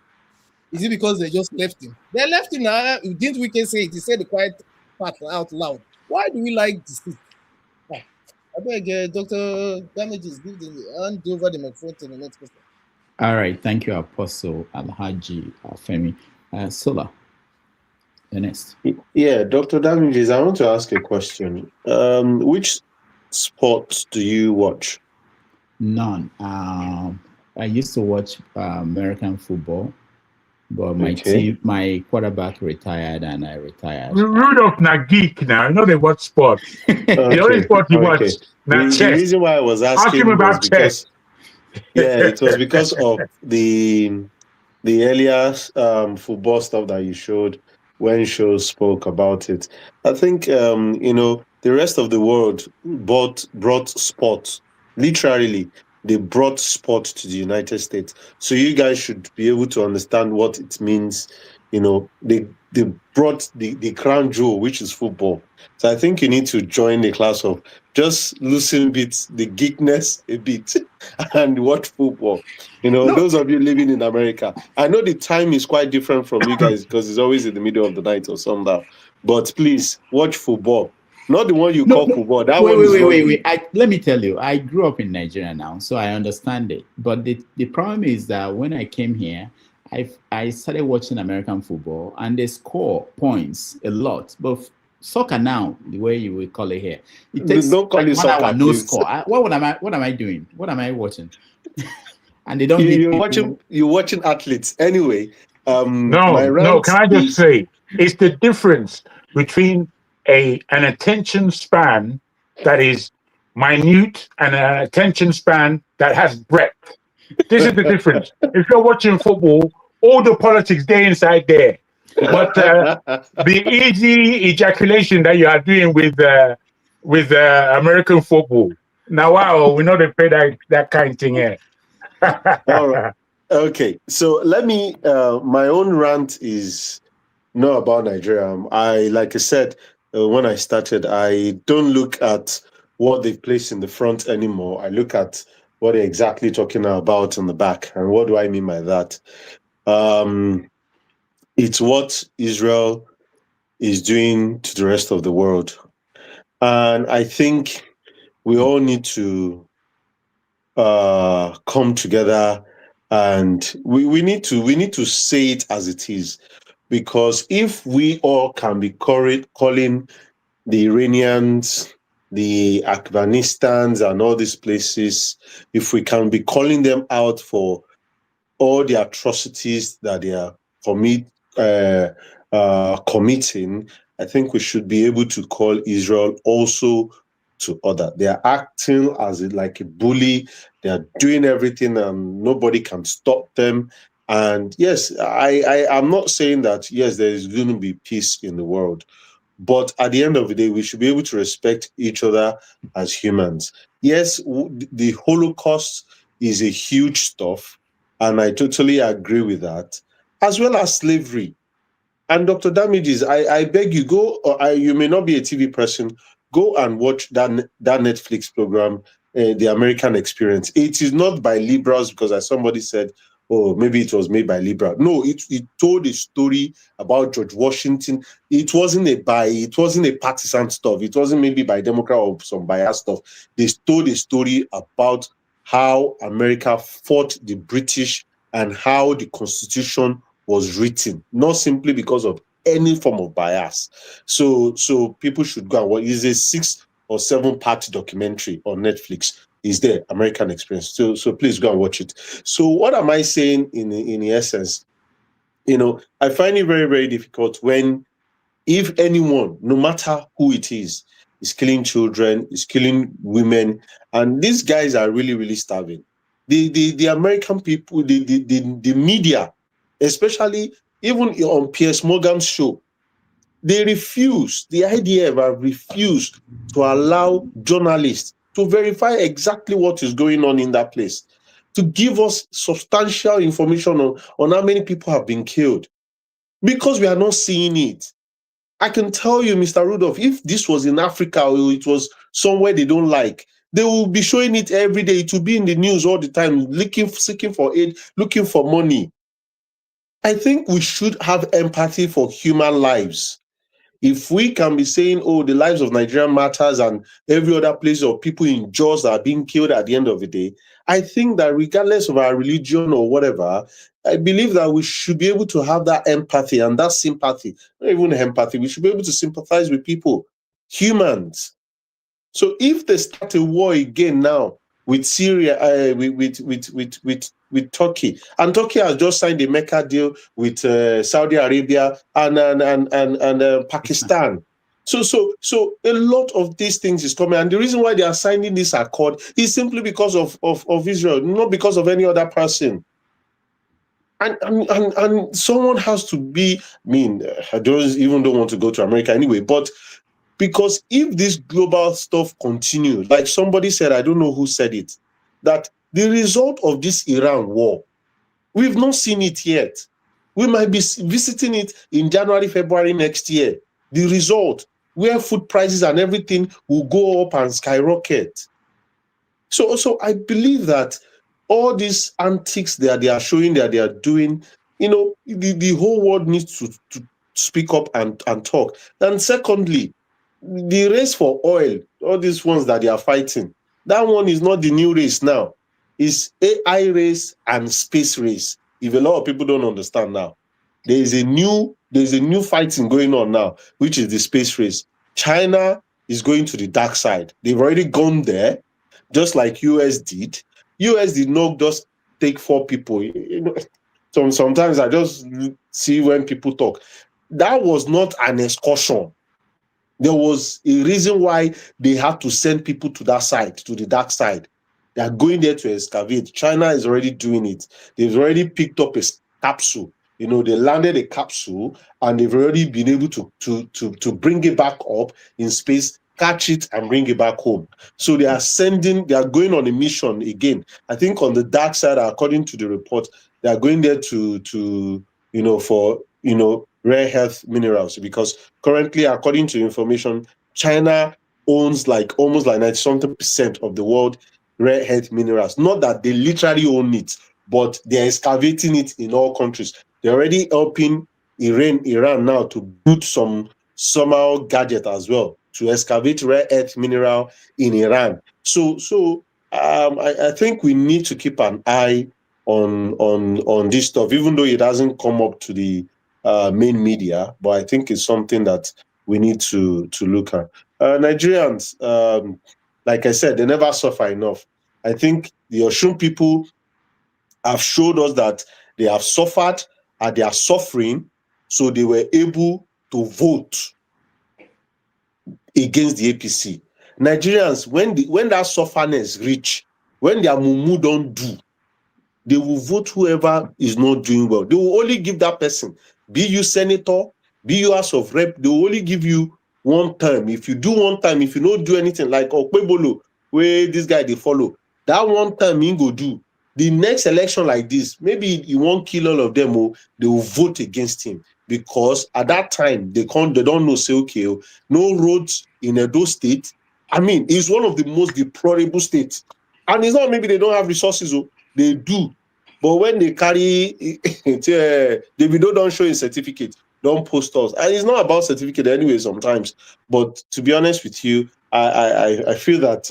Is it because they just left him? They left him now. Didn't we can say it? He said the quiet part out loud. Why do we like this? I beg, Dr. Damages, hand over the microphone to the next person. All right. Thank you, Apostle Alhaji Femi. Sola, the next. Yeah, Dr. Damages, I want to ask a question. Which sports do you watch? None. I used to watch American football, but my quarterback retired, and I retired. Rudolph na geek now. You know they watch sports. The only sport you watch. The reason why I was asking was because it was because of the earlier football stuff that you showed when shows spoke about it. I think the rest of the world brought sport. Literally, they brought sport to the United States. So you guys should be able to understand what it means. They brought the crown jewel, which is football. So I think you need to join the class of just loosen bits, the geekness a bit, and watch football. Those of you living in America, I know the time is quite different from you guys because it's always in the middle of the night or something. But please watch football. Not the one you call football. That wait. Let me tell you, I grew up in Nigeria now, so I understand it. But the problem is that when I came here, I started watching American football, and they score points a lot. But soccer now, the way you would call it here, it takes don't call it soccer, no score. What am I doing? What am I watching? And they don't. You're watching athletes anyway. No. Can I just say, it's the difference between an attention span that is minute and an attention span that has breadth. This is the difference. If you're watching football, all the politics there inside there, but the easy ejaculation that you are doing with American football. Now, wow, we know they play that kind of thing here. All right. Okay, so let me. My own rant is not about Nigeria. Like I said. When I started, I don't look at what they've placed in the front anymore. I look at what they're exactly talking about in the back. And what do I mean by that? It's what Israel is doing to the rest of the world. And I think we all need to come together, and we need to say it as it is. Because if we all can be calling the Iranians, the Afghanistans, and all these places, if we can be calling them out for all the atrocities that they are committing, I think we should be able to call Israel also to order. They are acting as like a bully. They are doing everything, and nobody can stop them. And yes, I'm not saying that, yes, there is going to be peace in the world. But at the end of the day, we should be able to respect each other as humans. Yes, the Holocaust is a huge stuff, and I totally agree with that, as well as slavery. And Dr. Damages, I beg you, you may not be a TV person, go and watch that Netflix program, The American Experience. It is not by liberals, because as somebody said, oh, maybe it was made by liberal. No, it told a story about George Washington. It wasn't a partisan stuff. It wasn't maybe by Democrat or some biased stuff. They told a story about how America fought the British and how the Constitution was written, not simply because of any form of bias. So people should go and watch. It's a 6 or 7 part documentary on Netflix. Is there, American Experience. So please go and watch it. So what am I saying in essence? I find it very, very difficult when, if anyone, no matter who it is killing children, is killing women, and these guys are really, really starving. The American people, the media, especially even on Piers Morgan's show, they refused to allow journalists to verify exactly what is going on in that place, to give us substantial information on how many people have been killed, because we are not seeing it. I can tell you, Mr. Rudolph, if this was in Africa or it was somewhere they don't like, they will be showing it every day. It will be in the news all the time, seeking for aid, looking for money. I think we should have empathy for human lives. If we can be saying, oh, the lives of Nigeria matters and every other place of people in Jaws are being killed at the end of the day, I think that regardless of our religion or whatever, I believe that we should be able to have that empathy and that sympathy, not even empathy, we should be able to sympathize with people, humans. So if they start a war again now with Syria, with Turkey, and Turkey has just signed a Mecca deal with Saudi Arabia and Pakistan. So a lot of these things is coming, and the reason why they are signing this accord is simply because of Israel, not because of any other person. And someone has to be. I mean, I don't want to go to America anyway, but. Because if this global stuff continues, like somebody said, I don't know who said it, that the result of this Iran war, we've not seen it yet. We might be visiting it in January, February next year. The result, where food prices and everything will go up and skyrocket. So I believe that all these antics that they are showing, that they are doing, the whole world needs to speak up and talk. And secondly, the race for oil, all these ones that they are fighting, that one is not the new race now. It's AI race and space race. If a lot of people don't understand now, there's a new fighting going on now, which is the space race. China is going to the dark side. They've already gone there, just like US did. US did not just take 4 people. Sometimes I just see when people talk. That was not an excursion. There was a reason why they had to send people to that side, to the dark side. They are going there to excavate. China is already doing it. They've already picked up a capsule. They landed a capsule and they've already been able to bring it back up in space, catch it and bring it back home. So they are going on a mission again. I think on the dark side, according to the report, they are going there for rare earth minerals, because currently, according to information, China owns almost 90-something% of the world rare earth minerals. Not that they literally own it, but they're excavating it in all countries. They're already helping Iran now to build some somehow gadget as well to excavate rare earth mineral in Iran. So I think we need to keep an eye on this stuff, even though it hasn't come up to the main media, but I think it's something that we need to look at. Nigerians, like I said, they never suffer enough. I think the Osun people have showed us that they have suffered and they are suffering, so they were able to vote against the APC. Nigerians, when that sufferness reach, when their mumu don't do, they will vote whoever is not doing well. They will only give that person, be you senator, be you House of Rep, they will only give you one term. If you do one time, if you don't do anything, like Okpebolo, where this guy they follow, that one time he go do. The next election like this, maybe he won't kill all of them, or they will vote against him, because at that time they don't know, say, okay, no roads in Edo State. I mean, it's one of the most deplorable states. And it's not maybe they don't have resources, they do. But when they carry Davido don't show his certificate, don't post us. And it's not about certificate anyway sometimes. But to be honest with you, I feel that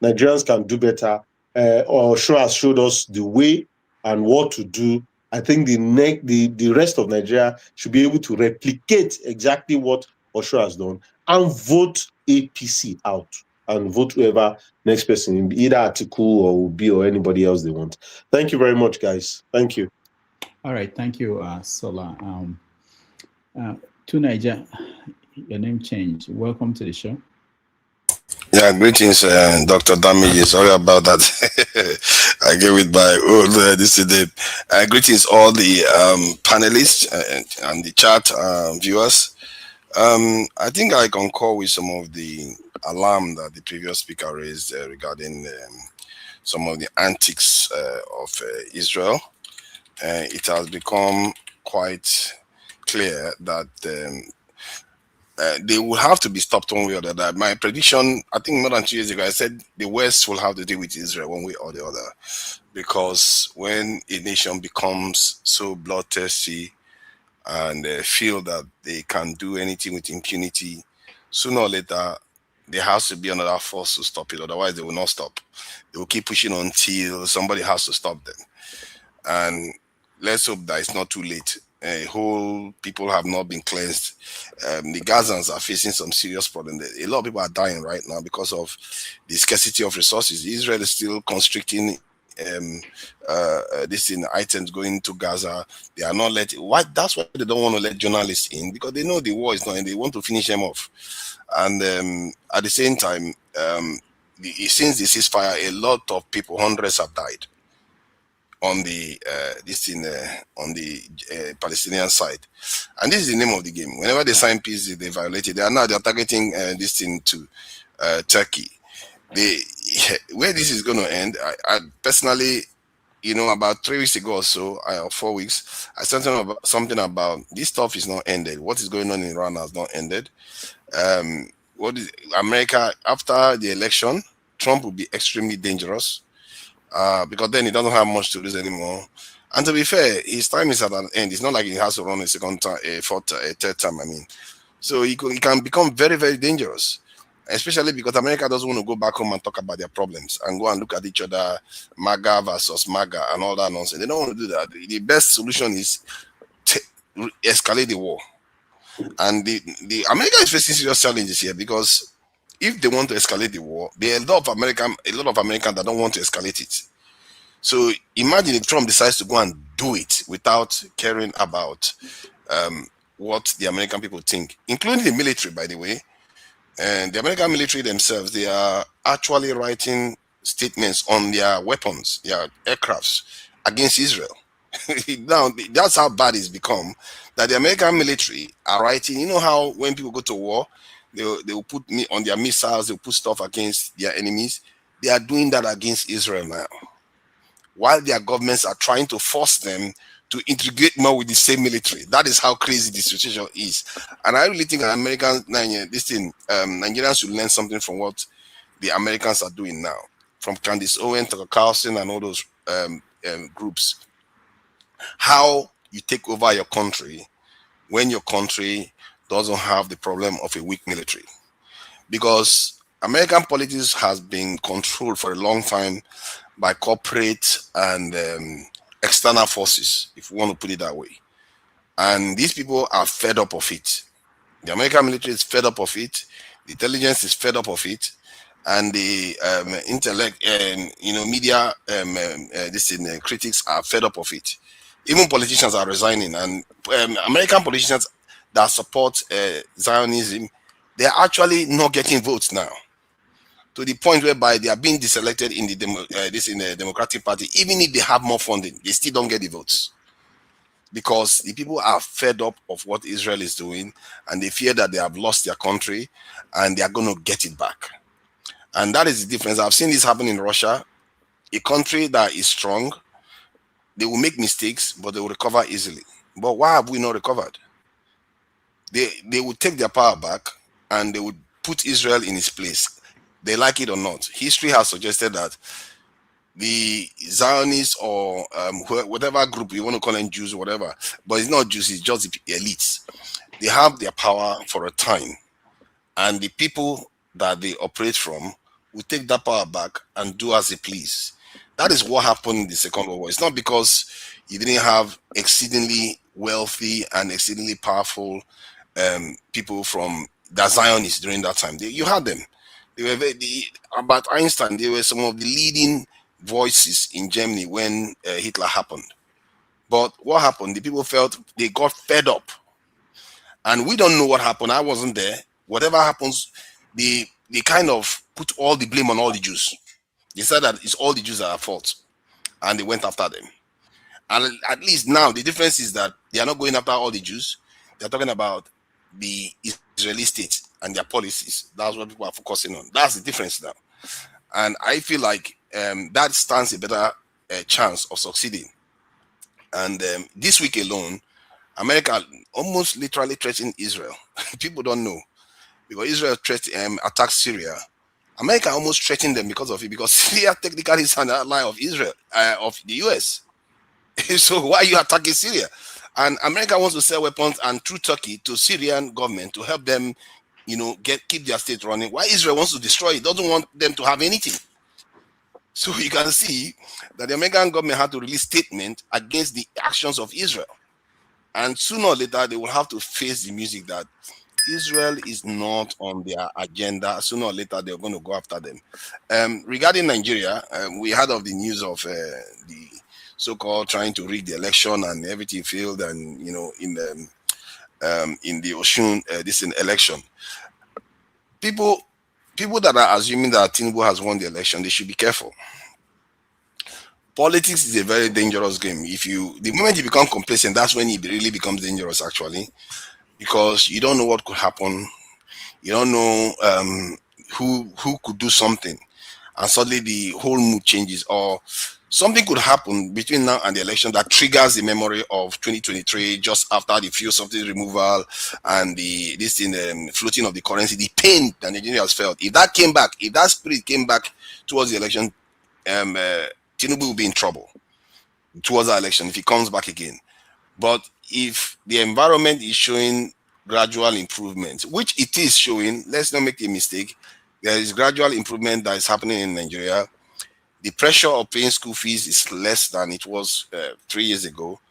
Nigerians can do better. Osho has showed us the way and what to do. I think the rest of Nigeria should be able to replicate exactly what Osho has done and vote APC out. And vote whoever next person, either Atiku or Obi or anybody else they want. Thank you very much, guys. Thank you. All right, thank you, Sola. To Niger, your name changed. Welcome to the show. Yeah, greetings, Dr. Damiji. Sorry about that. I gave it by this today. Greetings, all the panelists and the chat viewers. I think I concur with some of the alarm that the previous speaker raised regarding some of the antics of Israel. It has become quite clear that they will have to be stopped one way or the other. My prediction, I think more than 2 years ago, I said the West will have to deal with Israel one way or the other, because when a nation becomes so bloodthirsty and feel that they can do anything with impunity, sooner or later there has to be another force to stop it. Otherwise, they will not stop. They will keep pushing until somebody has to stop them. And let's hope that it's not too late. Whole people have not been cleansed. The Gazans are facing some serious problems. A lot of people are dying right now because of the scarcity of resources. Israel is still constricting this in items going to Gaza. They are not letting. Why? That's why they don't want to let journalists in, because they know the war is not, and they want to finish them off. And at the same time, since the ceasefire, a lot of people, hundreds have died on the on the Palestinian side, and this is the name of the game. Whenever they sign peace, they violate it. They are targeting this thing to Turkey. Where this is going to end, I personally, about 3 weeks ago or so, or 4 weeks, I said something about this stuff is not ended. What is going on in Iran has not ended. What is America after the election? Trump will be extremely dangerous. Because then he doesn't have much to lose anymore. And to be fair, his time is at an end. It's not like he has to run a second time, a third time. I mean, so he can become very, very dangerous, especially because America doesn't want to go back home and talk about their problems and go and look at each other, MAGA versus MAGA and all that nonsense. They don't want to do that. The best solution is to escalate the war. And the America is facing serious challenges here, because if they want to escalate the war, there are a lot of Americans that don't want to escalate it. So imagine if Trump decides to go and do it without caring about what the American people think, including the military, by the way. And the American military themselves, they are actually writing statements on their weapons, their aircrafts against Israel. Now, that's how bad it's become, that the American military are writing. You know how when people go to war, they will put on their missiles, they'll put stuff against their enemies. They are doing that against Israel now, while their governments are trying to force them to integrate more with the same military. That is how crazy the situation is. And I really think that Nigerians should learn something from what the Americans are doing now, from Candace Owen, Tucker Carlson, and all those groups. How you take over your country when your country doesn't have the problem of a weak military. Because American politics has been controlled for a long time by corporate and external forces, if you want to put it that way. And these people are fed up of it. The American military is fed up of it. The intelligence is fed up of it. And the intellect and media critics are fed up of it. Even politicians are resigning, and American politicians that support Zionism, they are actually not getting votes now, to the point whereby they are being deselected in the Democratic Party. Even if they have more funding, they still don't get the votes, because the people are fed up of what Israel is doing, and they fear that they have lost their country and they are going to get it back. And that is the difference. I've seen this happen in Russia, a country that is strong. They will make mistakes, but they will recover easily. But why have we not recovered? They would take their power back, and they would put Israel in its place. They like it or not. History has suggested that the Zionists or whatever group you want to call them, Jews or whatever, but it's not Jews, it's just the elites. They have their power for a time, and the people that they operate from will take that power back and do as they please. That is what happened in the Second World War. It's not because you didn't have exceedingly wealthy and exceedingly powerful people from the Zionists during that time. You had them. They were about Einstein. They were some of the leading voices in Germany when Hitler happened. But what happened? The people felt they got fed up, and we don't know what happened. I wasn't there. Whatever happens, they kind of put all the blame on all the Jews. They said that it's all the Jews that are at fault, and they went after them. And at least now the difference is that they are not going after all the Jews. They're talking about the Israeli state and their policies. That's what people are focusing on. That's the difference now. And I feel like that stands a better chance of succeeding. And this week alone, America almost literally threatened Israel. People don't know, because Israel attacked Syria. America almost threatened them because of it, because Syria technically is an ally of Israel, of the US. So why are you attacking Syria? And America wants to sell weapons and through Turkey to Syrian government to help them, keep their state running. Why Israel wants to destroy it, doesn't want them to have anything. So you can see that the American government had to release statement against the actions of Israel. And sooner or later, they will have to face the music that Israel is not on their agenda. Sooner or later, they're going to go after them. Regarding Nigeria, we heard of the news of the so-called trying to rig the election and everything failed, and in the Osun this election, people that are assuming that Tinubu has won the election, they should be careful. Politics is a very dangerous game. The moment you become complacent, that's when it really becomes dangerous, actually, because you don't know what could happen. You don't know who could do something, and suddenly the whole mood changes, or something could happen between now and the election that triggers the memory of 2023, just after the fuel subsidy removal and the floating of the currency, the pain that Nigerians felt. If that came back, if that spirit came back towards the election, Tinubu will be in trouble towards the election if he comes back again. But if the environment is showing gradual improvement, which it is showing, let's not make a mistake, there is gradual improvement that is happening in Nigeria. The pressure of paying school fees is less than it was 3 years ago.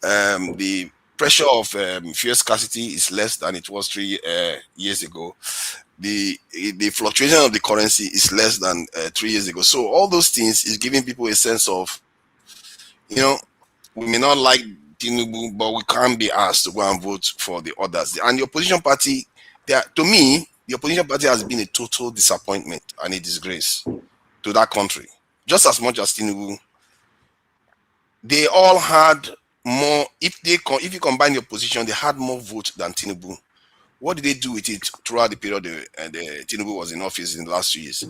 The pressure of fuel scarcity is less than it was 3 years ago. The fluctuation of the currency is less than 3 years ago. So all those things is giving people a sense of, we may not like Tinubu, but we can't be asked to go and vote for the others. And the opposition party, to me, the opposition party has been a total disappointment and a disgrace to that country. Just as much as Tinubu, they all had more. If you combine the opposition, they had more votes than Tinubu. What did they do with it throughout the period Tinubu was in office in the last 2 years?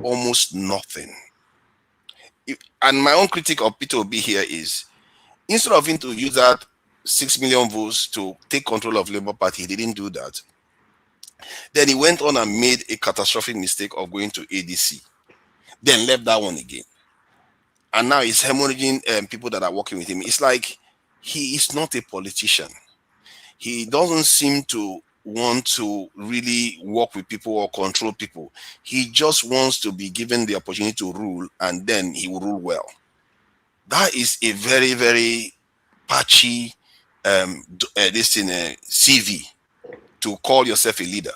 Almost nothing. And my own critique of Peter Obi here is, instead of him to use that 6 million votes to take control of Labour Party, he didn't do that. Then he went on and made a catastrophic mistake of going to ADC. Then left that one again. And now he's hemorrhaging people that are working with him. It's like he is not a politician. He doesn't seem to want to really work with people or control people. He just wants to be given the opportunity to rule, and then he will rule well. That is a very, very patchy CV to call yourself a leader.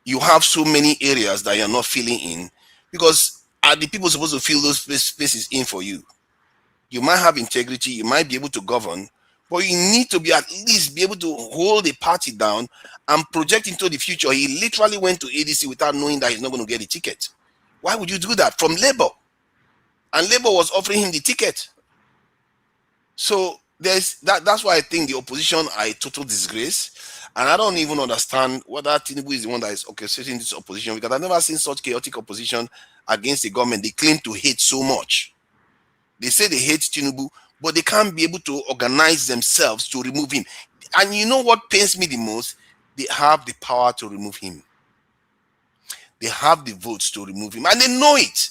You have so many areas that you're not filling in, because are the people supposed to fill those spaces in for you? You might have integrity, you might be able to govern, but you need to be at least be able to hold the party down and project into the future. He literally went to ADC without knowing that he's not going to get a ticket. Why would you do that? From Labour. And Labour was offering him the ticket. So that's why I think the opposition are a total disgrace. And I don't even understand whether Tinubu is the one that is orchestrating this opposition, because I've never seen such chaotic opposition against the government they claim to hate so much. They say they hate Tinubu, but they can't be able to organize themselves to remove him. And you know what pains me the most? They have the power to remove him. They have the votes to remove him, and they know it,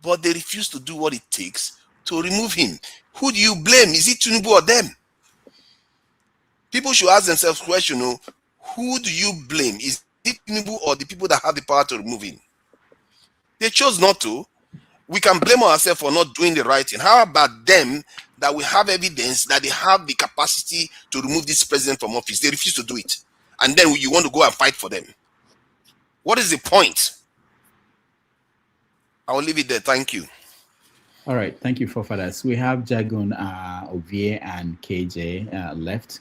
but they refuse to do what it takes to remove him. Who do you blame? Is it Tinubu or them? People should ask themselves question, who do you blame? Is it Tinubu or the people that have the power to remove him? They chose not to. We can blame ourselves for not doing the right thing. How about them that we have evidence that they have the capacity to remove this president from office? They refuse to do it. And then you want to go and fight for them. What is the point? I will leave it there. Thank you. All right. Thank you, forefathers. We have Jagun, Ovie, and KJ left.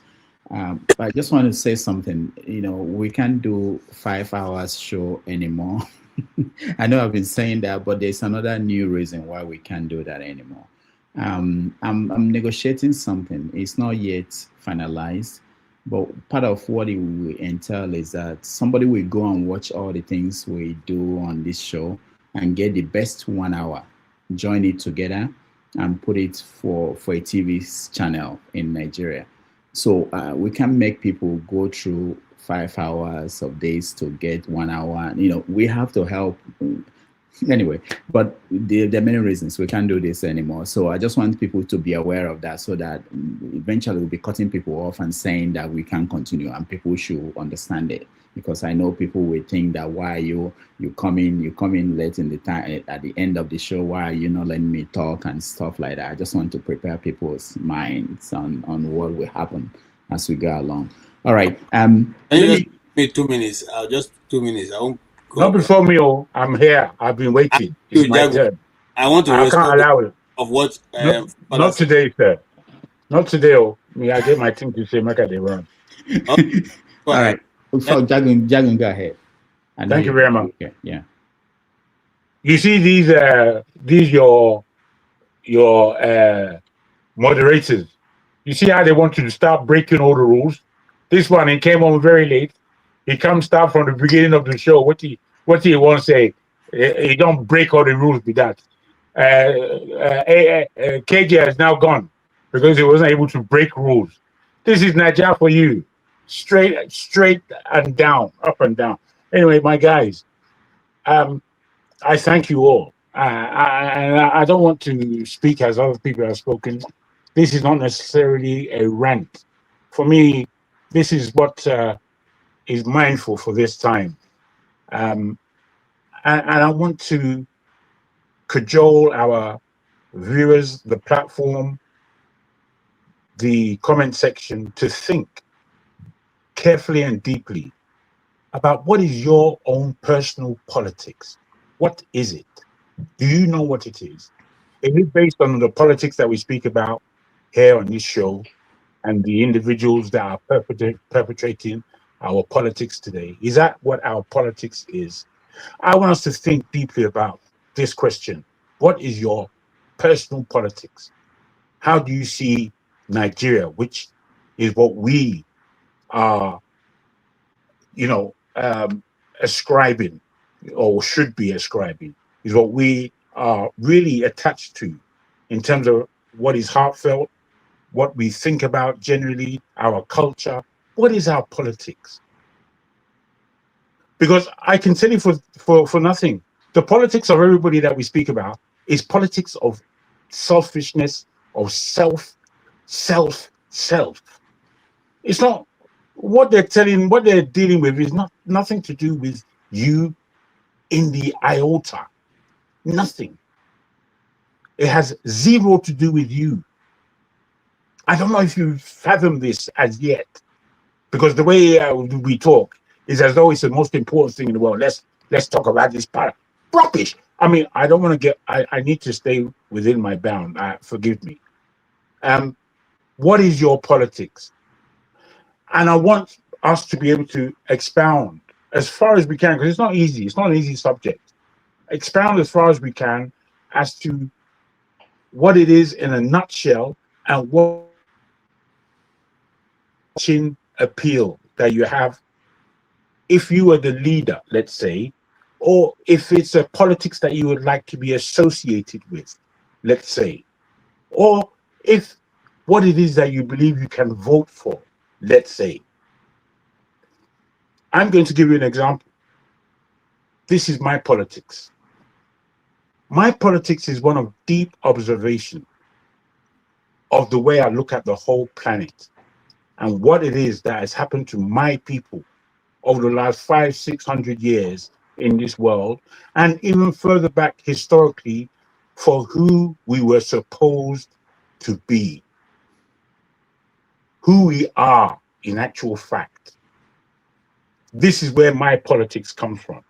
But I just want to say something. We can't do 5 hours show anymore. I know I've been saying that, but there's another new reason why we can't do that anymore. I'm negotiating something. It's not yet finalized, but part of what it will entail is that somebody will go and watch all the things we do on this show and get the best 1 hour, join it together, and put it for a TV channel in Nigeria. So we can make people go through 5 hours of days to get 1 hour. You know, we have to help. Anyway, but there are many reasons we can't do this anymore. So I just want people to be aware of that, so that eventually we'll be cutting people off and saying that we can't continue, and people should understand it. Because I know people will think that, why you come in late in the time at the end of the show, why are you not letting me talk and stuff like that. I just want to prepare people's minds on what will happen as we go along. All right. Can you just give me 2 minutes? Just 2 minutes. I won't go. Not before me. Oh, I'm here. I've been waiting. It's my turn. I want to I can't allow it. Of what? Not today, sir. Not today. Oh, me. I get my team to say, make they run. All right. So Jagun, go ahead. Thank you very much. Yeah. You see these your moderators. You see how they want you to start breaking all the rules. This one, he came on very late. He come start from the beginning of the show. What he want to say? He don't break all the rules with that. KJ is now gone because he wasn't able to break rules. This is Nigeria for you. Straight and down, up and down. Anyway, my guys, I thank you all. I don't want to speak as other people have spoken. This is not necessarily a rant. For me, this is what is mindful for this time. And I want to cajole our viewers, the platform, the comment section, to think carefully and deeply about what is your own personal politics. What is it? Do you know what it is? Is it based on the politics that we speak about here on this show and the individuals that are perpetrating our politics today? Is that what our politics is? I want us to think deeply about this question. What is your personal politics? How do you see Nigeria, which is what we are, ascribing, or should be ascribing, is what we are really attached to in terms of what is heartfelt, what we think about generally, our culture. What is our politics? Because I can tell you for nothing, the politics of everybody that we speak about is politics of selfishness, of self. It's not what they're dealing with is nothing to do with you in the iota. Nothing. It has zero to do with you. I don't know if you fathom this as yet, because the way we talk is as though it's the most important thing in the world. Let's talk about this part. Rubbish. I mean, I don't want to get. I need to stay within my bound. Forgive me. What is your politics? And I want us to be able to expound as far as we can, because it's not easy. It's not an easy subject. Expound as far as we can as to what it is in a nutshell, and what appeal that you have if you are the leader, let's say, or if it's a politics that you would like to be associated with, let's say, or if what it is that you believe you can vote for, let's say. I'm going to give you an example. This is my politics. My politics is one of deep observation of the way I look at the whole planet and what it is that has happened to my people over the last 500-600 years in this world, and even further back historically, for who we were supposed to be, who we are in actual fact. This is where my politics comes from.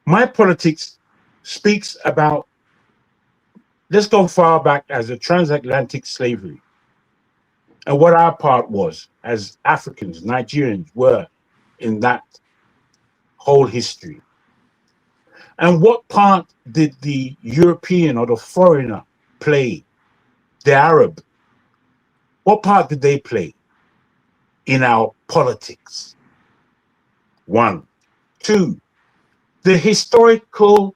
My politics speaks about, let's go far back as a transatlantic slavery, and what our part was as Africans, Nigerians were in that whole history. And what part did the European or the foreigner play, the Arab? What part did they play in our politics? 1. 2, the historical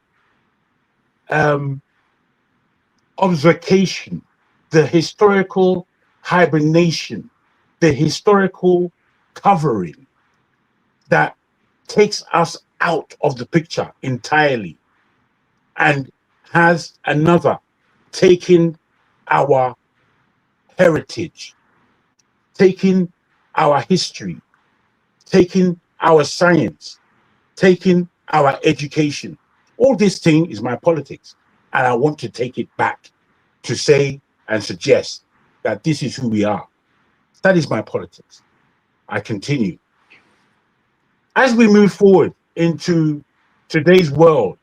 obfuscation, the historical hibernation the historical covering that takes us out of the picture entirely and has another taking our heritage, taking our history, taking our science, taking our education. All this thing is my politics, and I want to take it back to say and suggest that this is who we are. That is my politics. I continue. As we move forward into today's world,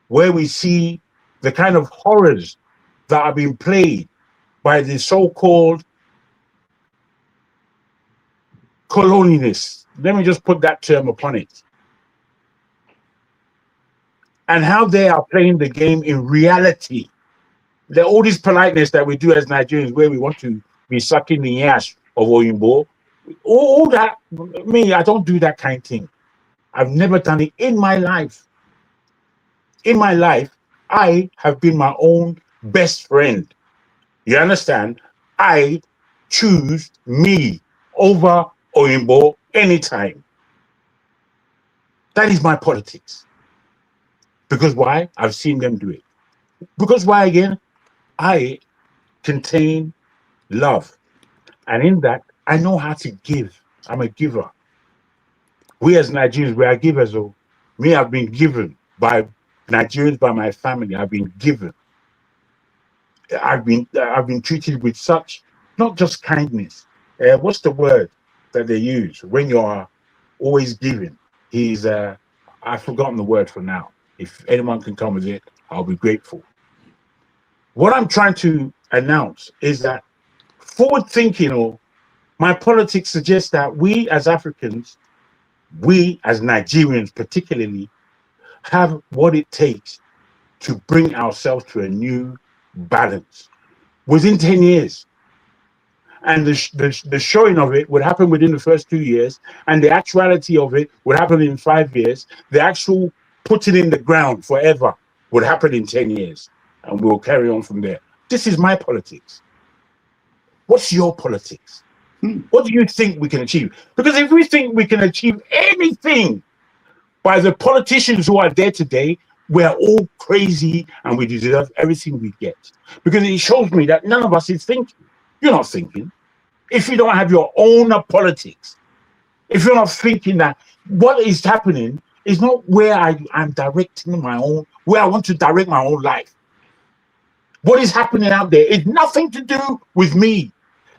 where we see the kind of horrors that are being played by the so-called colonialists, let me just put that term upon it, and how they are playing the game in reality. All this politeness that we do as Nigerians, where we want to be sucking the ass of Oyinbo, all that, me, I don't do that kind of thing. I've never done it in my life. In my life, I have been my own best friend. You understand? I choose me over Oyinbo anytime. That is my politics. Because why? I've seen them do it. Because why again? I contain love. And in that, I know how to give. I'm a giver. We as Nigerians, we are givers. Oh, me, I've been given by Nigerians, by my family. I've been given. I've been treated with such, not just kindness. What's the word that they use when you are always giving? I've forgotten the word for now. If anyone can come with it, I'll be grateful. What I'm trying to announce is that forward thinking, or my politics suggests that we as Africans, we as Nigerians particularly, have what it takes to bring ourselves to a new balance within 10 years. And the showing of it would happen within the first 2 years, and the actuality of it would happen in 5 years. The actual putting in the ground forever would happen in 10 years, and we'll carry on from there. This is my politics. What's your politics? What do you think we can achieve? Because if we think we can achieve anything by the politicians who are there today, we're all crazy and we deserve everything we get. Because it shows me that none of us is thinking. You're not thinking. If you don't have your own politics, if you're not thinking that what is happening is not where I'm directing my own, where I want to direct my own life. What is happening out there is nothing to do with me.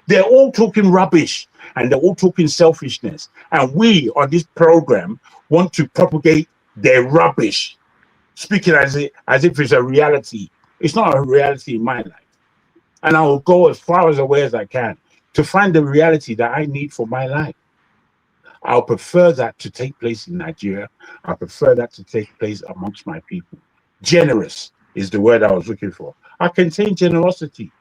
They're all talking rubbish and they're all talking selfishness. And we on this program want to propagate their rubbish, speaking as if it's a reality. It's not a reality in my life. And I will go as far away as I can to find the reality that I need for my life. I'll prefer that to take place in Nigeria. I prefer that to take place amongst my people. Generous is the word I was looking for. I contain generosity.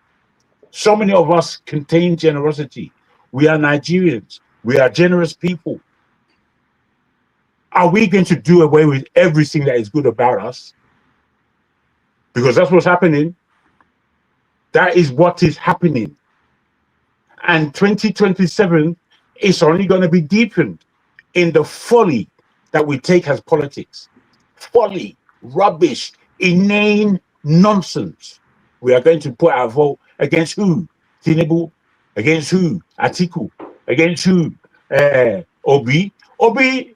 So many of us contain generosity. We are Nigerians. We are generous people. Are we going to do away with everything that is good about us? Because that's what's happening. That is what is happening. And 2027 is only going to be deepened in the folly that we take as politics. Folly, rubbish, inane nonsense. We are going to put our vote against who? Tinubu. Against who? Atiku. Against who? Obi. Obi,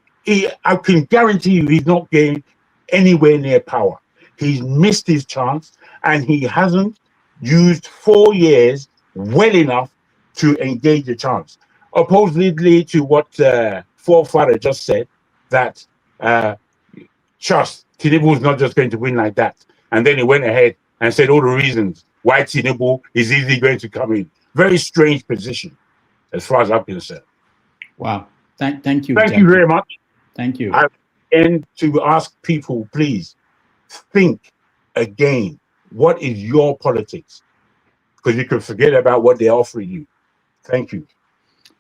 I can guarantee you he's not getting anywhere near power. He's missed his chance and he hasn't used 4 years well enough to engage the chance. Oppositely to what forefather just said, that trust, Tinubu is not just going to win like that. And then he went ahead and said all the reasons why Tinubu is easily going to come in. Very strange position, as far as I'm concerned. Wow. Thank you. Thank you very much. Thank you. And to ask people, please, think again. What is your politics? Because you can forget about what they're offering you. Thank you.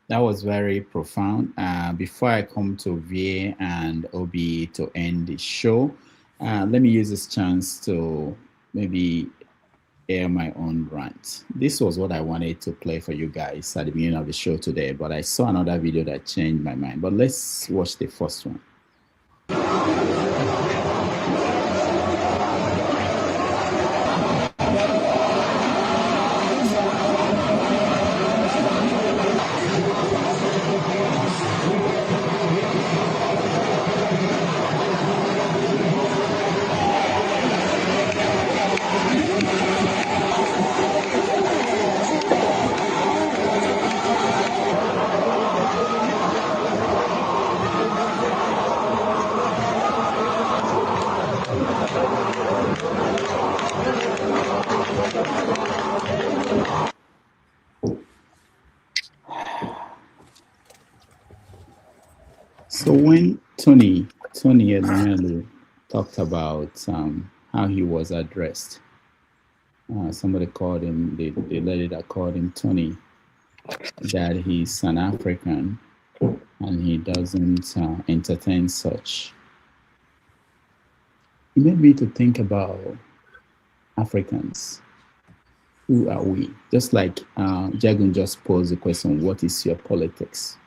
That was very profound. Before I come to VA and Obi to end the show, let me use this chance to maybe air my own rant. This was what I wanted to play for you guys at the beginning of the show today, but I saw another video that changed my mind. But let's watch the first one. So when Tony Elumelu talked about how he was addressed, somebody called him, the lady that called him Tony, that he's an African and he doesn't entertain such. It made me to think about Africans. Who are we? Just like Jagun just posed the question, what is your politics?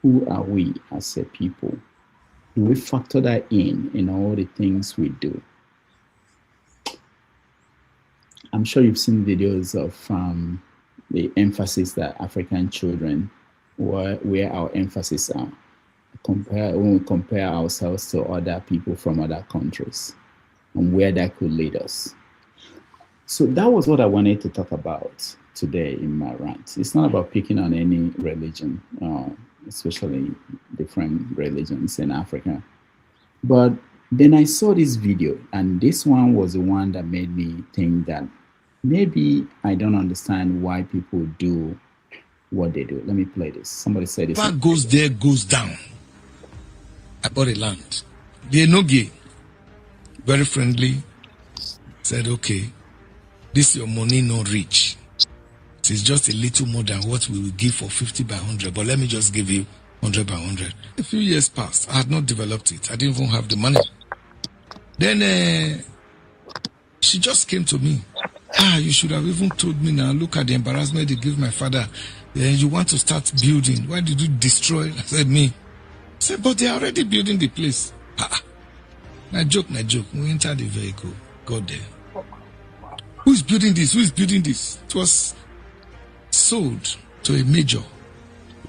Who are we as a people? Do we factor that in all the things we do? I'm sure you've seen videos of the emphasis that African children, where our emphasis are, when we compare ourselves to other people from other countries, and where that could lead us. So that was what I wanted to talk about today in my rant. It's not about picking on any religion, especially different religions in Africa. But then I saw this video, and this one was the one that made me think that maybe I don't understand why people do what they do. Let me play this. Somebody said this. What goes there goes down. I bought a land. The Enoge, very friendly, said, okay, this your money not rich. It is just a little more than what we will give for 50 by 100, but let me just give you 100 by 100. A few years passed. I had not developed it. I didn't even have the money. Then she just came to me. You should have even told me now. Look at the embarrassment they give my father. You want to start building. Why did you destroy? I said, me. I said, but they are already building the place. Na joke. We entered the vehicle. Got there. Who is building this? Who is building this? It was sold to a major.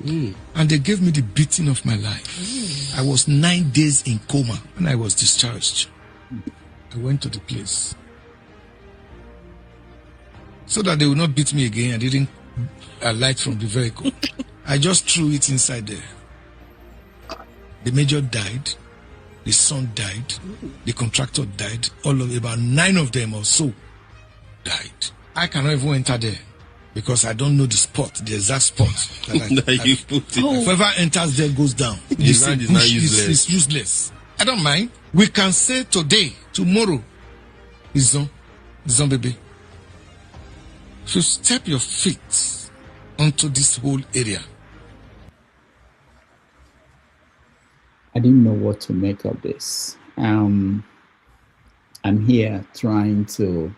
And they gave me the beating of my life. I was 9 days in coma when I was discharged. I went to the place. So that they would not beat me again, I didn't alight from the vehicle. I just threw it inside there. The major died. The son died. The contractor died. About 9 of them or so died. I cannot even enter there because I don't know the spot, the exact spot that you put it. Whoever enters there goes down. This is useless. I don't mind. We can say today, tomorrow, is on baby. If you step your feet onto this whole area. I didn't know what to make of this. I'm here trying to.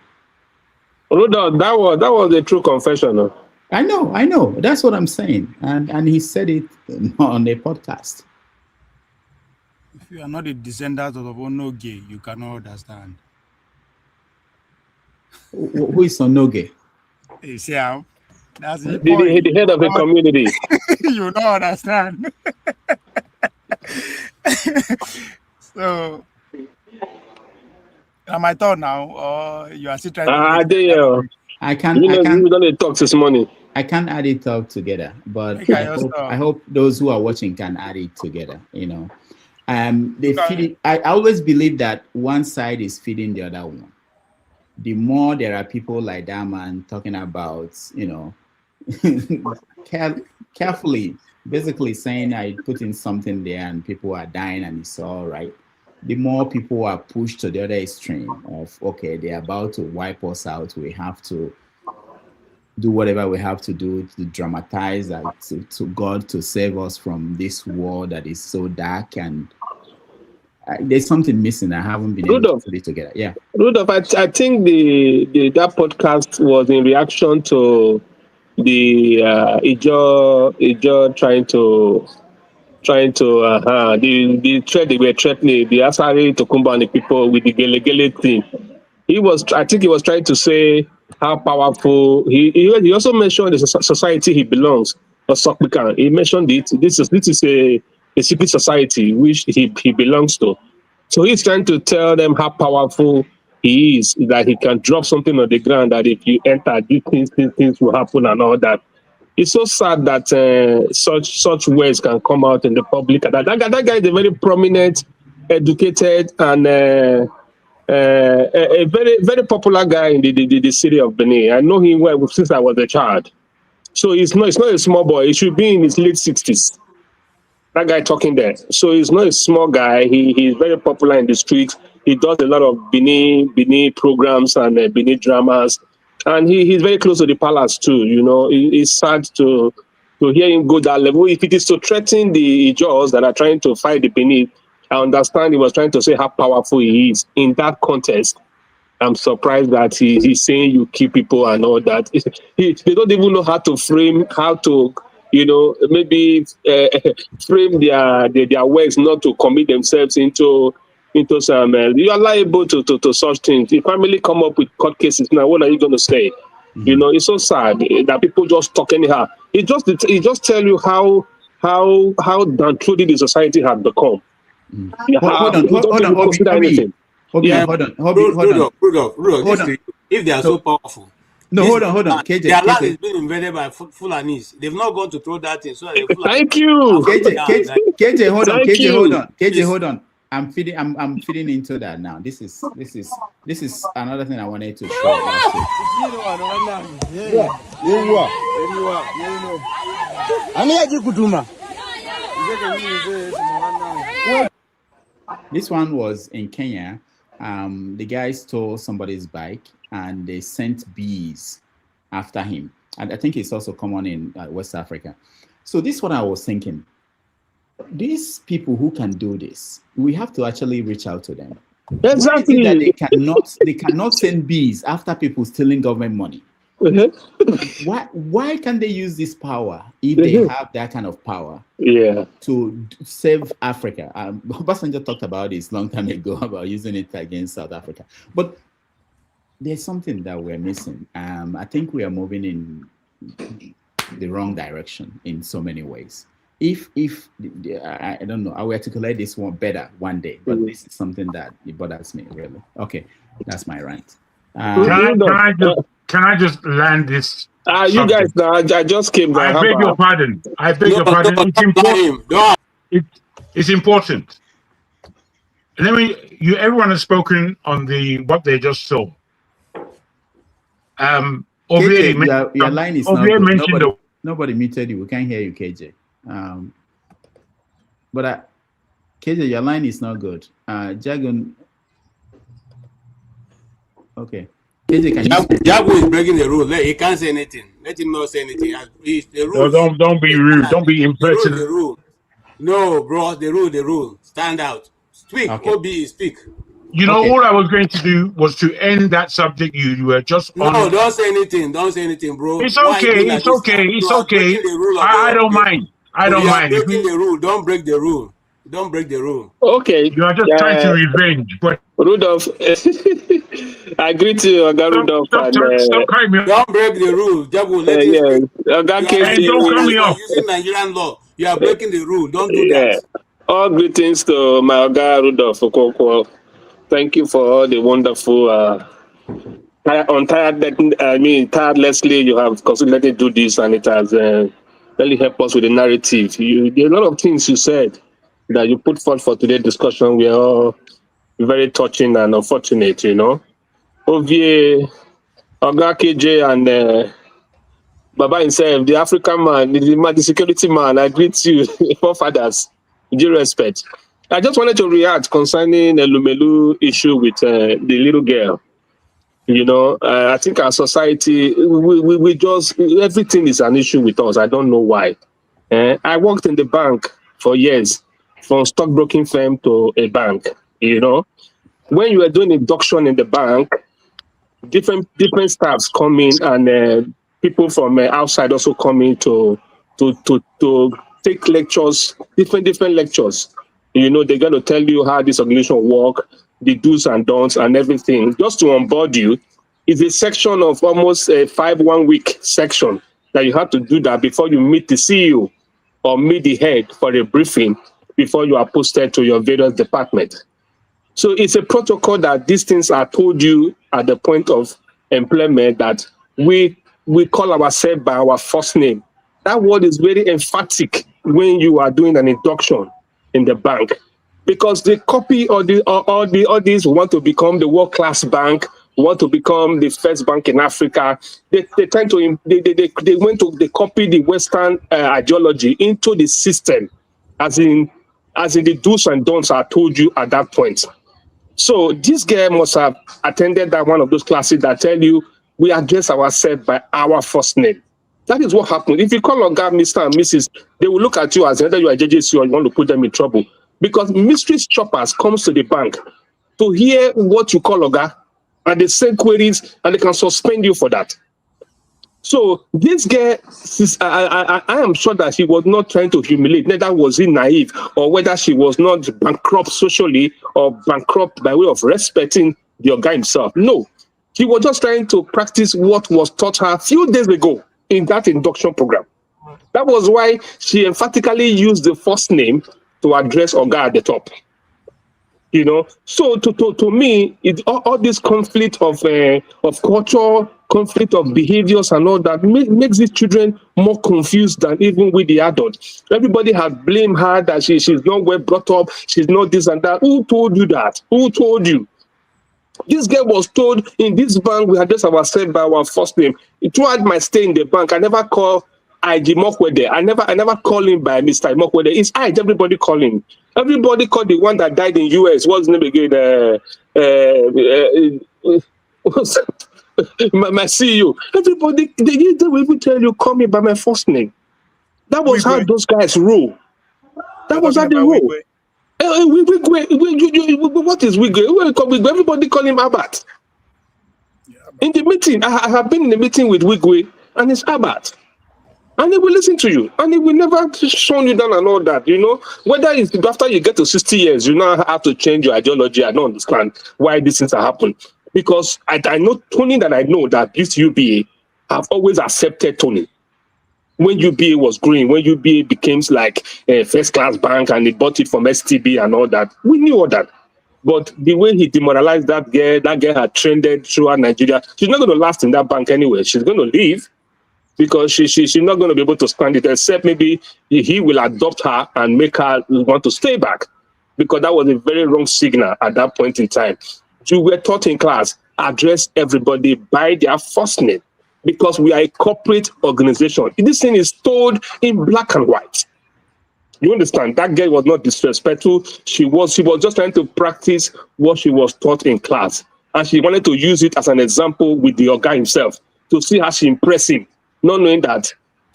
Rudolph, that was a true confession. Huh? I know. That's what I'm saying. And he said it on a podcast. If you are not a descendant of Onoge, you cannot understand. Who is Onoge? You see how? That's the head of the community. You don't understand. So, am I thought now, or you are still trying to? I can't. We don't talk this morning. I can't add it all together, but I hope those who are watching can add it together. I always believe that one side is feeding the other one. The more there are people like that man talking about, carefully, basically saying I put in something there and people are dying and it's all right. The more people are pushed to the other extreme of, okay, they're about to wipe us out. We have to do whatever we have to do to dramatize that to God to save us from this war that is so dark. And there's something missing. I haven't been able to put it together. Yeah. Rudolph, I think that podcast was in reaction to the Ijo trying to the threat they were threatening the Asari Tokumba and the people with the Gele thing. I think he was trying to say how powerful he also mentioned the society he belongs, or Sokbikan. He mentioned it. This is a secret society which he belongs to. So he's trying to tell them how powerful he is, that he can drop something on the ground, that if you enter, these things will happen and all that. It's so sad that such words can come out in the public. That guy is a very prominent, educated, and a very, very popular guy in the city of Benin. I know him well since I was a child. So it's not a small boy. He should be in his late 60s. That guy talking there. So he's not a small guy. He's very popular in the streets. He does a lot of Benin programs and Benin dramas. And he's very close to the palace too. You know, it's sad to hear him go that level. If it is to threaten the Ijaws that are trying to fight the Benin, I understand he was trying to say how powerful he is. In that context, I'm surprised that he's saying you kill people and all that. They don't even know how to maybe frame their works not to commit themselves into some. You are liable to such things. If family come up with court cases now, what are you going to say? Mm-hmm. You know, it's so sad that people just talk anyhow. It just tell you how downtrodden the society has become. Mm-hmm. Hold on. If they are so powerful. No, hold on. KJ, their land is being invaded by Fulanis. They've not gone to throw that in. So thank you. KJ, hold on. I'm feeding into that now. This is another thing I wanted to show. This one was in Kenya. The guy stole somebody's bike and they sent bees after him. And I think it's also common in West Africa. So this is what I was thinking. These people who can do this, we have to actually reach out to them. Exactly. That they cannot send bees after people stealing government money. Mm-hmm. Why can't they use this power if they have that kind of power to save Africa? Obasanjo talked about this long time ago about using it against South Africa. But there's something that we're missing. I think we are moving in the wrong direction in so many ways. If I don't know, I will articulate this one better one day, but this is something that it bothers me really. Okay, that's my rant. Can I just land this? You guys, I just came down. I beg your pardon. It's important. Everyone has spoken on what they just saw. KJ, your line is not good. Nobody muted you. We can't hear you, KJ. But KJ, your line is not good. Jagun. Okay. KJ, can you? Jagun is breaking the rule. He can't say anything. Let him not say anything. The rule. No, don't be rude. Don't be impertinent. The rule. No, bro. The rule. Stand out. Speak. Okay. OBE, speak. You know, all I was going to do was to end that subject. You were just on. No, don't say anything. Don't say anything, bro. It's okay. It's okay. It's okay. I don't mind. I don't mind. Breaking the rule. Don't break the rule. Don't break the rule. Okay. You are just trying to revenge. But Rudolph, I agree to you, Rudolph. Stop cutting me off. Don't break the rule. Don't cut me off. Using Nigerian law. You are breaking the rule. Don't do that. All greetings to my guy Rudolph Okoko. Thank you for all the wonderful, tirelessly you have constantly do this, and it has really helped us with the narrative. There are a lot of things you said that you put forth for today's discussion. We are all very touching and unfortunate, you know. Ovie, Oga KJ and Baba himself, the African man, the security man, I greet you, forefathers, due respect. I just wanted to react concerning the Lumelu issue with the little girl. You know, I think our society, we just, everything is an issue with us. I don't know why. I worked in the bank for years. from stockbroking firm to a bank. You know, when you are doing induction in the bank, different staffs come in, and people from outside also come in to take lectures, different lectures. You know, they're going to tell you how this organization work, the do's and don'ts and everything. Just to onboard you is a section of almost a 1 week section that you have to do that before you meet the CEO or meet the head for a briefing before you are posted to your various department. So it's a protocol that these things are told you at the point of employment, that we call ourselves by our first name. That word is very emphatic when you are doing an induction in the bank, because they copy all these want to become the world-class bank, want to become the first bank in Africa. They tend to they copy the Western ideology into the system, as in the do's and don'ts are told you at that point. So this guy must have attended that one of those classes that tell you we address ourselves by our first name. That is what happened. If you call a guy Mr. and Mrs., they will look at you as whether you are JJC or you want to put them in trouble. Because mystery shoppers comes to the bank to hear what you call Oga, and they send queries, and they can suspend you for that. So this guy, I am sure that he was not trying to humiliate, neither was he naive, or whether she was not bankrupt socially or bankrupt by way of respecting the Oga himself. No, he was just trying to practice what was taught her a few days ago in that induction program. That was why she emphatically used the first name to address Oga at the top. You know, so to me, all this conflict of culture, conflict of behaviors and all that makes these children more confused than even with the adults. Everybody has blamed her that she's not well brought up, she's not this and that. Who told you that? Who told you? This girl was told, in this bank, we address ourselves by our first name. Throughout my stay in the bank, I never call Aide Mokwede. I never call him by Mr. Mokwede. It's Aide, everybody call him. Everybody called the one that died in US. What's his name again? My CEO. Everybody, they will even tell you, call me by my first name. That was how those guys roll. That was how they roll. What is Wigwe? Everybody call him Abat. In the meeting, I have been in the meeting with Wigwe, and it's Abat. And he will listen to you, and he will never show you down and all that, you know. Whether it's after you get to 60 years, you now have to change your ideology. I don't understand why these things are happening. Because I know Tony, that I know that this UBA have always accepted Tony. When UBA was growing, when UBA became like a first-class bank and they bought it from STB and all that, we knew all that. But the way he demoralized that girl had trended throughout Nigeria. She's not going to last in that bank anyway. She's going to leave, because she's not going to be able to stand it, except maybe he will adopt her and make her want to stay back, because that was a very wrong signal at that point in time. You were taught in class, address everybody by their first name, because we are a corporate organization. This thing is told in black and white. You understand? That girl was not disrespectful. She was just trying to practice what she was taught in class, and she wanted to use it as an example with the Oga himself to see how she impressed him. Not knowing that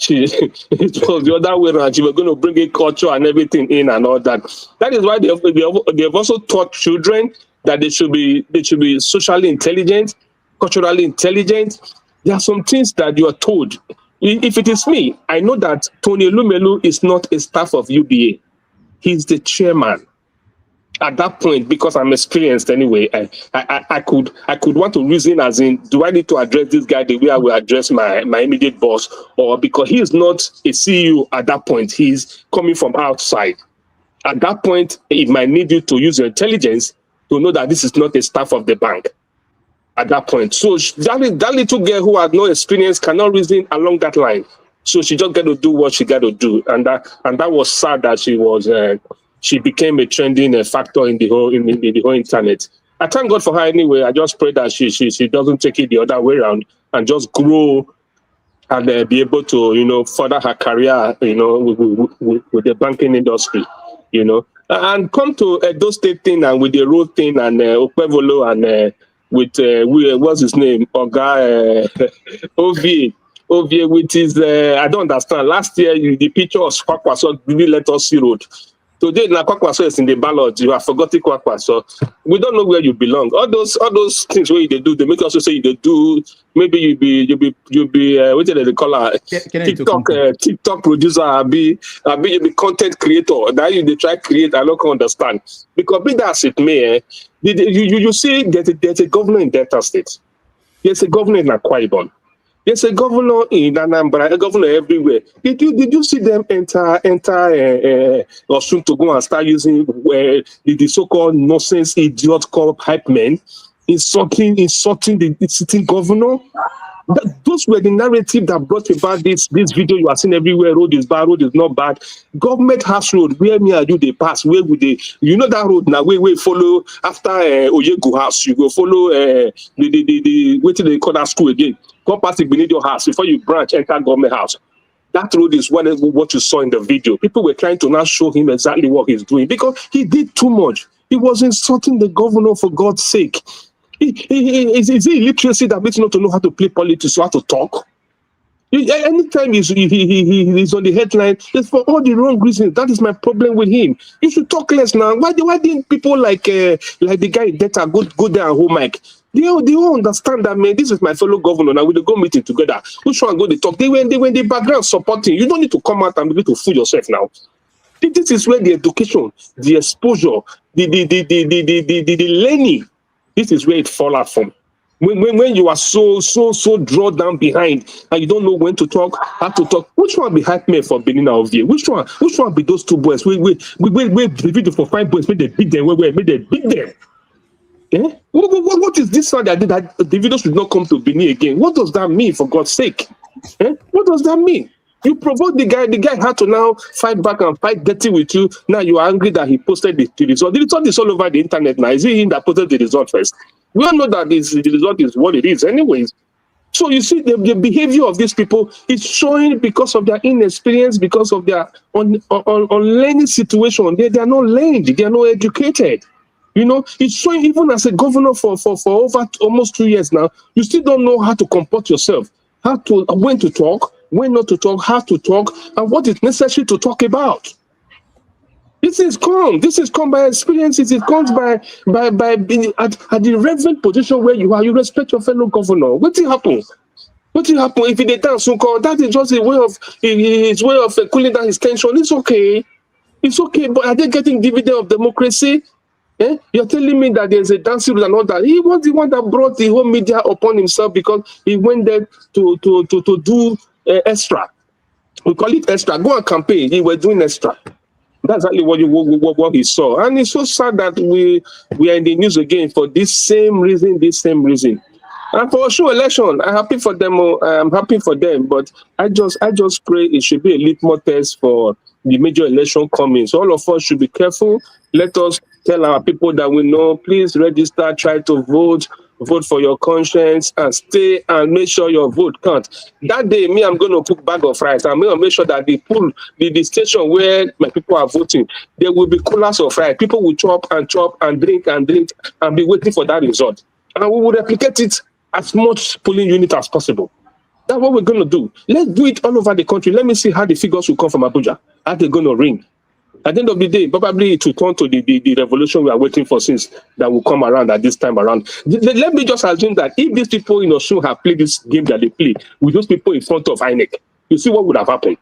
it was the other way around. She was going to bring in culture and everything in and all that. That is why they have also taught children that they should be socially intelligent, culturally intelligent. There are some things that you are told. If it is me, I know that Tony Lumelu is not a staff of UBA. He's the chairman. At that point, because I'm experienced anyway, I could want to reason as in, do I need to address this guy the way I will address my immediate boss? Or because he is not a CEO at that point, he's coming from outside. At that point, it might need you to use your intelligence to know that this is not a staff of the bank. At that point. So that little girl who had no experience cannot reason along that line. So she just got to do what she got to do. And that was sad that she became a trending factor in the whole internet. I thank God for her anyway. I just pray that she doesn't take it the other way around and just grow and be able to, you know, further her career, you know, with the banking industry, you know. And come to those state thing and with the road thing and Opevolo and with what's his name, Oga OVA with his I don't understand. Last year the picture of Squawk was really let us see road. Today, Kwakwaso is in the ballot. You have forgotten Kwakwaso. We don't know where you belong. All those things where they do, they make us say they do. Maybe you'll be what do they call her? TikTok producer, be content creator. That they try to create. I don't understand because be that it may. You see, there's a governor in Delta State. There's a governor in Akwa Ibom. There's a governor in Anambra, a governor everywhere. Did you see them enter Osun to go and start using the so-called nonsense idiot called hype men, insulting the sitting governor? Those were the narrative that brought about this video you are seeing everywhere. Road is bad, road is not bad. Government house road, where me and you they pass, where would they? You know that road now, we follow after Oyegu house, you go follow the what do they call that school again? Go past beneath your house before you branch, enter government house. That road is what you saw in the video. People were trying to now show him exactly what he's doing because he did too much. He was insulting the governor for God's sake. Is it illiteracy that makes you not to know how to play politics, so how to talk? Anytime he's on the headline, it's for all the wrong reasons. That is my problem with him. He should talk less now. Why didn't people like the guy that go there and hold mic? They all understand that, man, this is my fellow governor. Now we go meeting together. Which one go they talk? They were in the background supporting. You don't need to come out and begin to fool yourself now. This is where the education, the exposure, the learning, this is where it falls out from. When you are so drawn down behind and you don't know when to talk, how to talk, which one be hype me for Benin of you? Which one be those two boys? We video for 5 boys, made they beat them, made they beat them. Eh? What is this one that did that the video should not come to Benin again? What does that mean, for God's sake? Eh? What does that mean? You provoke the guy had to now fight back and fight dirty with you. Now you are angry that he posted the result. The result is all over the internet now. Is it him that posted the result first? We all know that the result is what it is anyways. So you see the behavior of these people is showing because of their inexperience, because of their unlearning situation. They are not learned, they are not educated. You know, it's showing even as a governor for over almost 2 years now, you still don't know how to comport yourself, when to talk, when not to talk, how to talk, and what is necessary to talk about. This is come by experiences. It comes by being at the relevant position where you are. You respect your fellow governor. What will happen? What will happen if they dance so called? That is just his way of cooling down his tension. It's okay. It's okay. But are they getting dividend of democracy? Eh? You're telling me that there's a dancing rule and all that. He was the one that brought the whole media upon himself because he went there to do extra. We call it extra. Go and campaign. He was doing extra. That's exactly what he saw. And it's so sad that we are in the news again for this same reason. And for a sure election, I'm happy for them. I'm happy for them. But I just pray it should be a litmus test for the major election coming. So all of us should be careful. Let us tell our people that we know, please register, try to vote for your conscience, and stay and make sure your vote counts. That day, I'm going to cook bag of rice. I'm going to make sure that the station where my people are voting, there will be coolers of rice. People will chop and drink and be waiting for that result. And we will replicate it as much polling unit as possible. That's what we're going to do. Let's do it all over the country. Let me see how the figures will come from Abuja. How they're going to ring. At the end of the day, probably it will turn to the revolution we are waiting for since that will come around at this time around. Let me just assume that if these people in Osun have played this game that they play with those people in front of INEC, you see what would have happened.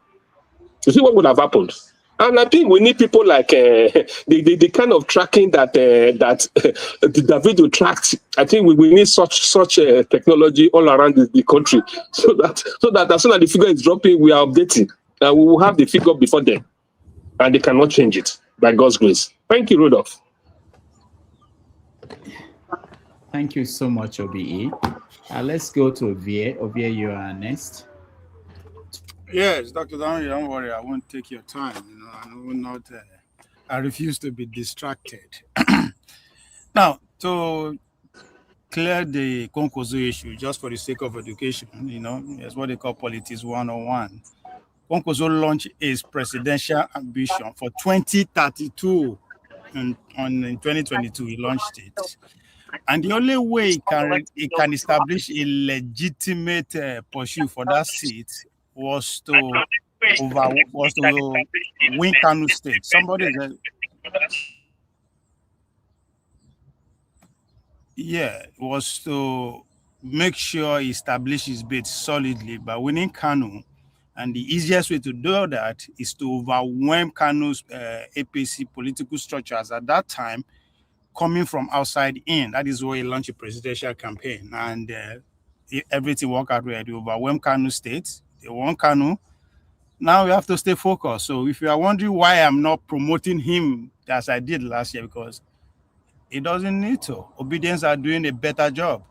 And I think we need people like the kind of tracking that the video tracks. I think we need such technology all around the country so that as soon as the figure is dropping, we are updating and we will have the figure before then. And they cannot change it by God's grace. Thank you, Rudolph. Thank you so much, OBE. Let's go to Ovie. Ovie, you are next. Yes, Dr. Daniel, don't worry. I won't take your time. I will not. I refuse to be distracted. Now, to clear the Konkozo issue, just for the sake of education, it's what they call politics 101. Konkozo launched his presidential ambition for 2032. In 2022, he launched it. And the only way he can establish a legitimate pursuit for that seat was to win Kanu State. Somebody said, was to make sure he establishes his base solidly by winning Kanu. And the easiest way to do that is to overwhelm Kanu's APC political structures at that time, coming from outside in. That is why he launched a presidential campaign. And everything worked out well. They overwhelmed Kanu State. They won Kanu. Now we have to stay focused. So if you are wondering why I'm not promoting him as I did last year, because he doesn't need to. Obedience are doing a better job.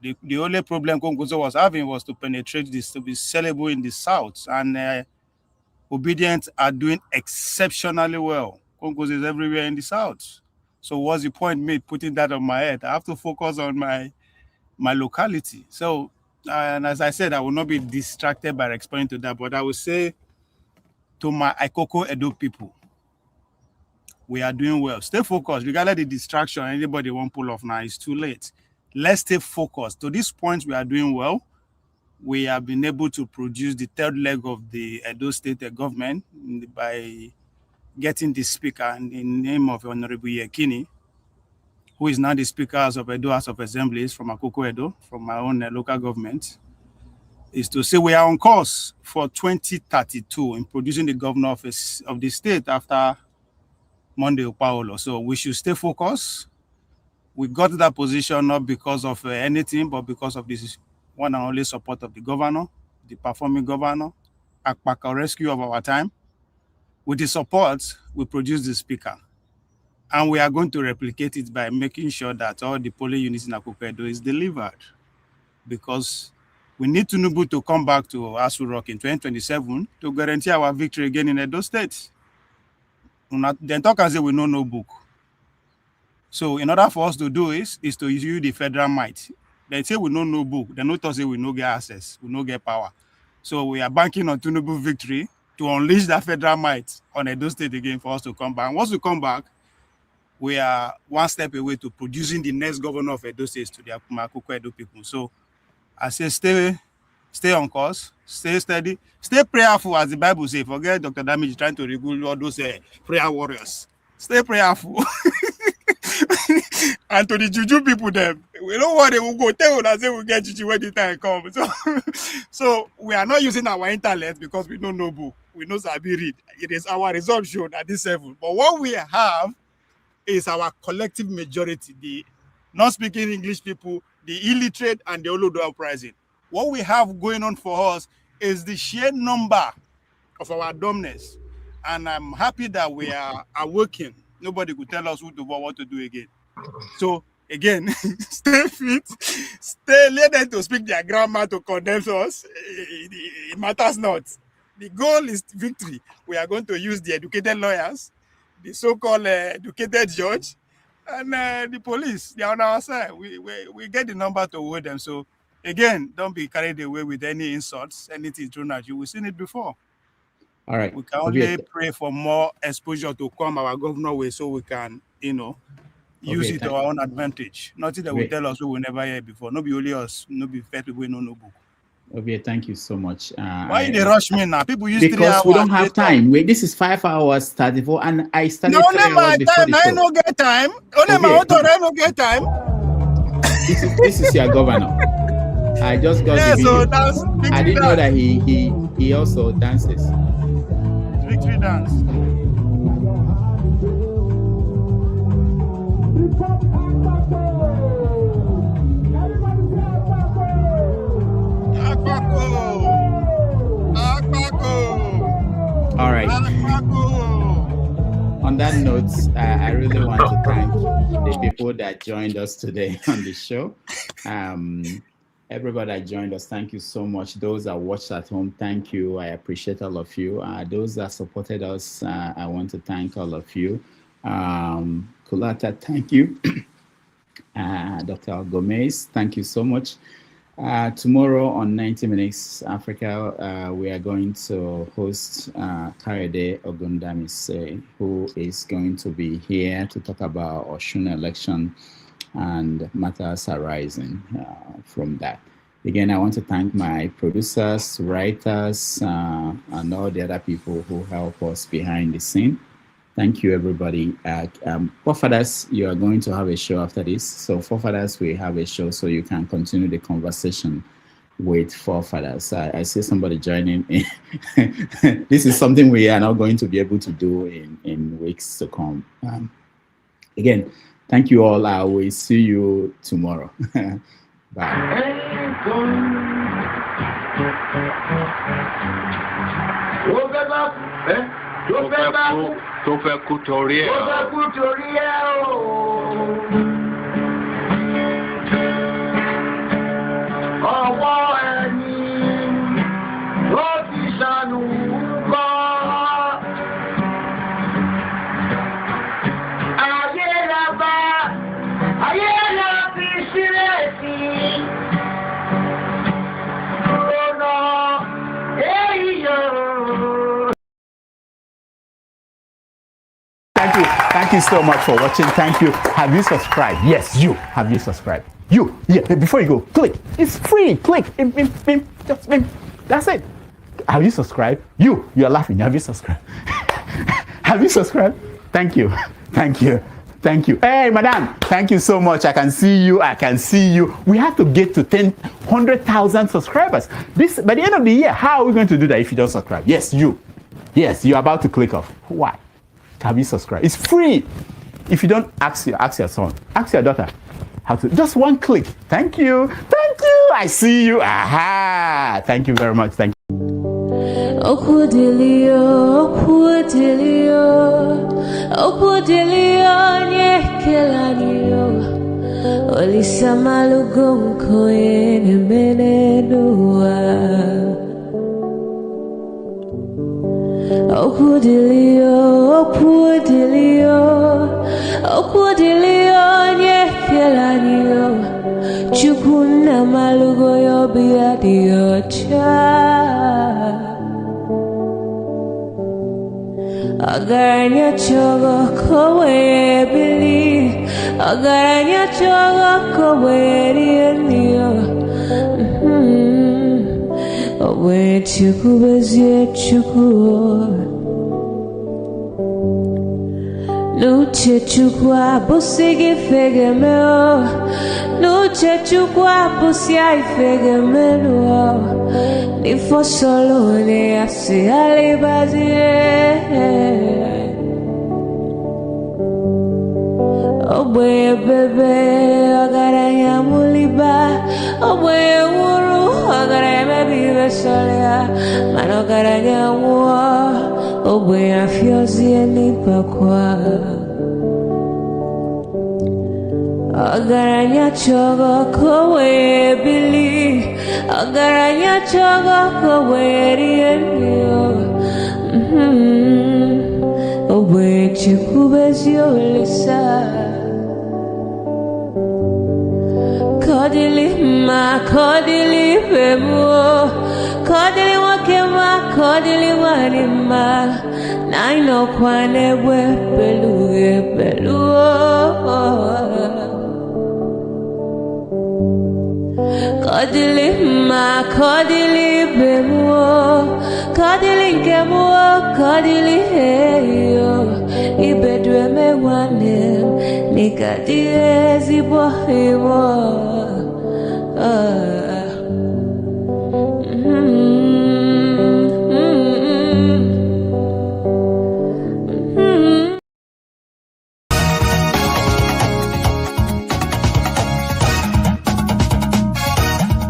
The only problem Kongozo was having was to penetrate this, to be sellable in the south. And Obedience are doing exceptionally well. Kongozo is everywhere in the south. So what's the point me putting that on my head? I have to focus on my locality. So, and as I said, I will not be distracted by responding to that, but I will say to my Ikoko Edo people, we are doing well. Stay focused. Regardless of the distraction, anybody won't pull off now, it's too late. Let's stay focused. To this point, we are doing well. We have been able to produce the third leg of the Edo State government by getting the speaker in the name of Honorable Yekini, who is now the Speaker of Edo House of Assemblies from Akoko Edo, from my own local government, is to say we are on course for 2032 in producing the governor of the state after Monday Paolo. So we should stay focused. We got to that position not because of anything, but because of this one and only support of the governor, the performing governor, Akpaka rescue of our time. With the support, we produce the speaker. And we are going to replicate it by making sure that all the polling units in Akoko Edo is delivered. Because we need Tinubu to come back to Asu Rock in 2027 to guarantee our victory again in Edo State. Then talk and say we know no book. So in order for us to do is to use the federal might. They say we know no book. They not say we no get access, we no get power. So we are banking on Tinubu victory to unleash that federal might on Edo State again for us to come back. And once we come back, we are one step away to producing the next governor of Edo State to the Akoko Edo people. So I say stay on course, stay steady, stay prayerful, as the Bible says. Forget Dr. Damage trying to regulate all those prayer warriors. Stay prayerful. And to the juju people, them, we don't want they will go tell us say we get juju when the time comes. So we are not using our intellect because we don't know book. We know Sabi read. It is our result shown at this level. But what we have is our collective majority, the non-speaking English people, the illiterate, and the Olodo uprising. What we have going on for us is the sheer number of our dumbness. And I'm happy that we are awakened. Nobody could tell us who to what to do again. So again, stay fit, let them to speak their grammar to condemn us. It matters not. The goal is victory. We are going to use the educated lawyers, the so-called educated judge, and the police. They are on our side. We get the number to hold them. So again, don't be carried away with any insults, anything thrown at you. We've seen it before. All right. We can only pray for more exposure to come our governor way so we can, use it to our own advantage. Nothing that will tell us we will never hear before. No be only us, no be fair people we know no book. Okay, thank you so much. Why they rush me now? People use 3 hours. Because we don't have time. Wait, this is 5 hours 34, and I started. No, only my time. I no get time. Only my auto. I no get time. This is your governor. I just got the video. I didn't know that he also dances. Victory dance. All right. On that note, I really want to thank the people that joined us today on the show. Everybody that joined us, thank you so much. Those that watched at home, thank you. I appreciate all of you. Those that supported us, I want to thank all of you. Kulata, thank you. Dr. Gomez, thank you so much. Tomorrow on 90 Minutes Africa, we are going to host Kayode Ogundamise, who is going to be here to talk about Osun election and matters arising from that. Again, I want to thank my producers, writers, and all the other people who help us behind the scene. Thank you, everybody. Forefathers, you are going to have a show after this. So Forefathers, we have a show so you can continue the conversation with Forefathers. I see somebody joining in. This is something we are not going to be able to do in weeks to come. Again, thank you all. I will see you tomorrow. Bye. Tó fẹ́ kú torí ẹ̀. Ọwọ́ ẹni ló ti ṣàánú kọ́. Ayé la bá, ayé la fi sílẹ̀ sí. Rọ̀nà èyí yóò. Thank you so much for watching. Thank you. Have you subscribed? Yes, you. Have you subscribed? You. Yeah, before you go, click. It's free. Click. Just that's it. Have you subscribed? You're laughing. Have you subscribed? Have you subscribed? Thank you. Thank you. Thank you. Hey, madam. Thank you so much. I can see you. I can see you. We have to get to 100,000 subscribers. This by the end of the year. How are we going to do that if you don't subscribe? Yes, you. Yes, you're about to click off. Why? Have you subscribed? It's free. If you don't, ask your son, ask your daughter how to. Just one click. Thank you. Thank you. I see you. Aha. Thank you very much. Thank you. Nyekelanio Chukuna malugo yo biadiocha Agaranya chogo kowe bili Agaranya chogo kowe rienio Owe chuku bezie chuku Nuche chukwa busigi fegemeo Nuche chukwa busia ifegemeo Nifo solo ne asi alibazie Oboye bebe agaranya muliba Oboye wuru agaranya mebibe solia Mano agaranya mua Oboye afiozi enipa kwa Agaranya chogo kowe bili Agaranya chogo kowe rienio Oboye chikubezio lisa Kodili ma kodili bemo Kodili wakema kodili wanima Naino kwane we beluge beluo Kodili ma kodili bemo Kodili nkemo kodili heyo Ibedwe me wanem Nikadie zibo himo